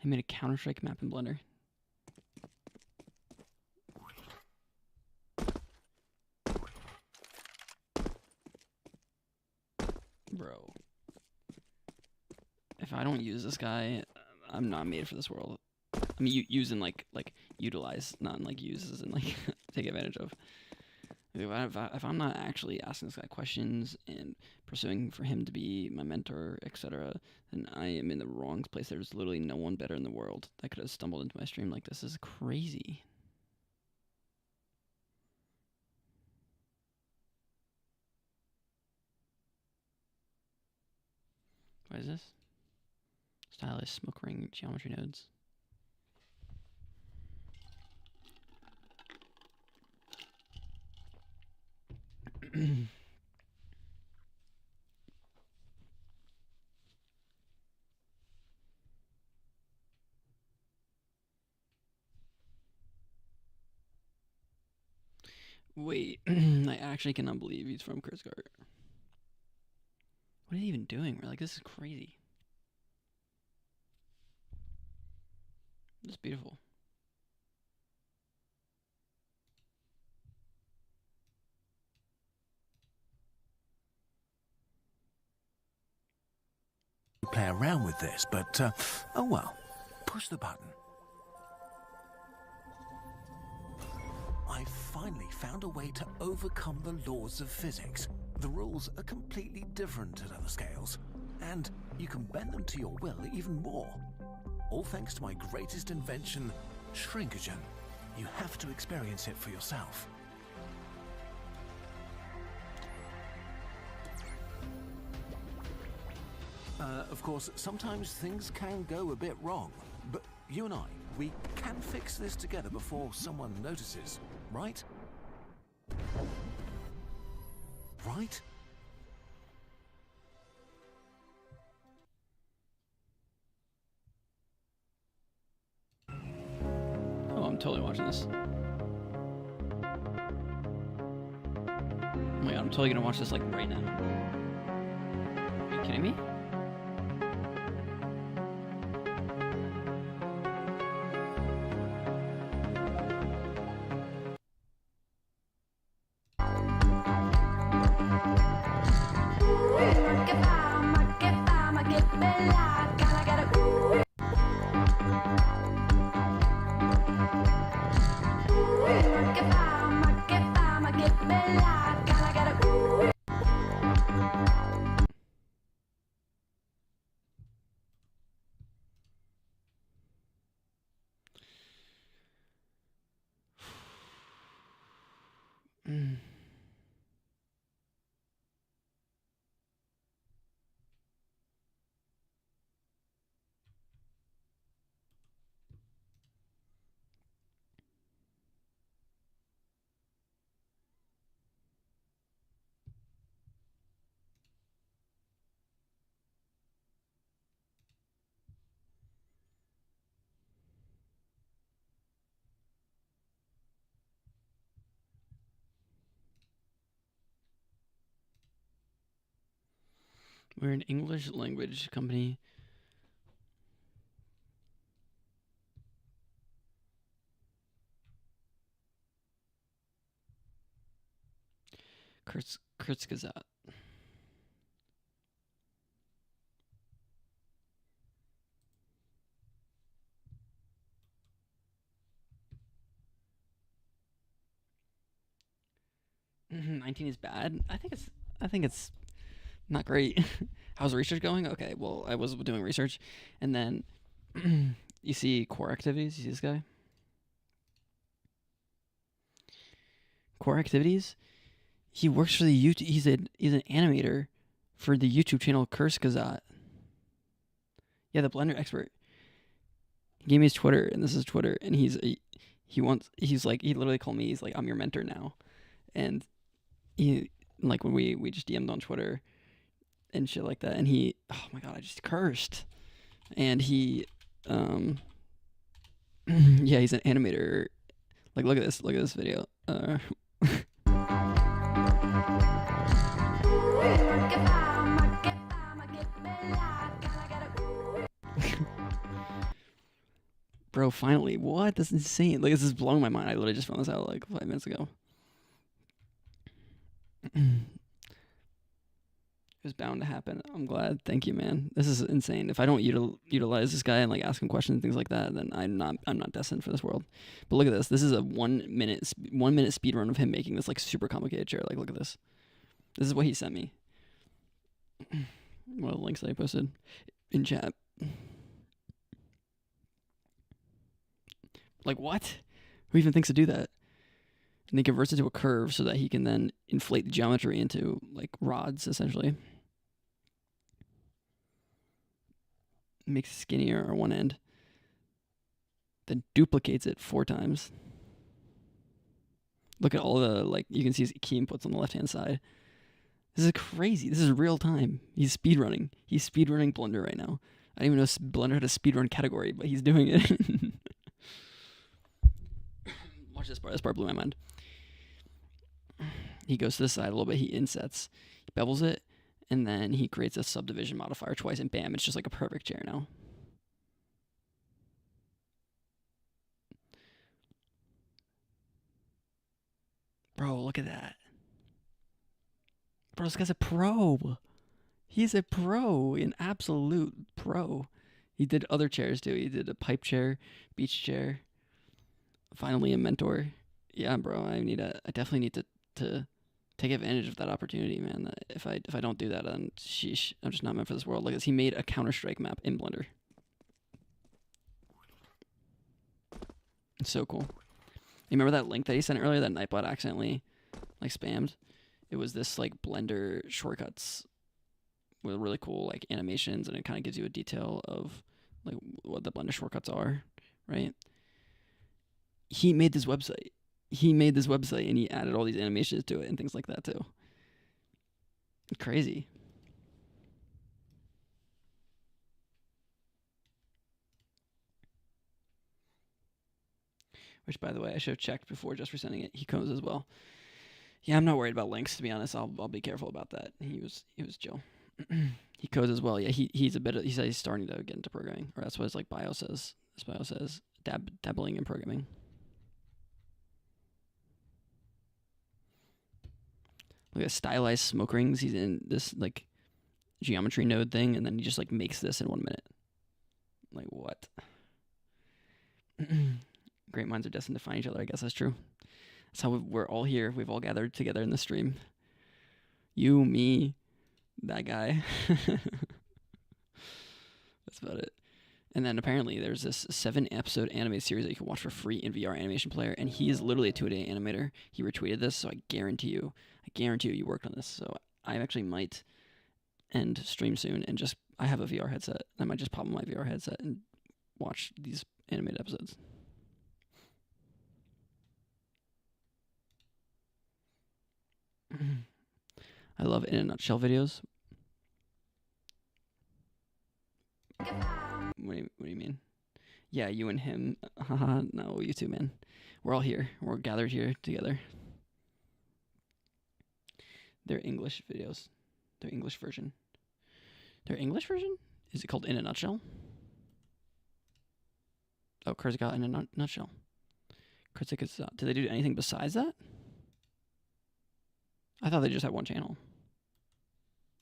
I made a Counter-Strike map in Blender. Bro. If I don't use this guy, I'm not made for this world. I mean, use and like utilize, not in, like use as in like take advantage of. If I'm not actually asking this guy questions and pursuing for him to be my mentor, etc., then I am in the wrong place. There's literally no one better in the world that could have stumbled into my stream like this. This is crazy. What is this? Stylish smoke ring geometry nodes. Wait, I actually cannot believe he's from Kurzgesagt. What are you even doing? We're like, this is crazy. It's beautiful.
Play around with this, but oh well. Push the button. I finally found a way to overcome the laws of physics. The rules are completely different at other scales, and you can bend them to your will even more. All thanks to my greatest invention, shrinkogen. You have to experience it for yourself. Of course, sometimes things can go a bit wrong, but you and I, we can fix this together before someone notices, right? Right?
Oh, I'm totally watching this. Oh my god, I'm totally gonna watch this like right now. Are you kidding me? We're an English language company. Kurzgesagt. Mm-hmm, 19 is bad. I think it's not great. How's research going? Okay, well, I was doing research, and then you see core activities. You see this guy? Core activities. He works for the YouTube. He's an animator for the YouTube channel Kurzgesagt. Yeah, the Blender expert. He gave me his Twitter, and this is Twitter, and he literally called me. He's like, I'm your mentor now, and he like when we just DM'd on Twitter and shit like that, and he, oh my god, I just cursed, and he yeah, he's an animator. Like, look at this video. Bro, finally, what? That's insane. Like, this is blowing my mind. I literally just found this out like 5 minutes ago. It was bound to happen. I'm glad. Thank you, man. This is insane. If I don't utilize this guy and like ask him questions and things like that, then I'm not destined for this world. But look at this. This is a 1 minute speed run of him making this like super complicated chair. Like, look at this. This is what he sent me. One of the links that I posted in chat. Like, what? Who even thinks to do that? And he converts it to a curve so that he can then inflate the geometry into like rods, essentially. Makes it skinnier on one end. Then duplicates it 4 times. Look at all the, like, you can see his key inputs on the left-hand side. This is crazy. This is real time. He's speedrunning. He's speedrunning Blender right now. I didn't even know Blender had a speedrun category, but he's doing it. Watch this part. This part blew my mind. He goes to the side a little bit. He insets. He bevels it. And then he creates a subdivision modifier twice, and bam, it's just like a perfect chair now. Bro, look at that. Bro, this guy's a pro. He's a pro, an absolute pro. He did other chairs too. He did a pipe chair, beach chair, finally a mentor. Yeah, bro, I definitely need to take advantage of that opportunity, man. If I don't do that, then sheesh, I'm just not meant for this world. Look at this. He made a Counter-Strike map in Blender. It's so cool. You remember that link that he sent earlier that Nightbot accidentally like spammed? It was this like Blender shortcuts with really cool like animations, and it kind of gives you a detail of like what the Blender shortcuts are, right? He made this website. And he added all these animations to it and things like that too. Crazy. Which, by the way, I should have checked before just for sending it. He codes as well. Yeah, I'm not worried about links, to be honest. I'll be careful about that. He was Joe. He codes as well. Yeah, he said he's starting to get into programming, or that's what his like bio says. His bio says dabbling in programming. Look at stylized smoke rings. He's in this like geometry node thing, and then he just like makes this in 1 minute. Like what? Great minds are destined to find each other. I guess that's true. That's how we're all here. We've all gathered together in the stream. You, me, that guy. That's about it. And then apparently there's this 7-episode anime series that you can watch for free in VR Animation Player, and he is literally a 2D animator. He retweeted this, so I guarantee you you worked on this. So I actually might end stream soon and I have a VR headset. I might just pop on my VR headset and watch these animated episodes. I love in a nutshell videos. What do you mean? Yeah, you and him. Haha, no, you two, man. We're all here. We're gathered here together. They're English videos. Their English version. Their English version? Is it called In a Nutshell? Oh, Kurzgesagt in a Nutshell. Kurzgesagt. Did they do anything besides that? I thought they just had one channel.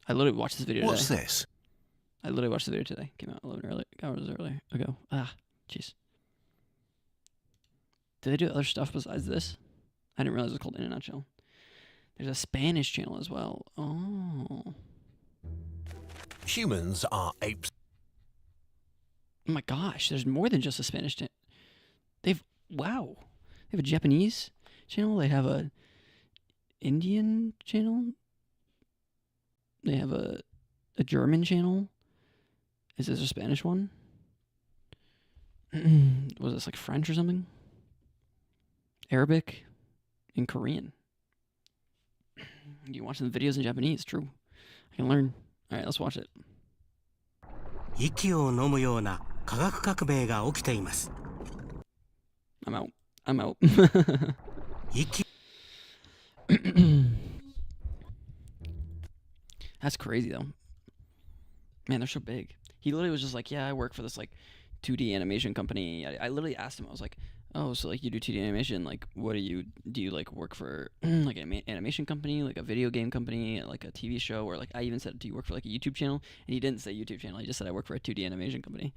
I literally watched this video today.
What's this?
I literally watched the video today. Came out 11 hours ago. Ah, jeez. Did they do other stuff besides this? I didn't realize it was called In a Nutshell. There's a Spanish channel as well. Oh.
Humans are apes.
Oh my gosh, there's more than just a Spanish channel. Wow. They have a Japanese channel. They have a Indian channel. They have a German channel. Is this a Spanish one? Was this like French or something? Arabic and Korean. You watch the videos in Japanese, true. I can learn. Alright, let's watch it.
息を飲むような科学革命が起きています。
I'm out. That's crazy though. Man, they're so big. He literally was just like, yeah, I work for this like 2D animation company. I literally asked him, I was like, oh, so like you do 2D animation, like what do you like work for like an animation company, like a video game company, like a TV show, or like I even said, do you work for like a YouTube channel? And he didn't say YouTube channel, he just said I work for a 2D animation company.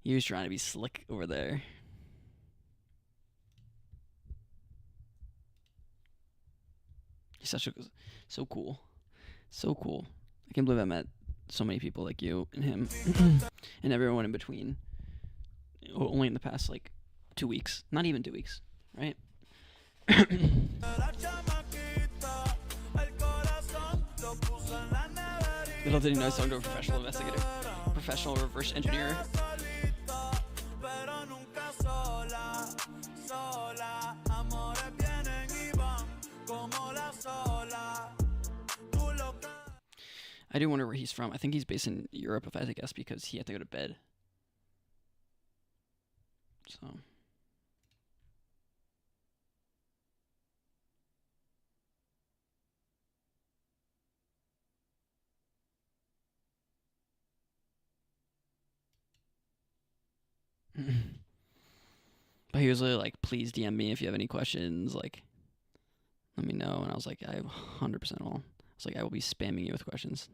He was trying to be slick over there. He's so cool. So cool. I can't believe I met so many people like you and him and everyone in between. Only in the past like 2 weeks. Not even 2 weeks, right? Little did he know I was talking to a professional investigator. Professional reverse engineer. I do wonder where he's from. I think he's based in Europe, if I had to guess, because he had to go to bed. So. But he was really like, please DM me if you have any questions. Like, let me know. And I was like, I 100% will. I was like, I will be spamming you with questions.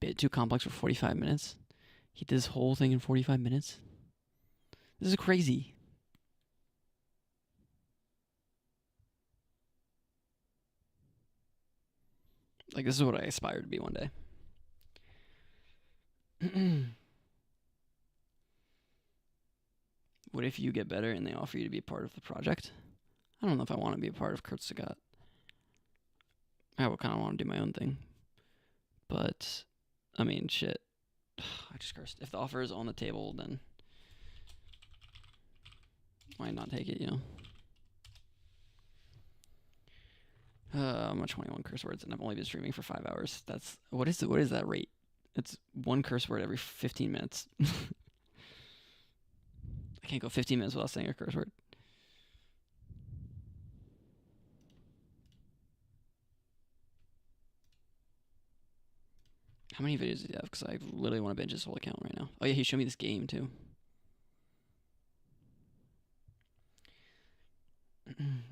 Bit too complex for 45 minutes. He did this whole thing in 45 minutes. This is crazy. Like, this is what I aspire to be one day. What if you get better and they offer you to be a part of the project? I don't know if I want to be a part of Kurt Sagat. I would kind of want to do my own thing. But, I mean, shit. I just cursed. If the offer is on the table, then why not take it, you know? I'm at 21 curse words, and I've only been streaming for 5 hours. That's what is that rate? It's 1 curse word every 15 minutes. I can't go 15 minutes without saying a curse word. How many videos does he have? Because I literally want to binge his whole account right now. Oh yeah, he showed me this game too.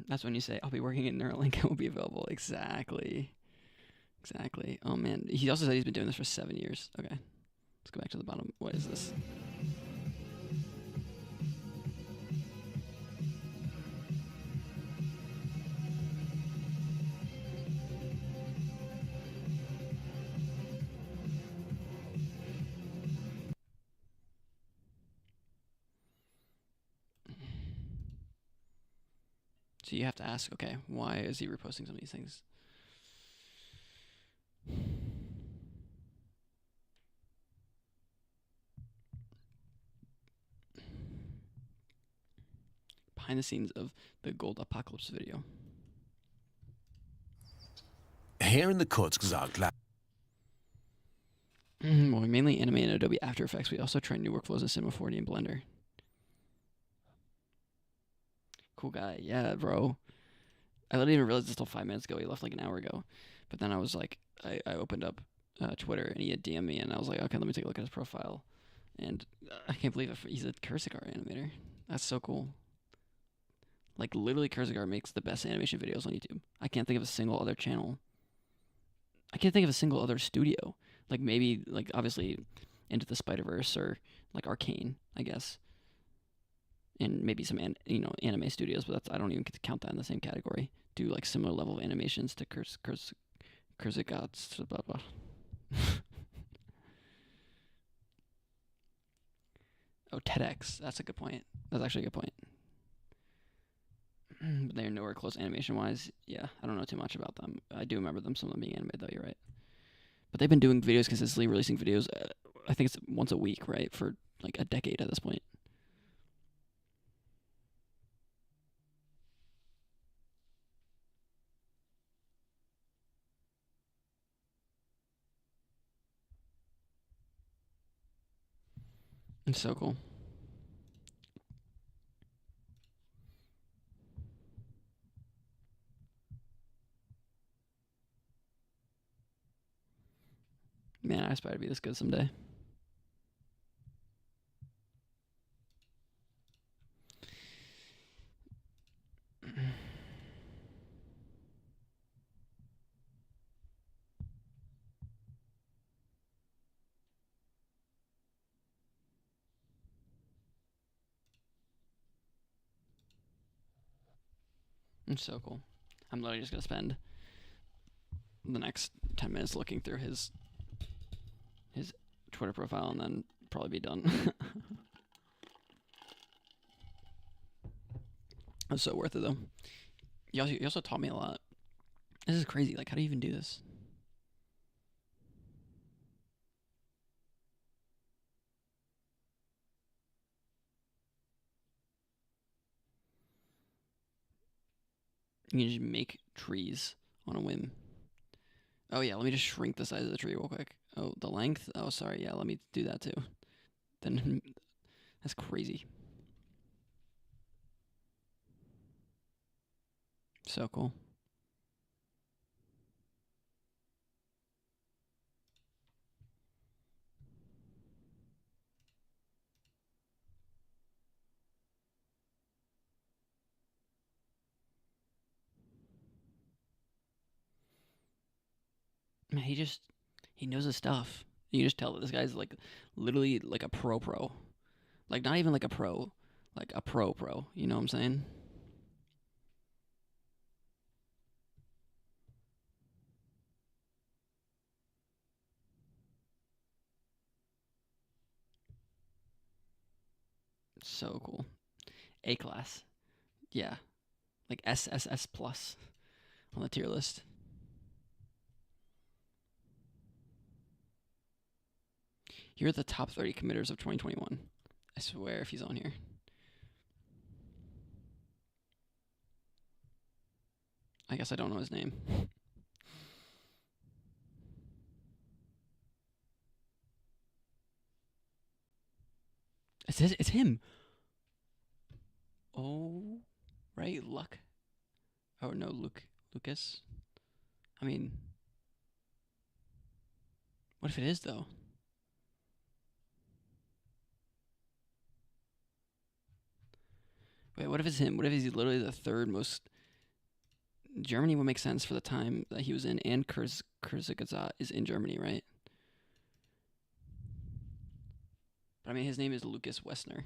That's when you say, I'll be working at Neuralink, I will be available. Exactly. Exactly. Oh man. He also said he's been doing this for 7 years. Okay. Let's go back to the bottom. What is this? So you have to ask, okay, why is he reposting some of these things? Behind the scenes of the Gold Apocalypse video.
Here in the Kurzgesagt lab.
Well, we mainly animate in Adobe After Effects. We also try new workflows in Cinema 4D and Blender. Cool guy. Yeah, bro. I didn't even realize this till 5 minutes ago. He left like an hour ago. But then I was like, I opened up Twitter and he had DM'd me and I was like, okay, let me take a look at his profile. And I can't believe it. He's a Kurzagar animator. That's so cool. Like literally Kurzagar makes the best animation videos on YouTube. I can't think of a single other channel. I can't think of a single other studio. Like maybe, like obviously Into the Spider-Verse or like Arcane, I guess. And maybe some anime studios, but that's, I don't even get to count that in the same category. Do like similar level of animations to Kurzagats, blah blah. Oh, TEDx. That's a good point. That's actually a good point. But they're nowhere close animation-wise. Yeah, I don't know too much about them. I do remember them, some of them being animated, though. You're right. But they've been doing videos consistently, releasing videos. I think it's once a week, right, for like a decade at this point. It's so cool. Man, I aspire to be this good someday. It's so cool. I'm literally just going to spend the next 10 minutes looking through his Twitter profile and then probably be done. That's so worth it, though. He also taught me a lot. This is crazy. Like, how do you even do this? You can just make trees on a whim. Oh, yeah, let me just shrink the size of the tree real quick. Oh, the length? Oh, sorry, yeah, let me do that too. Then, that's crazy. So cool. Man, he knows his stuff. You can just tell that this guy's like literally like a pro. Like not even like a pro, like a pro. You know what I'm saying? So cool. A class. Yeah. Like SSS plus on the tier list. Here are the top 30 committers of 2021. I swear if he's on here. I guess I don't know his name. It's him. Oh, right, Luck. Oh no, Lucas. I mean, what if it is though? Wait, what if it's him? What if he's literally the third most? Germany would make sense for the time that he was in, and Kurzgesagt is in Germany, right? But I mean, his name is Lucas Wessner,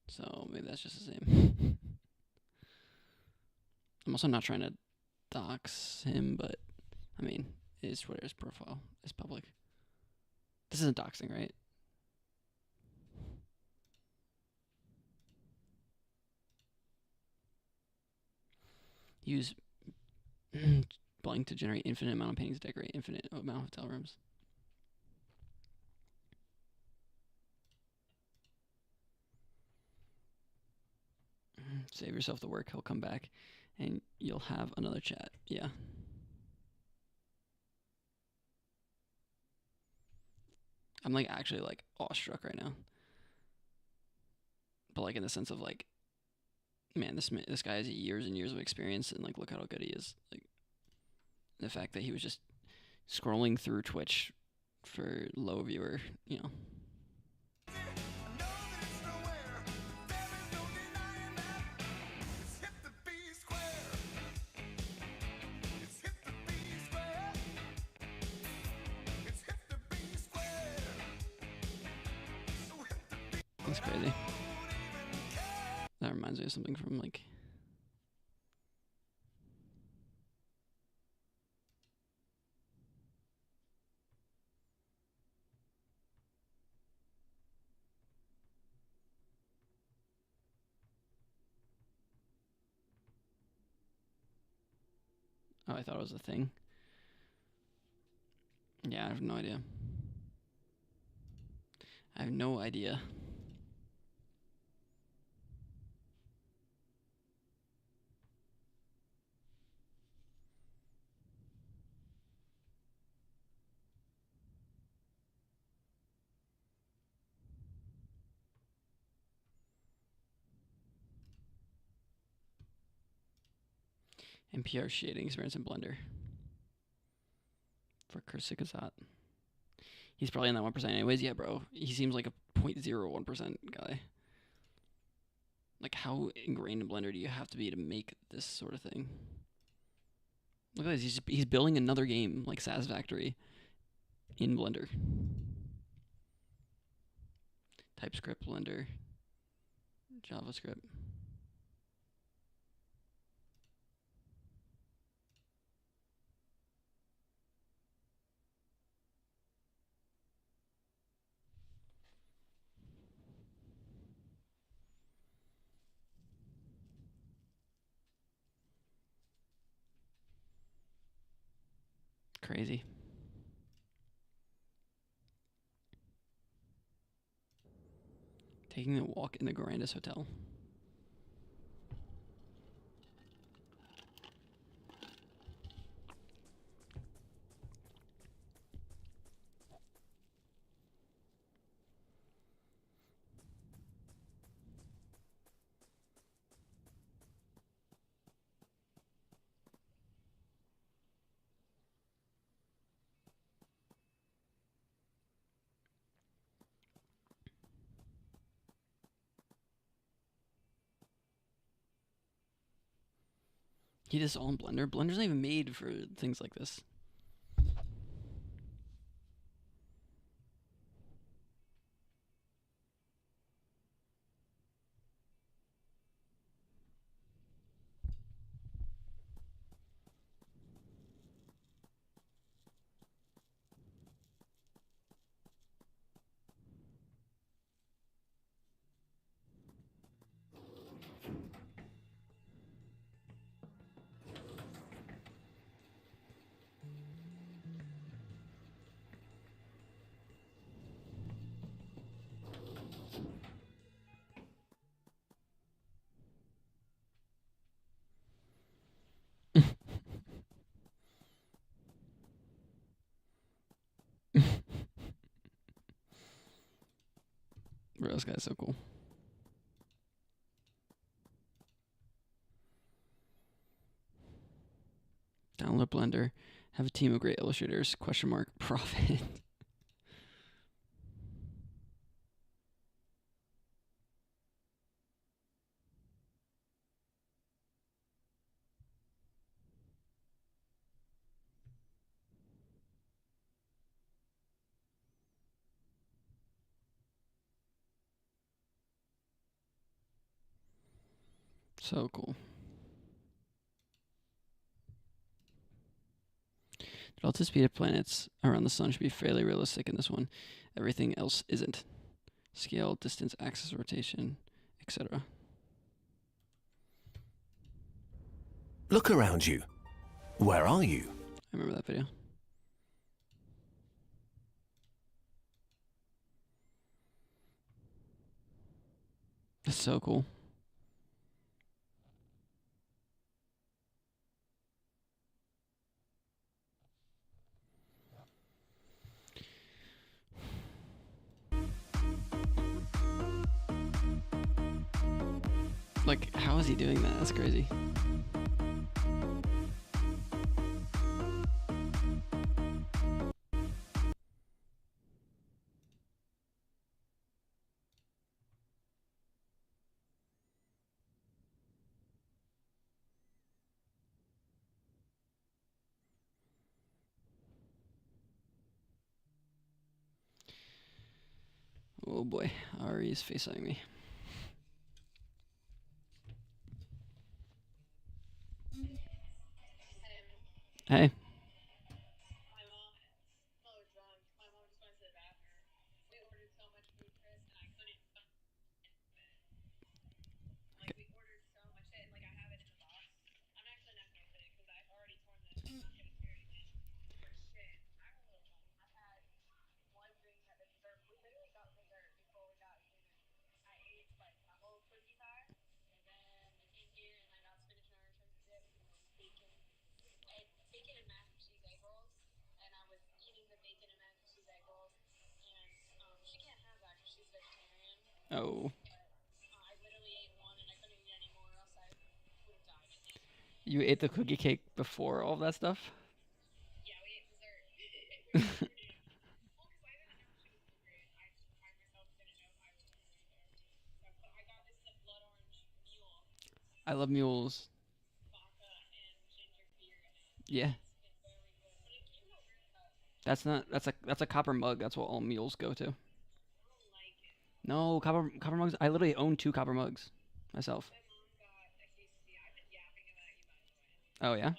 so maybe that's just his name. I'm also not trying to dox him, but I mean, his Twitter's profile is public. This isn't doxing, right? Use blank to generate infinite amount of paintings, decorate infinite amount of hotel rooms. Save yourself the work. He'll come back, and you'll have another chat. Yeah. I'm like actually like awestruck right now, but like in the sense of like, man, this guy has years and years of experience, and like look how good he is. Like the fact that he was just scrolling through Twitch for low viewer, you know. That's crazy. That reminds me of something from like oh, I thought it was a thing. Yeah, I have no idea. I have no idea. NPR shading experience in Blender for Kurzgesagt. He's probably in that 1% anyways. Yeah, bro. He seems like a 0.01% guy. Like, how ingrained in Blender do you have to be to make this sort of thing? Look at this. He's building another game like Satisfactory in Blender. TypeScript, Blender, JavaScript. Crazy. Taking a walk in the grandest hotel. He does all in Blender. Blender's not even made for things like this. Bro, this guy's so cool. Download Blender. Have a team of great illustrators. Question mark. Profit. So cool. The relative speed of planets around the sun should be fairly realistic in this one. Everything else isn't. Scale, distance, axis, rotation, etc.
Look around you. Where are you?
I remember that video. That's so cool. Like, how is he doing that? That's crazy. Oh boy, Ari is FaceTiming me. Hey. Oh. You ate the cookie cake before all of that stuff? I love mules. Yeah. That's a copper mug. That's what all mules go to. No, copper mugs. I literally own 2 copper mugs myself. Oh yeah.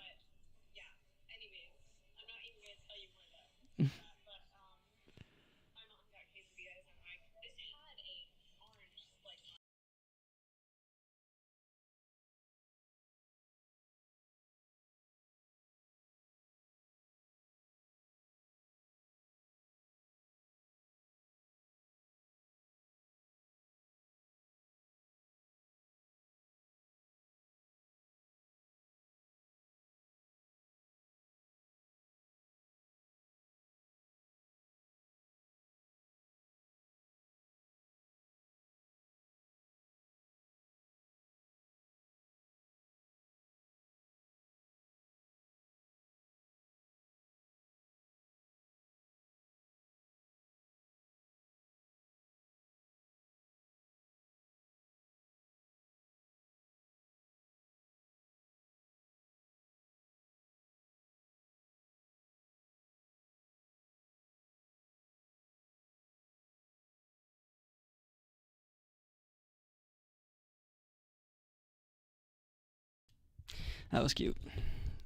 That was cute.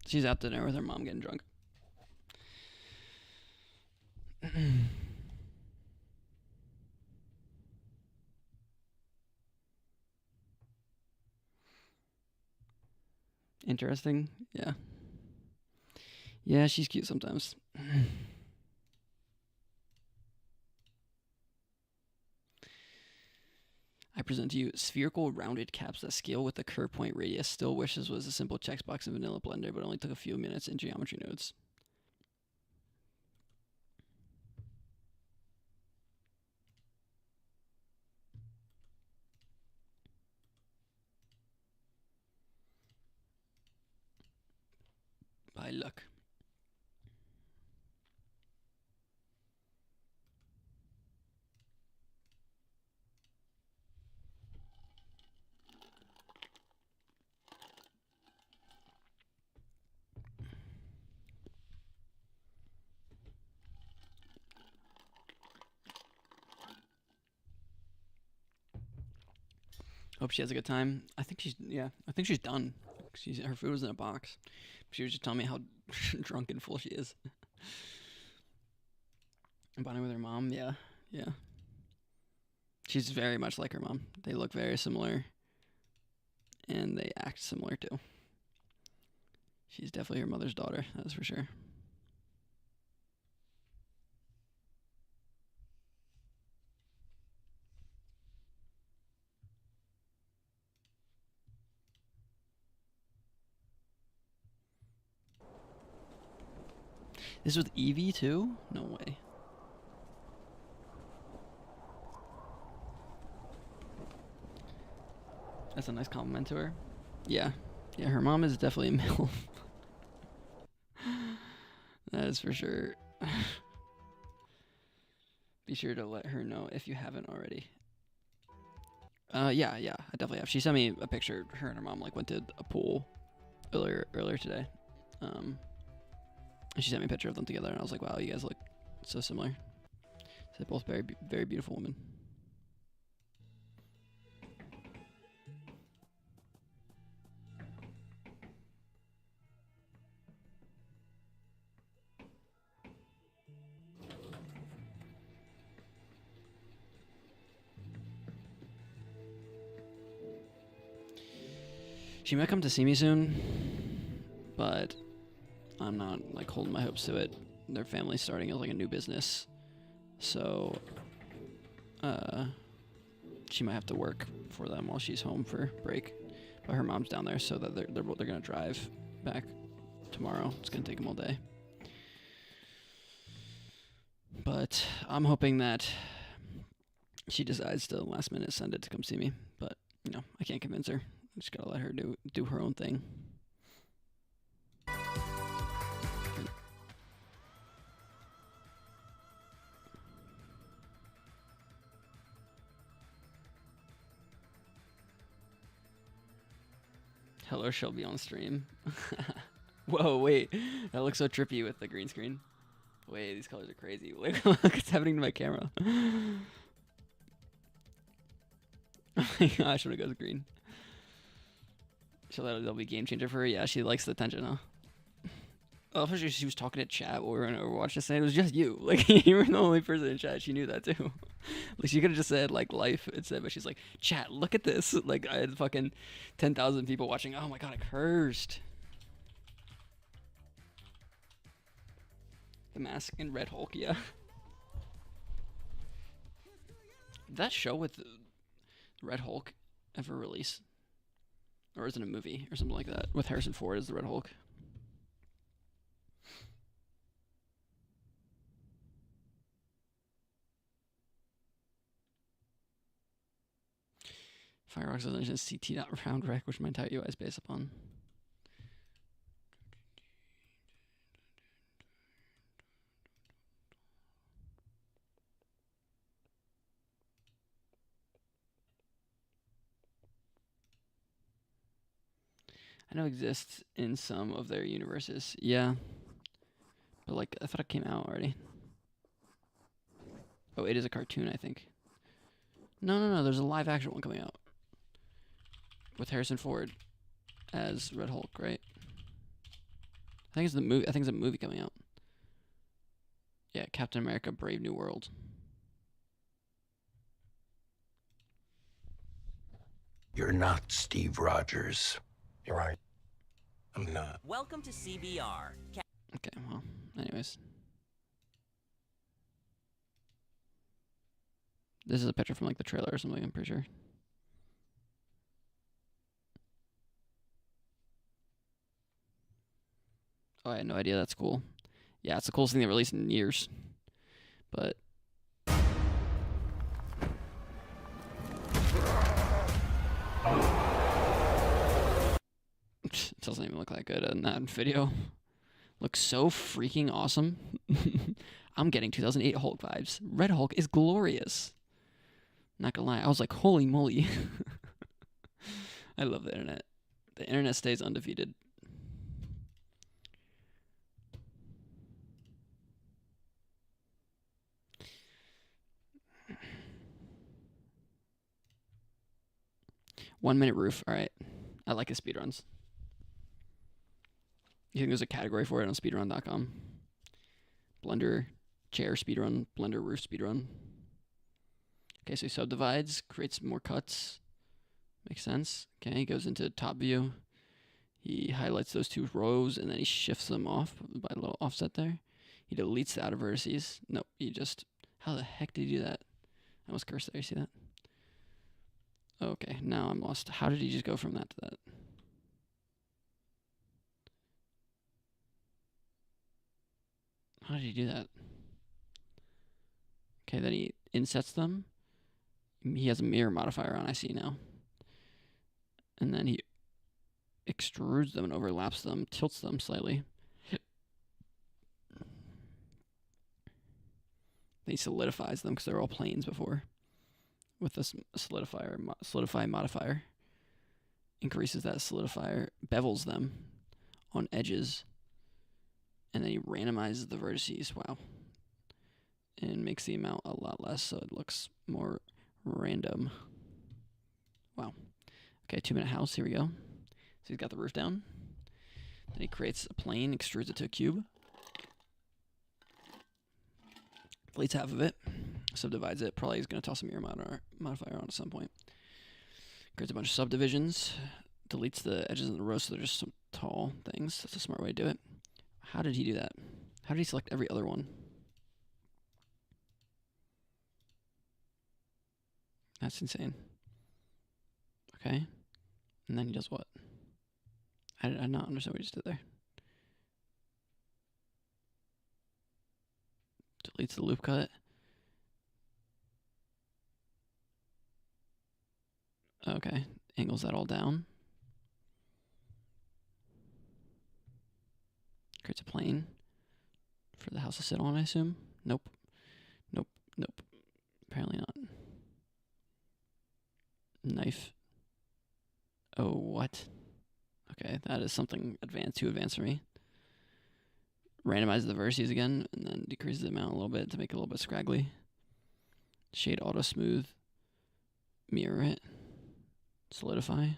She's out to dinner with her mom getting drunk. Interesting. Yeah. Yeah, she's cute sometimes. I present to you spherical rounded caps that scale with the curve point radius. Still wishes was a simple checkbox in vanilla Blender, but only took a few minutes in geometry nodes. my luck. Hope she has a good time. I think she's done. Her food was in a box. She was just telling me how drunk and full she is. And bonding with her mom, yeah. She's very much like her mom. They look very similar. And they act similar too. She's definitely her mother's daughter, that's for sure. This is with Evie too? No way. That's a nice compliment to her. Yeah. Yeah, her mom is definitely a MILF. That is for sure. Be sure to let her know if you haven't already. Yeah, I definitely have. She sent me a picture. Her and her mom went to a pool earlier today. And she sent me a picture of them together, and I was like, wow, you guys look so similar. So they're both very, very beautiful women. She might come to see me soon, but I'm not holding my hopes to it. Their family's starting as a new business, so she might have to work for them while she's home for break. But her mom's down there, so that they're gonna drive back tomorrow. It's gonna take them all day. But I'm hoping that she decides to last minute send it to come see me. But I can't convince her. I just gotta let her do her own thing. Hello, she'll be on stream. Whoa, wait. That looks so trippy with the green screen. Wait, these colors are crazy. Wait, look what's happening to my camera. Oh my gosh, when it goes green. That'll be a game changer for her. Yeah, she likes the attention, huh? Oh, she was talking to chat while we were on Overwatch just saying it was just you. You were the only person in chat. She knew that too. She could have just said life instead, but she's like, chat, look at this. I had fucking 10,000 people watching. Oh my god, I cursed. The Mask and Red Hulk, yeah. Did that show with Red Hulk ever release? Or is it a movie or something like that? With Harrison Ford as the Red Hulk. Firefox doesn't just CT.round rec, which my entire UI is based upon. I know it exists in some of their universes. Yeah. But I thought it came out already. Oh, it is a cartoon, I think. No, there's a live action one coming out. With Harrison Ford as Red Hulk, right? I think it's the movie. I think it's a movie coming out. Yeah, Captain America: Brave New World.
You're not Steve Rogers. You're right. I'm not.
Welcome to CBR.
Okay, well, anyways. This is a picture from the trailer or something, I'm pretty sure. Oh, I had no idea. That's cool. Yeah, it's the coolest thing they released in years. But it doesn't even look that good in that video. looks so freaking awesome. I'm getting 2008 Hulk vibes. Red Hulk is glorious. Not gonna lie, I was like, holy moly. I love the internet. The internet stays undefeated. One minute roof. All right. I like his speedruns. You think there's a category for it on speedrun.com? Blender chair speedrun, blender roof speedrun. Okay, so he subdivides, creates more cuts. Makes sense. Okay, he goes into top view. He highlights those two rows and then he shifts them off by a little offset there. He deletes the outer vertices. Nope, he just... How the heck did he do that? I almost cursed there, you see that? Okay, now I'm lost. How did he just go from that to that? How did he do that? Okay, then he insets them. He has a mirror modifier on, I see now. And then he extrudes them and overlaps them, tilts them slightly. Then he solidifies them because they're all planes before. With this solidify modifier. Increases that solidifier, bevels them on edges. And then he randomizes the vertices. Wow. And makes the amount a lot less so it looks more random. Wow. Okay, 2 minute house. Here we go. So he's got the roof down. Then he creates a plane, extrudes it to a cube. Deletes half of it. Subdivides it. Probably he's going to toss a mirror modifier on at some point. Creates a bunch of subdivisions. Deletes the edges of the row so they're just some tall things. That's a smart way to do it. How did he do that? How did he select every other one? That's insane. Okay. And then he does what? I did not understand what he just did there. Deletes the loop cut. Okay. Angles that all down. Creates a plane for the house to sit on, I assume. Nope. Nope. Nope. Apparently not. Knife. Oh, what? Okay, that is something too advanced for me. Randomize the vertices again, and then decrease the amount a little bit to make it a little bit scraggly. Shade auto smooth. Mirror it. Solidify.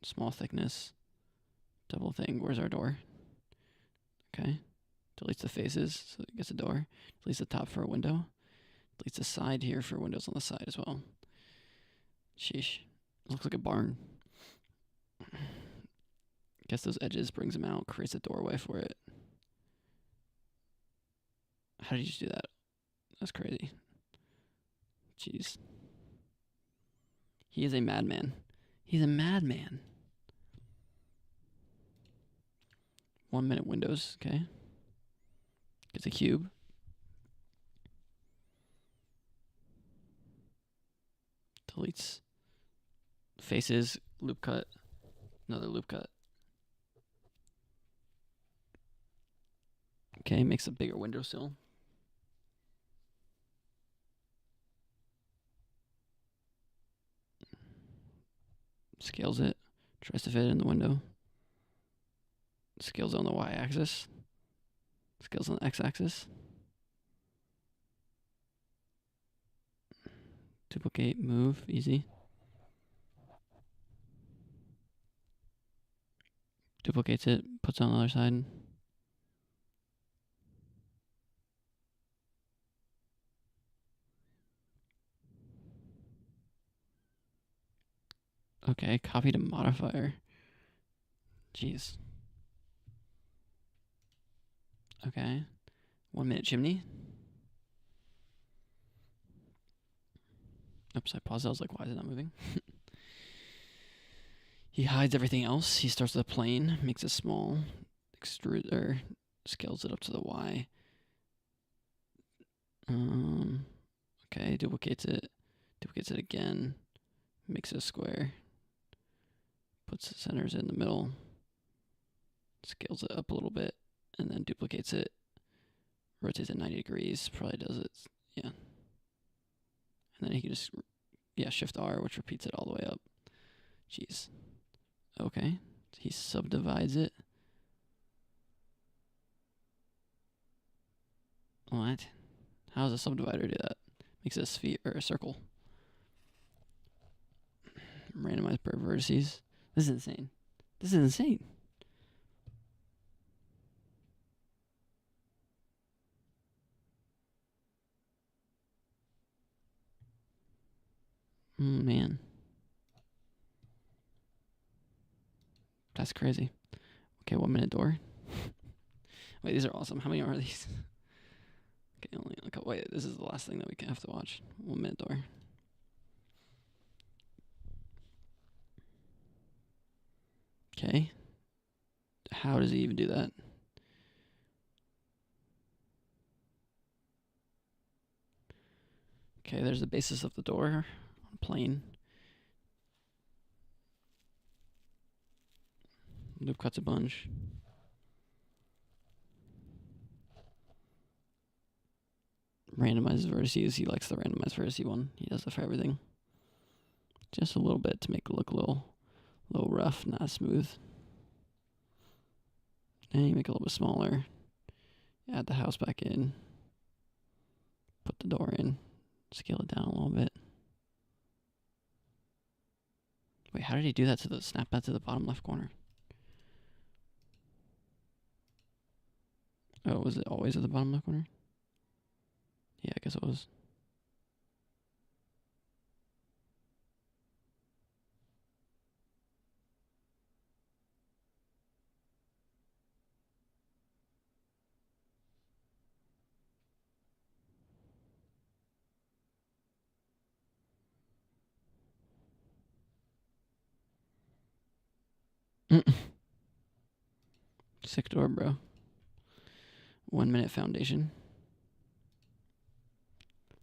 Small thickness. Double thing. Where's our door? Okay. Deletes the faces, so it gets a door. Deletes the top for a window. Deletes the side here for windows on the side as well. Sheesh. Looks like a barn. Gets those edges, brings them out, creates a doorway for it. How did you just do that? That's crazy. Jeez. He is a madman. He's a madman. 1 minute windows, okay. Gets a cube. Deletes faces, loop cut, another loop cut. Okay, makes a bigger windowsill. Scales it, tries to fit it in the window. Scales on the y-axis. Scales on the x-axis. Duplicate, move, easy. Duplicates it, puts it on the other side. Okay, copy to modifier. Jeez. Okay. 1 minute chimney. Oops, I paused. I was like, why is it not moving? He hides everything else. He starts with a plane, makes it small, extrude or scales it up to the Y. Okay, duplicates it again, makes it a square, puts the centers in the middle, scales it up a little bit, and then duplicates it, rotates it 90 degrees, probably does it, yeah. And then he can just, Shift R, which repeats it all the way up. Jeez. Okay. He subdivides it. What? How does a subdivider do that? Makes it a sphere or a circle. Randomized per vertices. This is insane. This is insane. Man. That's crazy. Okay, 1 minute door. Wait, these are awesome. How many are these? Okay, only a couple. Wait, this is the last thing that we have to watch. 1 minute door. Okay. How does he even do that? Okay, there's the basis of the door on plane. Loop cuts a bunch. Randomizes vertices. He likes the randomized vertice one. He does it for everything. Just a little bit to make it look a little rough, not as smooth. And you make it a little bit smaller. Add the house back in. Put the door in. Scale it down a little bit. Wait, how did he do that to the snap that to the bottom left corner? Oh, was it always at the bottom left corner? Yeah, I guess it was. Sick door, bro. 1 minute foundation.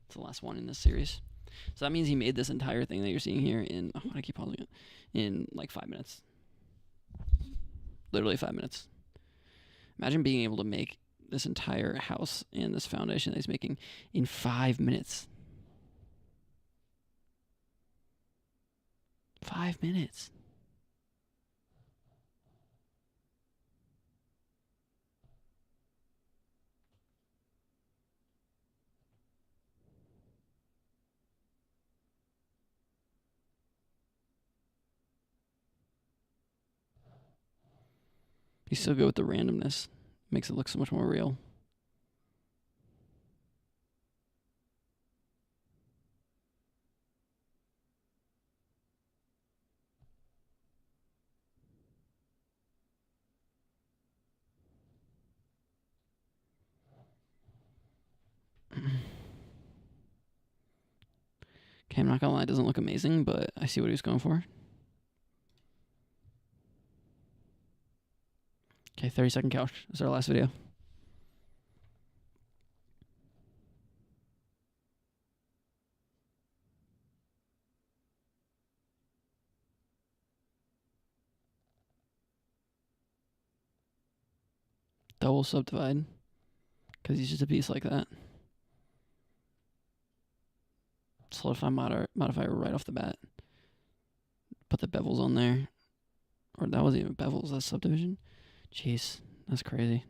It's the last one in this series. So that means he made this entire thing that you're seeing here in, why do I keep pausing it? In like 5 minutes. Literally 5 minutes. Imagine being able to make this entire house and this foundation that he's making in 5 minutes. 5 minutes. He's so good with the randomness. Makes it look so much more real. Okay, I'm not gonna lie, it doesn't look amazing, but I see what he was going for. Okay, 30-second couch. This is our last video. Double subdivide. Because he's just a piece like that. Solidify modifier right off the bat. Put the bevels on there. Or that wasn't even bevels, that's subdivision. Jeez, that's crazy.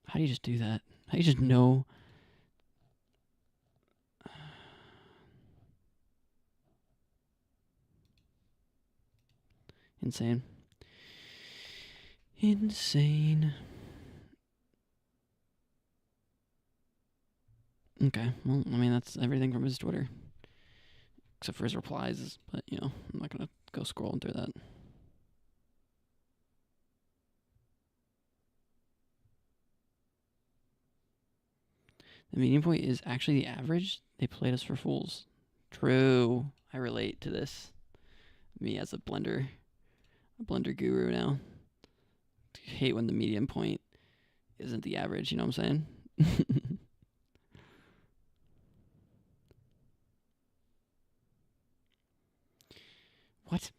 How do you just do that? How do you just know? Insane. Insane. Okay, well, I mean, that's everything from his Twitter. Except for his replies, but, you know, I'm not going to go scrolling through that. The median point is actually the average. They played us for fools. True. I relate to this. Me as a blender guru now. I hate when the median point isn't the average, you know what I'm saying? What?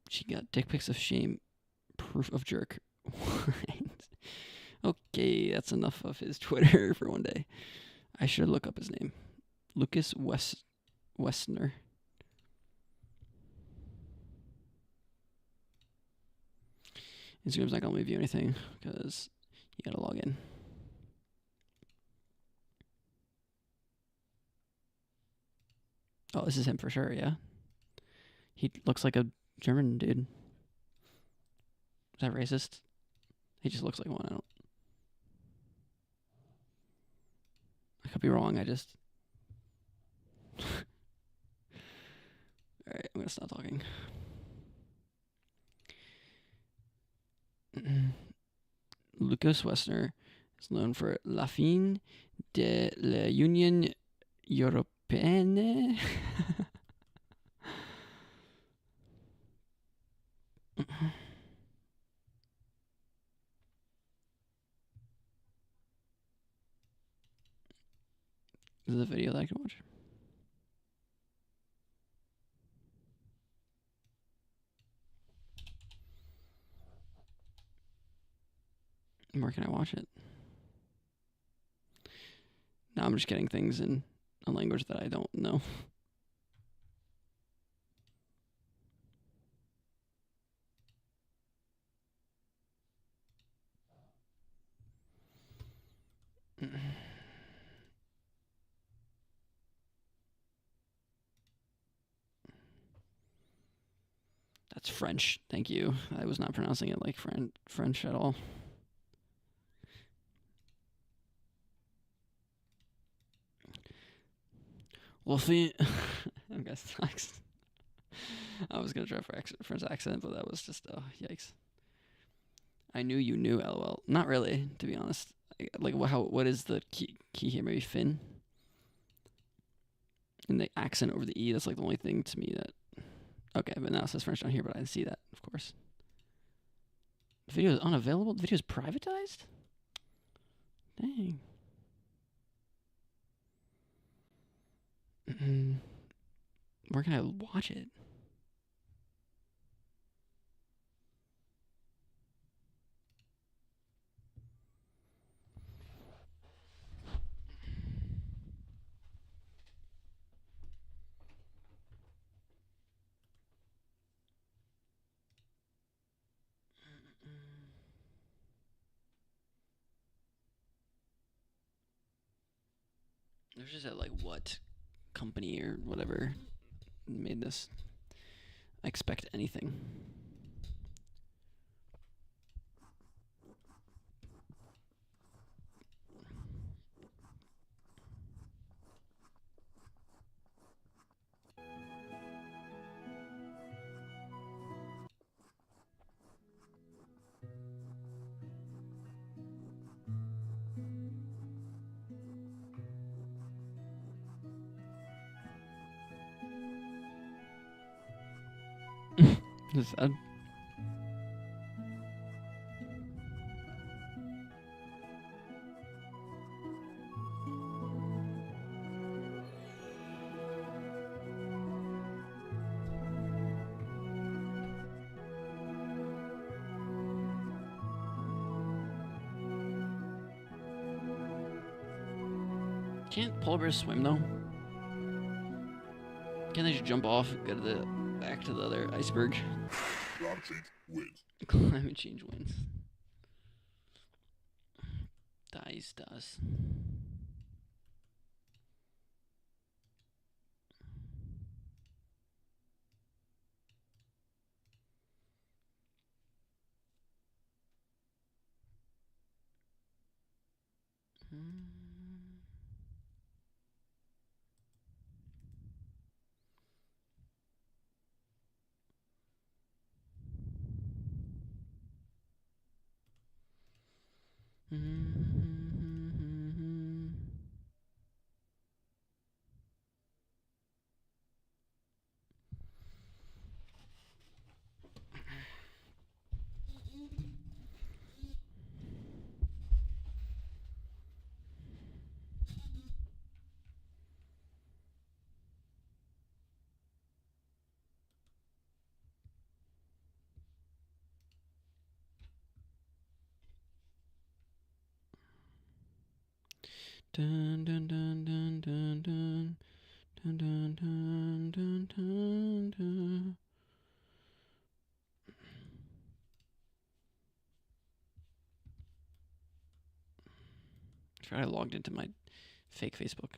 She got dick pics of shame. Proof of jerk. Okay, that's enough of his Twitter for one day. I should look up his name. Lucas Westner. Instagram's not gonna let me view anything because you gotta log in. Oh, this is him for sure, yeah. He looks like a German dude. Is that racist? He just looks like one. I could be wrong. I just. Alright, I'm gonna stop talking. Lucas Westner is known for La fin de la Union Européenne. Is this a video that I can watch? Where can I watch it? Now I'm just getting things in a language that I don't know. That's French. Thank you. I was not pronouncing it like French at all. Wolfie. I guess I was gonna try for French accent, but that was just yikes. I knew you knew. LOL. Not really, to be honest. Like what is the key here? Maybe Finn. And the accent over the E. That's like the only thing to me that. Okay, but now it says French down here, but I didn't see that, of course. The video is unavailable? The video is privatized? Dang. Where can I watch it? There's just like what company or whatever made this. I expect anything. Is that Can't polar bears swim though? Can't they just jump off and go to the back to the other iceberg?
Climate change wins.
Climate change wins. Dies does. Dun dun dun dun dun dun dun dun dun dun dun dun. I forgot I logged into my fake Facebook.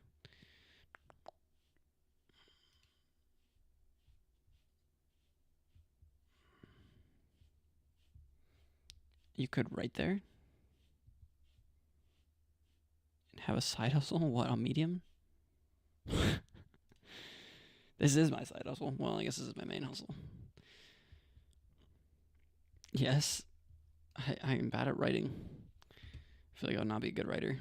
You could write there and have a side hustle. What, on Medium? This is my side hustle. Well, I guess this is my main hustle. Yes, I am bad at writing. I feel like I would not be a good writer.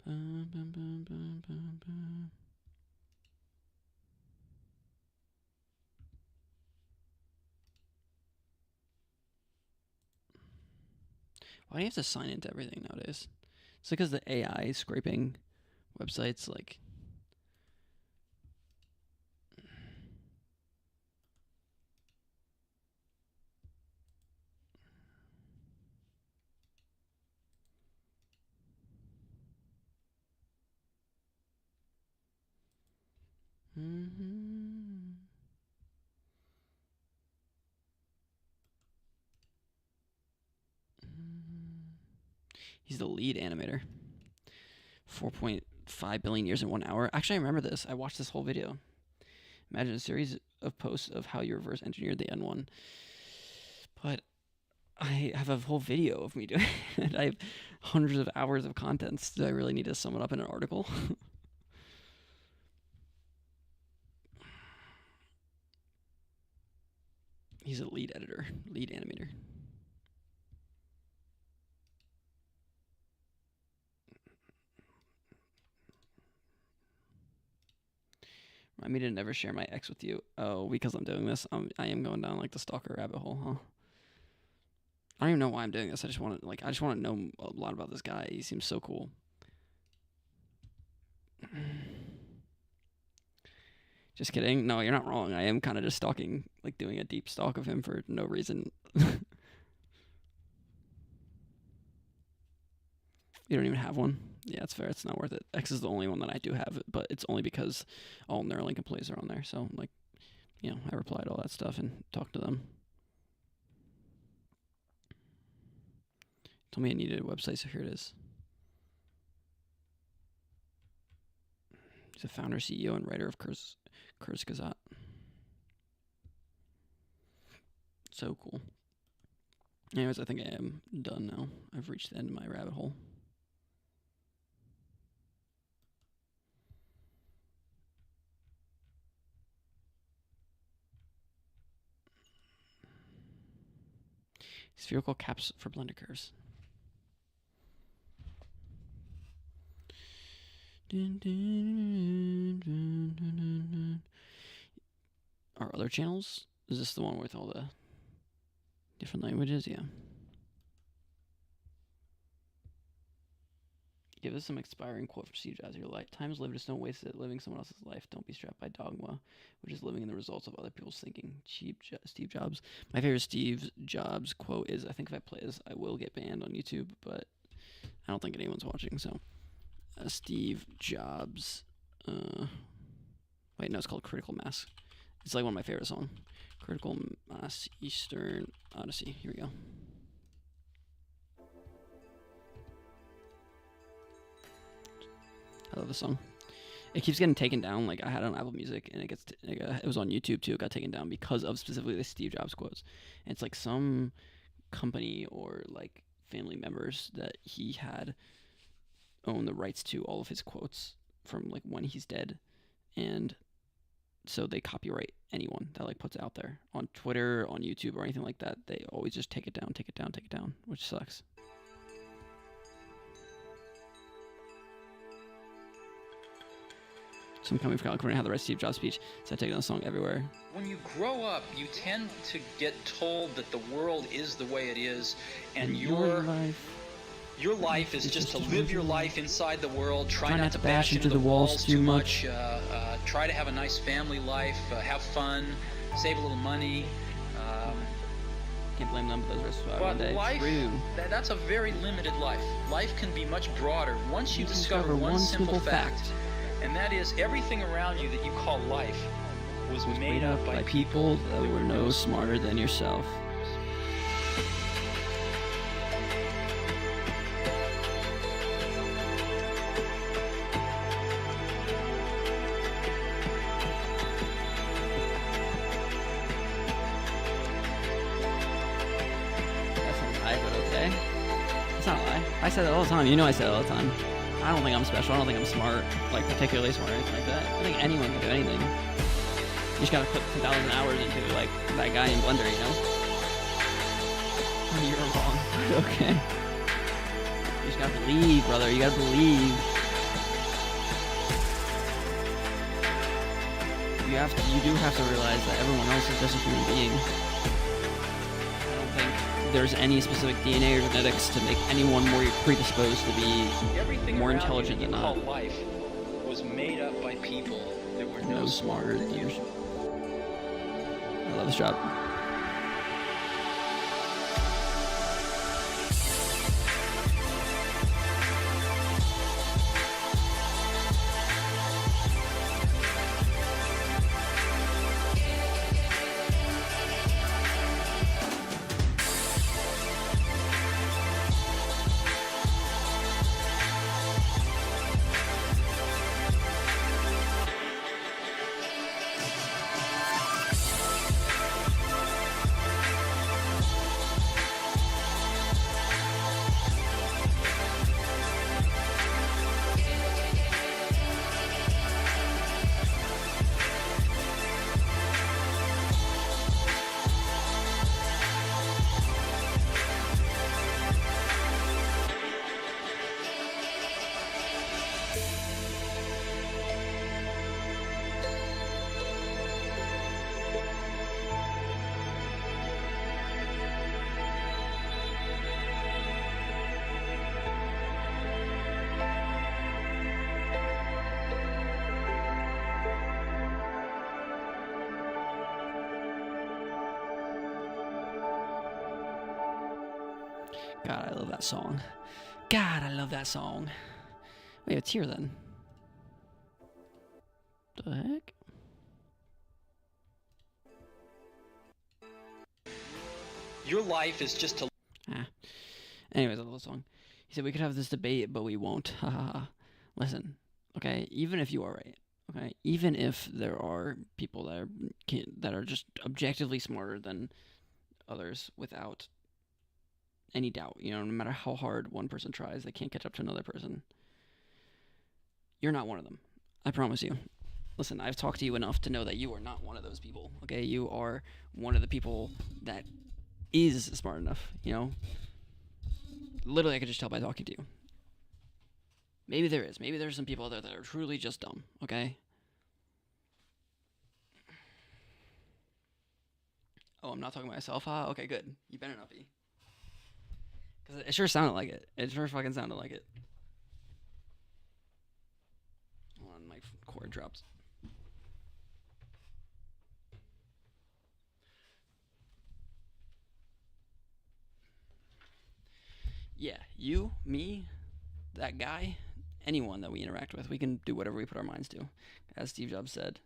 Bum, bum, bum, bum, bum, bum. Why do you have to sign into everything nowadays? It's because the AI is scraping websites like. He's the lead animator. 4.5 billion years in 1 hour. Actually, I remember this. I watched this whole video. Imagine a series of posts of how you reverse engineered the N1. But I have a whole video of me doing it. I have hundreds of hours of content. Do I really need to sum it up in an article? He's a lead editor, lead animator. Remind me to never share my ex with you. Oh, because I'm doing this, I am going down like the stalker rabbit hole, huh? I don't even know why I'm doing this. I just want to know a lot about this guy. He seems so cool. Just kidding. No, you're not wrong. I am kind of just stalking, like doing a deep stalk of him for no reason. You don't even have one? Yeah, it's fair. It's not worth it. X is the only one that I do have, but it's only because all Neuralink employees are on there. So, like, you know, I reply to all that stuff and talk to them. Told me I needed a website, so here it is. He's the founder, CEO, and writer of Kurzgesagt. So cool. Anyways, I think I am done now. I've reached the end of my rabbit hole. Spherical caps for blender curves. Our other channels? Is this the one with all the different languages? Yeah. Give us some expiring quote from Steve Jobs. Your lifetime is lived, just don't waste it living someone else's life. Don't be strapped by dogma, which is living in the results of other people's thinking. Steve Jobs. My favorite Steve Jobs quote is, I think if I play this, I will get banned on YouTube, but I don't think anyone's watching, so. Steve Jobs. Wait, no, it's called Critical Mass. It's like one of my favorite songs. Critical Mass Eastern Odyssey. Here we go. I love this song. It keeps getting taken down. Like, I had it on Apple Music, and it was on YouTube too. It got taken down because of specifically the Steve Jobs quotes. And it's like some company or like family members that he had own the rights to all of his quotes from like when he's dead, and so they copyright anyone that like puts it out there on Twitter, on YouTube, or anything like that. They always just take it down, which sucks. Some company forgot to have the right Steve Jobs speech, so I take down the song everywhere.
When you grow up, you tend to get told that the world is the way it is, and your
life
Your life is just to live your life inside the world. Try not to
bash
bash into the walls
too
too
much.
much. Try to have a nice family life. Have fun. Save a little money.
Can't blame them, but those risks
But
one day.
life,
True.
that's a very limited life. Life can be much broader once you discover one simple fact. And that is everything around you that you call life was made up by
people that were no smarter than yourself. That's not a lie, but okay. It's not a lie. I say that all the time. You know I say that all the time. I don't think I'm special. I don't think I'm smart, like particularly smart or anything like that. I think anyone can do anything. You just gotta put 10,000 hours into like that guy in Blender, you know? You're wrong. Okay. You just gotta believe, brother. You gotta believe. You do have to realize that everyone else is just a human being. I don't think there's any specific DNA or genetics to make anyone more predisposed to be more intelligent than not.
Life was made up by people that were
No smarter than you. I love this job. God, I love that song. God, I love that song. Wait, it's here then. The heck?
Your life is just to...
Anyways, I love the song. He said we could have this debate, but we won't. Ha ha ha. Listen, okay, even if you are right, okay, even if there are people that are just objectively smarter than others without any doubt, you know, no matter how hard one person tries, they can't catch up to another person. You're not one of them. I promise you. Listen, I've talked to you enough to know that you are not one of those people, okay? You are one of the people that is smart enough, you know? Literally, I could just tell by talking to you. Maybe there is. Maybe there's some people out there that are truly just dumb, okay? Oh, I'm not talking about myself, huh? Okay, good. You better not be. Because it sure sounded like it. It sure fucking sounded like it. Hold on, my cord dropped. Yeah, you, me, that guy, anyone that we interact with, we can do whatever we put our minds to. As Steve Jobs said,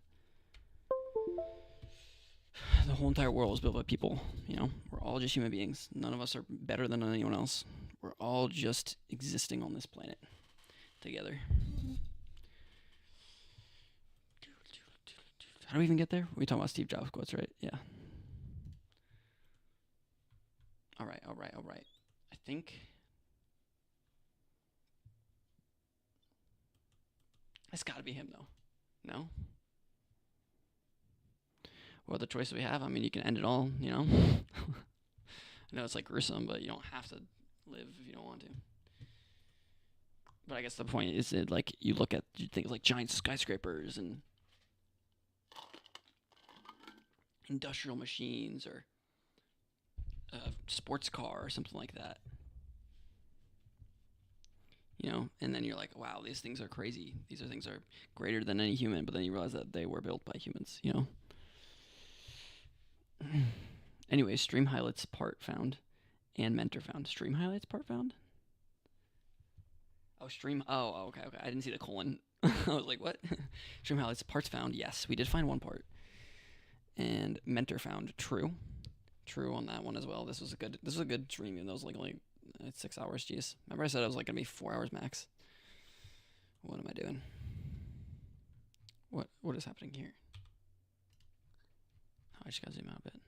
the whole entire world is built by people, you know? We're all just human beings. None of us are better than anyone else. We're all just existing on this planet together. How do we even get there? We talking about Steve Jobs quotes, right? Yeah. All right. I think it's got to be him, though. No? What other choices we have? I mean, you can end it all, you know? I know it's like gruesome, but you don't have to live if you don't want to. But I guess the point is that, like, you look at things like giant skyscrapers and industrial machines or a sports car or something like that. you know, and then you're like, wow, these things are crazy. These things are greater than any human, but then you realize that they were built by humans, you know. Anyway, stream highlights part found and mentor found. Stream highlights part found? Oh, stream. Oh, okay. I didn't see the colon. I was like, what? Stream highlights parts found. Yes, we did find one part. And mentor found. True on that one as well. This was a good stream, even though it was like only 6 hours. Jeez. Remember I said it was like gonna be 4 hours max. What am I doing? What is happening here? Oh, I just gotta zoom out a bit.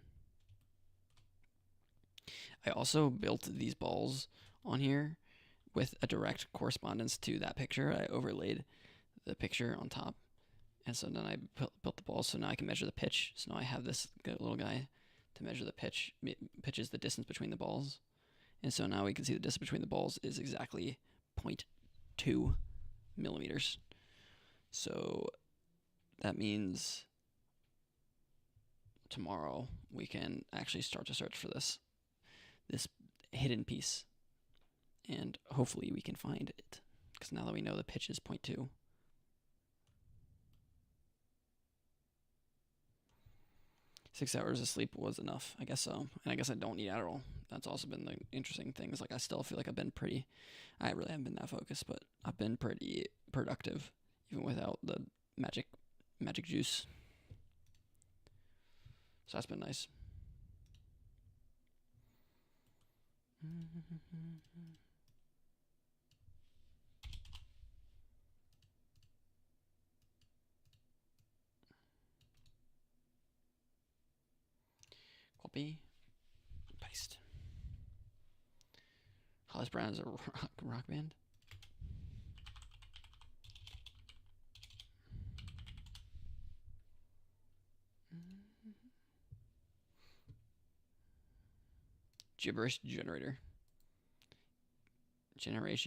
I also built these balls on here with a direct correspondence to that picture. I overlaid the picture on top, and so then I built the balls. So now I can measure the pitch. So now I have this little guy to measure the pitch. Pitch is the distance between the balls, and so now we can see the distance between the balls is exactly 0.2 millimeters. So that means tomorrow we can actually start to search for this hidden piece, and hopefully we can find it, because now that we know the pitch is 0.2. Six hours of sleep was enough, I guess so. And I guess I don't need Adderall. That's also been the interesting thing. Is like I still feel like I've been pretty. I really haven't been that focused, but I've been pretty productive, even without the magic juice. So that's been nice. Copy, paste. Hollis Brown is a rock band. Gibberish generator. Generate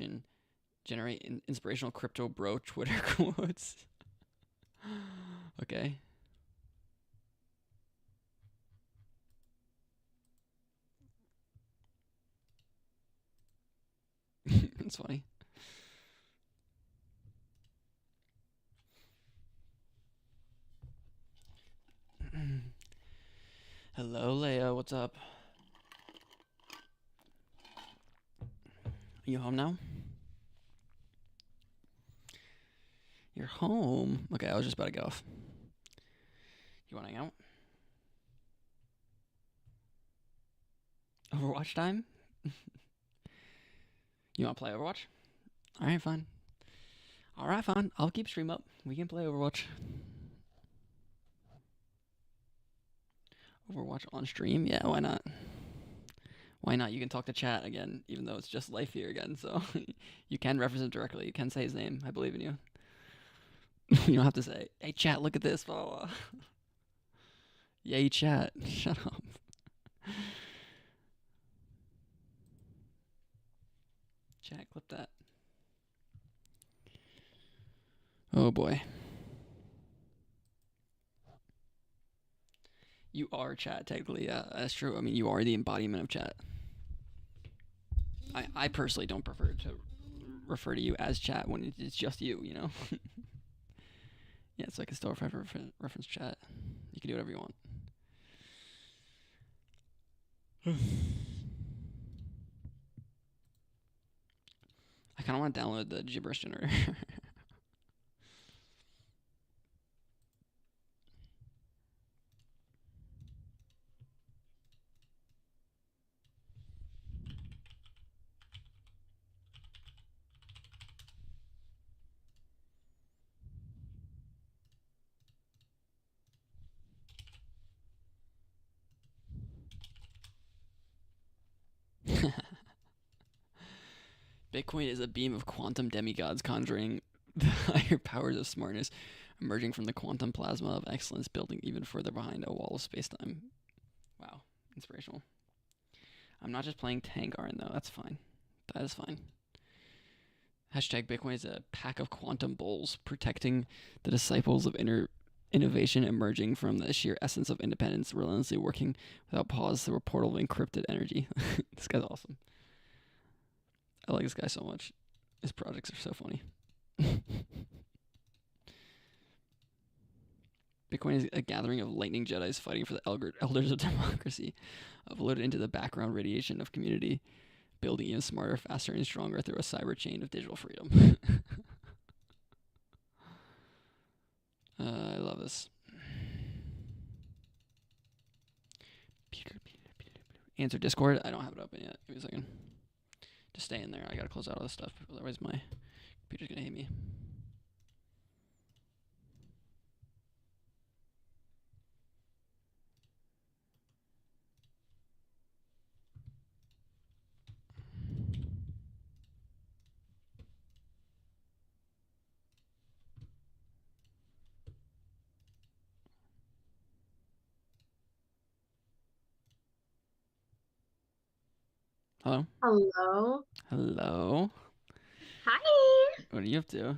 inspirational crypto bro Twitter quotes. Okay. That's funny. Hello, Leia. What's up? Are you home now? You're home. Okay, I was just about to get off. You want to hang out? Overwatch time? You want to play Overwatch? Alright, fine. Alright, fine. I'll keep stream up. We can play Overwatch. Overwatch on stream? Yeah, why not? Why not? You can talk to chat again, even though it's just life here again, so you can reference him directly. You can say his name. I believe in you. You don't have to say, hey, chat, look at this, blah, blah, blah. Yay, chat. Shut up. Chat, clip that. Oh, boy. You are chat, technically. Yeah, that's true. I mean, you are the embodiment of chat. I personally don't prefer to refer to you as chat when it's just you, you know? Yeah, so I can still reference chat. You can do whatever you want. I kind of want to download the gibberish generator. Bitcoin is a beam of quantum demigods conjuring the higher powers of smartness, emerging from the quantum plasma of excellence, building even further behind a wall of space-time. Wow, inspirational. I'm not just playing Tangarin, though. That's fine. That is fine. Hashtag Bitcoin is a pack of quantum bulls protecting the disciples of innovation, emerging from the sheer essence of independence, relentlessly working without pause through a portal of encrypted energy. This guy's awesome. I like this guy so much. His projects are so funny. Bitcoin is a gathering of lightning Jedis fighting for the elders of democracy, uploaded into the background radiation of community, building even smarter, faster, and stronger through a cyber chain of digital freedom. I love this. Answer Discord. I don't have it open yet. Give me a second. Just stay in there. I gotta close out all this stuff. Otherwise my computer's gonna hate me. Hello?
Hello.
Hello?
Hi.
What are you up to?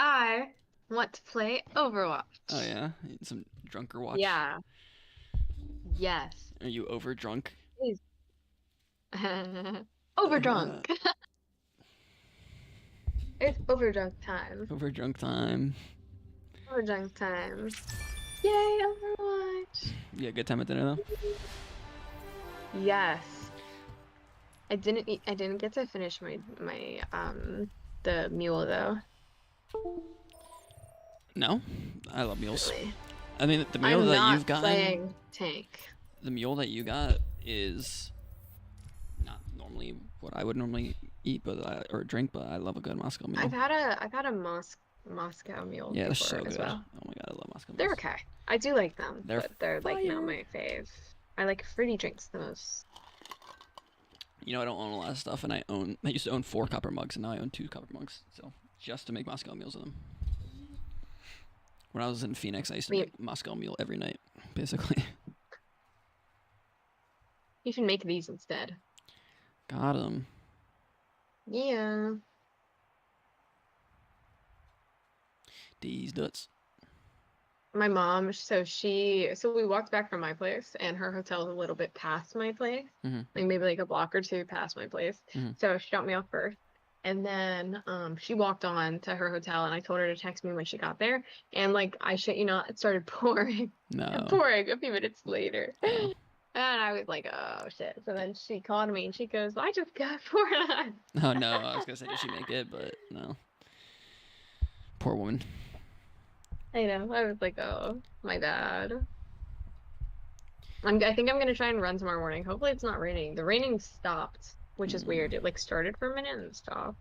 I want to play Overwatch.
Oh yeah? Some drunker watch?
Yeah. Yes.
Are you over drunk?
Please. Overdrunk. It's overdrunk time.
Over drunk time.
Overdrunk time. Yay, Overwatch.
You had a good time at dinner though?
Yes. I didn't get to finish my the mule though.
No? I love mules.
Really?
I mean the mule that you've gotten.
Playing tank.
The mule that you got is not normally what I would normally eat, or drink, but I love a good Moscow mule.
I've had a Moscow mule.
Yeah, they're
before
so
as
good.
well.
Oh my god, I love Moscow mules.
They're okay. I do like them,
They're
but they're like not my fave. I like fruity drinks the most.
You know, I don't own a lot of stuff, and I used to own 4 copper mugs, and now I own 2 copper mugs. So just to make Moscow mules with them. When I was in Phoenix, I used to make Moscow mule every night, basically.
You should make these instead.
Got 'em.
Yeah.
These nuts.
My mom, so we walked back from my place, and her hotel is a little bit past my place, like maybe like a block or 2 past my place. So she dropped me off first, and then she walked on to her hotel, and I told her to text me when she got there, and like I shit you not, it started pouring, pouring a few minutes later. And I was like, oh shit. So then she called me and she goes, I just got poured on.
Oh no, I was gonna say, did she make it? But no. Poor woman.
I know. I was like, oh, my bad. I think I'm gonna try and run tomorrow morning. Hopefully it's not raining. The raining stopped, which is weird. It like started for a minute and stopped.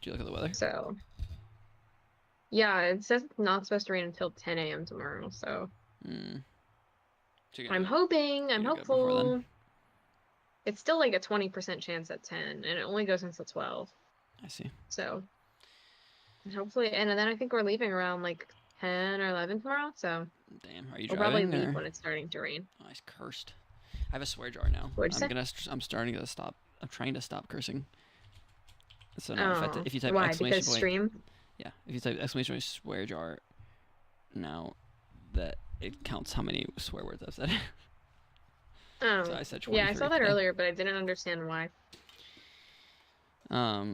Do you look at the weather?
So yeah, it says it's not supposed to rain until 10 a.m. tomorrow, so I'm hoping, I'm hopeful. It's still like a 20% chance at 10, and it only goes until 12.
I see.
So hopefully, and then I think we're leaving around like 10 or 11 tomorrow, so
damn, are you
we'll
driving?
probably leave when it's starting to rain.
Oh, it's cursed. I have a swear jar now.
What'd you say?
I'm starting to stop. I'm trying to stop cursing. So now if you type
why?
exclamation
Because
point,
stream?
yeah, if you type exclamation point swear jar, now that it counts how many swear words I've said.
Oh,
so I said 23
yeah, I saw that
today.
earlier, but I didn't understand why.
Are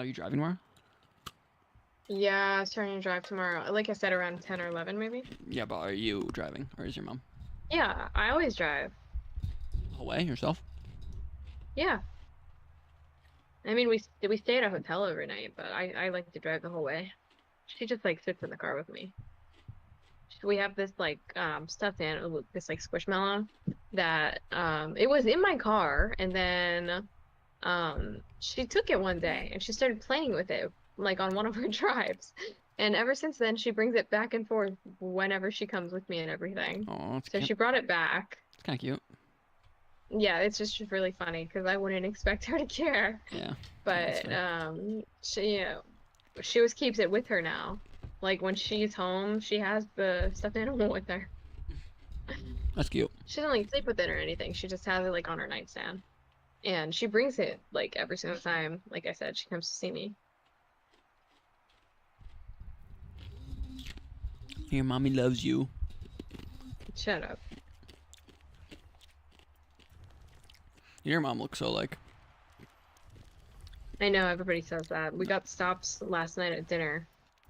you driving tomorrow?
Yeah, I was starting to drive tomorrow. Like I said, around 10 or 11 maybe.
Yeah, but are you driving, or is your mom?
Yeah, I always drive.
Whole way yourself?
Yeah. I mean, we stay at a hotel overnight, but I like to drive the whole way. She just like sits in the car with me. We have this like stuffed animal, this like squishmallow that it was in my car, and then she took it one day and she started playing with it like on one of her drives, and ever since then she brings it back and forth whenever she comes with me and everything.
Oh,
so she brought it back.
It's kind of cute.
Yeah, it's just really funny because I wouldn't expect her to care.
Yeah.
But she always keeps it with her now. Like when she's home, she has the stuffed animal with her.
That's cute.
She doesn't like sleep with it or anything. She just has it like on her nightstand. And she brings it like every single time, like I said, she comes to see me.
Your mommy loves you.
Shut up.
Your mom looks so like
I know everybody says that. We got stopped last night at dinner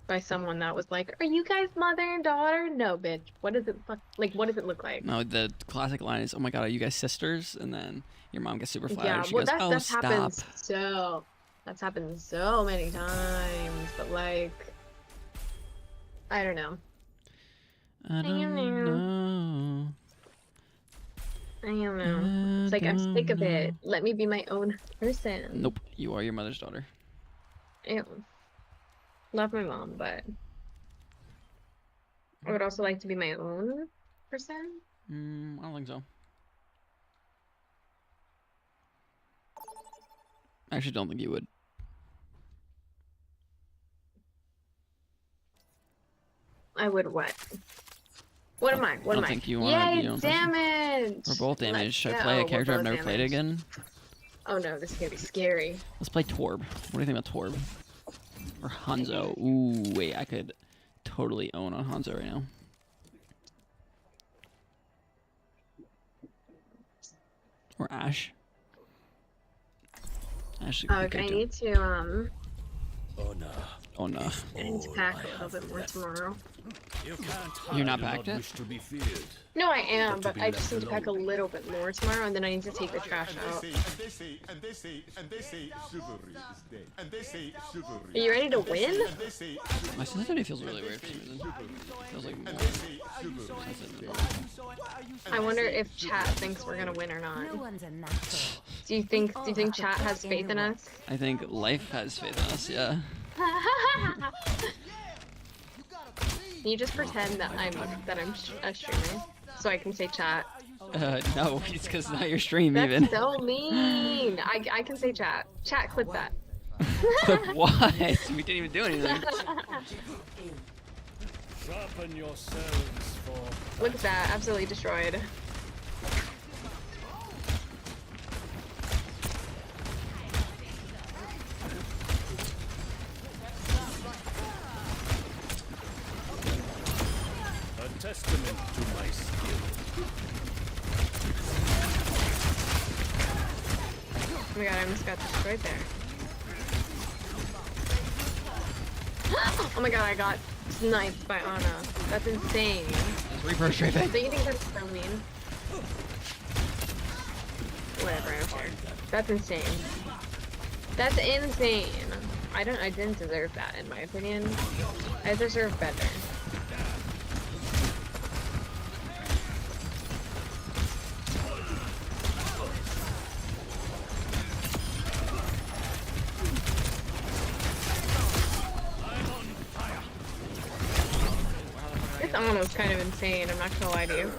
by someone that was like, "Are you guys mother and daughter?" No, bitch. What does it like? What does it look like?
No, the classic line is, "Oh my god, are you guys sisters?" And then your mom gets super flattered.
Yeah,
She
well,
goes, "Oh,
that's
stop."
happened so. That's happened so many times, but like, I don't know.
I don't know.
I don't know. It's like I'm sick of it. Let me be my own person.
Nope, you are your mother's daughter.
Ew. Love my mom, but I would also like to be my own person.
I don't think so. I actually don't think you would.
I would what? What am I? What am I?
I don't think you want to be
Yay,
your own
damage!
We're both damaged.
Let's
Should I
go.
play a
We're
character I've
both
never played
damaged.
again?
Oh no, this is gonna be scary.
Let's play Torb. What do you think about Torb? Or Hanzo? Ooh, wait, I could totally own on Hanzo right now. Or Ash. Ash is a good
Okay, I
character.
need to
Oh no. Oh no.
I need to pack a little bit more tomorrow.
You're not packed it?
No, I am, but I just need to pack a little bit more tomorrow, and then I need to take the trash out. Are you ready to win?
My sensitivity feels really weird for some reason. Feels like more sensitive.
I wonder if chat thinks we're gonna win or not. Do you think chat has faith in us?
I think life has faith in us, yeah.
Can you just pretend that I'm a streamer so I can say chat?
No, it's because it's not your stream
That's
even.
so mean. I can say chat. Chat, clip that.
Clip what? We didn't even do anything.
Sharpen yourselves for...
Look at that, absolutely destroyed.
A testament to my skill.
Oh my god, I almost got destroyed there. Oh my god, I got sniped by Ana. That's insane.
Reaper strafing.
Don't you think that's so mean? Whatever, I don't care. That's insane. That's insane. I didn't deserve that in my opinion. I deserve better. This Ano's kind of insane, I'm not gonna lie to you.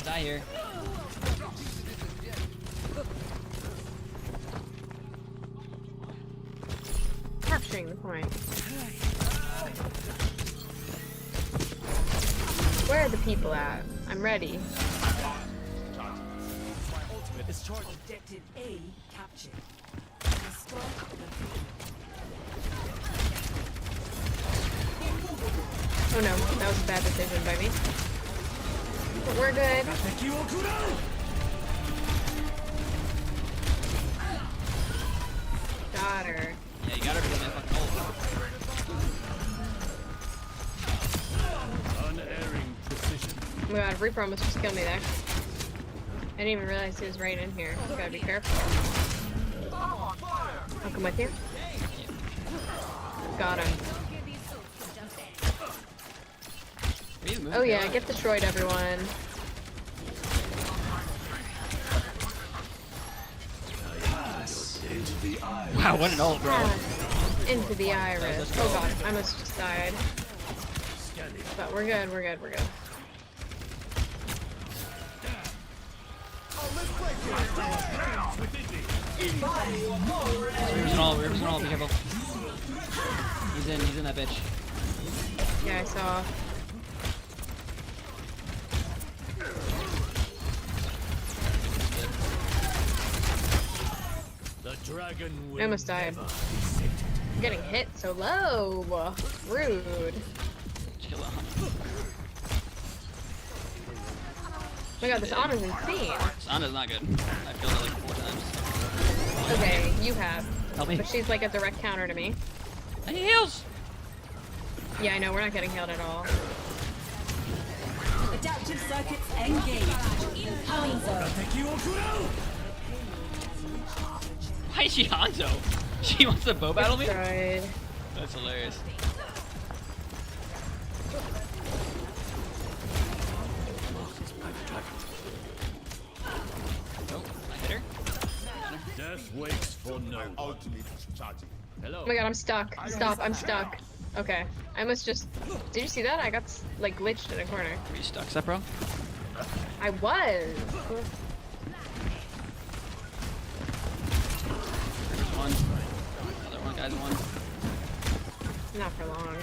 Die here.
Capturing the point. Where are the people at? I'm ready.
Objective A captured.
Oh no, that was a bad decision by me. But we're good. Got her.
Yeah, you got her because I fucking ult.
Unerring precision.
Oh my god, Reaper almost just killed me there. I didn't even realize he was right in here. Gotta be careful. I'll come with you. Got him. Oh yeah, get destroyed, everyone.
Wow, what an ult, bro.
Into the iris. Oh god, I almost just died. But we're good, we're good, we're good.
Reaper's in all, be careful. He's in that bitch.
Yeah, I saw.
The dragon will
I almost died. I'm getting hit so low. Rude. my god, this Ana's insane.
This Ana's not good. I failed it like 4 times.
Okay, you have.
Help me.
But she's like a direct counter to me.
And he heals!
Yeah, I know, we're not getting healed at all.
Adaptive circuits engaged. Hanzo.
Why is she Hanzo? She wants to bow battle me?
Destroyed.
That's hilarious. Oh, I hit her.
Death waits for no one. Hello.
Oh my god, I'm stuck. Stop, I'm stuck. Okay. I must just... Did you see that? I got, like, glitched in a corner.
Are you stuck, Sepro?
I was.
One. Another one, guys, one.
Not for long.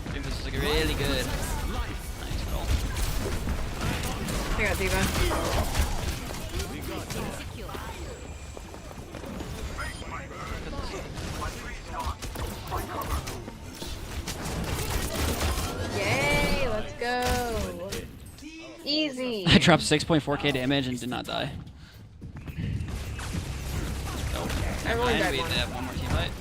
I think this is like really good. Nice roll.
I got D.Va. Yay, let's go. Easy.
I dropped 6.4k damage and did not die.
I only
And
died
we
once.
have one more team fight.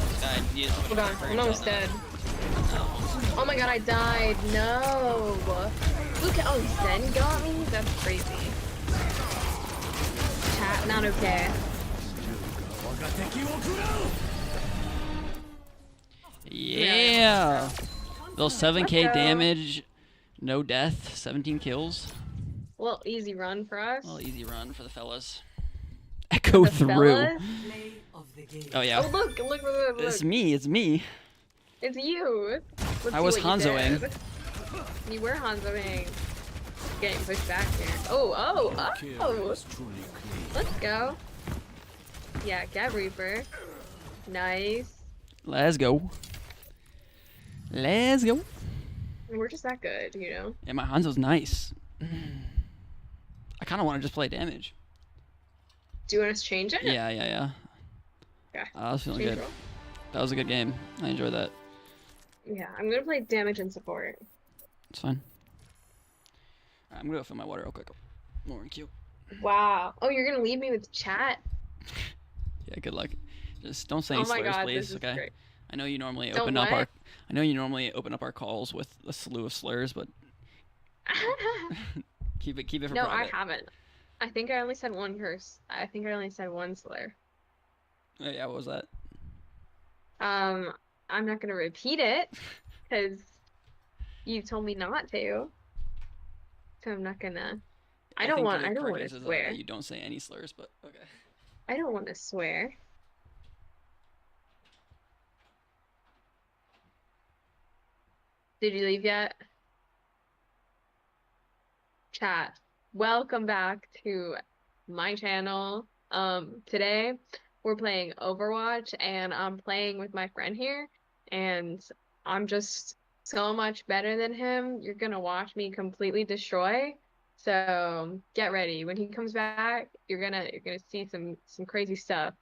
This guy needs
Hold on, I'm almost dead. Oh my god, I died. No. Look, oh, Zen got me? That's crazy. Chat, not okay.
Yeah. Little 7k
Let's go.
damage, no death, 17 kills.
A little easy run for us.
A little easy run for the fellas. Echo
The
through.
fellas?
Oh yeah.
Oh look.
It's me. It's me.
It's you. Let's
I
see
was
what you
Hanzoing.
did. You were Hanzoing. Getting pushed back here. Oh. Let's go. Yeah, get Reaper. Nice.
Let's go. Let's go.
We're just that good, you know?
Yeah, my Hanzo's nice. I kind of want to just play damage.
Do you want us to change it?
Yeah.
Okay.
I was feeling
Change
good.
roll.
That was a good game. I enjoyed that.
Yeah, I'm gonna play damage and support.
It's fine. Alright, I'm gonna go fill my water real quick. More in queue.
Wow. Oh, you're gonna leave me with chat?
Yeah, good luck. Just don't say
Oh
any
my
slurs,
god,
please.
this is
Okay.
great.
I know you normally
Don't
open up
what?
our. I know you normally open up our calls with a slew of slurs, but keep it for
No, I
private.
haven't. I think I only said one curse. I think I only said one slur.
Oh, yeah, what was that?
I'm not gonna repeat it because you told me not to. So I'm not gonna. I don't
think
want.
the
I don't
correct
want to
answer is
swear.
that you don't say any slurs, but okay.
I don't want to swear. Did you leave yet? Chat. Welcome back to my channel. Today we're playing Overwatch and I'm playing with my friend here and I'm just so much better than him. You're gonna watch me completely destroy. So get ready. When he comes back, you're gonna see some crazy stuff.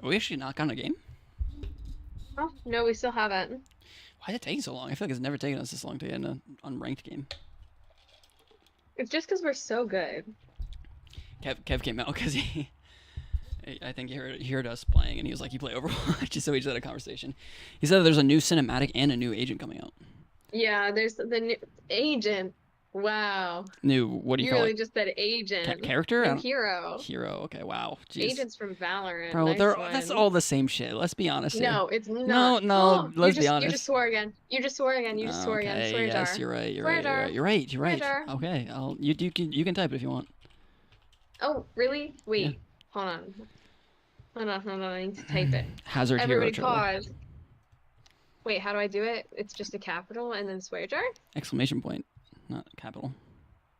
Are we actually not gotten a game?
Oh, no, we still haven't.
Why did it take so long? I feel like it's never taken us this long to get in an unranked game.
It's just because we're so good.
Kev came out because I think he heard us playing and he was like, "You play Overwatch?" So we just had a conversation. He said there's a new cinematic and a new agent coming out.
Yeah, there's the new agent. Wow.
New, what do you
You
call
really
it?
just said agent.
Character?
New hero.
Hero. Okay. Wow. Jeez.
Agents from Valorant.
Bro,
Nice
that's
one.
all the same shit. Let's be honest here.
No, it's not.
No. Let's be honest.
You just swore again. You just swore again. You just swore again. Swear
Yes,
jar.
you're right. You're
Swear
right.
jar.
You're right. You're right.
Swear jar.
Okay. You can type it if you want.
Oh, really? Wait. Hold on. Hold on. I need to type it.
Hazard
Everybody
hero trailer.
pause. Wait, how do I do it? It's just a capital and then swear jar?
Exclamation point, not capital.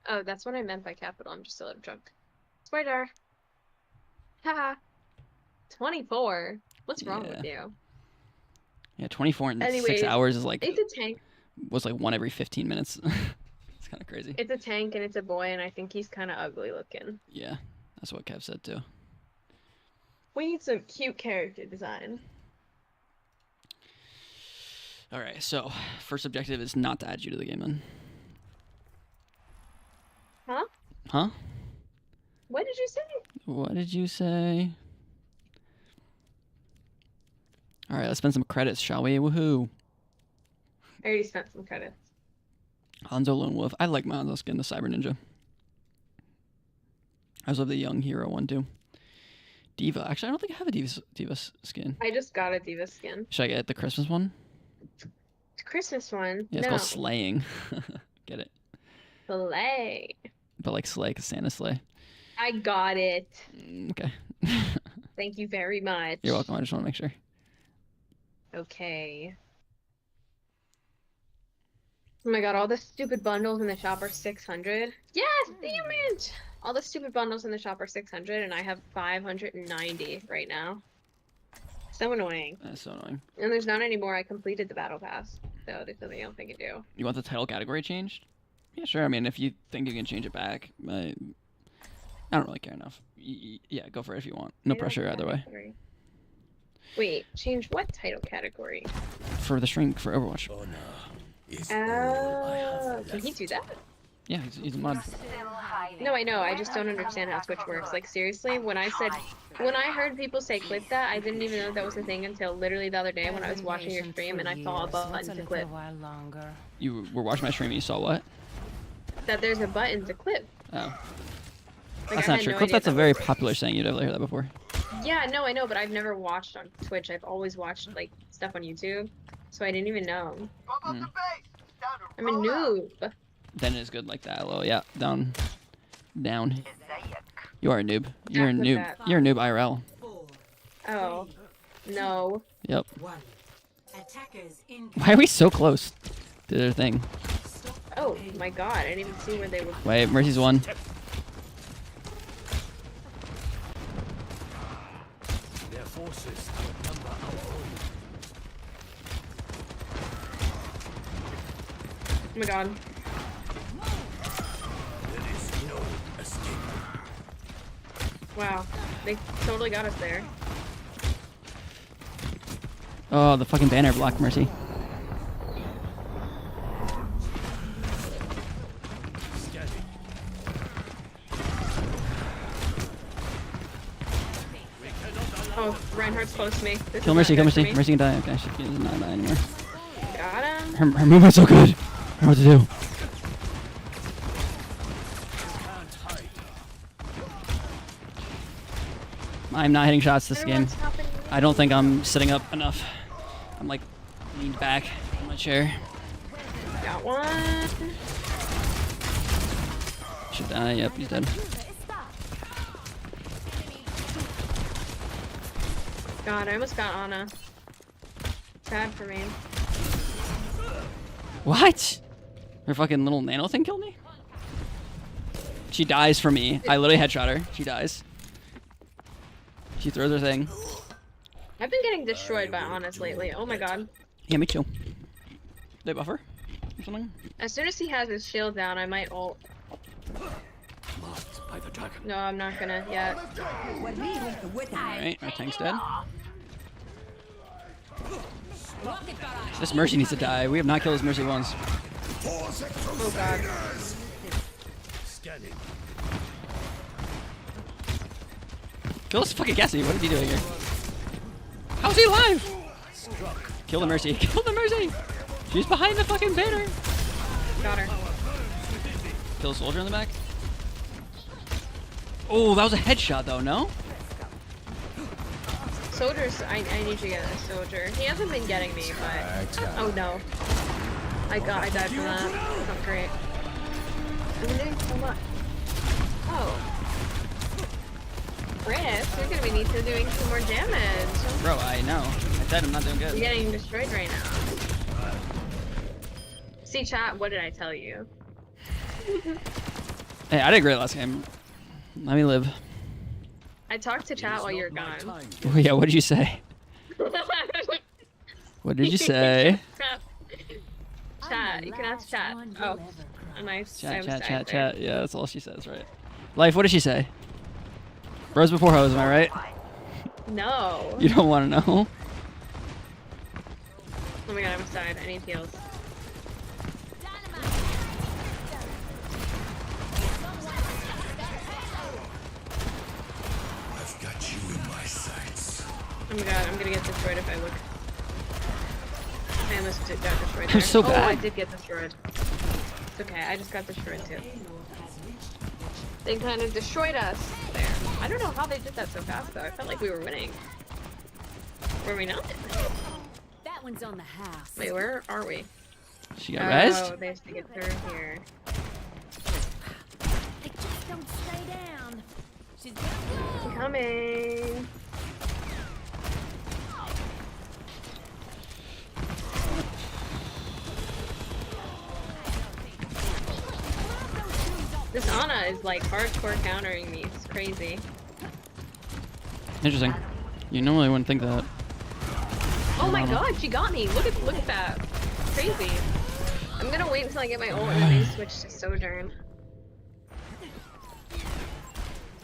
Oh, that's what I meant by capital. I'm just a little drunk. Swear jar. Haha. 24. What's wrong with you?
Yeah, 24 in
Anyways,
6 hours is like
it's a tank.
was like one every 15 minutes. It's kind of crazy.
It's a tank and it's a boy, and I think he's kind of ugly looking.
Yeah, that's what Kev said too.
We need some cute character design.
All right, so first objective is not to add you to the game then.
Huh?
Huh?
What did you say?
What did you say? All right, let's spend some credits, shall we? Woohoo!
I already spent some credits.
Hanzo Lone Wolf. I like my Hanzo skin, the Cyber Ninja. I also have the Young Hero one too. Diva. Actually, I don't think I have a Diva skin.
I just got a Diva skin.
Should I get the Christmas one?
The Christmas one?
Yeah, it's
no.
called Slaying. Get it?
Slay.
But like Slay, cause Santa Slay.
I got it.
Okay.
Thank you very much.
You're welcome. I just want to make sure.
Okay. Oh my god, all the stupid bundles in the shop are 600. Yes, damn it! All the stupid bundles in the shop are 600 and I have 590 right now. So annoying.
That's so annoying.
And there's not any more. I completed the battle pass. So there's nothing else I can do.
You want the title category changed? Yeah, sure. I mean, if you think you can change it back, I don't really care enough. Yeah, go for it if you want. No pressure either way.
Wait, change what title category?
For the stream for Overwatch.
Oh, can he do that?
Yeah, he's a mod.
No, I know. I just don't understand how Twitch works. Like, seriously, when I heard people say clip that, I didn't even know that was a thing until literally the other day when I was watching your stream and I saw a button to clip.
You were watching my stream and you saw what?
That there's a button to clip.
Oh.
Like,
That's
I
not
had
true.
no
Clip,
idea
that's a
that
very
was-
popular saying. You'd never heard that before.
Yeah, no, I know, but I've never watched on Twitch. I've always watched, like, stuff on YouTube. So I didn't even know.
Mm.
I'm a noob.
Then it is good like that. Well, yeah, down. You are a noob. You're a
With
noob.
that.
You're a noob IRL.
Oh. No.
Yep. Why are we so close to their thing?
Oh my god, I didn't even see where they were.
Wait, Mercy's one.
Their forces outnumber our own.
Oh my god.
There is no escape.
Wow. They totally got us there.
Oh, the fucking banner blocked Mercy.
Oh, Reinhardt's close to me. This
Kill
is
Mercy,
not
kill
good for
Mercy.
me.
Mercy can die. Okay, she does not die anymore.
Got him.
Her movement's so good. I don't know what to do. I'm not hitting shots this game. I don't think I'm sitting up enough. I'm like leaned back in my chair.
Got one.
Should die. Yep, he's dead.
God, I almost got Ana. Sad for me.
What? Her fucking little nano thing killed me? She dies for me. I literally headshot her. She dies. She throws her thing.
I've been getting destroyed by Anas lately. Oh my god.
Yeah, me too. They buffer or something?
As soon as he has his shield down, I might ult. No, I'm not gonna yet.
Alright, our tank's dead. This Mercy needs to die. We have not killed this Mercy once.
Oh god.
Kill this fucking Cassie. What is he doing here? How's he alive? Kill the Mercy. Kill the Mercy! She's behind the fucking banner.
Got her.
Kill a soldier in the back. Oh, that was a headshot though, no?
Soldiers, I need to get a soldier. He hasn't been getting me, but oh no. I died from that. That's not great. I'm doing so much. Oh. Chris, you're gonna need to doing some more damage.
Bro, I know. I said I'm not doing good.
You're getting destroyed right now. See chat, what did I tell you?
Hey, I did great last game. Let me live.
I talked to chat while you were gone.
Oh, yeah, what did you say? What did you say?
Chat, you can ask chat. Oh, a nice
Chat. Yeah, that's all she says, right? Life, what did she say? Bros before hoes, am I right?
No.
You don't want to know?
Oh my god, I'm sorry. I need heals.
I've got you in my sights.
Oh my god, I'm gonna get destroyed if I look. I almost got destroyed there.
I'm so bad.
Oh, I did get destroyed. It's okay, I just got destroyed too. They kind of destroyed us there. I don't know how they did that so fast though. I felt like we were winning. Were we not?
That one's on the house.
Wait, where are we?
She got rezzed?
Oh, they have to get through here.
They just don't stay down. She's gonna go.
Coming. This Ana is like hardcore countering me. It's crazy.
Interesting. You normally wouldn't think that.
Oh my god, she got me. Look at that. Crazy. I'm gonna wait until I get my ult and then I switch to Sojourn.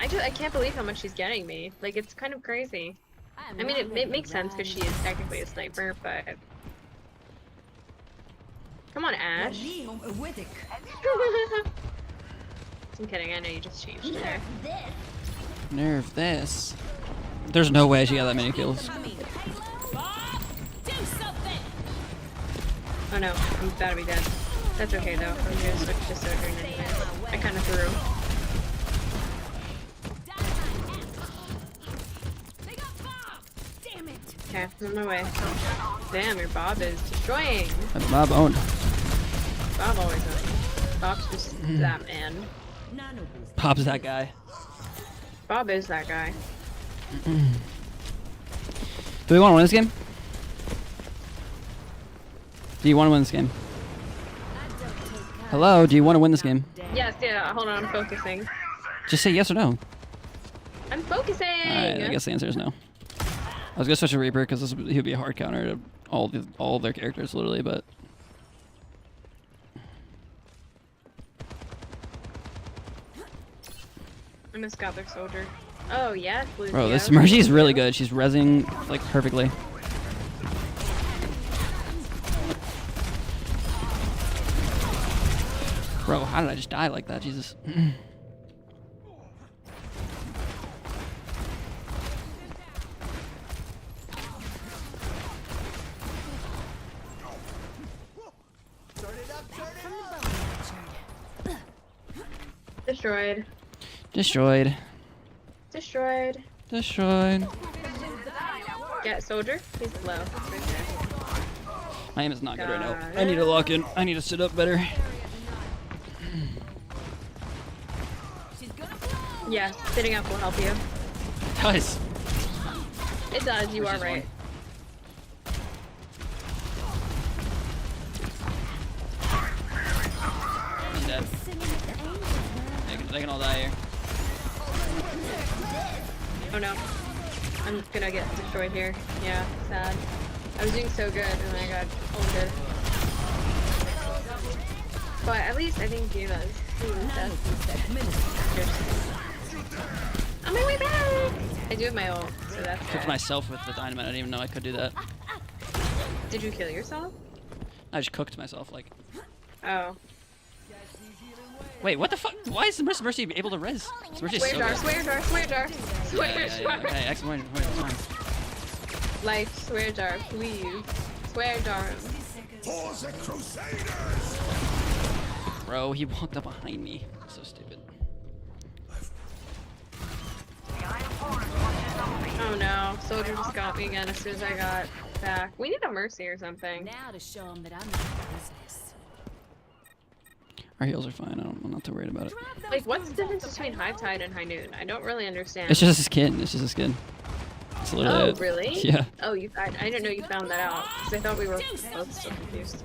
I can't believe how much she's getting me. Like, it's kind of crazy. I mean, it makes sense because she is technically a sniper, but... Come on, Ash. I'm kidding, I know you just changed her.
Nerve this. There's no way she got that many kills.
Oh no, I'm about to be dead. That's okay though, I'm gonna switch to Sojourn anyway. I kinda threw. Okay, I'm on my way. Damn, your Bob is destroying!
That's Bob owned.
Bob always owns. Bob's just that man.
Bob's that guy.
Bob is that guy.
Do we want to win this game? Do you want to win this game? Hello, do you want to win this game?
Yes, yeah, hold on, I'm focusing.
Just say yes or no.
I'm focusing!
Alright, I guess the answer is no. I was gonna switch to Reaper because he would be a hard counter to all of their characters, literally, but...
I missed got their soldier. Oh, yeah, Blue.
Bro, this Mercy is really good. She's rezzing, like, perfectly. Bro, how did I just die like that? Jesus.
Destroyed.
Destroyed.
Destroyed.
Destroyed.
Get soldier. He's low. Right there.
My aim is not good right now. I need to lock in. I need to sit up better.
Yeah, sitting up will help you.
It does.
It does, you are right.
He's dead. They can all die here.
Oh no. I'm gonna get destroyed here. Yeah, sad. I was doing so good and then I got ulted. But at least I think gave us. On my way back! I do have my ult, so that's
Cooked
good.
myself with the dynamite. I didn't even know I could do that.
Did you kill yourself?
I just cooked myself, like.
Oh.
Wait, what the fuck? Why is Mercy able to res? Mercy's
Swear
so
jar,
good.
swear jar, swear jar. Swear jar.
Okay, excellent.
Life, swear jar, please. Swear jar.
For the Crusaders!
Bro, he walked up behind me. So stupid.
Oh no, soldier just got me again as soon as I got back. We need a mercy or something.
Now to show him that I'm not business.
Our heals are fine. I'm not too worried about it.
Like, what's the difference between high tide and high noon? I don't really understand.
It's just a skin. It's just a skin. It's literally
Oh,
it.
really?
Yeah.
Oh, I didn't know you found that out. Because I thought we were both so confused.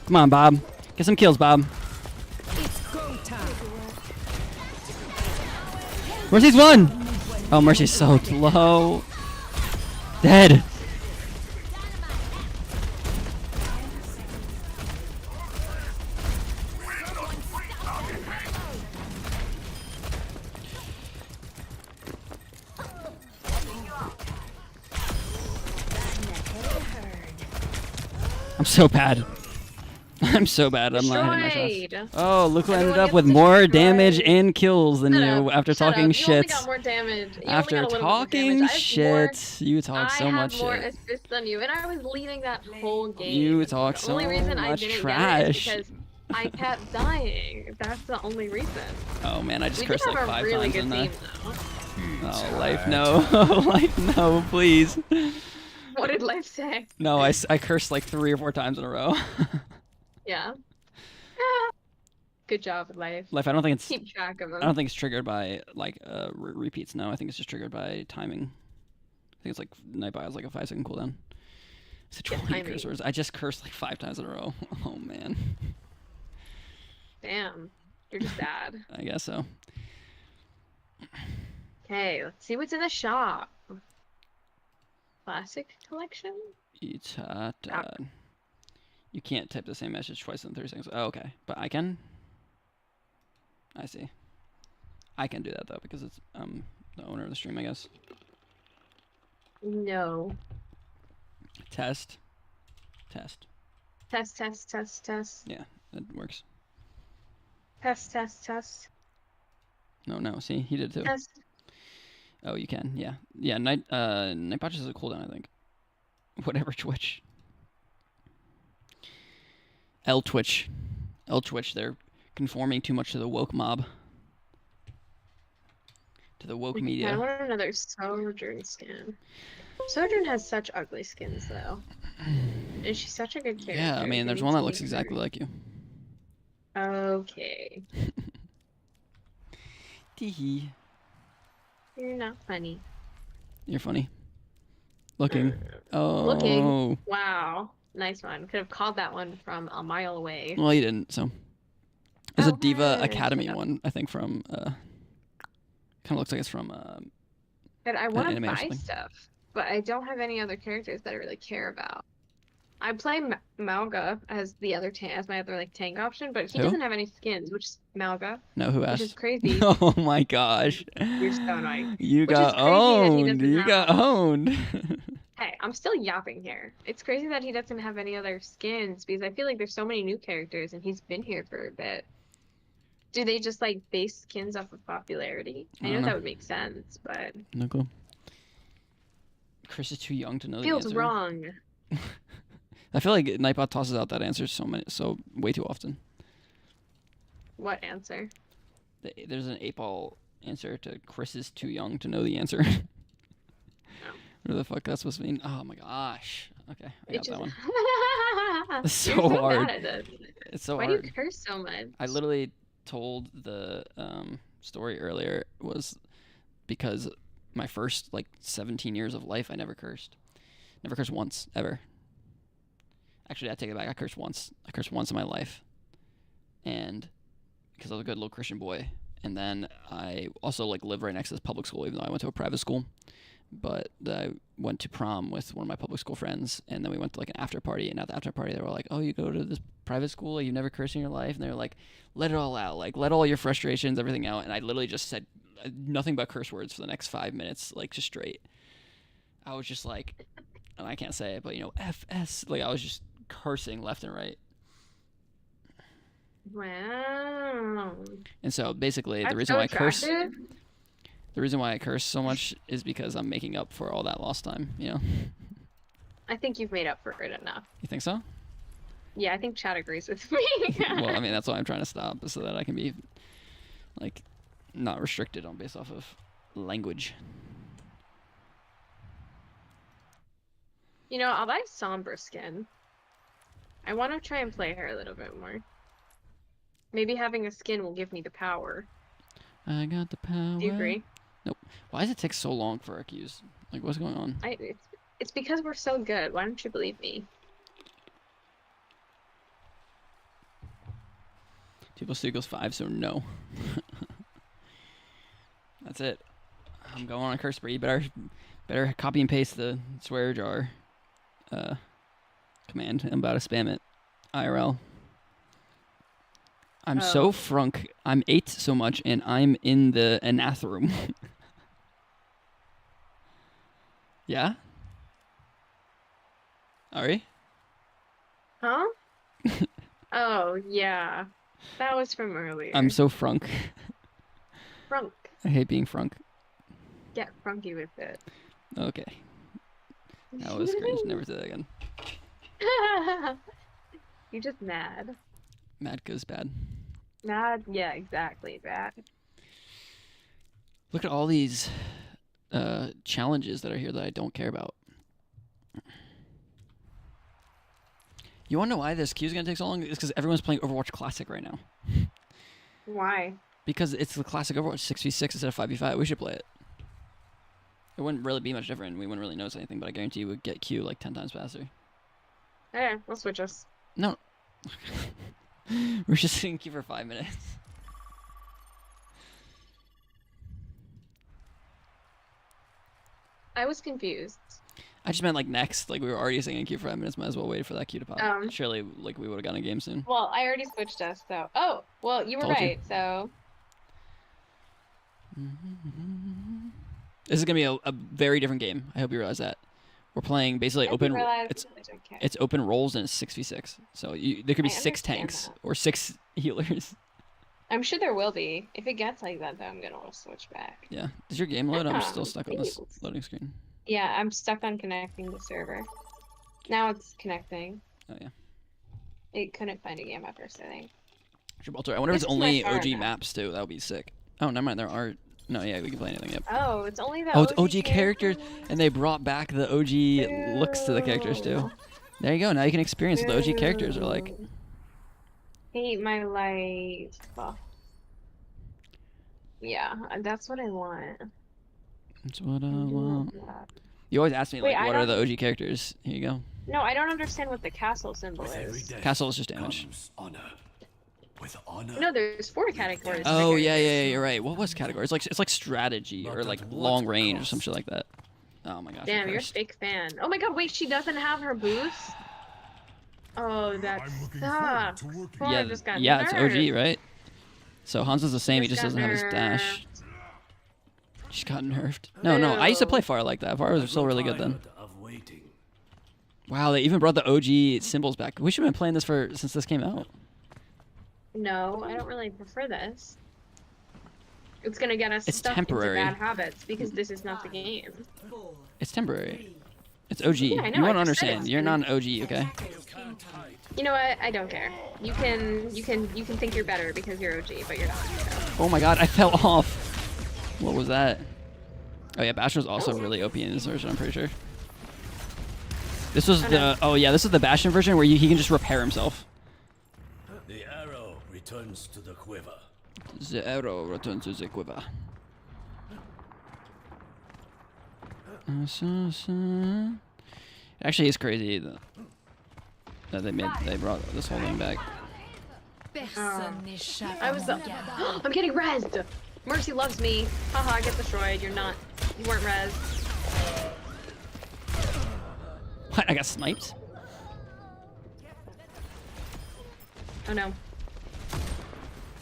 Come on, Bob. Get some kills, Bob.
It's go time.
Mercy's one! Oh, Mercy's so low. Dead. I'm so bad. I'm so bad. I'm not hitting my
Destroyed.
shots. Oh, look who ended
Everyone
up with
gets
more
destroyed.
damage and kills than
Shut
you
up,
after
shut
talking
up. You
shit.
only got more damage. You
After
only got a little bit more
talking
damage. I have
shit, you talk so much
I have more
shit.
assists than you, and I was leading that whole game.
You talk
The
so
only reason I
much
didn't
trash.
get it is because I kept dying. That's the only reason.
Oh man, I just
We
cursed
did
like
have a
5
really
times
good
in there.
team, though.
Oh, life no. Life no, please.
What did life say?
No, I cursed like 3 or 4 times in a row.
Yeah. Good job, life.
Life, I don't think it's
Keep track of them.
I don't think it's triggered by like repeats. No, I think it's just triggered by timing. I think it's like Nightbot has like a 5-second cooldown. It's a 20
timing.
curse words. I just cursed like 5 times in a row. Oh man.
Damn. You're just bad.
I guess so.
Okay, let's see what's in the shop. Classic collection?
It's hot. You can't type the same message twice in 30 seconds. Oh, okay. But I can? I see. I can do that, though, because it's the owner of the stream, I guess.
No.
Test. Test.
Test, test, test, test.
Yeah, that works.
Test, test, test.
No, see? He did, too.
Test.
Oh, you can, yeah. Yeah, Nightbot is a cooldown, I think. Whatever Twitch. Twitch. Twitch, they're conforming too much to the woke mob. To the woke media.
I want another Sojourn skin. Sojourn has such ugly skins, though. And she's such a good character.
Yeah, I mean, there's one that looks exactly like you.
Okay.
Teehee.
You're not funny.
You're funny. Looking. Oh.
Looking. Wow. Nice one. Could have called that one from a mile away.
Well, you didn't, so. There's a Diva
hey.
Academy one, I think, from, kind of looks like it's from,
But I want to
anime or
buy
something.
stuff, but I don't have any other characters that I really care about. I play Malga as the other as my other like tank option, but he
Who?
doesn't have any skins, which is Malga.
No, who
Which
asked?
is crazy.
Oh my gosh.
You're so annoying.
You
Which
got
is crazy that he
owned.
doesn't
You
have-
got owned.
Hey, I'm still yapping here. It's crazy that he doesn't have any other skins because I feel like there's so many new characters and he's been here for a bit. Do they just like base skins off of popularity? I know
don't know.
that would make sense, but
No clue. Chris is too young to know the
feels
answer.
wrong.
I feel like Nightbot tosses out that answer so way too often.
What answer?
There's an 8-ball answer to Chris is too young to know the answer. What the fuck that's supposed to mean? Oh my gosh. Okay, I got that one. It's
You're
so
so
hard.
bad at this.
It's so
Why
hard.
do you curse so much?
I literally told the story earlier was because my first like 17 years of life I never cursed. Never cursed once, ever. Actually, I take it back. I cursed once. I cursed once in my life. And because I was a good little Christian boy. And then I also like lived right next to this public school, even though I went to a private school. But I went to prom with one of my public school friends, and then we went to like an after party, and at the after party they were like, oh, you go to this private school, like, you've never cursed in your life, and they were like, let it all out, like let all your frustrations, everything out. And I literally just said nothing but curse words for the next 5 minutes, like just straight. I was just like, oh, I can't say it, but you know, FS, like I was just cursing left and right.
Wow.
And so basically the reason why I curse so much is because I'm making up for all that lost time, you know?
I think you've made up for it enough.
You think so?
Yeah, I think Chad agrees with me.
Well, I mean, that's why I'm trying to stop, so that I can be, like, not restricted on based off of language.
You know, I'll buy Sombra skin. I want to try and play her a little bit more. Maybe having a skin will give me the power.
I got the power.
Do you agree?
Nope. Why does it take so long for our queues? Like, what's going on?
It's because we're so good. Why don't you believe me?
People still equals 5, so no. That's it. I'm going on a curse spree. Better copy and paste the swear jar command. I'm about to spam it. IRL. I'm so frunk. I'm 8 so much, and I'm in the anath room. Yeah? Ari?
Huh? Oh, yeah. That was from earlier.
I'm so frunk.
Frunk.
I hate being frunk.
Get frunky with it.
Okay. That was cringe. Never say that again.
You're just mad.
Mad goes bad.
Mad? Yeah, exactly. Bad.
Look at all these challenges that are here that I don't care about. You want to know why this queue is going to take so long? It's because everyone's playing Overwatch Classic right now.
Why?
Because it's the classic Overwatch 6v6 instead of 5v5. We should play it. It wouldn't really be much different. We wouldn't really notice anything, but I guarantee you would get queue like 10 times faster.
Okay, we'll switch us.
No. We're just sitting queue for 5 minutes.
I was confused.
I just meant like next. Like we were already sitting in queue for 5 minutes. Might as well wait for that queue to pop. Surely, like we would have gotten a game soon.
Well, I already switched us, so. Oh, well, you were right, so.
This is gonna be a very different game. I hope you realize that. We're playing basically open. It's open roles and it's 6v6. So there could be 6 tanks or 6 healers.
I'm sure there will be. If it gets like that, though, I'm gonna switch back.
Yeah. Does your game load? I'm still stuck on this loading screen.
Yeah, I'm stuck on connecting the server. Now it's connecting.
Oh yeah.
It couldn't find a game at first, I think.
Gibraltar. I wonder if it's only OG maps too. That would be sick. Oh, never mind. There are. No, yeah, we can play anything. Yep.
Oh, it's only the.
Oh, it's OG characters, and they brought back the OG looks to the characters too. There you go. Now you can experience what the OG characters are like.
Hate my life. Oh. Yeah, that's what I want.
That's what I want. You always ask me like, what are the OG characters? Here you go.
No, I don't understand what the castle symbol is.
Castle is just damage.
With honor.
No, there's 4 categories.
Oh yeah, you're right. What was category? It's like strategy or like long range or some shit like that. Oh my gosh.
Damn, you're a fake fan. Oh my god, wait, she doesn't have her boost? Oh, that sucks.
Yeah, it's OG, right? So Hans is the same, he just doesn't have his dash. She's got nerfed. No, I used to play Far like that. Far was still really good then. Wow, they even brought the OG symbols back. We should have been playing this since this came out.
No, I don't really prefer this. It's gonna get us stuck
temporary.
into bad habits because this is not the game.
It's temporary. It's OG.
Yeah, I know,
You
I
won't
just said
understand. You're not an OG, okay?
You know what? I don't care. You can think you're better because you're OG, but you're not. So.
Oh my god, I fell off. What was that? Oh yeah, Bastion's also really OP in this version, I'm pretty sure. This was this is the Bastion version where he can just repair himself.
The arrow returns to the quiver.
The arrow returns to the quiver. It actually is crazy that they brought this whole thing back.
I'm getting rezzed. Mercy loves me. Haha, I get destroyed. You're not. You weren't rezzed.
What? I got sniped?
Oh no.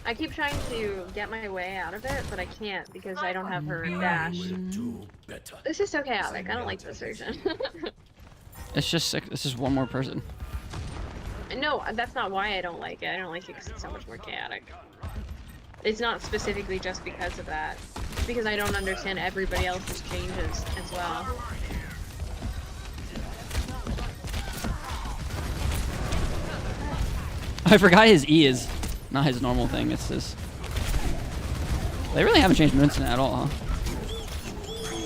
I keep trying to get my way out of it, but I can't because I don't have her dash. This is so chaotic. I don't like this version.
It's just one more person.
No, that's not why I don't like it. I don't like it because it's so much more chaotic. It's not specifically just because of that. It's because I don't understand everybody else's changes as well.
I forgot his E is not his normal thing. It's this. They really haven't changed Moonstone at all, huh?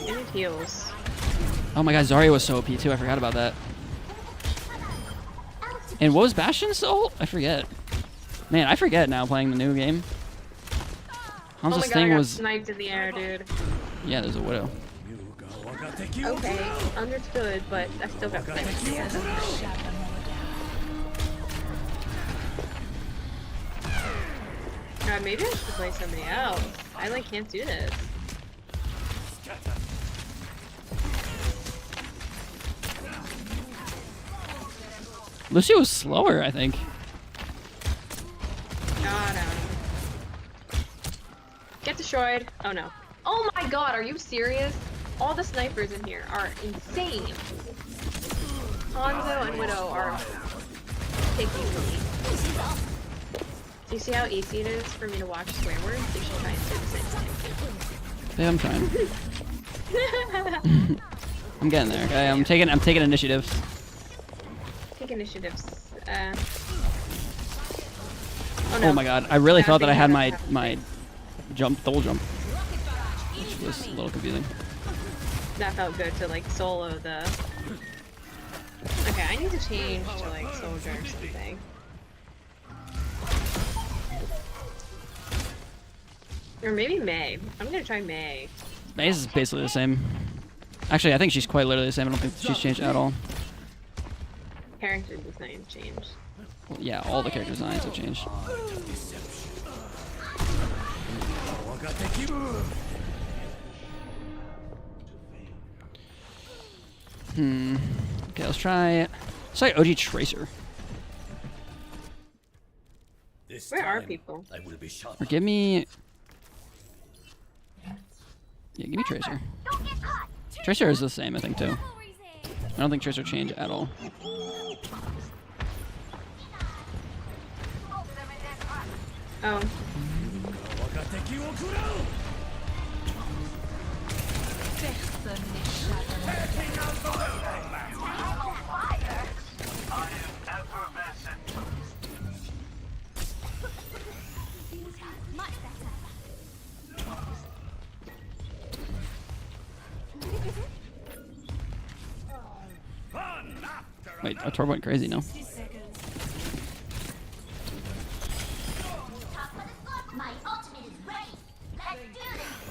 And it heals.
Oh my god, Zarya was so OP too. I forgot about that. And what was Bastion's ult? I forget. Man, I forget now playing the new game.
Oh my
Hanzo's
god,
thing
I got
was.
sniped in the air, dude.
Yeah, there's a widow.
Okay, understood, but I still got sniped in the air. God, maybe I should play somebody else. I like can't do this.
Lucio was slower, I think.
God, get destroyed. Oh no. Oh my god, are you serious? All the snipers in here are insane. Hanzo and Widow are taking the lead. Do you see how easy it is for me to watch swear words? You should try and do the same thing.
Yeah, I'm trying. I'm getting there. Okay, I'm taking initiatives.
Take initiatives.
Oh my god, I really thought that I had my double jump, which was a little confusing.
That felt good to like solo the. Okay, I need to change to like soldier or something. Or maybe May. I'm gonna try May.
Maze is basically the same. Actually, I think she's quite literally the same. I don't think she's changed at all.
Character design changed.
Well, yeah, all the character designs have changed. Okay, let's try OG Tracer.
Where are people?
Or give me. Yeah, give me Tracer. Tracer is the same, I think, too. I don't think Tracer changed at all.
Oh.
Wait, Tor went crazy, no?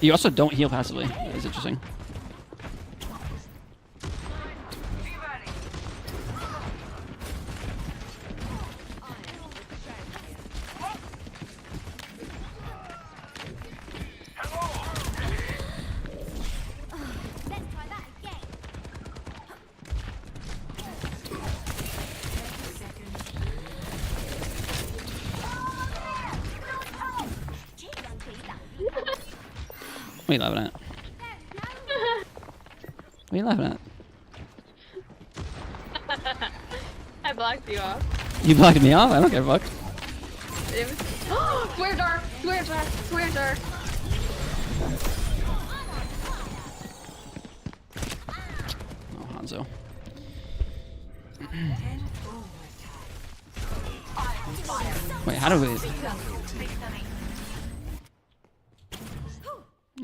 You also don't heal passively. That is interesting. What are you laughing at? What are you laughing at?
I blocked you off.
You blocked me off? I don't give a fuck.
It was. Swear jar! Swear jar! Swear jar!
Oh, Hanzo. Wait, how do we...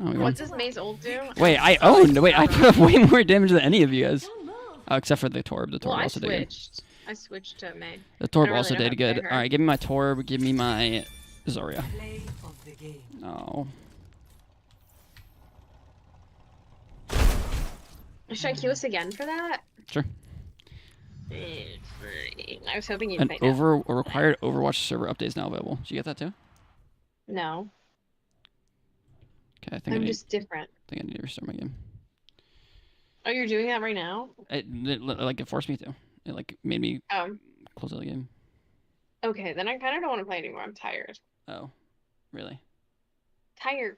Oh, we won.
What's this Maze ult do?
Wait, I owned. Wait, I put up way more damage than any of you guys. Except for the Torb. The Torb
Well, I
also did good.
switched. I switched to May.
The Torb
I really
also
don't
did
have
good.
to play her.
Alright, give me my Torb. Give me my Zarya. Oh.
Should I queue us again for that?
Sure.
I was hoping you'd
An
say no.
required Overwatch server update is now available. Did you get that too?
No.
Okay, I think
I'm just different.
I think I need to restart my game.
Oh, you're doing that right now?
It forced me to. It like made me close out the game.
Okay, then I kind of don't want to play anymore. I'm tired.
Oh, really?
Tired.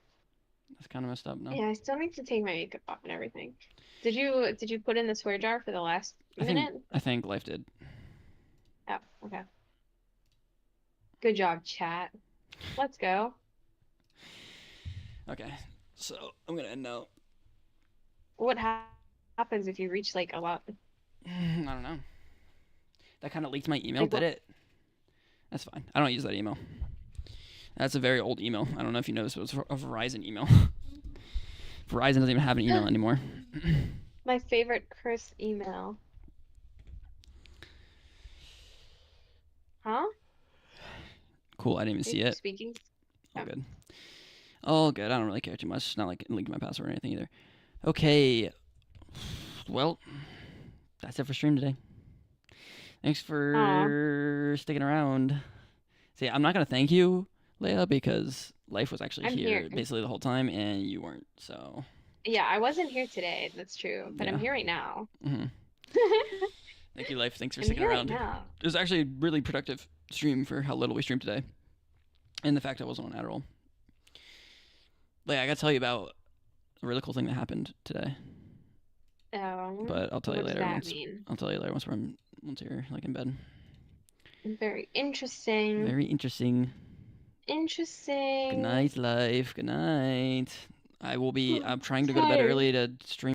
That's kind of messed up, no?
Yeah, I still need to take my makeup off and everything. Did you put in the swear jar for the last minute?
I think Life did.
Oh, okay. Good job, chat. Let's go.
Okay, so I'm gonna end now.
What happens if you reach like a lot?
I don't know. That kind of leaked my email,
Like
did
what?
it? That's fine. I don't use that email. That's a very old email. I don't know if you noticed, but it was a Verizon email. Verizon doesn't even have an email anymore.
My favorite Chris email. Huh?
Cool. I didn't even see it.
Speaking.
All good. All good. I don't really care too much. It's not like it leaked my password or anything either. Okay. Well, that's it for stream today. Thanks for sticking around. See, I'm not gonna thank you, Leia, because Life was actually
I'm
here
here.
basically the whole time, and you weren't. So.
Yeah, I wasn't here today. That's true, but I'm
Yeah.
here right now.
Mm-hmm. Thank you, Life. Thanks for
I'm
sticking
here right
around.
now.
It was actually a really productive stream for how little we streamed today, and the fact I wasn't on Adderall. Like, I gotta tell you about a really cool thing that happened today. But I'll tell you
what does
later.
that mean?
I'll tell you later once you're like in bed.
Very interesting.
Very interesting.
Interesting.
Good night, Life. Good night. I'm trying to go to bed
Tired.
early to stream.